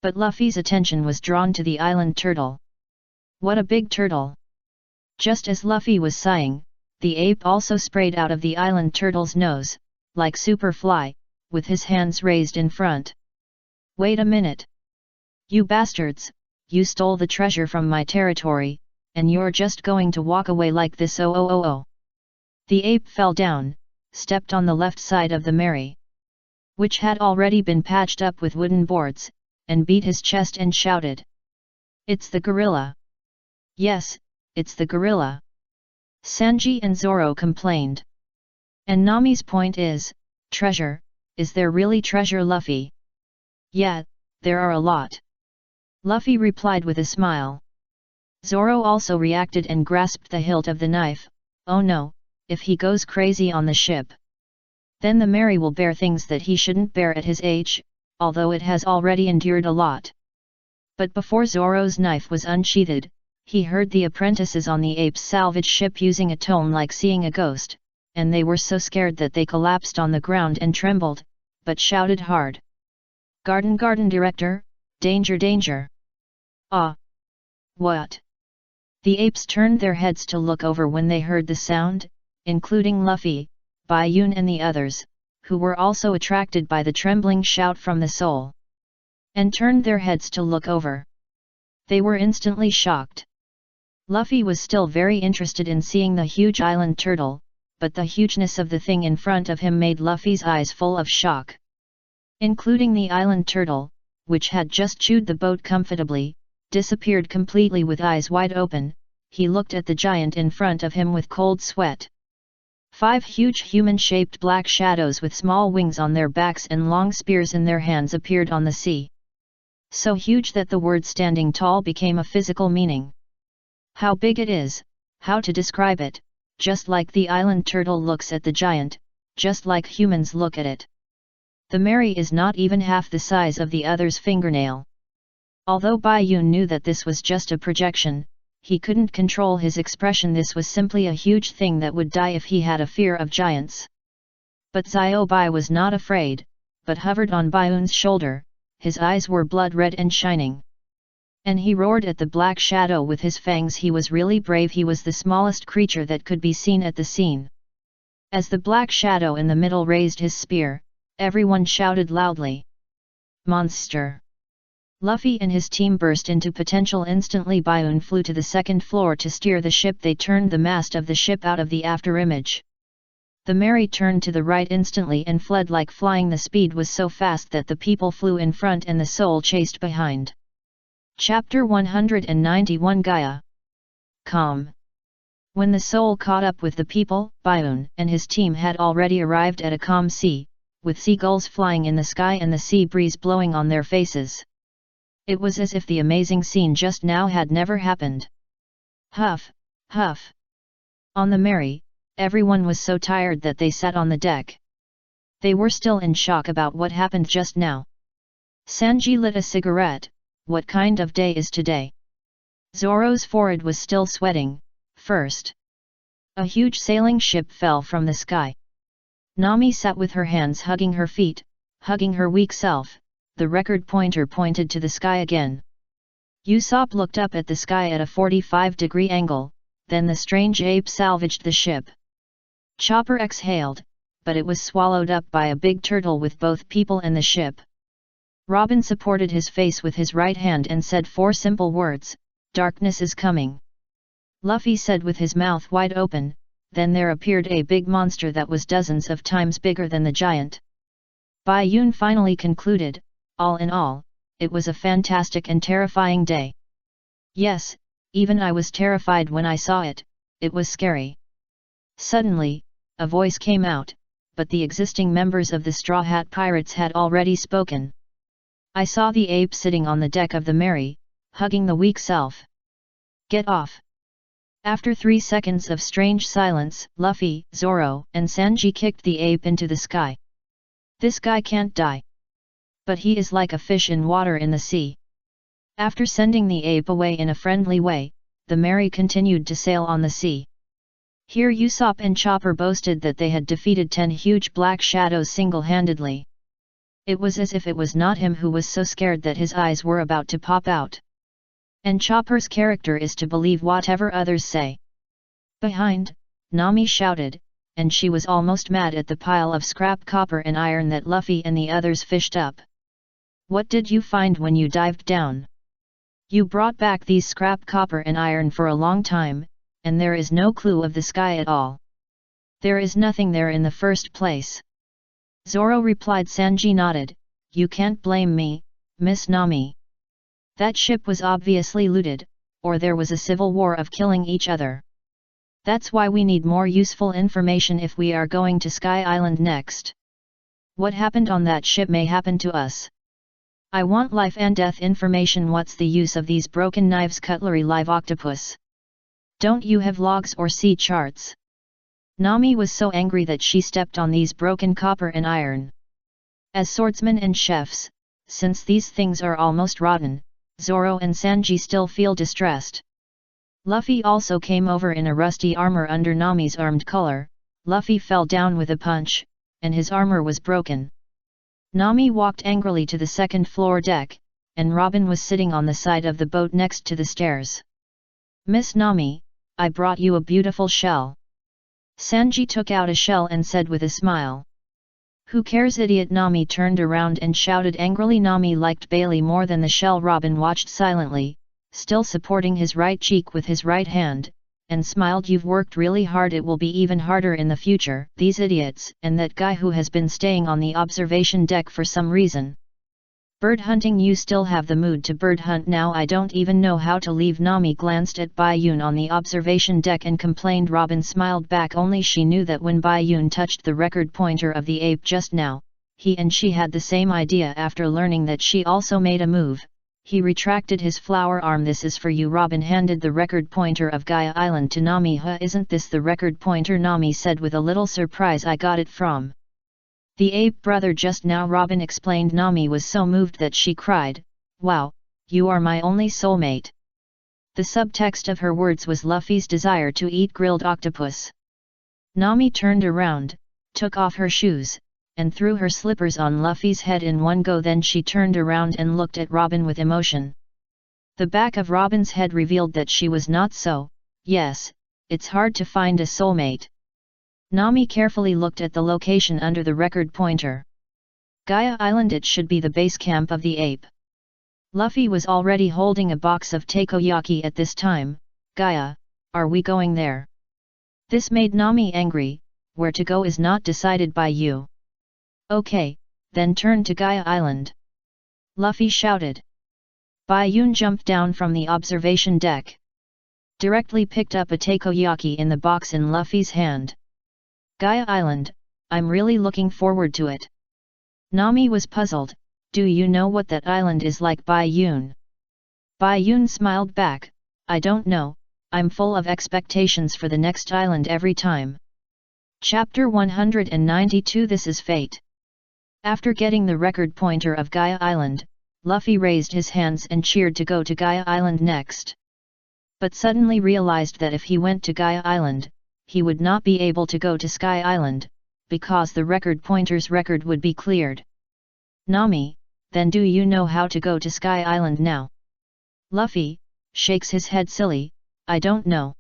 But Luffy's attention was drawn to the island turtle. What a big turtle! Just as Luffy was sighing, the ape also sprayed out of the island turtle's nose, like Superfly, with his hands raised in front. Wait a minute! You bastards, you stole the treasure from my territory, and you're just going to walk away like this? Oh! The ape fell down, stepped on the left side of the Mary, which had already been patched up with wooden boards, and beat his chest and shouted. It's the gorilla! Yes, it's the gorilla! Sanji and Zoro complained. And Nami's point is, treasure, is there really treasure, Luffy? Yeah, there are a lot. Luffy replied with a smile. Zoro also reacted and grasped the hilt of the knife. Oh no, if he goes crazy on the ship, then the Mary will bear things that he shouldn't bear at his age, although it has already endured a lot. But before Zoro's knife was unsheathed, he heard the apprentices on the ape's salvage ship using a tone like seeing a ghost, and they were so scared that they collapsed on the ground and trembled, but shouted hard. Garden director, danger danger! Ah! What? The apes turned their heads to look over when they heard the sound, including Luffy, Bai Yun and the others, who were also attracted by the trembling shout from the soul, and turned their heads to look over. They were instantly shocked. Luffy was still very interested in seeing the huge island turtle, but the hugeness of the thing in front of him made Luffy's eyes full of shock. Including the island turtle, which had just chewed the boat comfortably, disappeared completely with eyes wide open. He looked at the giant in front of him with cold sweat. 5 huge human-shaped black shadows with small wings on their backs and long spears in their hands appeared on the sea. So huge that the word standing tall became a physical meaning. How big it is, how to describe it, just like the island turtle looks at the giant, just like humans look at it. The Mary is not even half the size of the other's fingernail. Although Bai Yun knew that this was just a projection, he couldn't control his expression. This was simply a huge thing that would die if he had a fear of giants. But Xiao Bai was not afraid, but hovered on Bai Yun's shoulder. His eyes were blood red and shining. And he roared at the black shadow with his fangs. He was really brave. He was the smallest creature that could be seen at the scene. As the black shadow in the middle raised his spear, everyone shouted loudly, "Monster!" Luffy and his team burst into potential. Instantly Bai Yun flew to the second floor to steer the ship. They turned the mast of the ship out of the afterimage. The Mary turned to the right instantly and fled like flying. The speed was so fast that the people flew in front and the soul chased behind. Chapter 191 Gaia. Calm. When the soul caught up with the people, Bai Yun and his team had already arrived at a calm sea, with seagulls flying in the sky and the sea breeze blowing on their faces. It was as if the amazing scene just now had never happened. Huff, huff. On the Mary, everyone was so tired that they sat on the deck. They were still in shock about what happened just now. Sanji lit a cigarette. What kind of day is today? Zoro's forehead was still sweating. First, a huge sailing ship fell from the sky. Nami sat with her hands hugging her feet, hugging her weak self. The record pointer pointed to the sky again. Usopp looked up at the sky at a 45-degree angle, then the strange ape salvaged the ship. Chopper exhaled, but it was swallowed up by a big turtle with both people and the ship. Robin supported his face with his right hand and said 4 simple words, "Darkness is coming." Luffy said with his mouth wide open, then there appeared a big monster that was dozens of times bigger than the giant. Bai Yun finally concluded, all in all, it was a fantastic and terrifying day. Yes, even I was terrified when I saw it. It was scary. Suddenly, a voice came out, but the existing members of the Straw Hat Pirates had already spoken. I saw the ape sitting on the deck of the Mary, hugging the weak self. Get off. After 3 seconds of strange silence, Luffy, Zoro, and Sanji kicked the ape into the sky. This guy can't die. But he is like a fish in water in the sea. After sending the ape away in a friendly way, the Mary continued to sail on the sea. Here Usopp and Chopper boasted that they had defeated 10 huge black shadows single-handedly. It was as if it was not him who was so scared that his eyes were about to pop out. And Chopper's character is to believe whatever others say. Behind, Nami shouted, and she was almost mad at the pile of scrap copper and iron that Luffy and the others fished up. What did you find when you dived down? You brought back these scrap copper and iron for a long time, and there is no clue of the sky at all. There is nothing there in the first place. Zoro replied. Sanji nodded, you can't blame me, Miss Nami. That ship was obviously looted, or there was a civil war of killing each other. That's why we need more useful information if we are going to Sky Island next. What happened on that ship may happen to us. I want life and death information. What's the use of these broken knives, cutlery, live octopus? Don't you have logs or sea charts? Nami was so angry that she stepped on these broken copper and iron. As swordsmen and chefs, since these things are almost rotten, Zoro and Sanji still feel distressed. Luffy also came over in a rusty armor under Nami's armed collar. Luffy fell down with a punch, and his armor was broken. Nami walked angrily to the second floor deck, and Robin was sitting on the side of the boat next to the stairs. Miss Nami, I brought you a beautiful shell. Sanji took out a shell and said with a smile. Who cares, idiot? Nami turned around and shouted angrily. Nami liked Bailey more than the shell. Robin watched silently, still supporting his right cheek with his right hand, and smiled. You've worked really hard, it will be even harder in the future. These idiots, and that guy who has been staying on the observation deck for some reason. Bird hunting? You still have the mood to bird hunt now? I don't even know how to leave. Nami glanced at Bai Yun on the observation deck and complained. Robin smiled back, only she knew that when Bai Yun touched the record pointer of the ape just now, he and she had the same idea. After learning that she also made a move, he retracted his flower arm. This is for you. Robin handed the record pointer of Gaia Island to Nami. Huh, isn't this the record pointer? Nami said with a little surprise. I got it from the ape brother just now, Robin explained. Nami was so moved that she cried, wow, you are my only soulmate. The subtext of her words was Luffy's desire to eat grilled octopus. Nami turned around, took off her shoes, and threw her slippers on Luffy's head in one go. Then she turned around and looked at Robin with emotion. The back of Robin's head revealed that she was not so. Yes, it's hard to find a soulmate. Nami carefully looked at the location under the record pointer. Gaia Island. It should be the base camp of the ape. Luffy was already holding a box of takoyaki at this time. Gaia, are we going there? This made Nami angry. Where to go is not decided by you. Okay, then turn to Gaia Island. Luffy shouted. Bai Yun jumped down from the observation deck. Directly picked up a takoyaki in the box in Luffy's hand. Gaia Island, I'm really looking forward to it. Nami was puzzled. Do you know what that island is like, Bai Yun? Bai Yun smiled back. I don't know, I'm full of expectations for the next island every time. Chapter 192. This is fate. After getting the record pointer of Gaia Island, Luffy raised his hands and cheered to go to Gaia Island next. But suddenly realized that if he went to Gaia Island, he would not be able to go to Sky Island, because the record pointer's record would be cleared. Nami, then do you know how to go to Sky Island now? Luffy shakes his head. Silly, I don't know.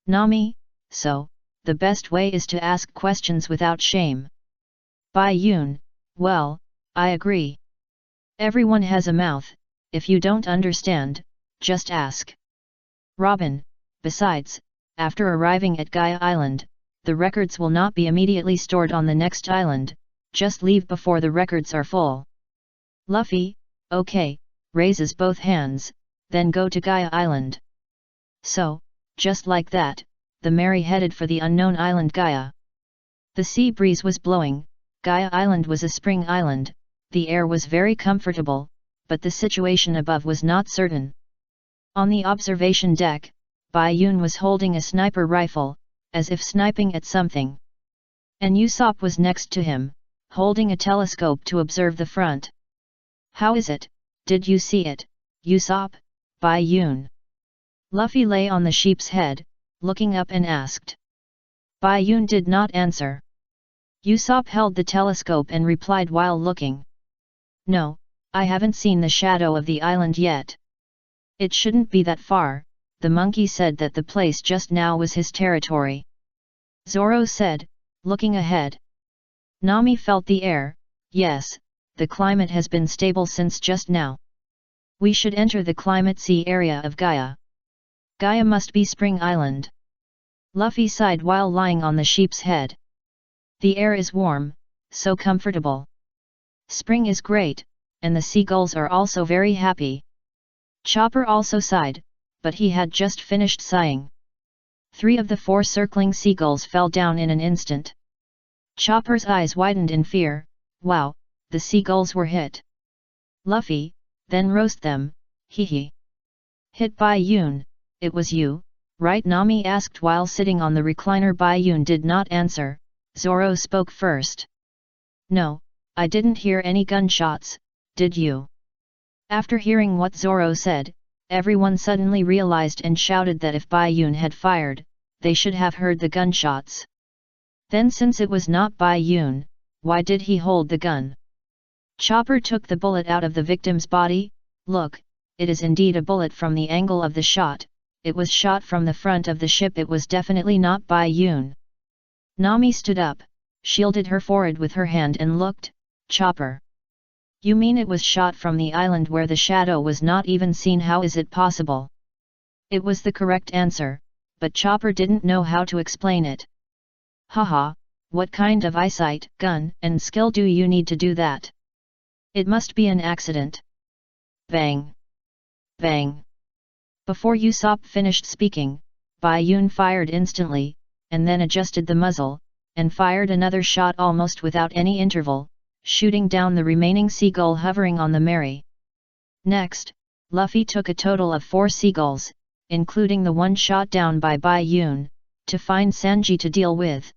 Nami, so, the best way is to ask questions without shame. Bai Yun, well, I agree. Everyone has a mouth, if you don't understand, just ask. Robin, besides, after arriving at Gaia Island, the records will not be immediately stored on the next island, just leave before the records are full. Luffy, okay, raises both hands, then go to Gaia Island. So, just like that, the Mary headed for the unknown island Gaia. The sea breeze was blowing. Gaia Island was a spring island, the air was very comfortable, but the situation above was not certain. On the observation deck, Bai Yun was holding a sniper rifle, as if sniping at something. And Usopp was next to him, holding a telescope to observe the front. How is it? Did you see it, Usopp? Bai Yun. Luffy lay on the sheep's head, looking up and asked. Bai Yun did not answer. Usopp held the telescope and replied while looking. No, I haven't seen the shadow of the island yet. It shouldn't be that far. The monkey said that the place just now was his territory. Zoro said, looking ahead. Nami felt the air. Yes, the climate has been stable since just now. We should enter the climate sea area of Gaia. Gaia must be Spring Island. Luffy sighed while lying on the sheep's head. The air is warm, so comfortable. Spring is great, and the seagulls are also very happy. Chopper also sighed, but he had just finished sighing. 3 of the 4 circling seagulls fell down in an instant. Chopper's eyes widened in fear. Wow, the seagulls were hit. Luffy, then roast them, hee. Hit Bai Yun, it was you, right? Nami asked while sitting on the recliner. Bai Yun did not answer. Zoro spoke first. No, I didn't hear any gunshots, did you? After hearing what Zoro said, everyone suddenly realized and shouted that if Bai Yun had fired, they should have heard the gunshots. Then since it was not Bai Yun, why did he hold the gun? Chopper took the bullet out of the victim's body. Look, it is indeed a bullet from the angle of the shot. It was shot from the front of the ship. It was definitely not Bai Yun. Nami stood up, shielded her forehead with her hand and looked, Chopper. You mean it was shot from the island where the shadow was not even seen? How is it possible? It was the correct answer, but Chopper didn't know how to explain it. Haha, what kind of eyesight, gun, and skill do you need to do that? It must be an accident. Bang! Bang! Before Usopp finished speaking, Bai Yun fired instantly, and then adjusted the muzzle, and fired another shot almost without any interval, shooting down the remaining seagull hovering on the Mary. Next, Luffy took a total of 4 seagulls, including the one shot down by Bai Yun, to find Sanji to deal with.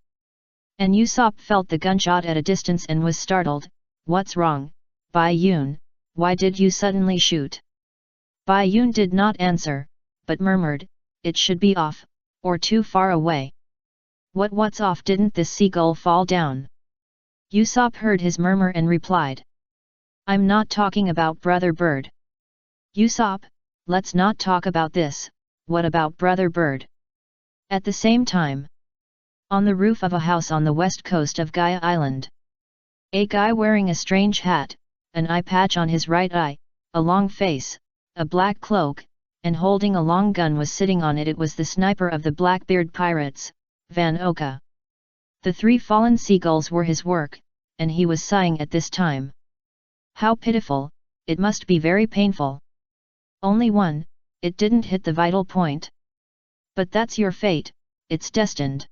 And Usopp felt the gunshot at a distance and was startled. What's wrong, Bai Yun? Why did you suddenly shoot? Bai Yun did not answer, but murmured, it should be off, or too far away. What's off? Didn't this seagull fall down? Usopp heard his murmur and replied. I'm not talking about Brother Bird. Usopp, let's not talk about this. What about Brother Bird? At the same time, on the roof of a house on the west coast of Gaia Island, a guy wearing a strange hat, an eye patch on his right eye, a long face, a black cloak, and holding a long gun was sitting on it. It was the sniper of the Blackbeard pirates, Van Oka. The 3 fallen seagulls were his work, and he was sighing at this time. How pitiful, it must be very painful. Only one, it didn't hit the vital point. But that's your fate, it's destined.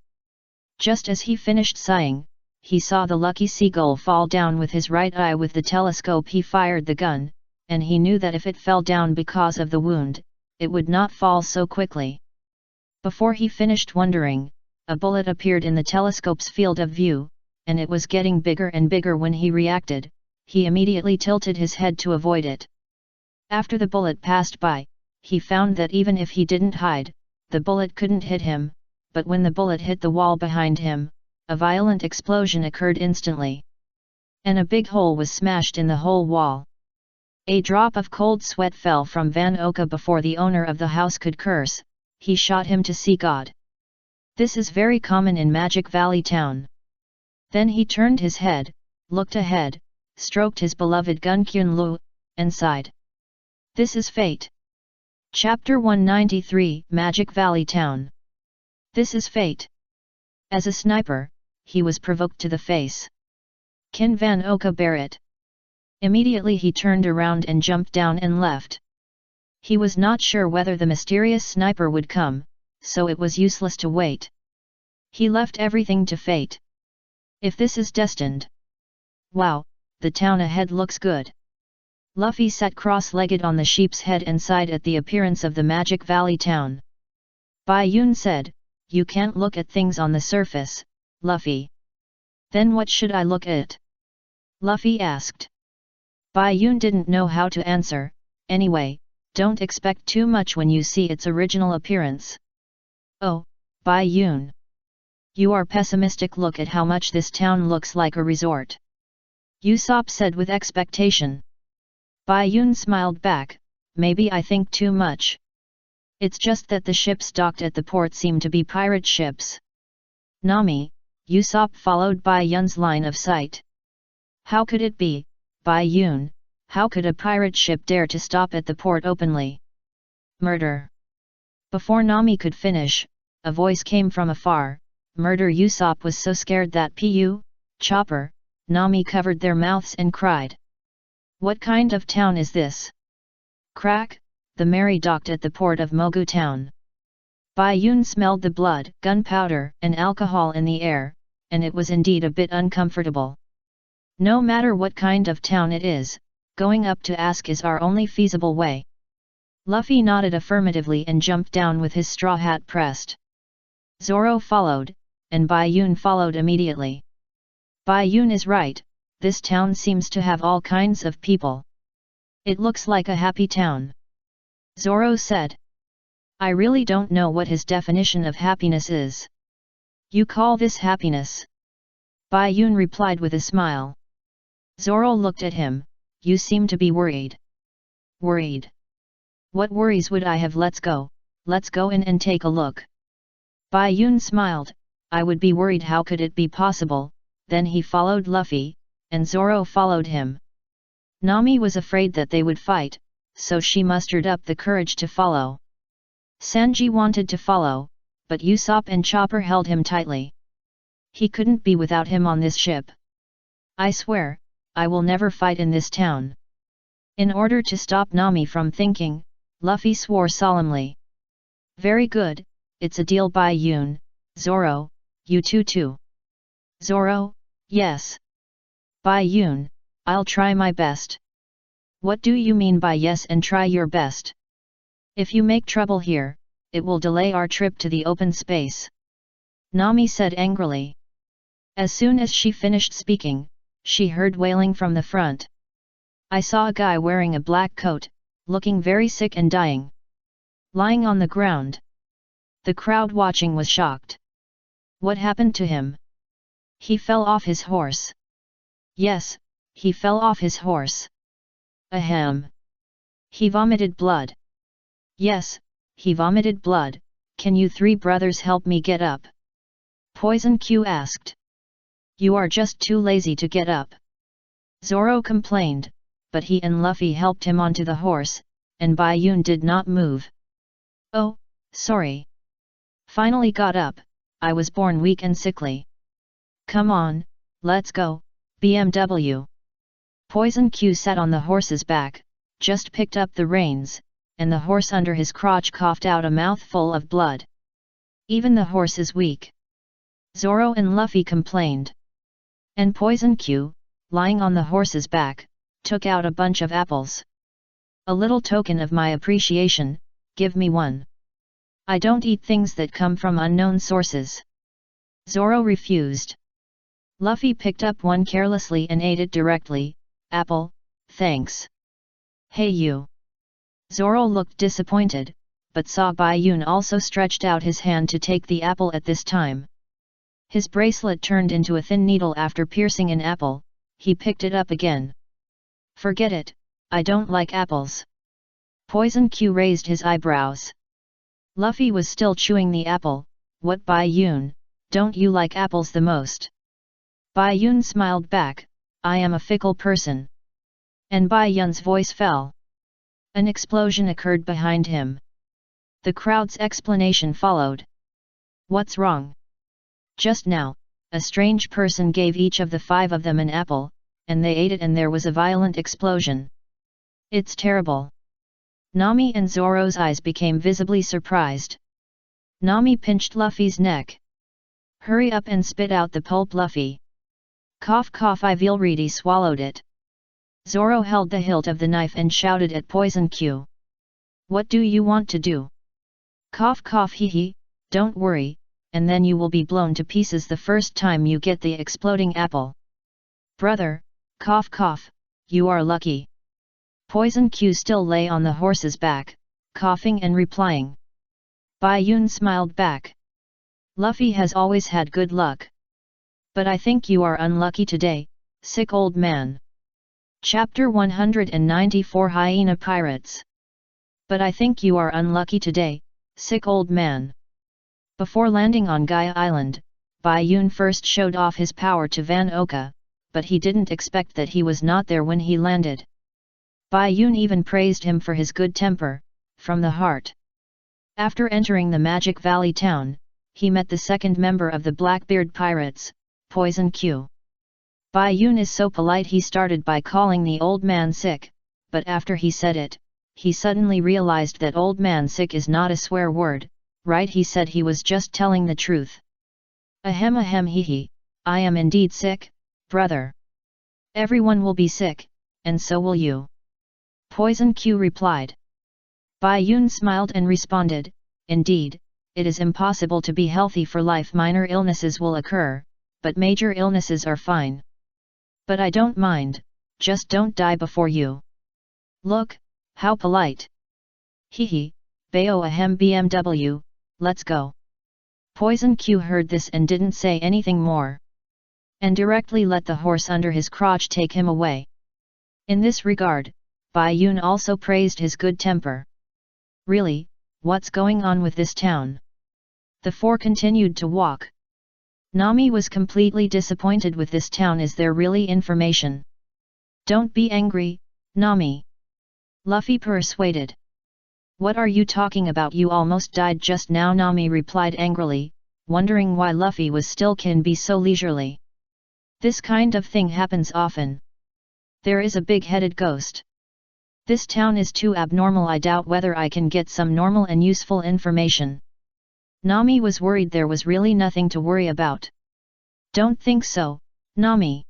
Just as he finished sighing, he saw the lucky seagull fall down with his right eye. With the telescope he fired the gun, and he knew that if it fell down because of the wound, it would not fall so quickly. Before he finished wondering, a bullet appeared in the telescope's field of view, and it was getting bigger and bigger. When he reacted, he immediately tilted his head to avoid it. After the bullet passed by, he found that even if he didn't hide, the bullet couldn't hit him, but when the bullet hit the wall behind him, a violent explosion occurred instantly. And a big hole was smashed in the whole wall. A drop of cold sweat fell from Van Oka before the owner of the house could curse. He shot him to see God. This is very common in Magic Valley Town. Then he turned his head, looked ahead, stroked his beloved gun Kyun-Lu, and sighed. This is fate. Chapter 193, Magic Valley Town. This is fate. As a sniper, he was provoked to the face. Can Van Oka bear it? Immediately he turned around and jumped down and left. He was not sure whether the mysterious sniper would come, so it was useless to wait. He left everything to fate. If this is destined. Wow, the town ahead looks good. Luffy sat cross-legged on the sheep's head and sighed at the appearance of the Magic Valley town. Bai Yun said, you can't look at things on the surface, Luffy. Then what should I look at? Luffy asked. Bai Yun didn't know how to answer. Anyway, don't expect too much when you see its original appearance. Oh, Bai Yun. You are pessimistic. Look at how much this town looks like a resort. Usopp said with expectation. Bai Yun smiled back, maybe I think too much. It's just that the ships docked at the port seem to be pirate ships. Nami, Usopp followed Bai Yun's line of sight. How could it be, Bai Yun? How could a pirate ship dare to stop at the port openly? Murder. Before Nami could finish, a voice came from afar. Murder. Usopp was so scared that Chopper, Nami covered their mouths and cried. What kind of town is this? Crack, the Mary docked at the port of Mogu town. Bai Yun smelled the blood, gunpowder, and alcohol in the air, and it was indeed a bit uncomfortable. No matter what kind of town it is, going up to ask is our only feasible way. Luffy nodded affirmatively and jumped down with his straw hat pressed. Zoro followed, and Bai Yun followed immediately. Bai Yun is right, this town seems to have all kinds of people. It looks like a happy town. Zoro said. I really don't know what his definition of happiness is. You call this happiness? Bai Yun replied with a smile. Zoro looked at him. You seem to be worried. Worried? What worries would I have? Let's go in and take a look. Bai Yun smiled. I would be worried. How could it be possible? then he followed Luffy, and Zoro followed him. Nami was afraid that they would fight, so she mustered up the courage to follow. Sanji wanted to follow, but Usopp and Chopper held him tightly. He couldn't be without him on this ship. I swear, I will never fight in this town. In order to stop Nami from thinking, Luffy swore solemnly. Very good, it's a deal by Yoon, Zoro, you two too. Zoro, yes. By Yoon, I'll try my best. What do you mean by yes and try your best? If you make trouble here, it will delay our trip to the open space. Nami said angrily. As soon as she finished speaking, she heard wailing from the front. I saw a guy wearing a black coat, looking very sick and dying. Lying on the ground. The crowd watching was shocked. What happened to him? He fell off his horse. Yes, he fell off his horse. Ahem. He vomited blood. Yes, he vomited blood. Can you three brothers help me get up? Poison Q asked. You are just too lazy to get up. Zoro complained, but he and Luffy helped him onto the horse, and Bai Yun did not move. Oh, sorry. Finally got up, I was born weak and sickly. Come on, let's go, BMW. Poison Q sat on the horse's back, just picked up the reins, and the horse under his crotch coughed out a mouthful of blood. Even the horse is weak. Zoro and Luffy complained. And Poison Q, lying on the horse's back, took out a bunch of apples. A little token of my appreciation, give me one. I don't eat things that come from unknown sources. Zoro refused. Luffy picked up one carelessly and ate it directly. Apple, thanks. Hey you. Zoro looked disappointed, but saw Bai Yun also stretched out his hand to take the apple at this time. His bracelet turned into a thin needle after piercing an apple, he picked it up again. Forget it, I don't like apples. Poison Q raised his eyebrows. Luffy was still chewing the apple. What Bai Yun, don't you like apples the most? Bai Yun smiled back, I am a fickle person. And Bai Yun's voice fell. An explosion occurred behind him. The crowd's explanation followed. What's wrong? Just now, a strange person gave each of the 5 of them an apple, and they ate it and there was a violent explosion. It's terrible. Nami and Zoro's eyes became visibly surprised. Nami pinched Luffy's neck. Hurry up and spit out the pulp, Luffy. Cough cough, I already swallowed it. Zoro held the hilt of the knife and shouted at Poison Q. What do you want to do? Cough cough, hee hee, don't worry, and then you will be blown to pieces the first time you get the exploding apple. Brother, cough cough, you are lucky. Poison Q still lay on the horse's back, coughing and replying. Bai Yun smiled back. Luffy has always had good luck. But I think you are unlucky today, sick old man. Chapter 194 Hyena Pirates. But I think you are unlucky today, sick old man. Before landing on Gaia Island, Bai Yun first showed off his power to Van Oka, but he didn't expect that he was not there when he landed. Bai Yun even praised him for his good temper, from the heart. After entering the Magic Valley town, he met the second member of the Blackbeard Pirates, Poison Q. Bai Yun is so polite he started by calling the old man sick, but after he said it, he suddenly realized that old man sick is not a swear word, right? He said he was just telling the truth. Ahem hee hee, I am indeed sick, brother. Everyone will be sick, and so will you. Poison Q replied. Bai Yun smiled and responded, indeed, it is impossible to be healthy for life. Minor illnesses will occur, but major illnesses are fine. But I don't mind, just don't die before you. Look, how polite. Hee hee, Bayo ahem BMW, let's go. Poison Q heard this and didn't say anything more. And directly let the horse under his crotch take him away. In this regard, Bai Yun also praised his good temper. Really, what's going on with this town? The 4 continued to walk. Nami was completely disappointed with this town. Is there really information? Don't be angry, Nami. Luffy persuaded. What are you talking about? You almost died just now, Nami replied angrily, wondering why Luffy was still can be so leisurely. This kind of thing happens often. There is a big-headed ghost. This town is too abnormal. I doubt whether I can get some normal and useful information. Nami was worried. There was really nothing to worry about. Don't think so, Nami.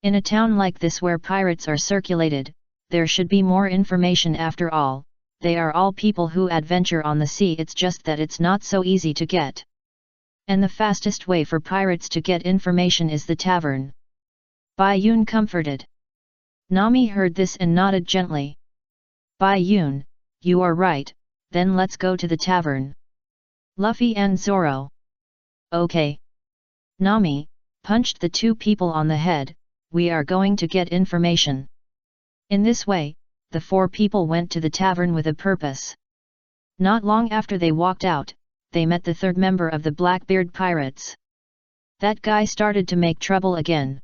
In a town like this where pirates are circulated, there should be more information. After all, they are all people who adventure on the sea. It's just that it's not so easy to get. And the fastest way for pirates to get information is the tavern. Bai Yun comforted. Nami heard this and nodded gently. Bai Yun, you are right, then let's go to the tavern. Luffy and Zoro. Okay. Nami punched the two people on the head. We are going to get information. In this way, the four people went to the tavern with a purpose. Not long after they walked out, they met the third member of the Blackbeard Pirates. That guy started to make trouble again.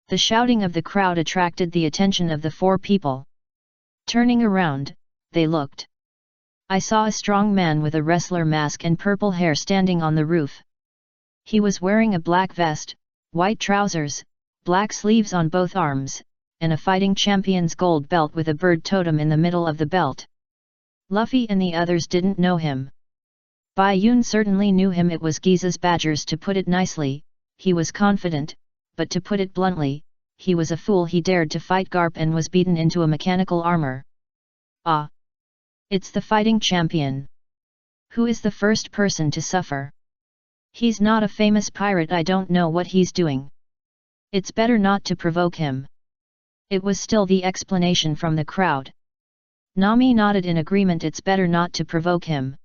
The shouting of the crowd attracted the attention of the four people. Turning around, they looked. I saw a strong man with a wrestler mask and purple hair standing on the roof. He was wearing a black vest, white trousers, black sleeves on both arms, and a fighting champion's gold belt with a bird totem in the middle of the belt. Luffy and the others didn't know him. Bai Yun certainly knew him. It was Giza's Badgers. To put it nicely, he was confident, but to put it bluntly, he was a fool. He dared to fight Garp and was beaten into a mechanical armor. Ah! It's the fighting champion. Who is the first person to suffer? He's not a famous pirate. I don't know what he's doing. It's better not to provoke him. It was still the explanation from the crowd. Nami nodded in agreement. It's better not to provoke him.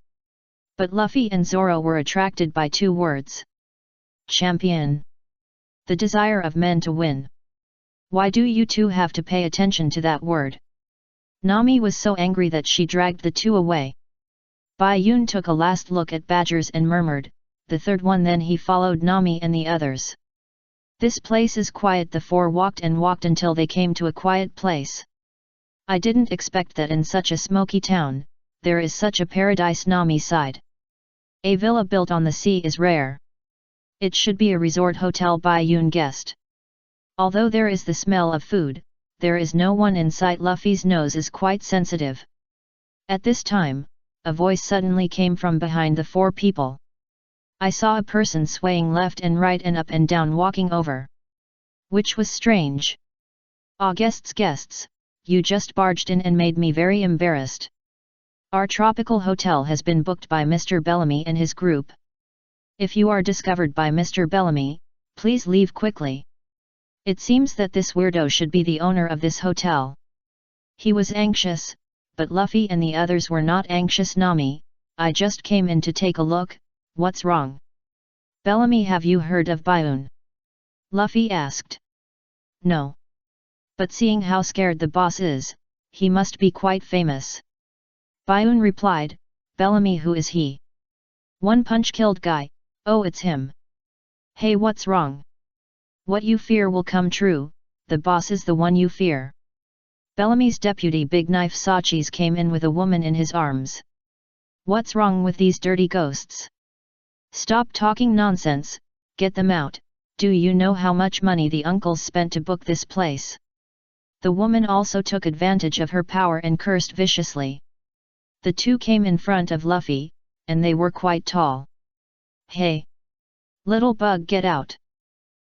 But Luffy and Zoro were attracted by two words. Champion. The desire of men to win. Why do you two have to pay attention to that word? Nami was so angry that she dragged the two away. Bai Yun took a last look at Badgers and murmured, the third one. Then he followed Nami and the others. This place is quiet. The four walked and walked until they came to a quiet place. I didn't expect that in such a smoky town, there is such a paradise. Nami sighed. A villa built on the sea is rare. It should be a resort hotel, Bai Yun guessed. Although there is the smell of food, there is no one in sight. Luffy's nose is quite sensitive. At this time, a voice suddenly came from behind the four people. I saw a person swaying left and right and up and down walking over. Which was strange. Ah, guests, you just barged in and made me very embarrassed. Our tropical hotel has been booked by Mr. Bellamy and his group. If you are discovered by Mr. Bellamy, please leave quickly. It seems that this weirdo should be the owner of this hotel. He was anxious, but Luffy and the others were not anxious. Nami, I just came in to take a look. What's wrong? Bellamy, have you heard of Bai Yun? Luffy asked. No. But seeing how scared the boss is, he must be quite famous. Bai Yun replied, Bellamy, who is he? One punch killed guy. Oh, it's him. Hey, what's wrong? What you fear will come true, the boss is the one you fear. Bellamy's deputy Big Knife Sachis came in with a woman in his arms. What's wrong with these dirty ghosts? Stop talking nonsense, get them out. Do you know how much money the uncles spent to book this place? The woman also took advantage of her power and cursed viciously. The two came in front of Luffy, and they were quite tall. Hey! Little bug, get out!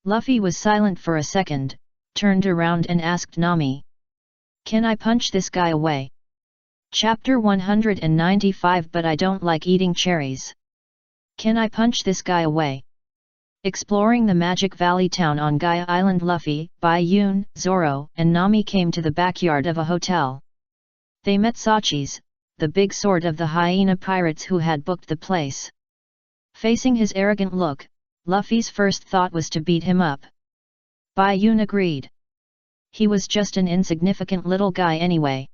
Luffy was silent for a second, turned around and asked Nami. Can I punch this guy away? Chapter 195. But I don't like eating cherries. Can I punch this guy away? Exploring the Magic Valley town on Gaia Island, Luffy, Bai Yun, Zoro, and Nami came to the backyard of a hotel. They met Sachis, the big sword of the hyena pirates who had booked the place. Facing his arrogant look, Luffy's first thought was to beat him up. Bai Yun agreed. He was just an insignificant little guy anyway.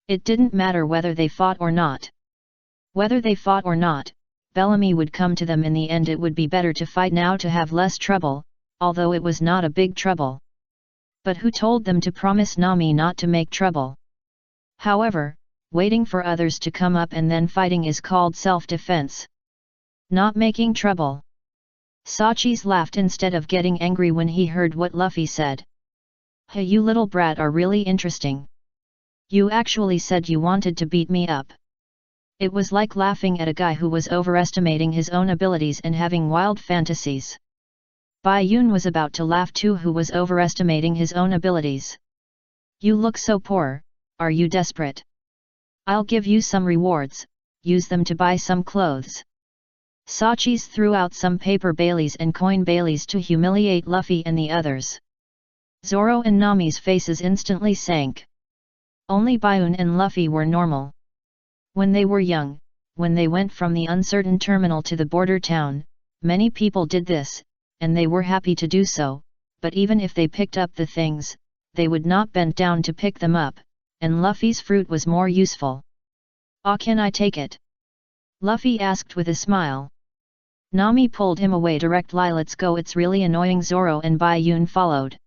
It didn't matter whether they fought or not. Whether they fought or not, Bellamy would come to them in the end. It would be better to fight now to have less trouble, although it was not a big trouble. But who told them to promise Nami not to make trouble? However, waiting for others to come up and then fighting is called self-defense. Not making trouble. Sachis laughed instead of getting angry when he heard what Luffy said. Hey, you little brat are really interesting. You actually said you wanted to beat me up. It was like laughing at a guy who was overestimating his own abilities and having wild fantasies. Bai Yun was about to laugh too, who was overestimating his own abilities. You look so poor, are you desperate? I'll give you some rewards, use them to buy some clothes. Sachis threw out some paper Baileys and coin Baileys to humiliate Luffy and the others. Zoro and Nami's faces instantly sank. Only Baiun and Luffy were normal. When they were young, when they went from the uncertain terminal to the border town, many people did this, and they were happy to do so, but even if they picked up the things, they would not bend down to pick them up, and Luffy's fruit was more useful. "Ah, can I take it?" Luffy asked with a smile. Nami pulled him away directly. "Let's go, it's really annoying." Zoro and Bai Yun followed.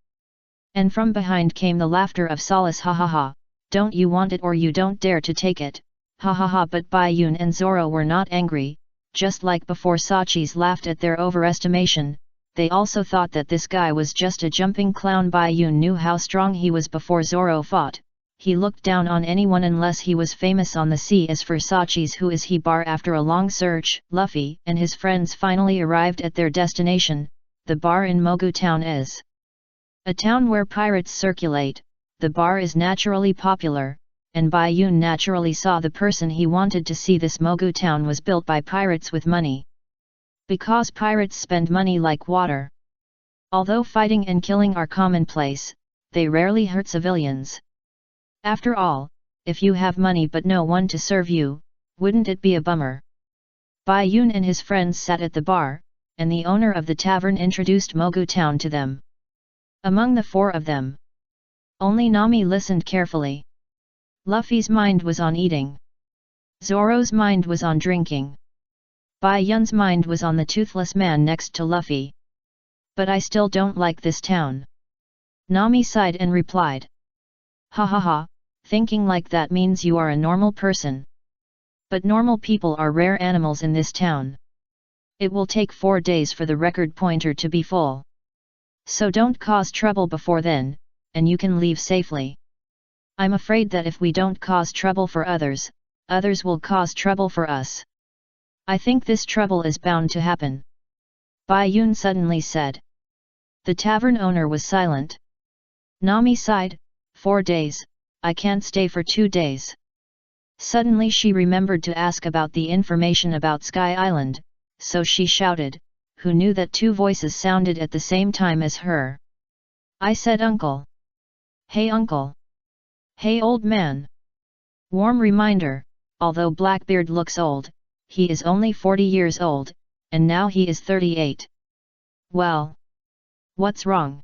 And from behind came the laughter of solace. "Ha ha ha, don't you want it or you don't dare to take it, ha ha ha." But Bai Yun and Zoro were not angry. Just like before Sachis laughed at their overestimation, they also thought that this guy was just a jumping clown. Bai Yun knew how strong he was before Zoro fought. He looked down on anyone unless he was famous on the sea. As for Sachis, who is he? After a long search, Luffy and his friends finally arrived at their destination. The bar in Mogu Town is a town where pirates circulate. The bar is naturally popular, and Bai Yun naturally saw the person he wanted to see. This Mogu Town was built by pirates with money. Because pirates spend money like water. Although fighting and killing are commonplace, they rarely hurt civilians. After all, if you have money but no one to serve you, wouldn't it be a bummer? Bai Yun and his friends sat at the bar, and the owner of the tavern introduced Mogu Town to them. Among the four of them, only Nami listened carefully. Luffy's mind was on eating. Zoro's mind was on drinking. Bai Yun's mind was on the toothless man next to Luffy. "But I still don't like this town." Nami sighed and replied. "Ha ha ha, thinking like that means you are a normal person. But normal people are rare animals in this town. It will take 4 days for the record pointer to be full. So don't cause trouble before then, and you can leave safely. I'm afraid that if we don't cause trouble for others, others will cause trouble for us. I think this trouble is bound to happen," Bai Yun suddenly said. The tavern owner was silent. Nami sighed. 4 days, I can't stay for 2 days. Suddenly she remembered to ask about the information about Sky Island, so she shouted, who knew that 2 voices sounded at the same time as her. "I said uncle. Hey uncle. Hey old man." Warm reminder, although Blackbeard looks old, he is only 40 years old, and now he is 38. "Well, what's wrong?"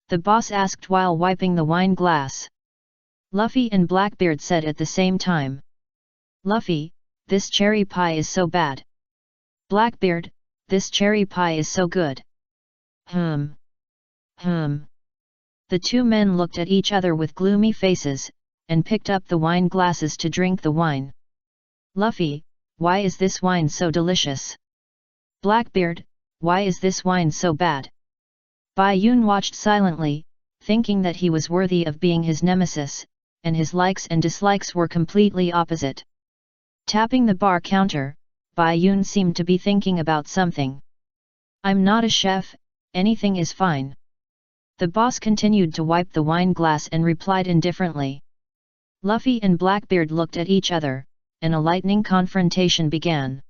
the boss asked while wiping the wine glass. Luffy and Blackbeard said at the same time. "Luffy, this cherry pie is so bad." "Blackbeard, this cherry pie is so good." The 2 men looked at each other with gloomy faces, and picked up the wine glasses to drink the wine. "Luffy, why is this wine so delicious?" "Blackbeard, why is this wine so bad?" Bai Yun watched silently, thinking that he was worthy of being his nemesis, and his likes and dislikes were completely opposite. Tapping the bar counter, Bai Yun seemed to be thinking about something. "I'm not a chef, anything is fine." The boss continued to wipe the wine glass and replied indifferently. Luffy and Blackbeard looked at each other, and a lightning confrontation began.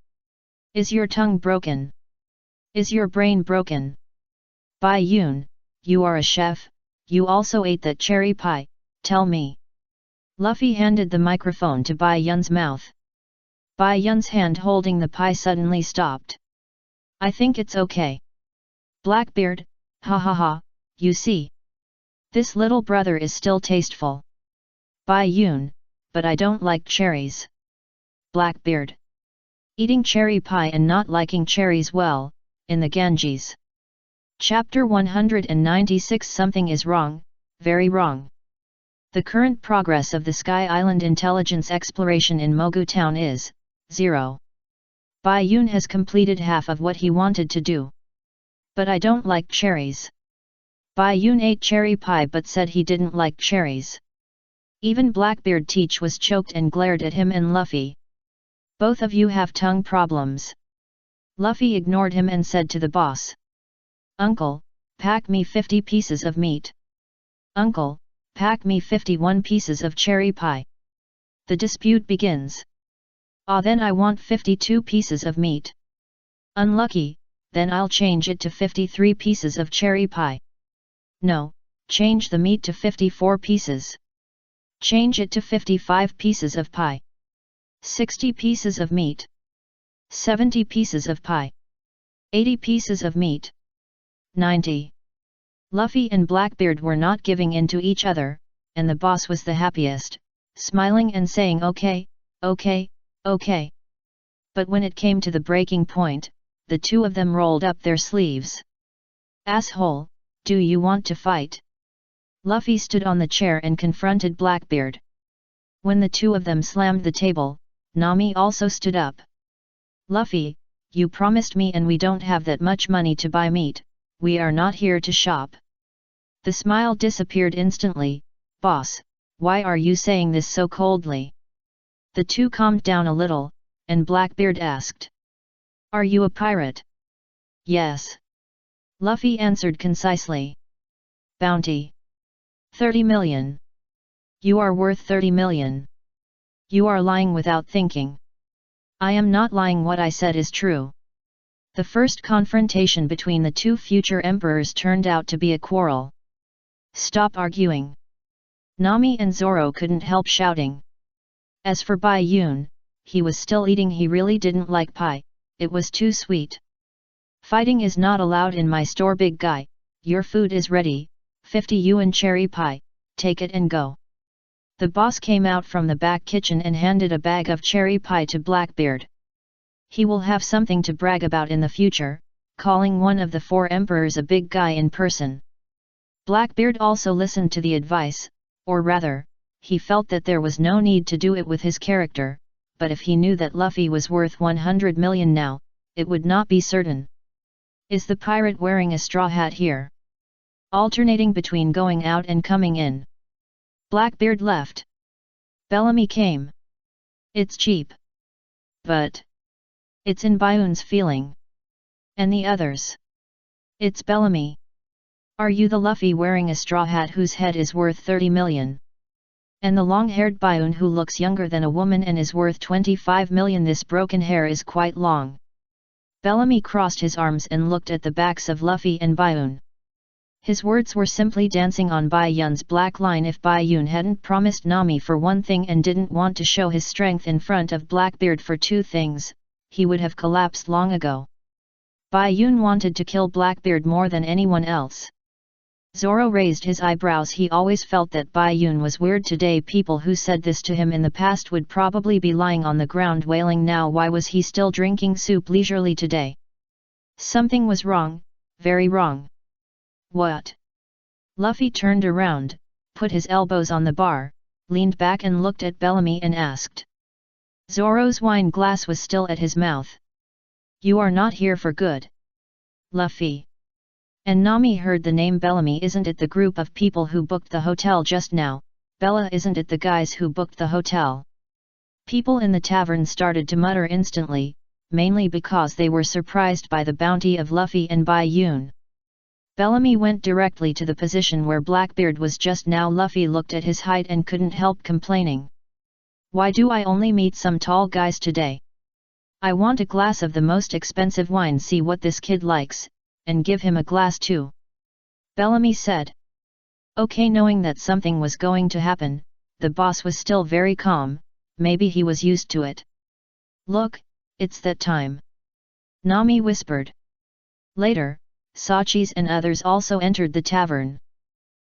"Is your tongue broken? Is your brain broken? Bai Yun, you are a chef, you also ate that cherry pie, tell me." Luffy handed the microphone to Bai Yun's mouth. Bai Yun's hand holding the pie suddenly stopped. "I think it's okay." Blackbeard, ha ha ha, you see. This little brother is still tasteful. Bai Yun, but I don't like cherries. Blackbeard. Eating cherry pie and not liking cherries well, in the Ganges. Chapter 196 Something is wrong, very wrong. The current progress of the Sky Island intelligence exploration in Mogu Town is 0. Bai Yun has completed half of what he wanted to do. But I don't like cherries. Bai Yun ate cherry pie but said he didn't like cherries. Even Blackbeard Teach was choked and glared at him and Luffy. Both of you have tongue problems. Luffy ignored him and said to the boss. Uncle, pack me 50 pieces of meat. Uncle, pack me 51 pieces of cherry pie. The dispute begins. Ah, then I want 52 pieces of meat. Unlucky, then I'll change it to 53 pieces of cherry pie. No, change the meat to 54 pieces. Change it to 55 pieces of pie. 60 pieces of meat. 70 pieces of pie. 80 pieces of meat. 90. Luffy and Blackbeard were not giving in to each other, and the boss was the happiest, smiling and saying okay, okay, okay. But when it came to the breaking point, the two of them rolled up their sleeves. Asshole, do you want to fight? Luffy stood on the chair and confronted Blackbeard. When the two of them slammed the table, Nami also stood up. Luffy, you promised me and we don't have that much money to buy meat, we are not here to shop. The smile disappeared instantly. Boss, why are you saying this so coldly? The two calmed down a little, and Blackbeard asked. Are you a pirate? Yes. Luffy answered concisely. Bounty. 30 million. You are worth 30 million. You are lying without thinking. I am not lying, what I said is true. The first confrontation between the two future emperors turned out to be a quarrel. Stop arguing. Nami and Zoro couldn't help shouting. As for Bai Yun, he was still eating. He really didn't like pie, it was too sweet. Fighting is not allowed in my store, big guy. Your food is ready, 50 yuan cherry pie, take it and go. The boss came out from the back kitchen and handed a bag of cherry pie to Blackbeard. He will have something to brag about in the future, calling one of the four emperors a big guy in person. Blackbeard also listened to the advice, or rather, he felt that there was no need to do it with his character, but if he knew that Luffy was worth 100 million now, it would not be certain. Is the pirate wearing a straw hat here? Alternating between going out and coming in. Blackbeard left. Bellamy came. It's cheap. But it's in Bayun's feeling. And the others. It's Bellamy. Are you the Luffy wearing a straw hat whose head is worth 30 million? And the long-haired Bayun who looks younger than a woman and is worth 25 million? This broken hair is quite long. Bellamy crossed his arms and looked at the backs of Luffy and Bayun. His words were simply dancing on Bai Yun's black line. If Bai Yun hadn't promised Nami for one thing and didn't want to show his strength in front of Blackbeard for two things, he would have collapsed long ago. Bai Yun wanted to kill Blackbeard more than anyone else. Zoro raised his eyebrows. He always felt that Bai Yun was weird. Today people who said this to him in the past would probably be lying on the ground wailing now. Why was he still drinking soup leisurely today? Something was wrong, very wrong. What? Luffy turned around, put his elbows on the bar, leaned back and looked at Bellamy and asked. Zoro's wine glass was still at his mouth. You are not here for good. Luffy. And Nami heard the name Bellamy. Isn't it the group of people who booked the hotel just now? Bella, isn't it the guys who booked the hotel? People in the tavern started to mutter instantly, mainly because they were surprised by the bounty of Luffy and Bai Yun. Bellamy went directly to the position where Blackbeard was just now. Luffy looked at his height and couldn't help complaining. Why do I only meet some tall guys today? I want a glass of the most expensive wine. See what this kid likes, and give him a glass too. Bellamy said. Okay, knowing that something was going to happen, the boss was still very calm. Maybe he was used to it. Look, it's that time. Nami whispered. Later, Sachis and others also entered the tavern.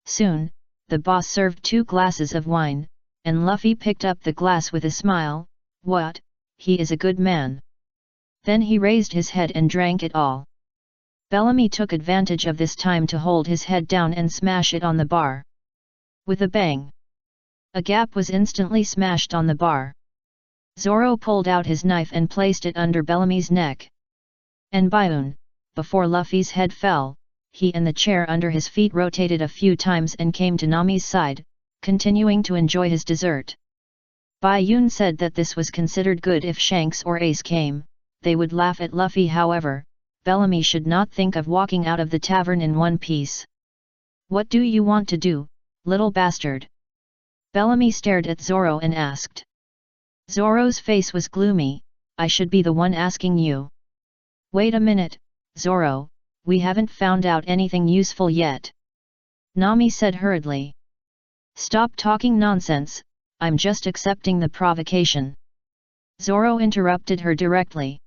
Soon, the boss served 2 glasses of wine, and Luffy picked up the glass with a smile. What, he is a good man. Then he raised his head and drank it all. Bellamy took advantage of this time to hold his head down and smash it on the bar. With a bang, a gap was instantly smashed on the bar. Zoro pulled out his knife and placed it under Bellamy's neck. And Bioon, before Luffy's head fell, he and the chair under his feet rotated a few times and came to Nami's side, continuing to enjoy his dessert. Bioon said that this was considered good if Shanks or Ace came, they would laugh at Luffy. However, Bellamy should not think of walking out of the tavern in one piece. "What do you want to do, little bastard?" Bellamy stared at Zoro and asked. Zoro's face was gloomy. "I should be the one asking you." "Wait a minute, Zoro, we haven't found out anything useful yet," Nami said hurriedly. "Stop talking nonsense, I'm just accepting the provocation," Zoro interrupted her directly.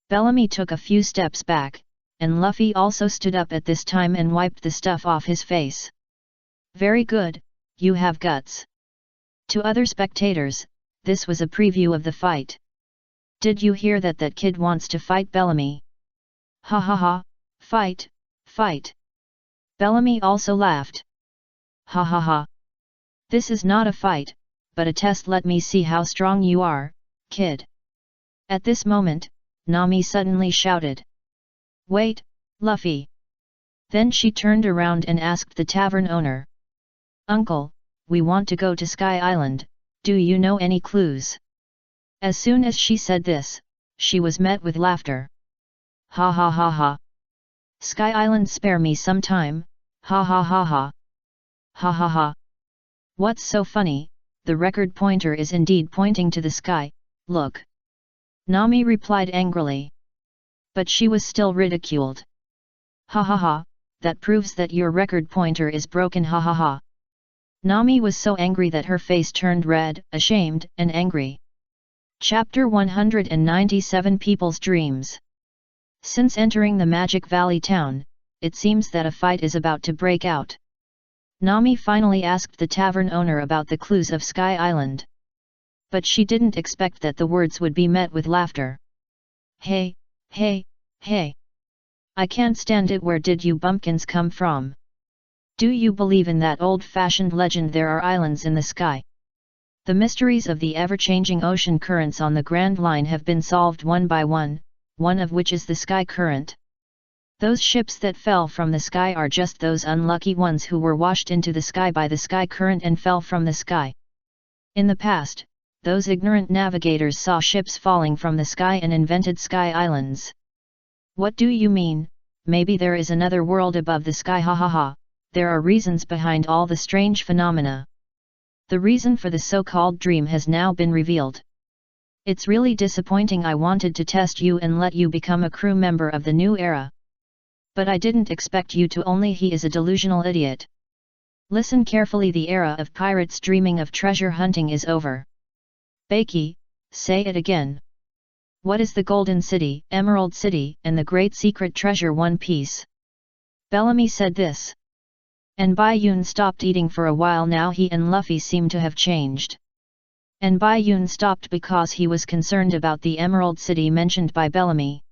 Bellamy took a few steps back, and Luffy also stood up at this time and wiped the stuff off his face. "Very good, you have guts." To other spectators, this was a preview of the fight. "Did you hear that that kid wants to fight Bellamy?" "Ha ha ha, fight, fight." Bellamy also laughed. "Ha ha ha. This is not a fight, but a test. Let me see how strong you are, kid." At this moment, Nami suddenly shouted, "Wait, Luffy!" Then she turned around and asked the tavern owner, "Uncle, we want to go to Sky Island, do you know any clues?" As soon as she said this, she was met with laughter. "Ha ha ha ha! Sky Island, spare me some time, ha ha ha ha! Ha ha ha! What's so funny, the record pointer is indeed pointing to the sky, look!" Nami replied angrily. But she was still ridiculed. "Ha ha ha, that proves that your record pointer is broken, ha ha ha!" Nami was so angry that her face turned red, ashamed and angry. Chapter 197 People's Dreams. Since entering the Magic Valley town, it seems that a fight is about to break out. Nami finally asked the tavern owner about the clues of Sky Island. But she didn't expect that the words would be met with laughter. "Hey, hey, hey! I can't stand it, where did you bumpkins come from? Do you believe in that old-fashioned legend there are islands in the sky? The mysteries of the ever-changing ocean currents on the Grand Line have been solved one by one of which is the Sky Current. Those ships that fell from the sky are just those unlucky ones who were washed into the sky by the Sky Current and fell from the sky. In the past, those ignorant navigators saw ships falling from the sky and invented sky islands." "What do you mean? Maybe there is another world above the sky, ha ha ha. There are reasons behind all the strange phenomena. The reason for the so-called dream has now been revealed. It's really disappointing. I wanted to test you and let you become a crew member of the new era. But I didn't expect you to only. He is a delusional idiot. Listen carefully, the era of pirates dreaming of treasure hunting is over." "Baki, say it again. What is the Golden City, Emerald City, and the Great Secret Treasure One Piece?" Bellamy said this. And Bioon stopped eating for a while. Now he and Luffy seemed to have changed. And Bioon stopped because he was concerned about the Emerald City mentioned by Bellamy.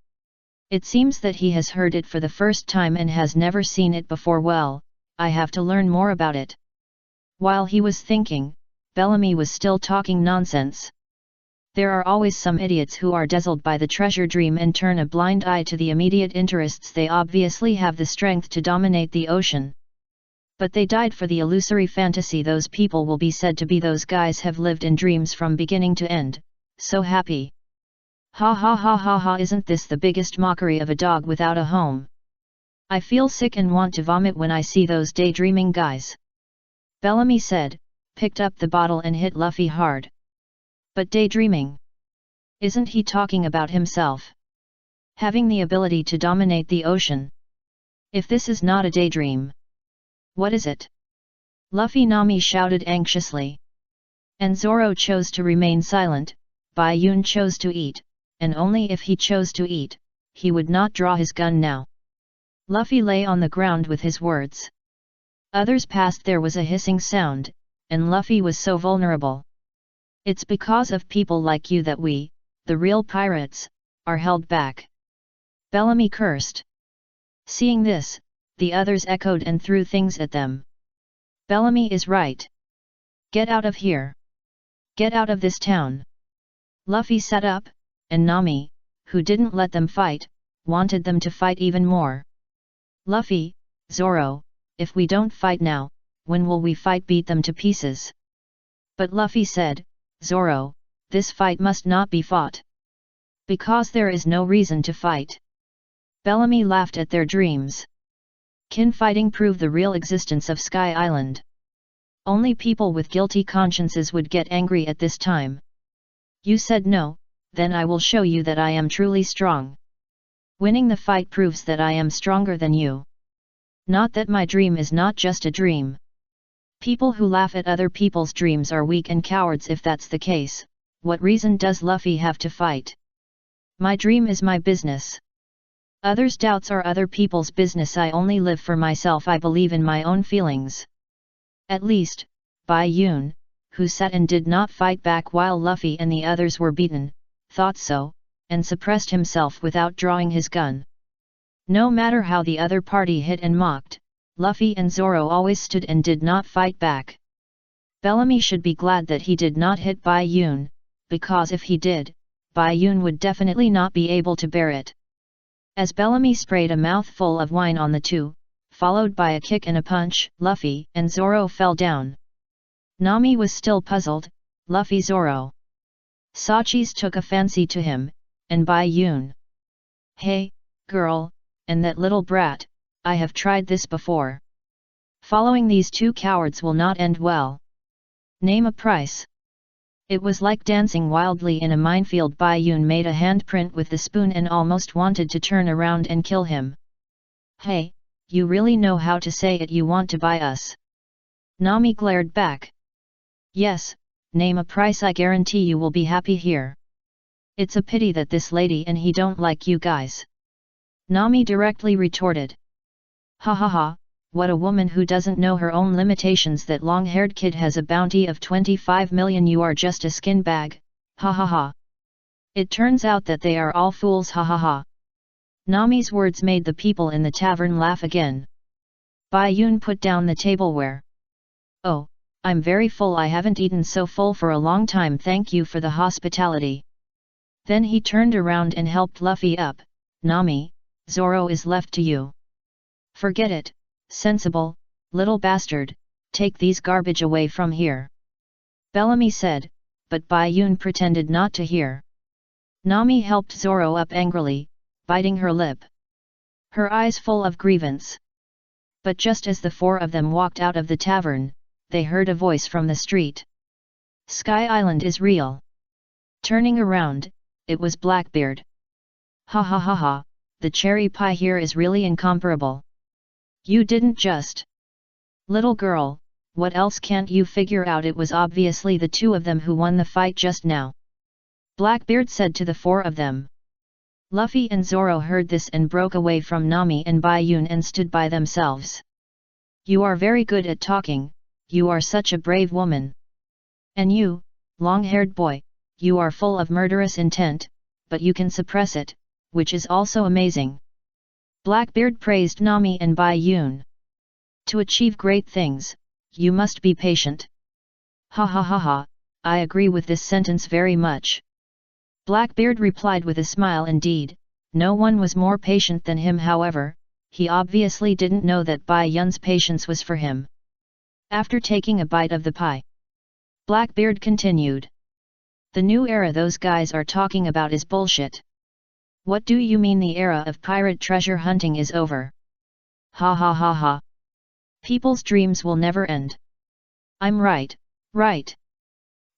It seems that he has heard it for the first time and has never seen it before. "Well, I have to learn more about it." While he was thinking, Bellamy was still talking nonsense. There are always some idiots who are dazzled by the treasure dream and turn a blind eye to the immediate interests. They obviously have the strength to dominate the ocean. But they died for the illusory fantasy. Those people will be said to be those guys have lived in dreams from beginning to end, so happy. Ha ha ha ha ha! Isn't this the biggest mockery of a dog without a home? I feel sick and want to vomit when I see those daydreaming guys. Bellamy said, picked up the bottle and hit Luffy hard. But daydreaming? Isn't he talking about himself having the ability to dominate the ocean? If this is not a daydream, what is it? Luffy, Nami shouted anxiously. And Zoro chose to remain silent. Bioon chose to eat, and only if he chose to eat, he would not draw his gun now. Luffy lay on the ground with his words. Others passed. There was a hissing sound, and Luffy was so vulnerable. "It's because of people like you that we, the real pirates, are held back. Bellamy cursed. Seeing this, the others echoed and threw things at them. Bellamy is right. Get out of here. Get out of this town. Luffy sat up, and Nami, who didn't let them fight, wanted them to fight even more. Luffy, Zoro, if we don't fight now, when will we fight? Beat them to pieces. But Luffy said, Zoro, this fight must not be fought. Because there is no reason to fight. Bellamy laughed at their dreams. Kin fighting proved the real existence of Sky Island. Only people with guilty consciences would get angry at this time. You said no, then I will show you that I am truly strong. Winning the fight proves that I am stronger than you. Not that my dream is not just a dream. People who laugh at other people's dreams are weak and cowards. If that's the case, what reason does Luffy have to fight? My dream is my business. Others' doubts are other people's business. I only live for myself. I believe in my own feelings. At least, Bai Yun, who sat and did not fight back while Luffy and the others were beaten, thought so, and suppressed himself without drawing his gun. No matter how the other party hit and mocked, Luffy and Zoro always stood and did not fight back. Bellamy should be glad that he did not hit Bai Yun, because if he did, Bai Yun would definitely not be able to bear it. As Bellamy sprayed a mouthful of wine on the two, followed by a kick and a punch, Luffy and Zoro fell down. Nami was still puzzled. Luffy, Zoro. Sachis took a fancy to him, and Bai Yun. Hey, girl, and that little brat, I have tried this before. Following these two cowards will not end well. Name a price. It was like dancing wildly in a minefield. Bai Yun made a handprint with the spoon and almost wanted to turn around and kill him. Hey, you really know how to say it. You want to buy us? Nami glared back. Yes, name a price. I guarantee you will be happy here. It's a pity that this lady and he don't like you guys. Nami directly retorted. Ha ha ha, what a woman who doesn't know her own limitations. That long-haired kid has a bounty of 25 million. You are just a skin bag, ha ha ha. It turns out that they are all fools, ha ha ha. Nami's words made the people in the tavern laugh again. Bai Yun put down the tableware. Oh, I'm very full. I haven't eaten so full for a long time. Thank you for the hospitality. Then he turned around and helped Luffy up. Nami, Zoro is left to you. Forget it, sensible, little bastard, take these garbage away from here. Bellamy said, but Bai Yun pretended not to hear. Nami helped Zoro up angrily, biting her lip. Her eyes full of grievance. But just as the four of them walked out of the tavern, they heard a voice from the street. Sky Island is real. Turning around, it was Blackbeard. Ha ha ha ha, the cherry pie here is really incomparable. You didn't just. Little girl, what else can't you figure out? It was obviously the two of them who won the fight just now. Blackbeard said to the four of them. Luffy and Zoro heard this and broke away from Nami and Bai Yun and stood by themselves. You are very good at talking, you are such a brave woman. And you, long-haired boy, you are full of murderous intent, but you can suppress it, which is also amazing. Blackbeard praised Nami and Bai Yun. To achieve great things, you must be patient. Ha ha ha ha, I agree with this sentence very much. Blackbeard replied with a smile. Indeed, no one was more patient than him. However, he obviously didn't know that Bai Yun's patience was for him. After taking a bite of the pie, Blackbeard continued. The new era those guys are talking about is bullshit. What do you mean the era of pirate treasure hunting is over? Ha ha ha ha. People's dreams will never end. I'm right, right.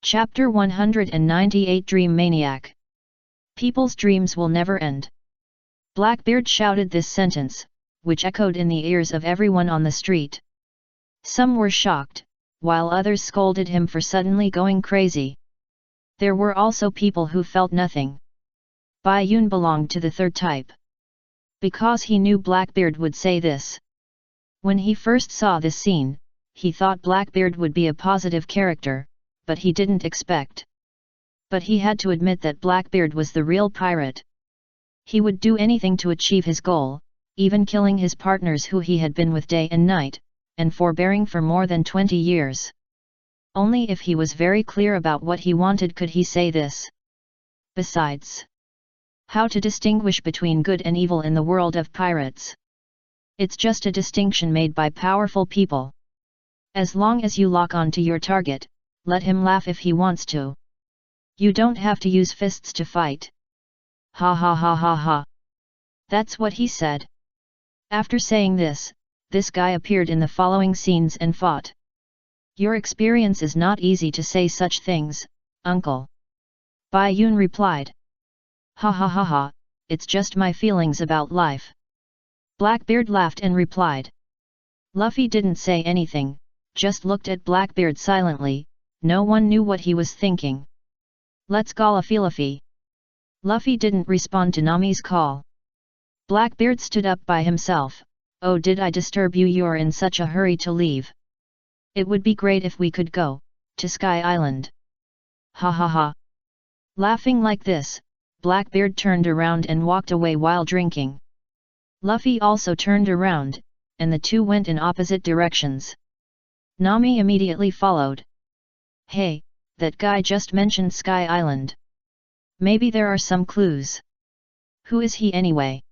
Chapter 198 Dream Maniac. People's dreams will never end. Blackbeard shouted this sentence, which echoed in the ears of everyone on the street. Some were shocked, while others scolded him for suddenly going crazy. There were also people who felt nothing. Bai Yun belonged to the third type. Because he knew Blackbeard would say this. When he first saw this scene, he thought Blackbeard would be a positive character, but he didn't expect. But he had to admit that Blackbeard was the real pirate. He would do anything to achieve his goal, even killing his partners who he had been with day and night, and forbearing for more than 20 years. Only if he was very clear about what he wanted could he say this. Besides, how to distinguish between good and evil in the world of pirates? It's just a distinction made by powerful people. As long as you lock on to your target, let him laugh if he wants to. You don't have to use fists to fight. Ha ha ha ha ha. That's what he said. After saying this guy appeared in the following scenes and fought. Your experience is not easy to say such things, uncle. Bai Yun replied. Ha ha ha ha, it's just my feelings about life. Blackbeard laughed and replied. Luffy didn't say anything, just looked at Blackbeard silently, no one knew what he was thinking. Let's go Luffy. Luffy didn't respond to Nami's call. Blackbeard stood up by himself. Oh, did I disturb you? You're in such a hurry to leave. It would be great if we could go to Sky Island. Ha ha ha. Laughing like this, Blackbeard turned around and walked away while drinking. Luffy also turned around, and the two went in opposite directions. Nami immediately followed. Hey, that guy just mentioned Sky Island. Maybe there are some clues. Who is he anyway?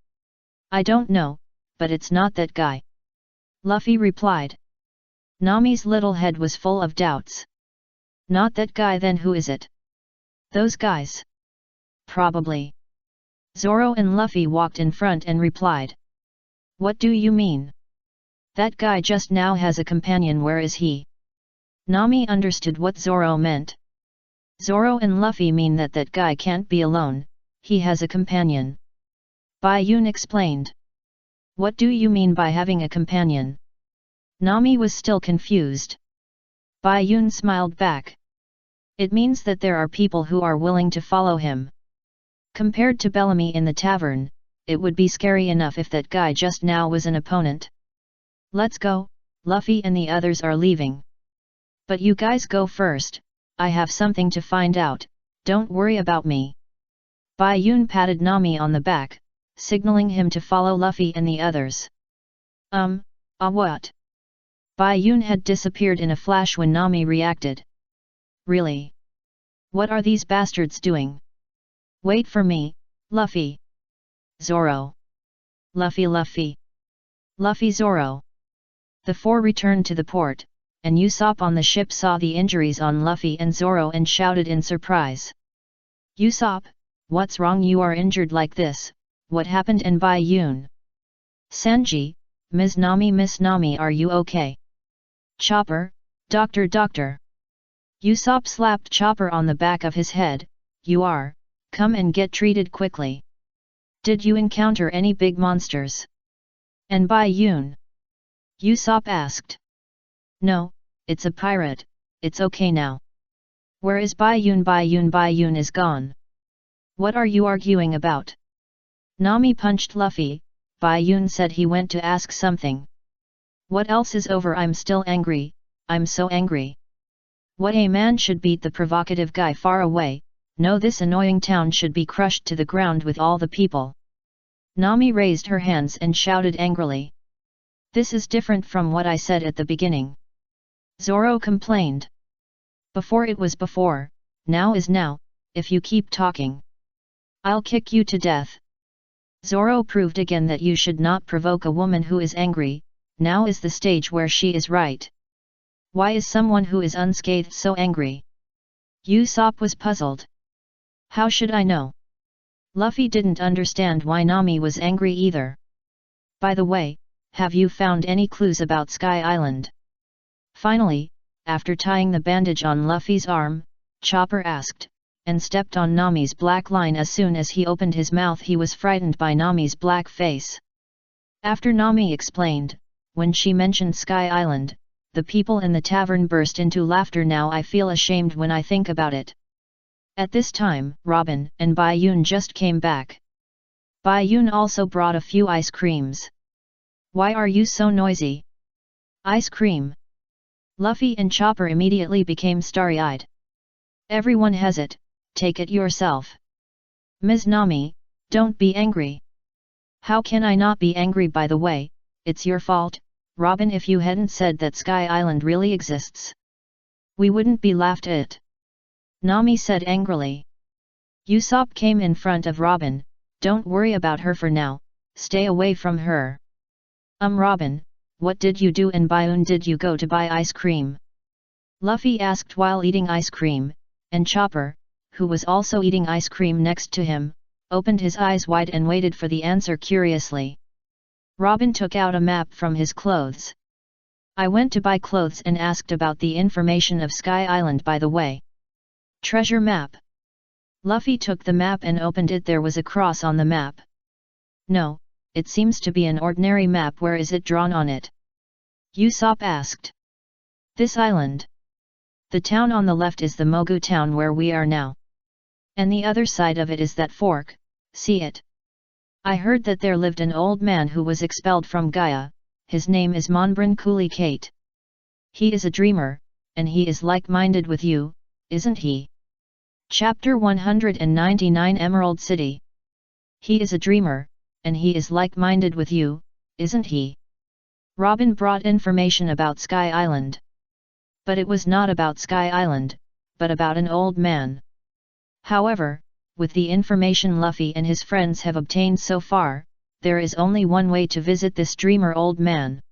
I don't know, but it's not that guy. Luffy replied. Nami's little head was full of doubts. Not that guy, then who is it? Those guys? Probably. Zoro and Luffy walked in front and replied. What do you mean? That guy just now has a companion, where is he? Nami understood what Zoro meant. Zoro and Luffy mean that guy can't be alone, he has a companion. Bai Yun explained. What do you mean by having a companion? Nami was still confused. Bai Yun smiled back. It means that there are people who are willing to follow him. Compared to Bellamy in the tavern, it would be scary enough if that guy just now was an opponent. Let's go, Luffy and the others are leaving. But you guys go first, I have something to find out, don't worry about me. Bai Yun patted Nami on the back, signaling him to follow Luffy and the others. What? Bai Yun had disappeared in a flash when Nami reacted. Really? What are these bastards doing? Wait for me, Luffy. Zoro. Luffy. Luffy Zoro. The four returned to the port, and Usopp on the ship saw the injuries on Luffy and Zoro and shouted in surprise. Usopp, what's wrong? You are injured like this, what happened? And Bai Yun. Sanji, Miss Nami, are you okay? Chopper, doctor. Usopp slapped Chopper on the back of his head. You are, come and get treated quickly. Did you encounter any big monsters? And Bai Yun? Usopp asked. No, it's a pirate, it's okay now. Where is Bai Yun? Bai Yun is gone. What are you arguing about? Nami punched Luffy. Bai Yun said he went to ask something. What else is over? I'm still angry, I'm so angry. What a man should beat the provocative guy far away, no, this annoying town should be crushed to the ground with all the people. Nami raised her hands and shouted angrily. This is different from what I said at the beginning. Zoro complained. Before it was before, now is now, if you keep talking, I'll kick you to death. Zoro proved again that you should not provoke a woman who is angry, now is the stage where she is right. Why is someone who is unscathed so angry? Usopp was puzzled. How should I know? Luffy didn't understand why Nami was angry either. By the way, have you found any clues about Sky Island? Finally, after tying the bandage on Luffy's arm, Chopper asked, and stepped on Nami's black line. As soon as he opened his mouth he was frightened by Nami's black face. After Nami explained, when she mentioned Sky Island, the people in the tavern burst into laughter. Now I feel ashamed when I think about it. At this time, Robin and Bai Yun just came back. Bai Yun also brought a few ice creams. Why are you so noisy? Ice cream. Luffy and Chopper immediately became starry-eyed. Everyone has it, take it yourself. Ms. Nami, Don't be angry. How can I not be angry? By the way, it's your fault, Robin. If you hadn't said that Sky Island really exists, we wouldn't be laughed at, Nami said angrily. Usopp came in front of Robin. Don't worry about her for now, stay away from her. Robin, what did you do in Bayun? Did you go to buy ice cream? Luffy asked while eating ice cream, and Chopper, who was also eating ice cream next to him, opened his eyes wide and waited for the answer curiously. Robin took out a map from his clothes. I went to buy clothes and asked about the information of Sky Island by the way. Treasure map. Luffy took the map and opened it. There was a cross on the map. No, it seems to be an ordinary map. Where is it drawn on it? Usopp asked. This island. The town on the left is the Mogu town where we are now. And the other side of it is that fork, see it? I heard that there lived an old man who was expelled from Gaia. His name is Monbrin Cooley Kate. He is a dreamer, and he is like-minded with you, isn't he? Chapter 199 Emerald City. He is a dreamer, and he is like-minded with you, isn't he? Robin brought information about Sky Island. But it was not about Sky Island, but about an old man. However, with the information Luffy and his friends have obtained so far, there is only one way to visit this dreamer old man.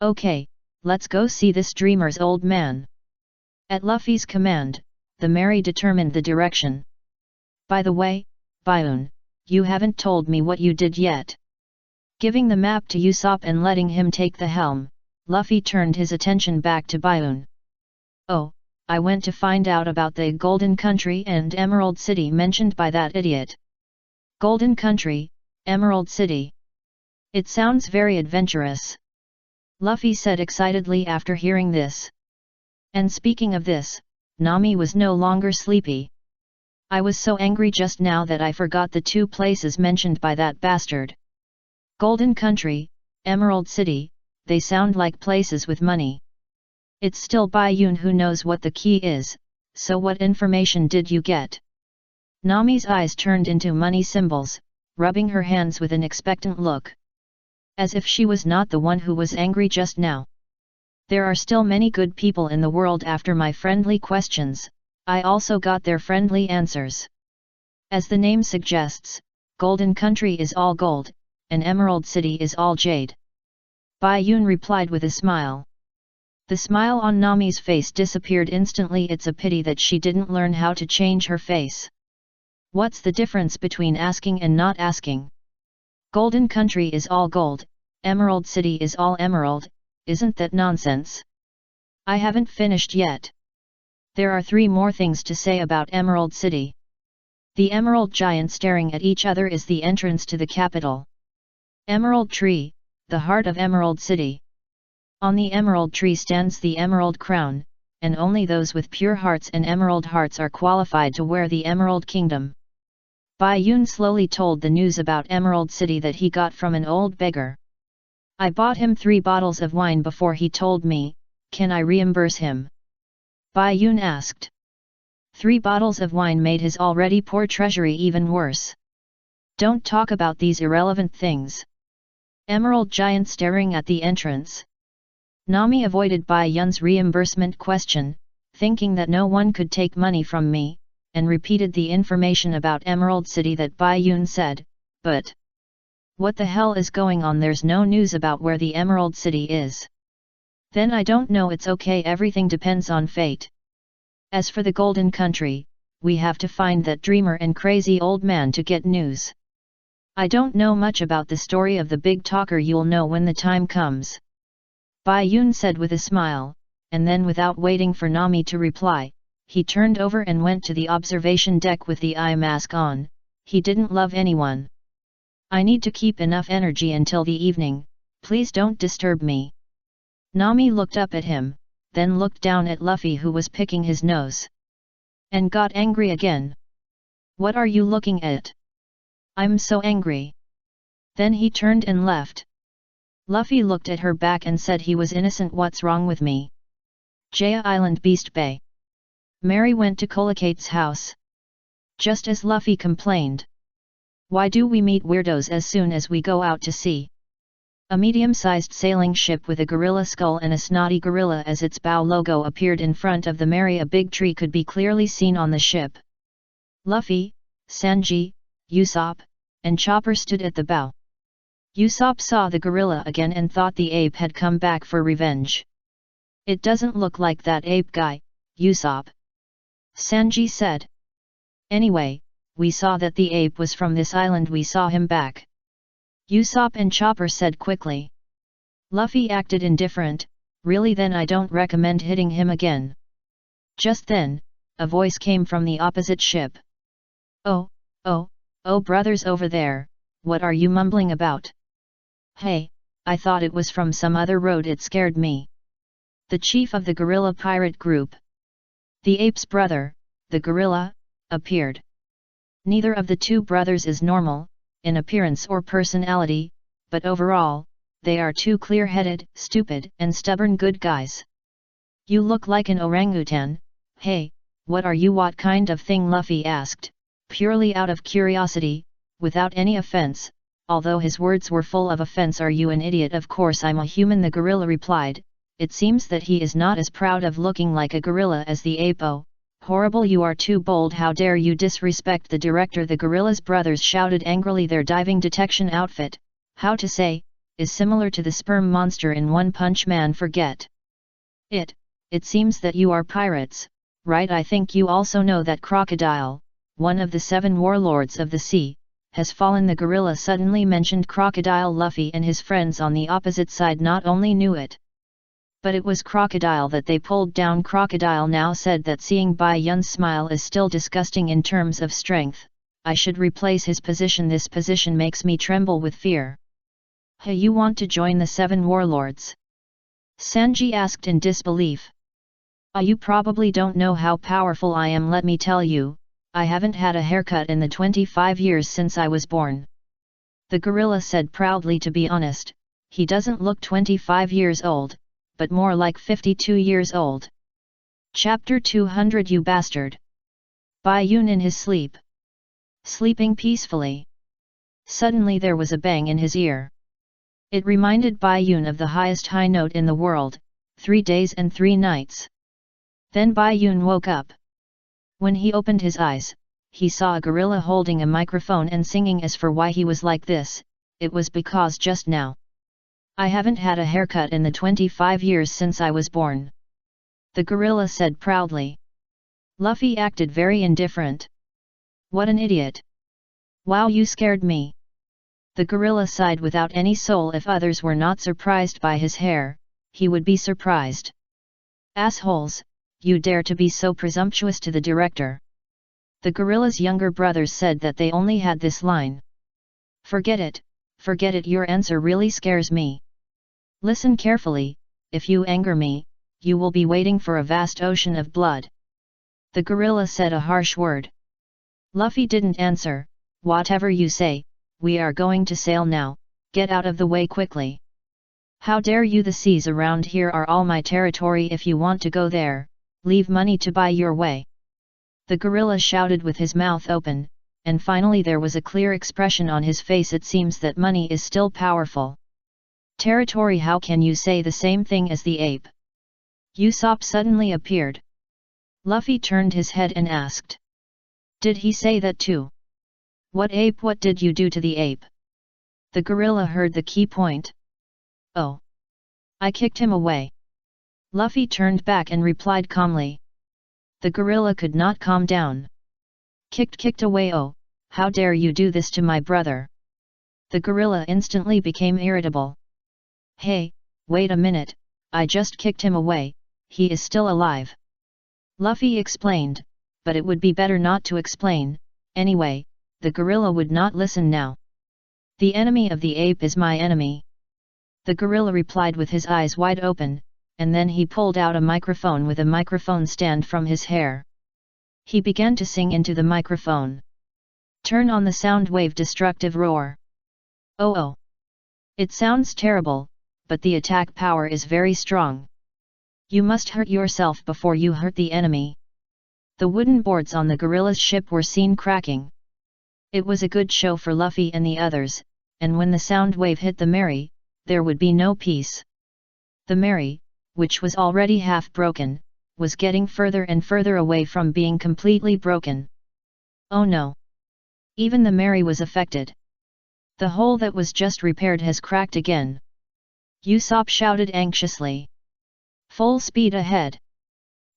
Okay, let's go see this dreamer's old man. At Luffy's command, the Mary determined the direction. By the way, Bayun, you haven't told me what you did yet. Giving the map to Usopp and letting him take the helm, Luffy turned his attention back to Bayun. Oh, I went to find out about the Golden Country and Emerald City mentioned by that idiot. Golden Country, Emerald City. It sounds very adventurous. Luffy said excitedly after hearing this. And speaking of this, Nami was no longer sleepy. I was so angry just now that I forgot the two places mentioned by that bastard. Golden Country, Emerald City, they sound like places with money. It's still Bayun who knows what the key is, so what information did you get? Nami's eyes turned into money symbols, rubbing her hands with an expectant look. As if she was not the one who was angry just now. There are still many good people in the world. After my friendly questions, I also got their friendly answers. As the name suggests, Golden Country is all gold, and Emerald City is all jade. Bayun replied with a smile. The smile on Nami's face disappeared instantly. It's a pity that she didn't learn how to change her face. What's the difference between asking and not asking? Golden Country is all gold, Emerald City is all emerald. Isn't that nonsense? I haven't finished yet. There are 3 more things to say about Emerald City. The Emerald Giant staring at each other is the entrance to the capital. Emerald Tree, the heart of Emerald City. On the Emerald Tree stands the Emerald Crown, and only those with pure hearts and emerald hearts are qualified to wear the Emerald Kingdom. Bayun slowly told the news about Emerald City that he got from an old beggar. I bought him 3 bottles of wine before he told me. Can I reimburse him? Bayun asked. 3 bottles of wine made his already poor treasury even worse. Don't talk about these irrelevant things. Emerald Giant staring at the entrance. Nami avoided Bayun's reimbursement question, thinking that no one could take money from me, and repeated the information about Emerald City that Bayun said, but what the hell is going on? There's no news about where the Emerald City is. Then I don't know. It's okay, everything depends on fate. As for the Golden Country, we have to find that dreamer and crazy old man to get news. I don't know much about the story of the big talker. You'll know when the time comes. Bayun said with a smile, and then without waiting for Nami to reply, he turned over and went to the observation deck with the eye mask on. He didn't love anyone. I need to keep enough energy until the evening, please don't disturb me. Nami looked up at him, then looked down at Luffy who was picking his nose. And got angry again. What are you looking at? I'm so angry. Then he turned and left. Luffy looked at her back and said he was innocent. What's wrong with me? Jaya Island Beast Bay. Mary went to Colicate's house. Just as Luffy complained. Why do we meet weirdos as soon as we go out to sea? A medium-sized sailing ship with a gorilla skull and a snotty gorilla as its bow logo appeared in front of the Mary. A big tree could be clearly seen on the ship. Luffy, Sanji, Usopp, and Chopper stood at the bow. Usopp saw the gorilla again and thought the ape had come back for revenge. It doesn't look like that ape guy, Usopp, Sanji said. Anyway, we saw that the ape was from this island. We saw him back, Usopp and Chopper said quickly. Luffy acted indifferent. Really, then I don't recommend hitting him again. Just then, a voice came from the opposite ship. Oh, brothers over there, what are you mumbling about? Hey, I thought it was from some other road. It scared me. The chief of the gorilla pirate group, the ape's brother, the gorilla, appeared. Neither of the two brothers is normal, in appearance or personality, but overall, they are two clear-headed, stupid, and stubborn good guys. You look like an orangutan. Hey, what are you? What kind of thing? Luffy asked, purely out of curiosity, without any offense, although his words were full of offense. Are you an idiot? Of course I'm a human, the gorilla replied. It seems that he is not as proud of looking like a gorilla as the ape. Oh, horrible, you are too bold. How dare you disrespect the director? The gorilla's brothers shouted angrily. Their diving detection outfit, how to say, is similar to the sperm monster in One Punch Man. Forget it. It seems that you are pirates, right? I think you also know that Crocodile, one of the 7 warlords of the sea, has fallen. The gorilla suddenly mentioned Crocodile. Luffy and his friends on the opposite side not only knew it, but it was Crocodile that they pulled down. Crocodile now said that seeing Bai Yun's smile is still disgusting in terms of strength. I should replace his position. This position makes me tremble with fear. Hey, you want to join the 7 warlords? Sanji asked in disbelief. You probably don't know how powerful I am. Let me tell you, I haven't had a haircut in the 25 years since I was born. The gorilla said proudly. To be honest, he doesn't look 25 years old, but more like 52 years old. Chapter 200. You bastard! Bai Yun in his sleep, sleeping peacefully. Suddenly there was a bang in his ear. It reminded Bai Yun of the highest high note in the world, 3 days and 3 nights. Then Bai Yun woke up. When he opened his eyes, he saw a gorilla holding a microphone and singing. As for why he was like this, it was because just now, I haven't had a haircut in the 25 years since I was born, the gorilla said proudly. Luffy acted very indifferent. What an idiot! Wow, you scared me. The gorilla sighed without any soul. If others were not surprised by his hair, he would be surprised. Assholes, you dare to be so presumptuous to the director. The gorilla's younger brothers said that they only had this line. Forget it, your answer really scares me. Listen carefully, if you anger me, you will be waiting for a vast ocean of blood. The gorilla said a harsh word. Luffy didn't answer. Whatever you say, we are going to sail now, get out of the way quickly. How dare you? The seas around here are all my territory. If you want to go there, leave money to buy your way. The gorilla shouted with his mouth open, and finally there was a clear expression on his face. It seems that money is still powerful. Territory? How can you say the same thing as the ape? Usopp suddenly appeared. Luffy turned his head and asked. Did he say that too? What ape? What did you do to the ape? The gorilla heard the key point. Oh. I kicked him away. Luffy turned back and replied calmly. The gorilla could not calm down. Kicked away? Oh, how dare you do this to my brother? The gorilla instantly became irritable. Hey, wait a minute, I just kicked him away, he is still alive. Luffy explained, but it would be better not to explain. Anyway, the gorilla would not listen now. The enemy of the ape is my enemy. The gorilla replied with his eyes wide open, and then he pulled out a microphone with a microphone stand from his hair. He began to sing into the microphone. Turn on the sound wave destructive roar. Oh. It sounds terrible, but the attack power is very strong. You must hurt yourself before you hurt the enemy. The wooden boards on the gorilla's ship were seen cracking. It was a good show for Luffy and the others, and when the sound wave hit the Mary, there would be no peace. The Mary, which was already half broken, was getting further and further away from being completely broken. Oh no! Even the Mary was affected. The hole that was just repaired has cracked again. Usopp shouted anxiously. Full speed ahead.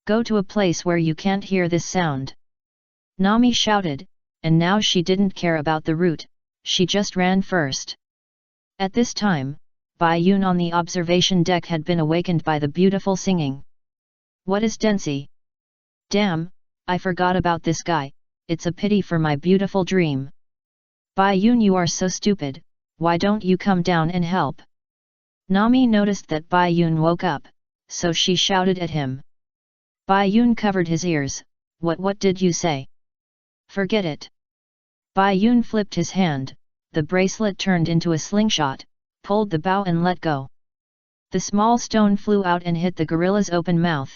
Go to a place where you can't hear this sound. Nami shouted, and now she didn't care about the route, she just ran first. At this time, Bai Yun on the observation deck had been awakened by the beautiful singing. What is Densey? Damn, I forgot about this guy, it's a pity for my beautiful dream. Bai Yun, you are so stupid, why don't you come down and help? Nami noticed that Bai Yun woke up, so she shouted at him. Bai Yun covered his ears. What did you say? Forget it. Bai Yun flipped his hand, the bracelet turned into a slingshot, pulled the bow and let go. The small stone flew out and hit the gorilla's open mouth.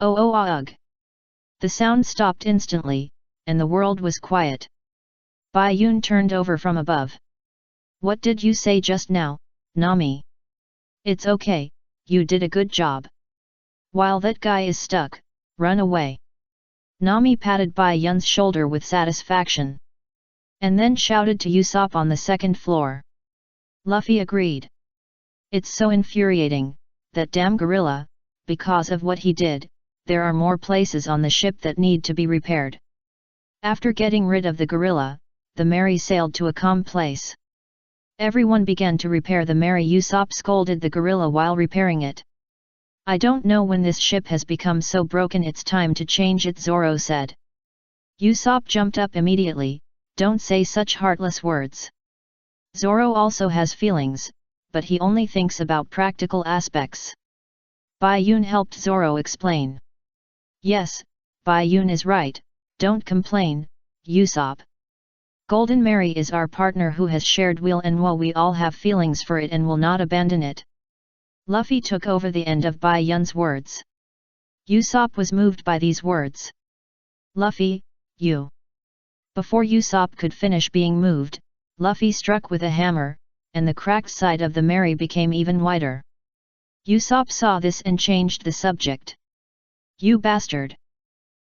Oh ugh! The sound stopped instantly, and the world was quiet. Bai Yun turned over from above. What did you say just now, Nami? It's okay, you did a good job. While that guy is stuck, run away. Nami patted Bai Yun's shoulder with satisfaction. And then shouted to Usopp on the second floor. Luffy agreed. It's so infuriating, that damn gorilla, because of what he did, there are more places on the ship that need to be repaired. After getting rid of the gorilla, the Mary sailed to a calm place. Everyone began to repair the Mary. Usopp scolded the gorilla while repairing it. I don't know when this ship has become so broken, it's time to change it, Zoro said. Usopp jumped up immediately, don't say such heartless words. Zoro also has feelings, but he only thinks about practical aspects. Bai Yun helped Zoro explain. Yes, Bai Yun is right, don't complain, Usopp. Golden Mary is our partner who has shared will and woe. We all have feelings for it and will not abandon it. Luffy took over the end of Bai Yun's words. Usopp was moved by these words. Luffy, you. Before Usopp could finish being moved, Luffy struck with a hammer, and the cracked side of the Mary became even wider. Usopp saw this and changed the subject. You bastard!